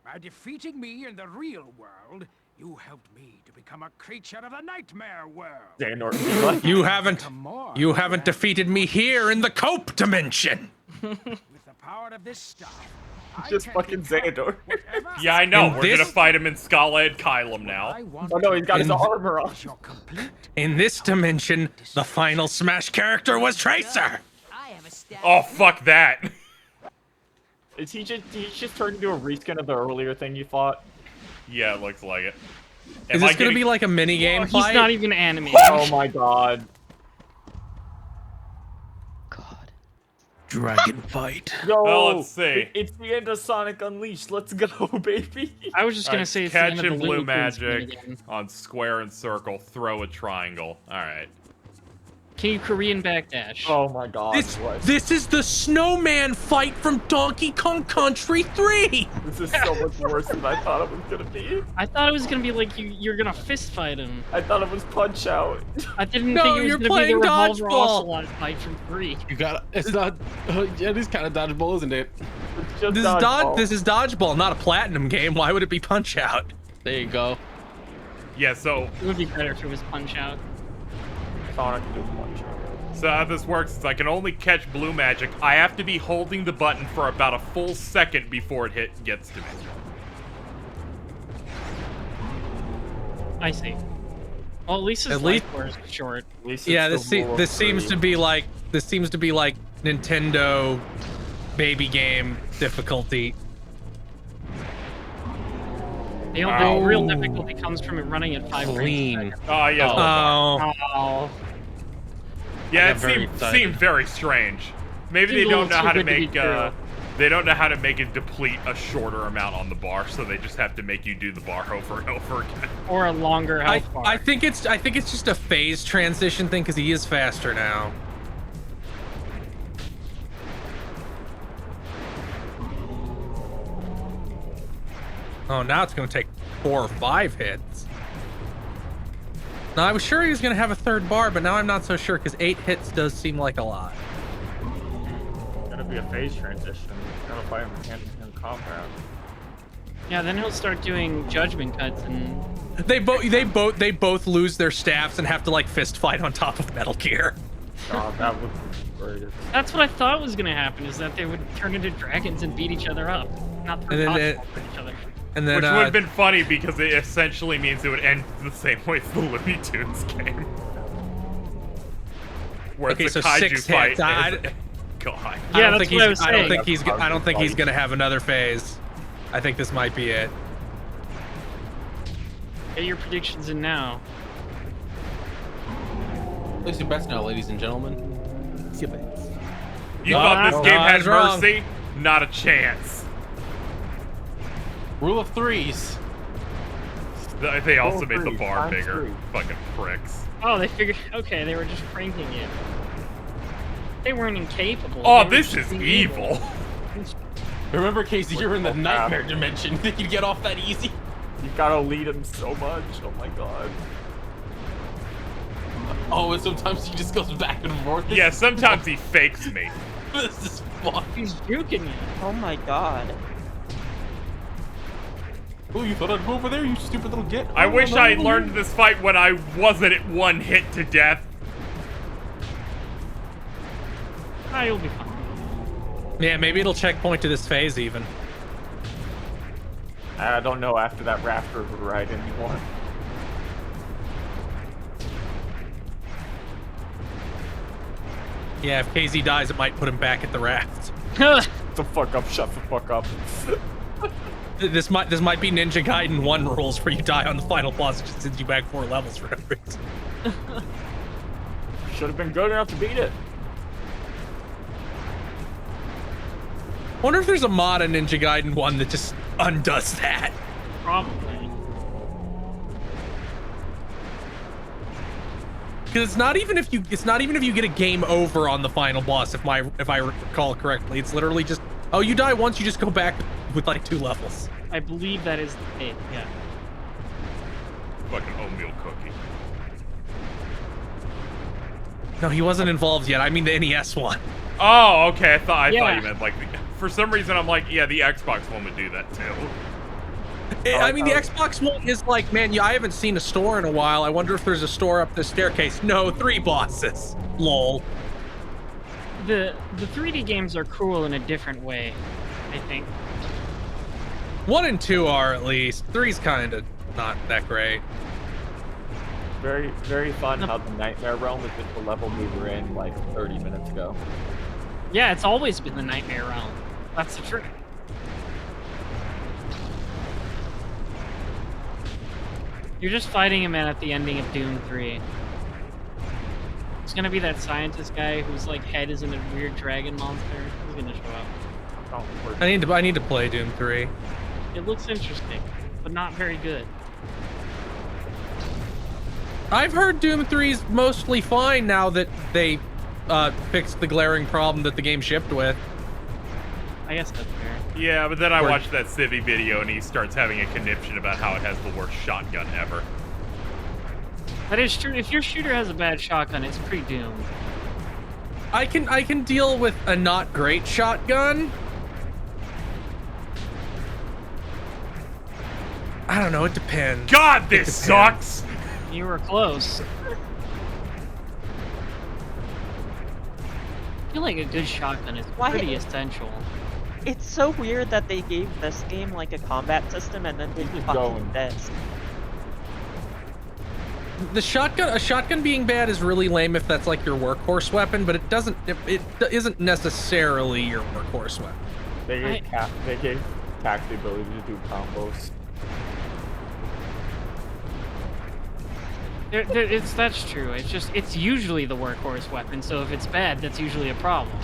By defeating me in the real world, you helped me to become a creature of the nightmare world. Dan Norton. You haven't defeated me here in the Cope dimension. With the power of this stuff, Just fucking Xandor. Yeah, I know. In We're this- gonna fight him in Scala and Kylum now. Oh no, he's got his In- armor on. In this dimension, the final Smash character was Tracer. I have a staff. Oh, fuck that. Is he just turned into a reskin of the earlier thing you fought? Yeah, it looks like it. Is this gonna be like a mini game He's fight? not even animated. Oh my god. Dragon fight. Yo, Well, let's see. It's the end of Sonic Unleashed. Let's go, baby. I was just gonna Alright, say it's the end of the catching blue Looney Tunes magic minigame. on square and circle. Throw a triangle. All right. Can you Korean backdash? Oh my god. This is the snowman fight from Donkey Kong Country 3. This is so much worse than I thought it was gonna be. I thought it was gonna be like you're gonna fist fight him. I thought it was Punch Out. I didn't No, think it was you're gonna be the playing Revolver dodgeball. Ocelot fight from 3. You got it's not. Yeah, it is kind of dodgeable, isn't it? It's just This dodgeball. is dodgeball, not a platinum game. Why would it be Punch Out? There you go. Yeah. So It would be better if it was Punch Out. Sonic do Punch Out. So how this works is I can only catch blue magic. I have to be holding the button for about a full second before it gets to me. I see. Well, at least his At life least- bar is short. Yeah, this seems to be like Nintendo baby game difficulty. The only real difficulty comes from it running at 5 frames per Clean. second. Oh yeah. Oh. Yeah, I it got very seemed excited. very strange. Maybe they Seems a don't know little how too to good to be make true. they don't know how to make it deplete a shorter amount on the bar, so they just have to make you do the bar over and over again. Or a longer health bar. I think it's just a phase transition thing because he is faster now. Oh, now it's gonna take 4 or 5 hits. Now I was sure he was gonna have a third bar, but now I'm not so sure because 8 hits does seem like a lot. Gonna be a phase transition. Gotta fight him hand combat. Yeah, then he'll start doing judgment cuts and They both lose their staffs and have to like fist fight on top of Metal Gear. God, that would be great. that's what I thought was gonna happen, is that they would turn into dragons and beat each other up. Not throw And then dodgeballs at each other. And then Which would have been funny because it essentially means it would end the same way as the Looney Tunes game. Where Okay, it's a so kaiju 6 fight. hits. God. Yeah, that's what I was I don't saying. think he's gonna have another phase. I think this might be it. Get your predictions in now. Place your bets now, ladies and gentlemen. You thought this No, game I had was wrong. mercy? Not a chance. Rule of threes. They also made the three, bar times bigger. 3. Fucking pricks. Oh, they figured. Okay, they were just pranking you. They weren't incapable. Oh, they were this just is being evil. Remember, Casey, you're in the nightmare dimension. You think you'd get off that easy? You gotta lead him so much. Oh my god. Oh, and sometimes he just goes back and forth. Yeah, sometimes he fakes me. This is fun. He's juking you. Oh my god. Oh, you thought I'd go over there, you stupid little git? I Oh, wish no, I had no, learned no. this fight when I wasn't at one hit to death. Ah, you'll be fine. Yeah, maybe it'll checkpoint to this phase even. I don't know after that rafter ride anymore. Yeah, if KZ dies, it might put him back at the raft. Shut the fuck up, shut the fuck up. This might be Ninja Gaiden 1 rules where you die on the final boss, it just sends you back 4 levels for no reason. Should have been good enough to beat it. Wonder if there's a mod in Ninja Gaiden 1 that just undoes that. Probably. Because it's not even if you get a game over on the final boss, if I recall correctly. It's literally just, oh, you die once, you just go back with like 2 levels. I believe that is the case, yeah. Fucking oatmeal cookie. No, he wasn't involved yet. I mean the NES one. Oh, okay. I thought Yeah. you meant like for some reason I'm like, yeah, the Xbox one would do that too. I mean, the Xbox One is like, man, I haven't seen a store in a while. I wonder if there's a store up the staircase. No, 3 bosses. Lol. The 3D games are cool in a different way, I think. 1 and 2 are at least. 3's kind of not that great. Very, very fun how the Nightmare Realm is just the level we were in like 30 minutes ago. Yeah, it's always been the Nightmare Realm. That's the truth. You're just fighting him at the ending of Doom 3. It's gonna be that scientist guy whose like head is in a weird dragon monster. He's gonna show up. I need to play Doom 3. It looks interesting, but not very good. I've heard Doom 3's mostly fine now that they fixed the glaring problem that the game shipped with. I guess that's fair. Yeah, but then I watched that Civvy video and he starts having a conniption about how it has the worst shotgun ever. That is true. If your shooter has a bad shotgun, it's pretty doomed. I can deal with a not great shotgun. I don't know, it depends. God, this sucks! You were close. I feel like a good shotgun is pretty essential. It's so weird that they gave this game like a combat system and then did fucking this. A shotgun being bad is really lame if that's like your workhorse weapon, but it isn't necessarily your workhorse weapon. They gave Tac the ability to do combos. That's true. It's usually the workhorse weapon, so if it's bad, that's usually a problem.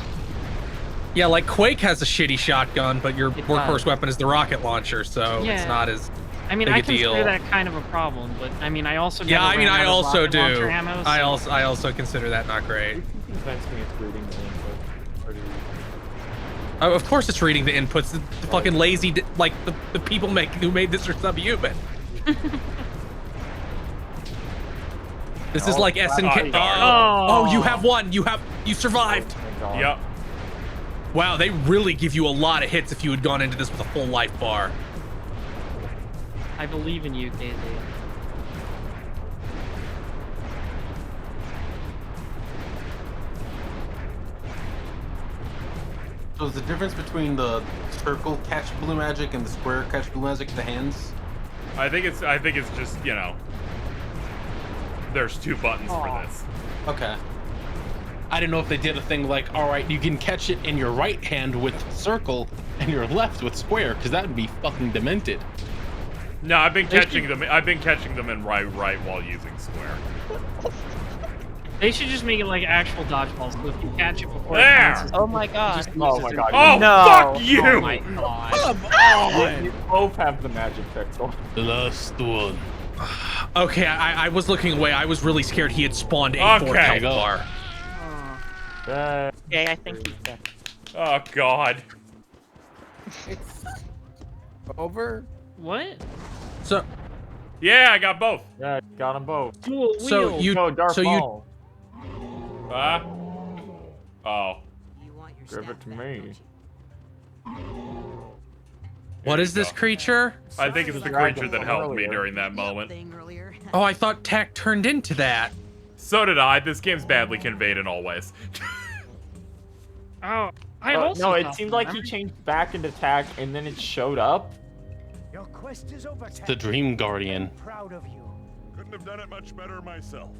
Yeah, like Quake has a shitty shotgun, but your workhorse weapon is the rocket launcher, so Yeah. it's not as I mean, big I a deal. consider that kind of a problem, but I mean, I also Yeah, I mean, I also do. Ammo, so. I also consider that not great. Sometimes when it's reading the input, pretty. Oh, of course, it's reading the inputs. The fucking lazy, like the people who made this are subhuman. This is like SNK. Oh, you have one. You survived. Yep. Wow, they really give you a lot of hits if you had gone into this with a full life bar. I believe in you, KZ. So is the difference between the circle catch blue magic and the square catch blue magic the hands? I think it's just, you know, there's 2 buttons for this. Okay. I didn't know if they did a thing like, all right, you can catch it in your right hand with circle and your left with square, because that would be fucking demented. No, I've been catching them. I've been catching them in right while using square. They should just make it like actual dodgeballs. So if you catch it before There! it bounces, Oh my god. just Oh loses my it. god. Oh, No. fuck you! Oh my god. Come on! You both have the magic pixel. The last one. Okay, I was looking away. I was really scared he had spawned a Okay. 4th health bar. Yeah, I think he's dead. Oh god. It's over. What? So. Yeah, I got both. Yeah, got them both. Dual So wield. you. Go, Darth so you. Maul. Oh. Give it to me. What is this creature? I think it's the creature that helped me during that moment. Oh, I thought Tech turned into that. So did I. This game's badly conveyed in all ways. Oh, I also no, it thought seemed that. like he changed back into Tack, and then it showed up. Your quest is over, It's the Dream Guardian. Proud of you. Couldn't have done it much better myself.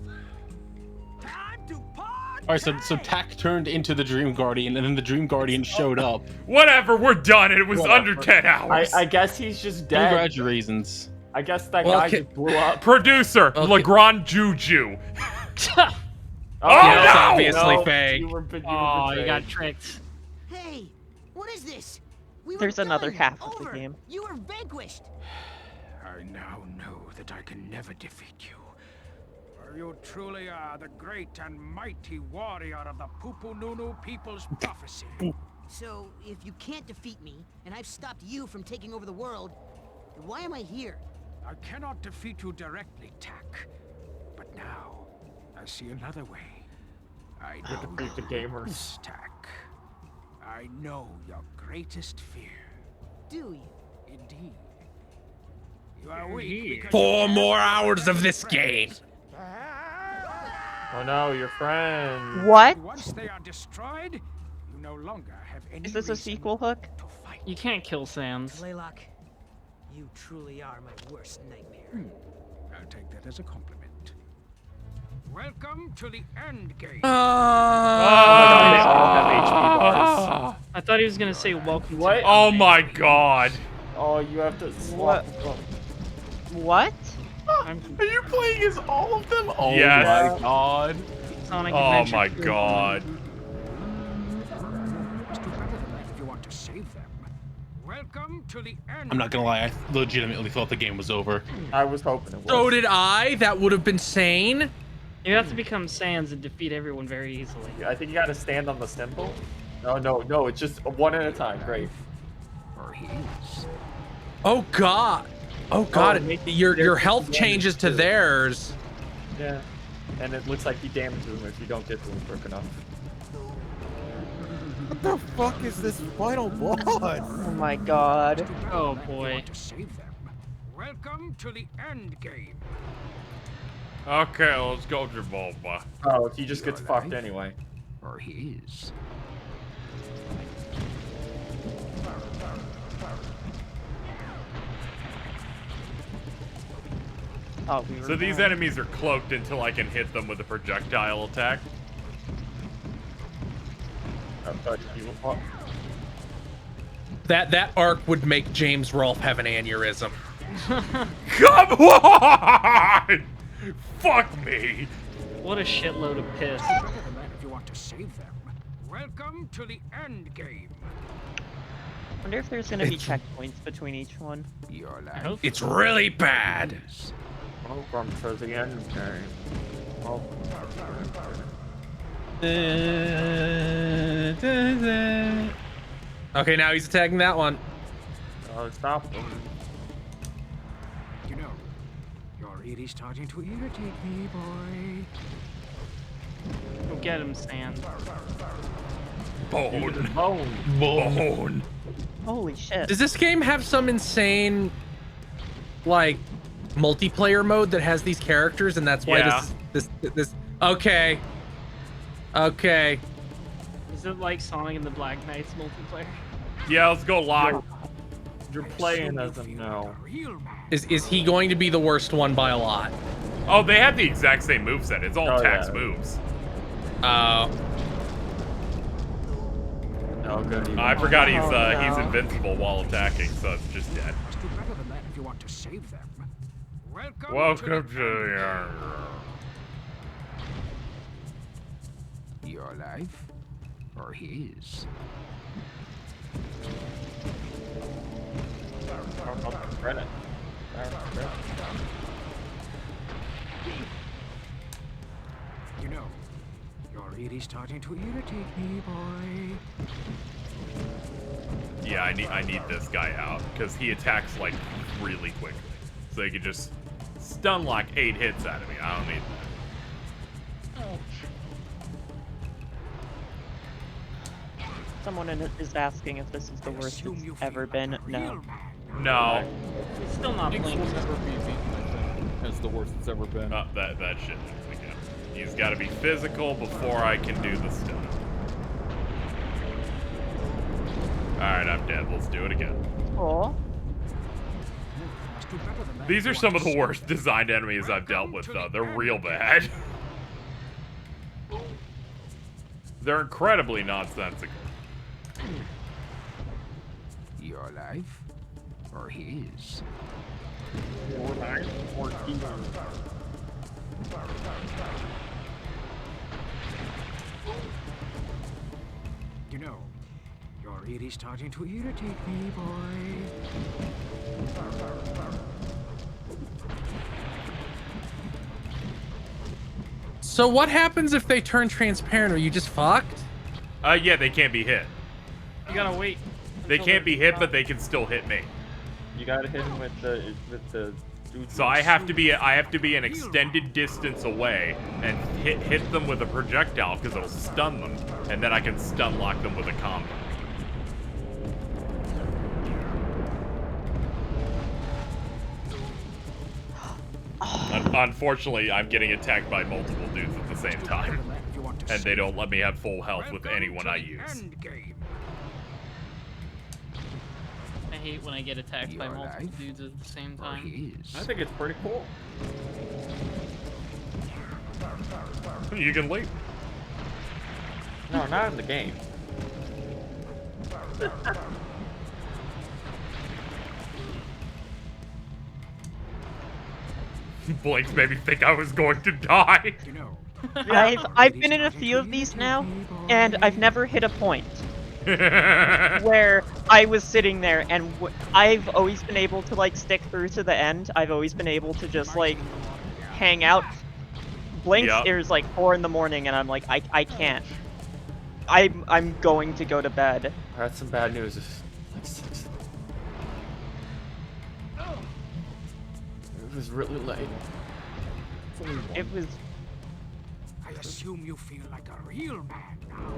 All right, so Tack turned into the Dream Guardian, and then the Dream Guardian showed up. Whatever, we're done. It was under 10 hours. I guess he's just dead. Congratulations. I guess that guy just blew up. Producer, Legrand Juju. Oh, no! It's obviously No, fake. you You got tricked. Hey, what is this? There's another half of the game. You were vanquished. I now know that I can never defeat you. For you truly are the great and mighty warrior of the Pupununu People's Prophecy. So, if you can't defeat me, and I've stopped you from taking over the world, then why am I here? I cannot defeat you directly, Tak. But now, I see another way. I know defeat the gamers. this, Tak. I know your greatest fear. Do you? Indeed. You are weak because 4 more hours of this game. Oh no, your friend. What? Once they are destroyed, you no longer have any Is this a reason sequel hook? to fight. You can't kill Sans. Laylock, you truly are my worst nightmare. I'll take that as a compliment. Welcome to the end game. They all have HP bars. I thought he was gonna say welcome. What? Oh my god. Oh, you have to swap. What? Are you playing as all of them? Oh Yes. my god. Sonic Oh Adventure my 2. god. Let's do better than that if you want to save them. Welcome to the end. I'm not gonna lie, I legitimately thought the game was over. I was hoping it was. So did I. That would have been sane. You have to become Sans and defeat everyone very easily. I think you gotta stand on the symbol. No, it's just one at a time. Great. Or he is. Oh god. Oh god. it makes Your their health damage changes to too. theirs. Yeah. And it looks like you damages them if you don't get to them quick enough. What the fuck is this final boss? Oh my god. Oh boy. To save them. Welcome to the end game. Okay, let's go, Javolba. Oh, he just gets fucked anyway. Or he is. Oh, we were So these done. enemies are cloaked until I can hit them with a projectile attack. That arc would make James Rolfe have an aneurysm. Come on! Fuck me! What a shitload of piss. Better than that if you want to save them. Welcome to the end game. Wonder if there's gonna be checkpoints between each one. Your life. It's really bad. Welcome to the end game. Oh. Okay, now he's attacking that one. Oh, stop them. You know, you're really starting to irritate me, boy. Go get him, Sans. Bone. Bone. Bone. Holy shit. Does this game have some insane, like, multiplayer mode that has these characters, and that's why Yeah. this. Okay. Okay. Is it like Sonic and the Black Knights multiplayer? Yeah, let's go lock. You're playing as him now. Is he going to be the worst one by a lot? Oh, they have the exact same moveset. It's all Oh, tax yeah. moves. Oh. No good. I forgot he's no. he's invincible while attacking, so it's just dead. Let's do better than that if you want to save them. Welcome, Welcome to to the your life or his. You know, you're really starting to irritate me, boy. Yeah, I need this guy out because he attacks like really quickly. So you can just stun lock 8 hits out of me. I don't need that. Someone is asking if this is the worst it's ever been. No. No. It's still not Jinx Blink. will never be beaten, I think, as the worst it's ever been. That shit. Again. He's got to be physical before I can do the stun. Alright, I'm dead. Let's do it again. Aw. These are some of the worst designed enemies I've dealt with, though. They're real bad. They're incredibly nonsensical. Your life or his? Your life or his? You know, you're really starting to irritate me, boy. So what happens if they turn transparent? Are you just fucked? Yeah, they can't be hit. You gotta wait. They can't be hit, but they can still hit me. You gotta hit him with the So I have to be an extended distance away and hit them with a projectile because it'll stun them, and then I can stun lock them with a combo. Unfortunately, I'm getting attacked by multiple dudes at the same time, and they don't let me have full health with anyone I use. I hate when I get attacked by multiple dudes at the same time. I think it's pretty cool. You can leave. No, not in the game. Blinks made me think I was going to die. I've been in a few of these now, and I've never hit a point where I was sitting there, and I've always been able to like stick through to the end. I've always been able to just like hang out. Blinks, Yep. it was like 4 in the morning, and I'm like, I can't. I'm going to go to bed. I had some bad news. It was really late. It was. I assume you feel like a real man now.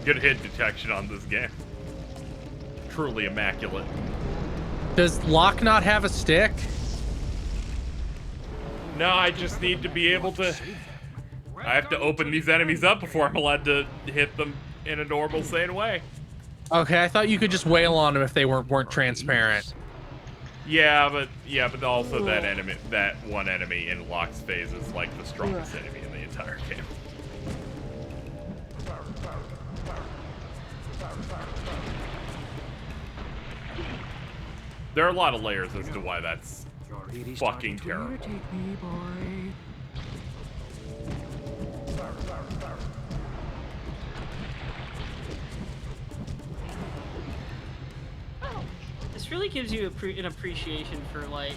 Good hit detection on this game. Truly immaculate. Does Locke not have a stick? No, I just need to be able to... I have to open these enemies up before I'm allowed to hit them in a normal, sane way. Okay, I thought you could just wail on them if they weren't transparent. Yeah, but also that one enemy in Locke's phase is like the strongest enemy in the entire game. There are a lot of layers as to why that's fucking terrible. This really gives you an appreciation for like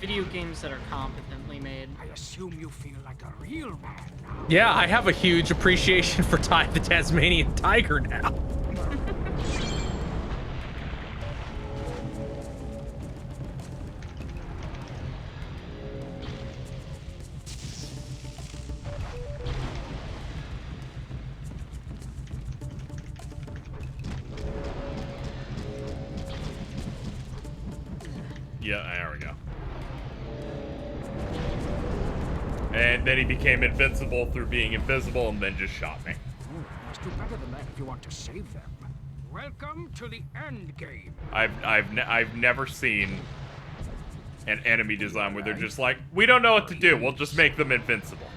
video games that are competently made. I assume you feel like a real man now. Yeah, I have a huge appreciation for Ty the Tasmanian Tiger now. Yeah, there we go. And then he became invincible through being invisible and then just shot me. Must do better than that if you want to save them. Welcome to the end game. I've never seen an enemy design where they're just like, we don't know what to do, we'll just make them invincible.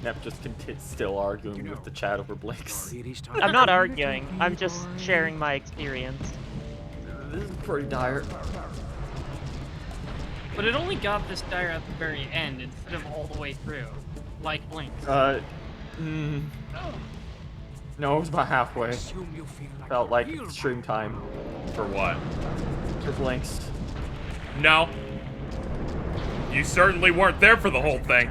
Nep just still arguing with the chat over Blinks. I'm not arguing. I'm just sharing my experience. This is pretty dire. But it only got this dire at the very end instead of all the way through, like Blink. No, it was about halfway. Felt like stream time. For what? For Blinks. No. You certainly weren't there for the whole thing.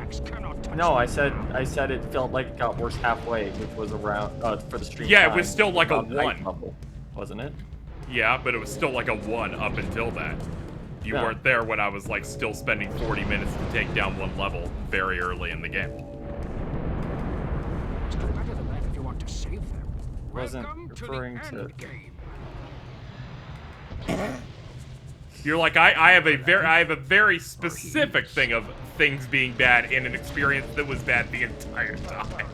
No, I said it felt like it got worse halfway, which was around for the stream. Yeah, time, it was still like a around ninth 1. level, wasn't it? Yeah, but it was still like a 1 up until that. You Yeah. weren't there when I was like still spending 40 minutes to take down 1 level very early in the game. Better than that if you want to save them. Wasn't Welcome referring to the to. end game. You're like, I have a very specific thing of things being bad in an experience that was bad the entire time.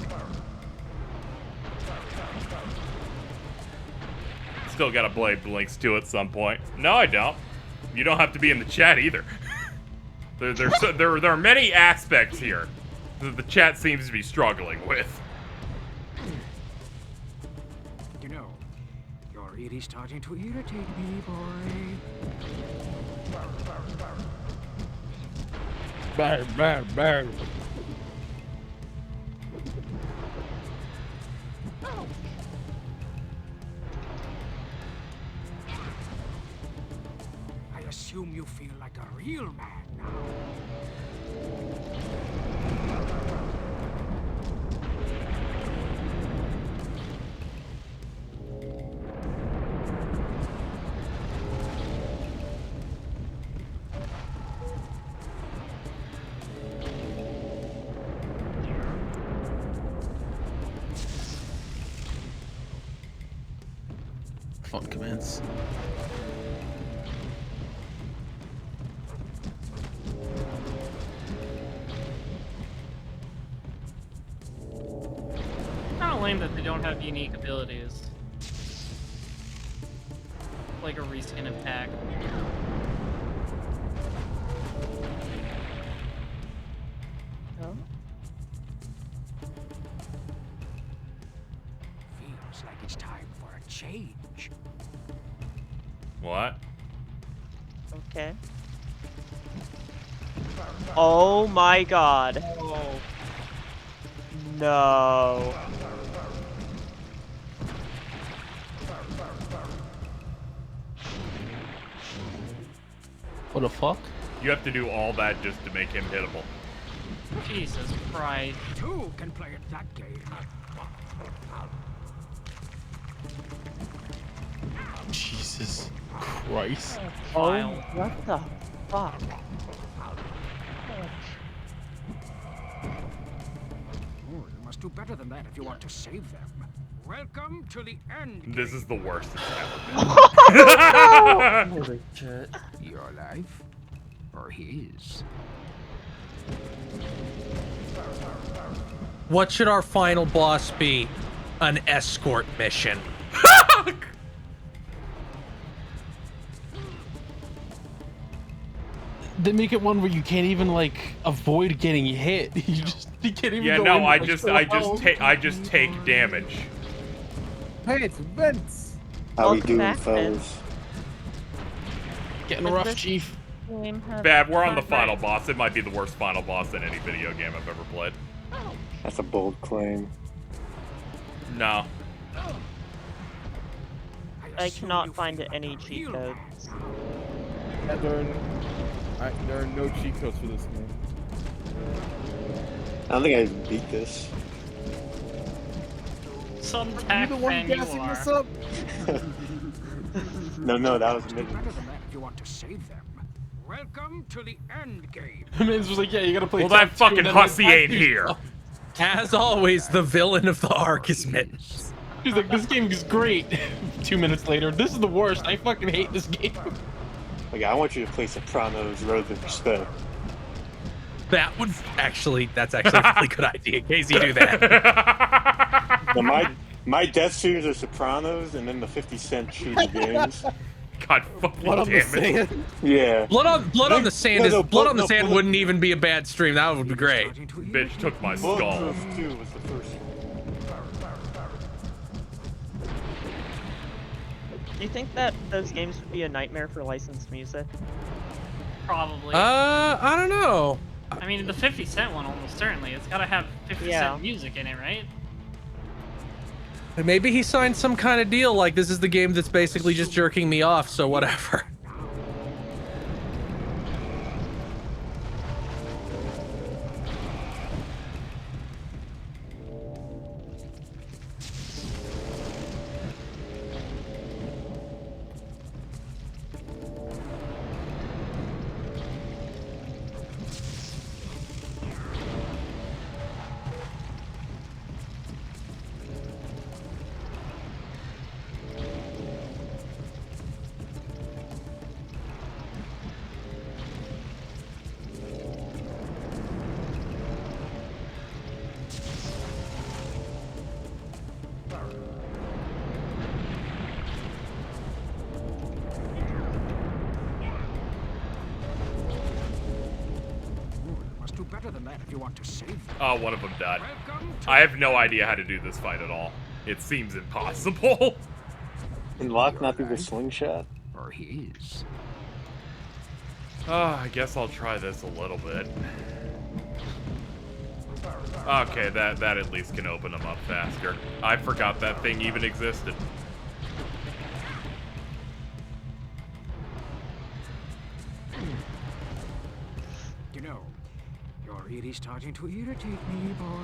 Still gotta play Blinks 2 at some point. No, I don't. You don't have to be in the chat either. There are many aspects here that the chat seems to be struggling with. You know, you're really starting to irritate me, boy. Bang, bang, bang. I assume you feel like a real man now. Fun commands. Kind of lame that they don't have unique abilities. Like a reskin attack. Oh. Feels like it's time for a change. What? Okay. Oh my god. No. What the fuck? You have to do all that just to make him hittable. Jesus Christ. Two can play at that game. Jesus Christ. Oh, what the fuck? Oh, you must do better than that if you want to save them. Welcome to the end game. This is the worst it's ever been. Holy shit. Your life or his? What should our final boss be? An escort mission. They make it one where you can't even like avoid getting hit. You can't even. Yeah, go no, in, I like, just take damage. Hey, it's Vince. How we Welcome doing, back, fellas? Getting Does rough, this Chief. game have Bad, we're on the fun final nights? boss. It might be the worst final boss in any video game I've ever played. That's a bold claim. No. I cannot find any cheat codes. Yeah, there are no cheat codes for this game. I don't think I even beat this. Some Are you tack the one fan you gassing are. this up? No, that was me. Better than that if you want to save them. Welcome to the end game. Man's was like, yeah, you gotta play. Well, that Tag 2, fucking and then hussy Tag ain't 2. here. As always, the villain of the arc is Mittens. He's like, this game is great. 2 minutes later, this is the worst. I fucking hate this game. Like, I want you to play Sopranos Road to Respect. That's actually a really good idea. Casey, do that. Now, my Deathstreams are Sopranos, and then the 50 Cent shooter games. God fucking Blood on the damn it. sand. Yeah. Blood on the sand No, Blood on the no, sand Bullet- wouldn't even be a bad stream. That would be great. Bitch took my skull. Bulletproof 2 was the first one. Do you think that those games would be a nightmare for licensed music? Probably. I don't know. I mean, the 50 Cent one almost certainly. It's gotta have 50 Yeah. Cent music in it, right? Maybe he signed some kind of deal like this is the game that's basically just jerking me off, so whatever. Must do better than that if you want to save them. Oh, one of them died. I have no idea how to do this fight at all. It seems impossible. Can Locke not do the slingshot? Or he is. Oh, I guess I'll try this a little bit. Okay, that at least can open them up faster. I forgot that thing even existed. You know, you're really starting to irritate me, boy.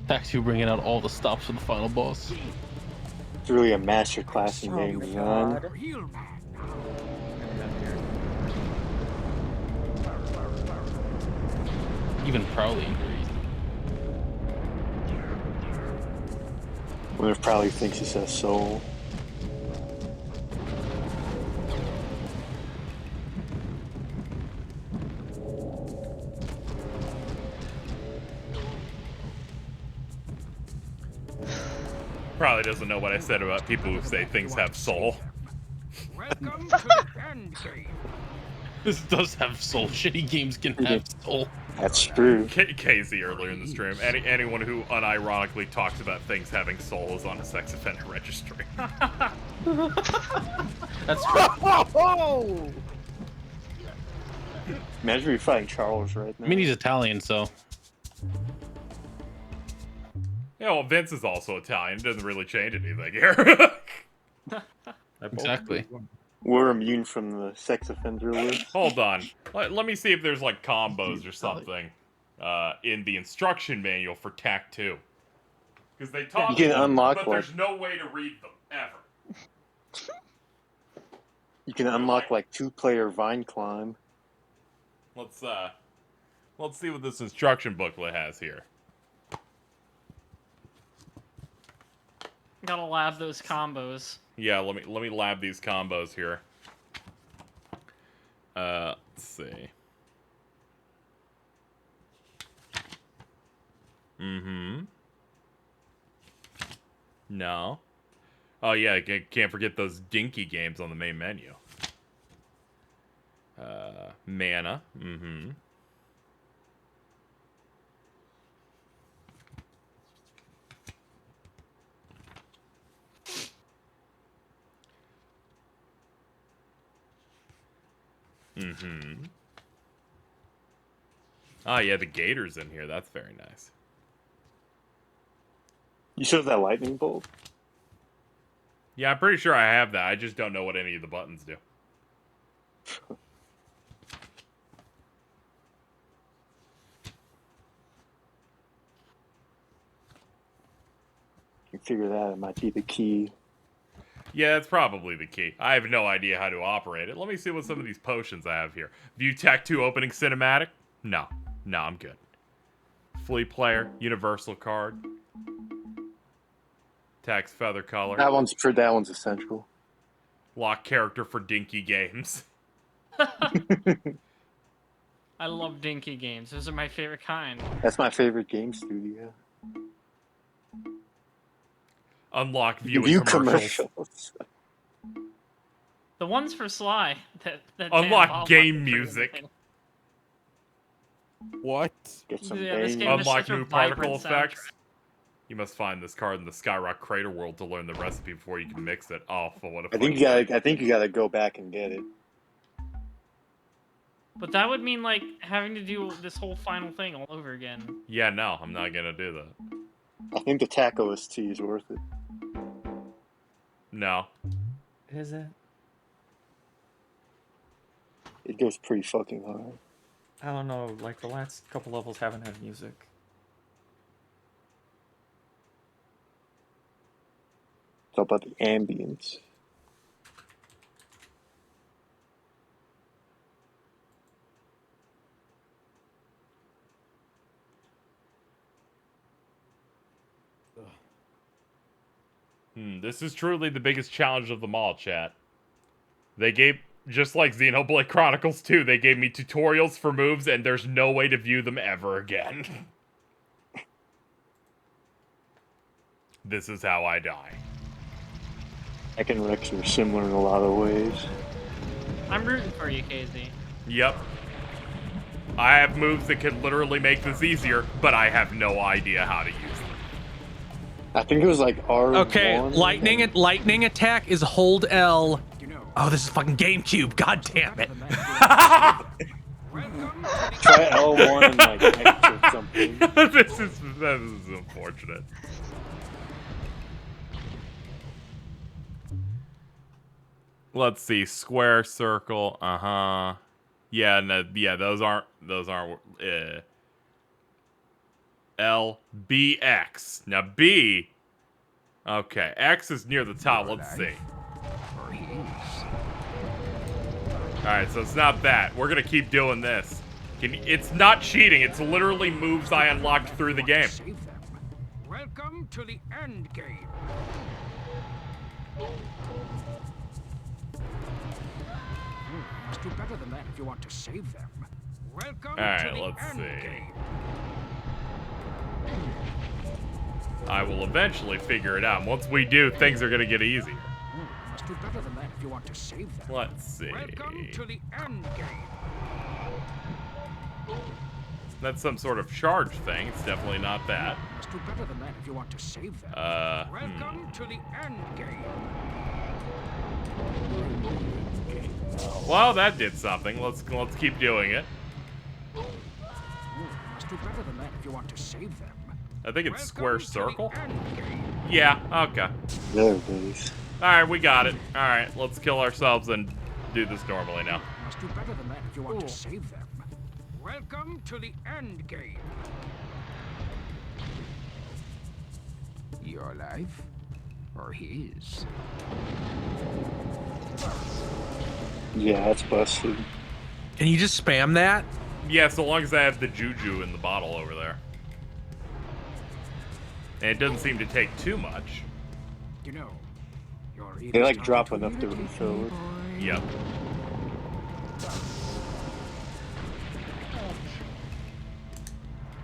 Tax you bringing out all the stops for the final boss. It's really a master class in game design. Even Prowley agrees. Wonder if Prowley thinks it's a soul. Probably doesn't know what I said about people who say things have soul. Welcome to the end game. This does have soul. Shitty games can have soul. That's true. KZ earlier in the stream. Anyone who unironically talks about things having soul is on a sex offender registry. That's Oh! Imagine you're fighting Charles right now. I mean, he's Italian, so. Yeah, well, Vince is also Italian. It doesn't really change anything here. Exactly. We're immune from the sex offender list. Hold on. Let me see if there's like combos or something in the instruction manual for TAC 2. Because they talk You can about them, unlock but like there's no way to read them, ever. you can unlock like 2-player vine climb. Let's see what this instruction booklet has here. Gotta lab those combos. Yeah, let me lab these combos here. Let's see. Mm-hmm. No. Oh yeah, can't forget those dinky games on the main menu. Mana. Mm-hmm. Mm-hmm. Oh yeah, the gator's in here. That's very nice. You still have that lightning bolt? Yeah, I'm pretty sure I have that. I just don't know what any of the buttons do. You figure that out, it might be the key. Yeah, that's probably the key. I have no idea how to operate it. Let me see what some of these potions I have here. View Tech 2 opening cinematic? No. No, I'm good. Flea player, universal card. Tax feather color. That one's essential. Lock character for dinky games. I love dinky games. Those are my favorite kind. That's my favorite game studio. Unlock view commercials. The ones for Sly. That Unlock game music. What? Get some Yeah, this game has Unlock such a new particle vibrant effects. soundtrack. You must find this card in the Skyrock Crater World to learn the recipe before you can mix it. Oh, for what a I think you gotta go back and get it. But that would mean like having to do this whole final thing all over again. Yeah, no, I'm not gonna do that. I think the taco tea is worth it. No. Is it? It goes pretty fucking hard. I don't know, like the last couple levels haven't had music. It's all about the ambience. This is truly the biggest challenge of them all, chat. They gave, just like Xenoblade Chronicles 2, they gave me tutorials for moves and there's no way to view them ever again. This is how I die. Ek and Rex are similar in a lot of ways. I'm rooting for you, KZ. Yep. I have moves that could literally make this easier, but I have no idea how to use them. I think it was like R1. Okay, lightning attack is hold L. Oh, this is fucking GameCube. God damn it. Try L1 and like X or something. This is unfortunate. Let's see, square, circle, Yeah, no, yeah, those aren't L, B, X. Now B, okay, X is near the top, let's see. Alright, so it's not that. We're gonna keep doing this. It's not cheating, it's literally moves I unlocked through the game. Welcome to the end game. Must do better than that if you want to save them. Welcome Alright, to the let's end see. game. I will eventually figure it out. Once we do, things are gonna get easier. Must do better than that if you want to save them. Let's see. Welcome to the end game. That's some sort of charge thing. It's definitely not that. Must do better than that if you want to save them. Welcome to the end game. Well, that did something. Let's keep doing it. Must do better than that if you want to save them. I think it's square circle. Yeah, okay. There it is. Alright, we got it. Alright, let's kill ourselves and do this normally now. Must do better than that if you want to save them. Welcome to the end game. Your life or his? Yeah, that's busted. Can you just spam that? Yeah, so long as I have the juju in the bottle over there. And it doesn't seem to take too much. You know, They like drop enough to refill it. Yep.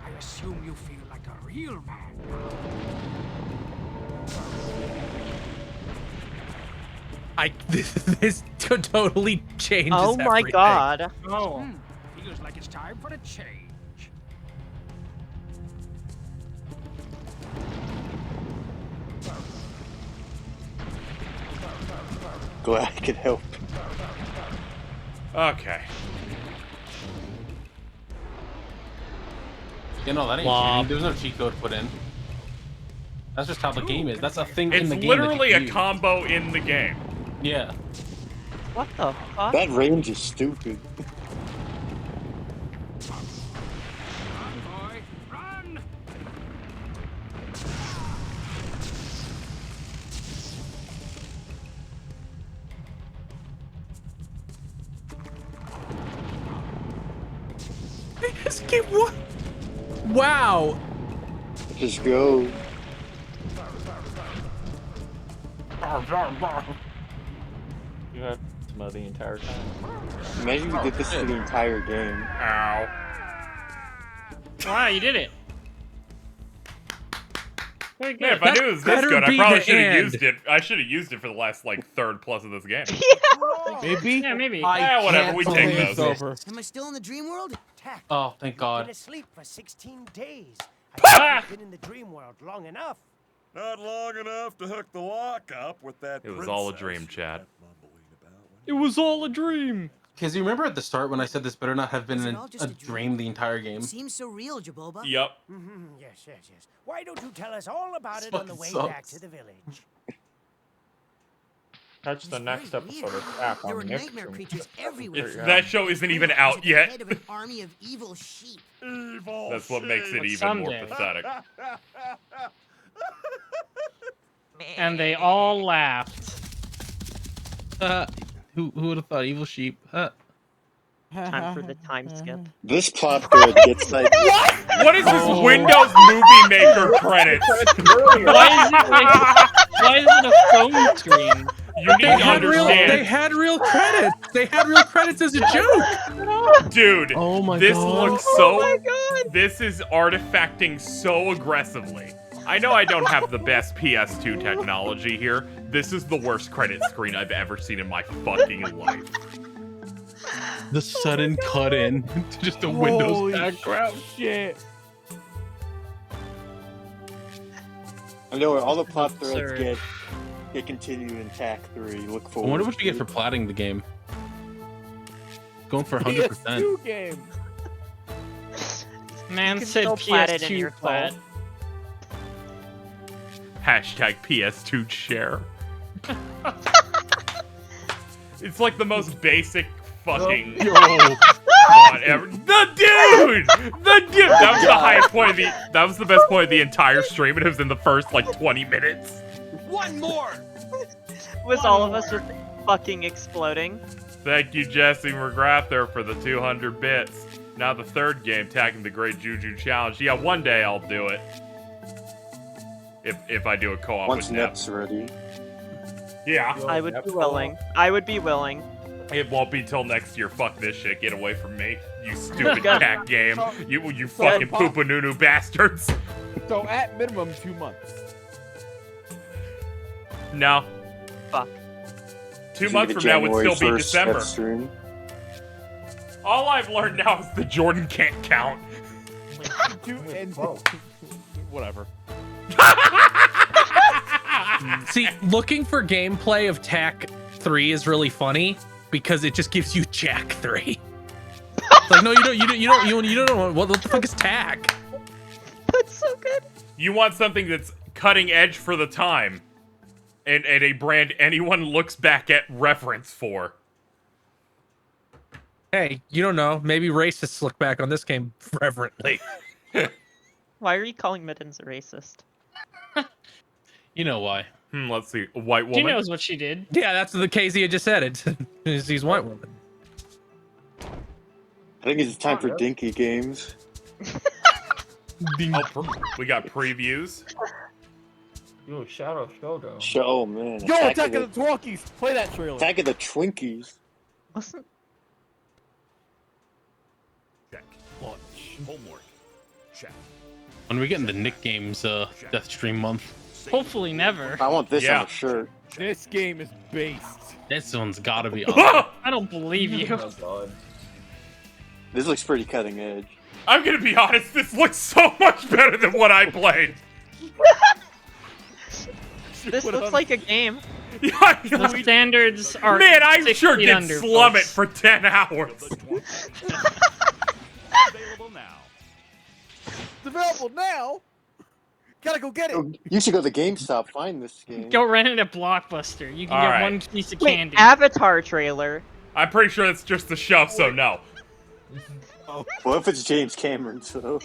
I assume you feel like a real man. This totally changes Oh my everything. god. Oh. Feels like it's time for a change. Glad I could help. Okay. You know, that ain't cheating. There's no cheat code put in. That's just how the game is. That's a thing in It's the game. literally a combo in the game. Yeah. What the fuck? That range is stupid. Just keep what? Wow. Just go. You had to the entire time. Imagine we did this for the entire game. Ow. Wow, you did it. Very good. Man, if I knew it was this better good, I be probably the should have end. used it. I should have used it for the last, like, third plus of this game. Maybe. Yeah, maybe. Whatever, we take those. Am I still in the dream world? Oh, thank God. Been asleep for 16 days. Been in the dream world long enough. Not long enough to hook the lock up with that. It was all a dream, Chad. It was all a dream. Because you remember at the start when I said this better not have been Was it a all just a dream the entire game? Seems so real, Jaboba. Yep. Yes. Why don't you tell us all about This it on the fucking way back sucks. to the village? Catch the next episode of App There on were Nick. nightmare creatures everywhere. That show isn't even out The yet. head of an army of evil sheep. Evil. That's what makes it even Someday. more pathetic. And they all laughed. Who would have thought evil sheep? Time for the time skip. This plot thread gets like. What is this Windows Movie Maker credits? Why is it a phone screen? You need to understand. They had real credits. They had real credits as a joke. Dude, Oh my this God. looks so. This is artifacting so aggressively. I know I don't have the best PS2 technology here. This is the worst credit screen I've ever seen in my fucking life. The sudden cut in to just a Windows background. Shit. I know all the plot threads Absurd. get continued in TAC 3. Look I forward. wonder what you get for platting the game. Going for 100%. PS2 game. Man can said still plat it in PS2 your plat. Hashtag PS2 share. It's like the most basic fucking. God, ever. The dude. That was the highest point of the. That was the best point of the entire stream, and it was in the first like 20 minutes. One more. Was all of us just fucking exploding? Thank you, Jesse McGrath, for the 200 bits. Now the third game, tagging the Great Juju Challenge. Yeah, one day I'll do it. If I do a co-op Once with Nep. Nep's ready. Yeah. I would be willing. I would be willing. It won't be till next year. Fuck this shit. Get away from me, you stupid cat game. You fucking poopanunu bastards. So at minimum 2 months. No. Fuck. 2 months from now would still be December. Deathstream. All I've learned now is the Jordan can't count. Whatever. See, looking for gameplay of TAC 3 is really funny because it just gives you Jack 3. It's like, no, you don't know what the fuck is TAC? That's so good. You want something that's cutting edge for the time, and a brand anyone looks back at reference for. Hey, you don't know. Maybe racists look back on this game reverently. Why are you calling Mittens a racist? You know why. Let's see. A white She woman. knows what she did. Yeah, that's the KZ had just said it. He's white woman. I think it's time for Dinky Games. We got previews. Yo, Shadow Showdown. Oh man. Yo, Attack of the Twonkies! Play that trailer. Attack of the Twinkies. Wasn't Check. Launch. Homework. Check. When are we getting the Nick Games Deathstream month? Hopefully never. I want this on a shirt. This game is based. This one's gotta be awesome. I don't believe you. Oh god. This looks pretty cutting edge. I'm gonna be honest, this looks so much better than what I played. this looks like a game. The standards are. Man, I 6 sure feet did under, slum it folks. for 10 hours. Available now. It's available now. Gotta go get it. You should go to GameStop, find this game. Go rent it at Blockbuster. You can All get right. one piece of Wait, candy. Avatar trailer. I'm pretty sure it's just the show, so no. What if it's James Cameron, so?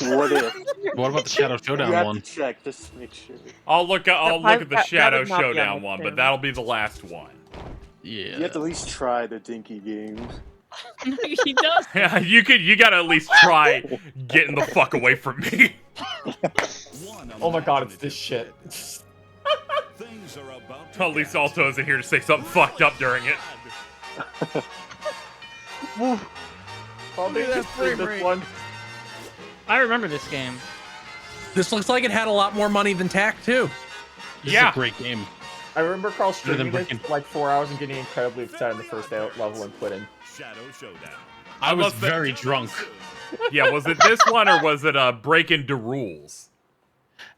What if? What about the Shadow You Showdown have one? to check, just to make sure. I'll look at the that Shadow would not be on Showdown the one, but stream. that'll be the last one. You Yeah. have to at least try the Dinky Games. He does. Yeah, you gotta at least try getting the fuck away from me. Oh my god, it's this shit. Things are about to At least Alto isn't here to say something fucked up during it. Look at that frame rate. I remember this game. This looks like it had a lot more money than TAC 2. This Yeah. is a great game. I remember Carl Better than streaming this Breaking- for like 4 hours and getting incredibly upset in the first level and quitting. Shadow Showdown. I was Unless the- very drunk. Yeah, was it this one or was it Breaking the Rules?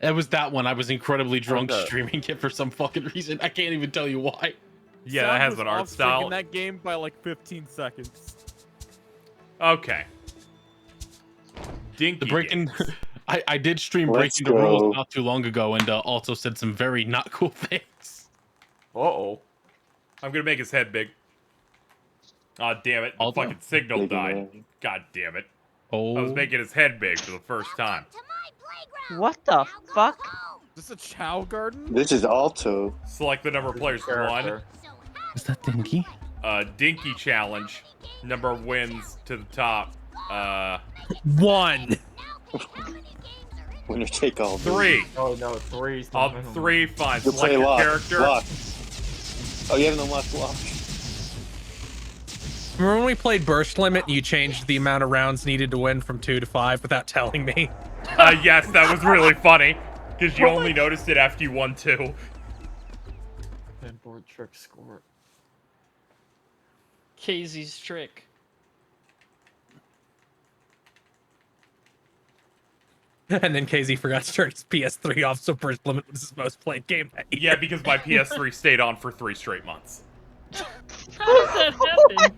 It was that one. I was incredibly drunk Okay. streaming it for some fucking reason. I can't even tell you why. Yeah, Sound that has was an art off sync style. in that game by like 15 seconds. Okay. Dinky The breaking. games. I did stream Let's Breaking the Rules go. not too long ago, and also said some very not cool things. Uh-oh. I'm gonna make his head big. Oh damn it! The I'll do. fucking signal Big died. man. God damn it! Oh. I was making his head big for the first time. What the fuck? Is this a Chow Garden? This is Alto. Select the number of players. One. Is that Dinky? Dinky challenge. Number wins to the top. 1. Winner take all. dude. 3. Oh no, 3's the Of minimum. 3, fine. You'll Select play your lock. character. Lock. Oh, you haven't unlocked lock. Remember when we played Burst Limit and you changed the amount of rounds needed to win from 2 to 5 without telling me? Yes, that was really funny. Because you only noticed it after you won 2. And board trick score. KZ's trick. And then KZ forgot to turn his PS3 off, so Burst Limit was his most played game that year. Yeah, because my PS3 stayed on for 3 straight months. How does that happen?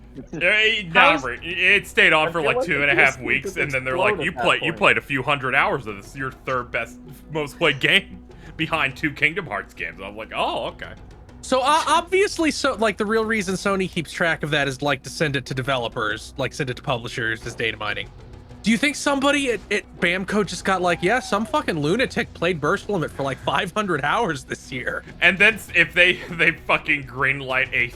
It stayed on I for feel like like 2.5 the weeks, PS3 and then they're like, exploded you at that point." played a few hundred hours of this. Your third best, most played game, behind 2 Kingdom Hearts games. I'm like, oh, okay. So obviously, so like the real reason Sony keeps track of that is like to send it to developers, like send it to publishers as data mining. Do you think somebody at Bamco just got like, yeah, some fucking lunatic played Burst Limit for like 500 hours this year? And then if they fucking greenlight a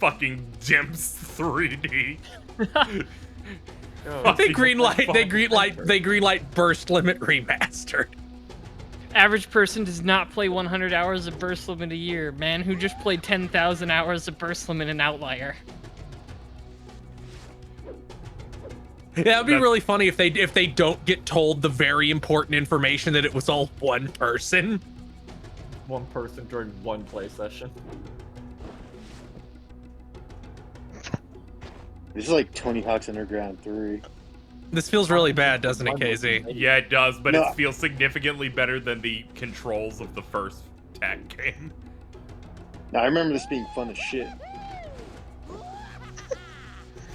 fucking Gems 3D. They greenlight Burst Limit Remastered. Average person does not play 100 hours of Burst Limit a year. Man who just played 10,000 hours of Burst Limit an outlier. Yeah, that'd be really funny if they don't get told the very important information that it was all one person. One person during one play session. This is like Tony Hawk's Underground 3. This feels really bad, doesn't it, KZ? Yeah, it does, but No. it feels significantly better than the controls of the first tag game. Now I remember this being fun as shit.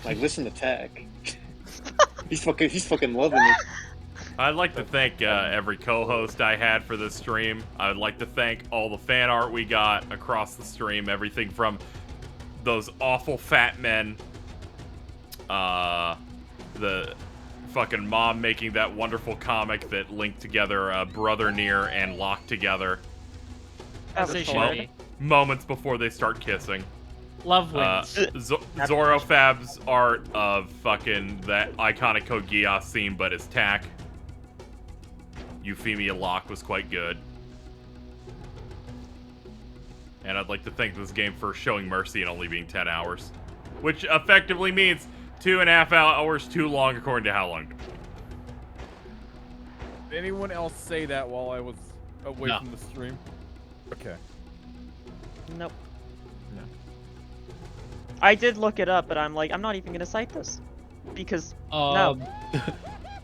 Like, listen to Tack. He's fucking loving it. I'd like to thank every co-host I had for this stream. I'd like to thank all the fan art we got across the stream. Everything from those awful fat men, the fucking mom making that wonderful comic that linked together Brother Near and Lock together. As they should. Moments before they start kissing. Love wins. Zorofab's art of fucking that iconic Code Geass scene, but as Tack. Euphemia Locke was quite good. And I'd like to thank this game for showing mercy and only being 10 hours. Which effectively means 2.5 hours too long according to how long. Did anyone else say that while I was away No. from the stream? Okay. Nope. I did look it up, but I'm like, I'm not even gonna cite this. Because, no.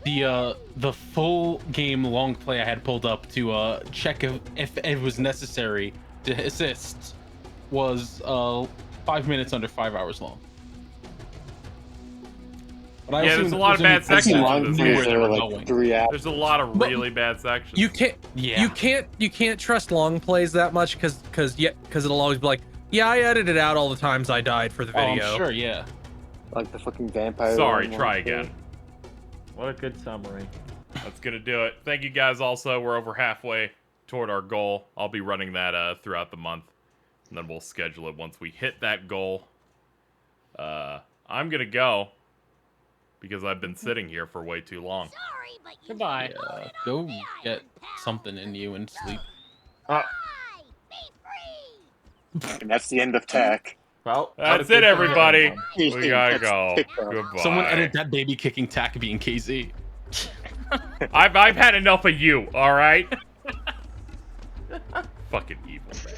The full game long play I had pulled up to check if it was necessary to assist was 5 minutes under 5 hours long. But I Yeah, assume there's a that lot of there's bad sections only in this where game. they were going. There's a lot of really bad sections. You can't trust long plays that much because it'll always be like, yeah, I edited out all the times I died for the video. I'm sure, yeah. Like the fucking vampire. Sorry, one try too. again. What a good summary. That's gonna do it. Thank you guys also. We're over halfway toward our goal. I'll be running that throughout the month. And then we'll schedule it once we hit that goal. I'm gonna go. Because I've been sitting here for way too long. Goodbye. Yeah, go get something in you and sleep. And that's the end of Tack. Well, That's it, everybody. We gotta go. Goodbye. Someone edit that baby kicking Tack being KZ. I've had enough of you, alright? Fucking evil, man.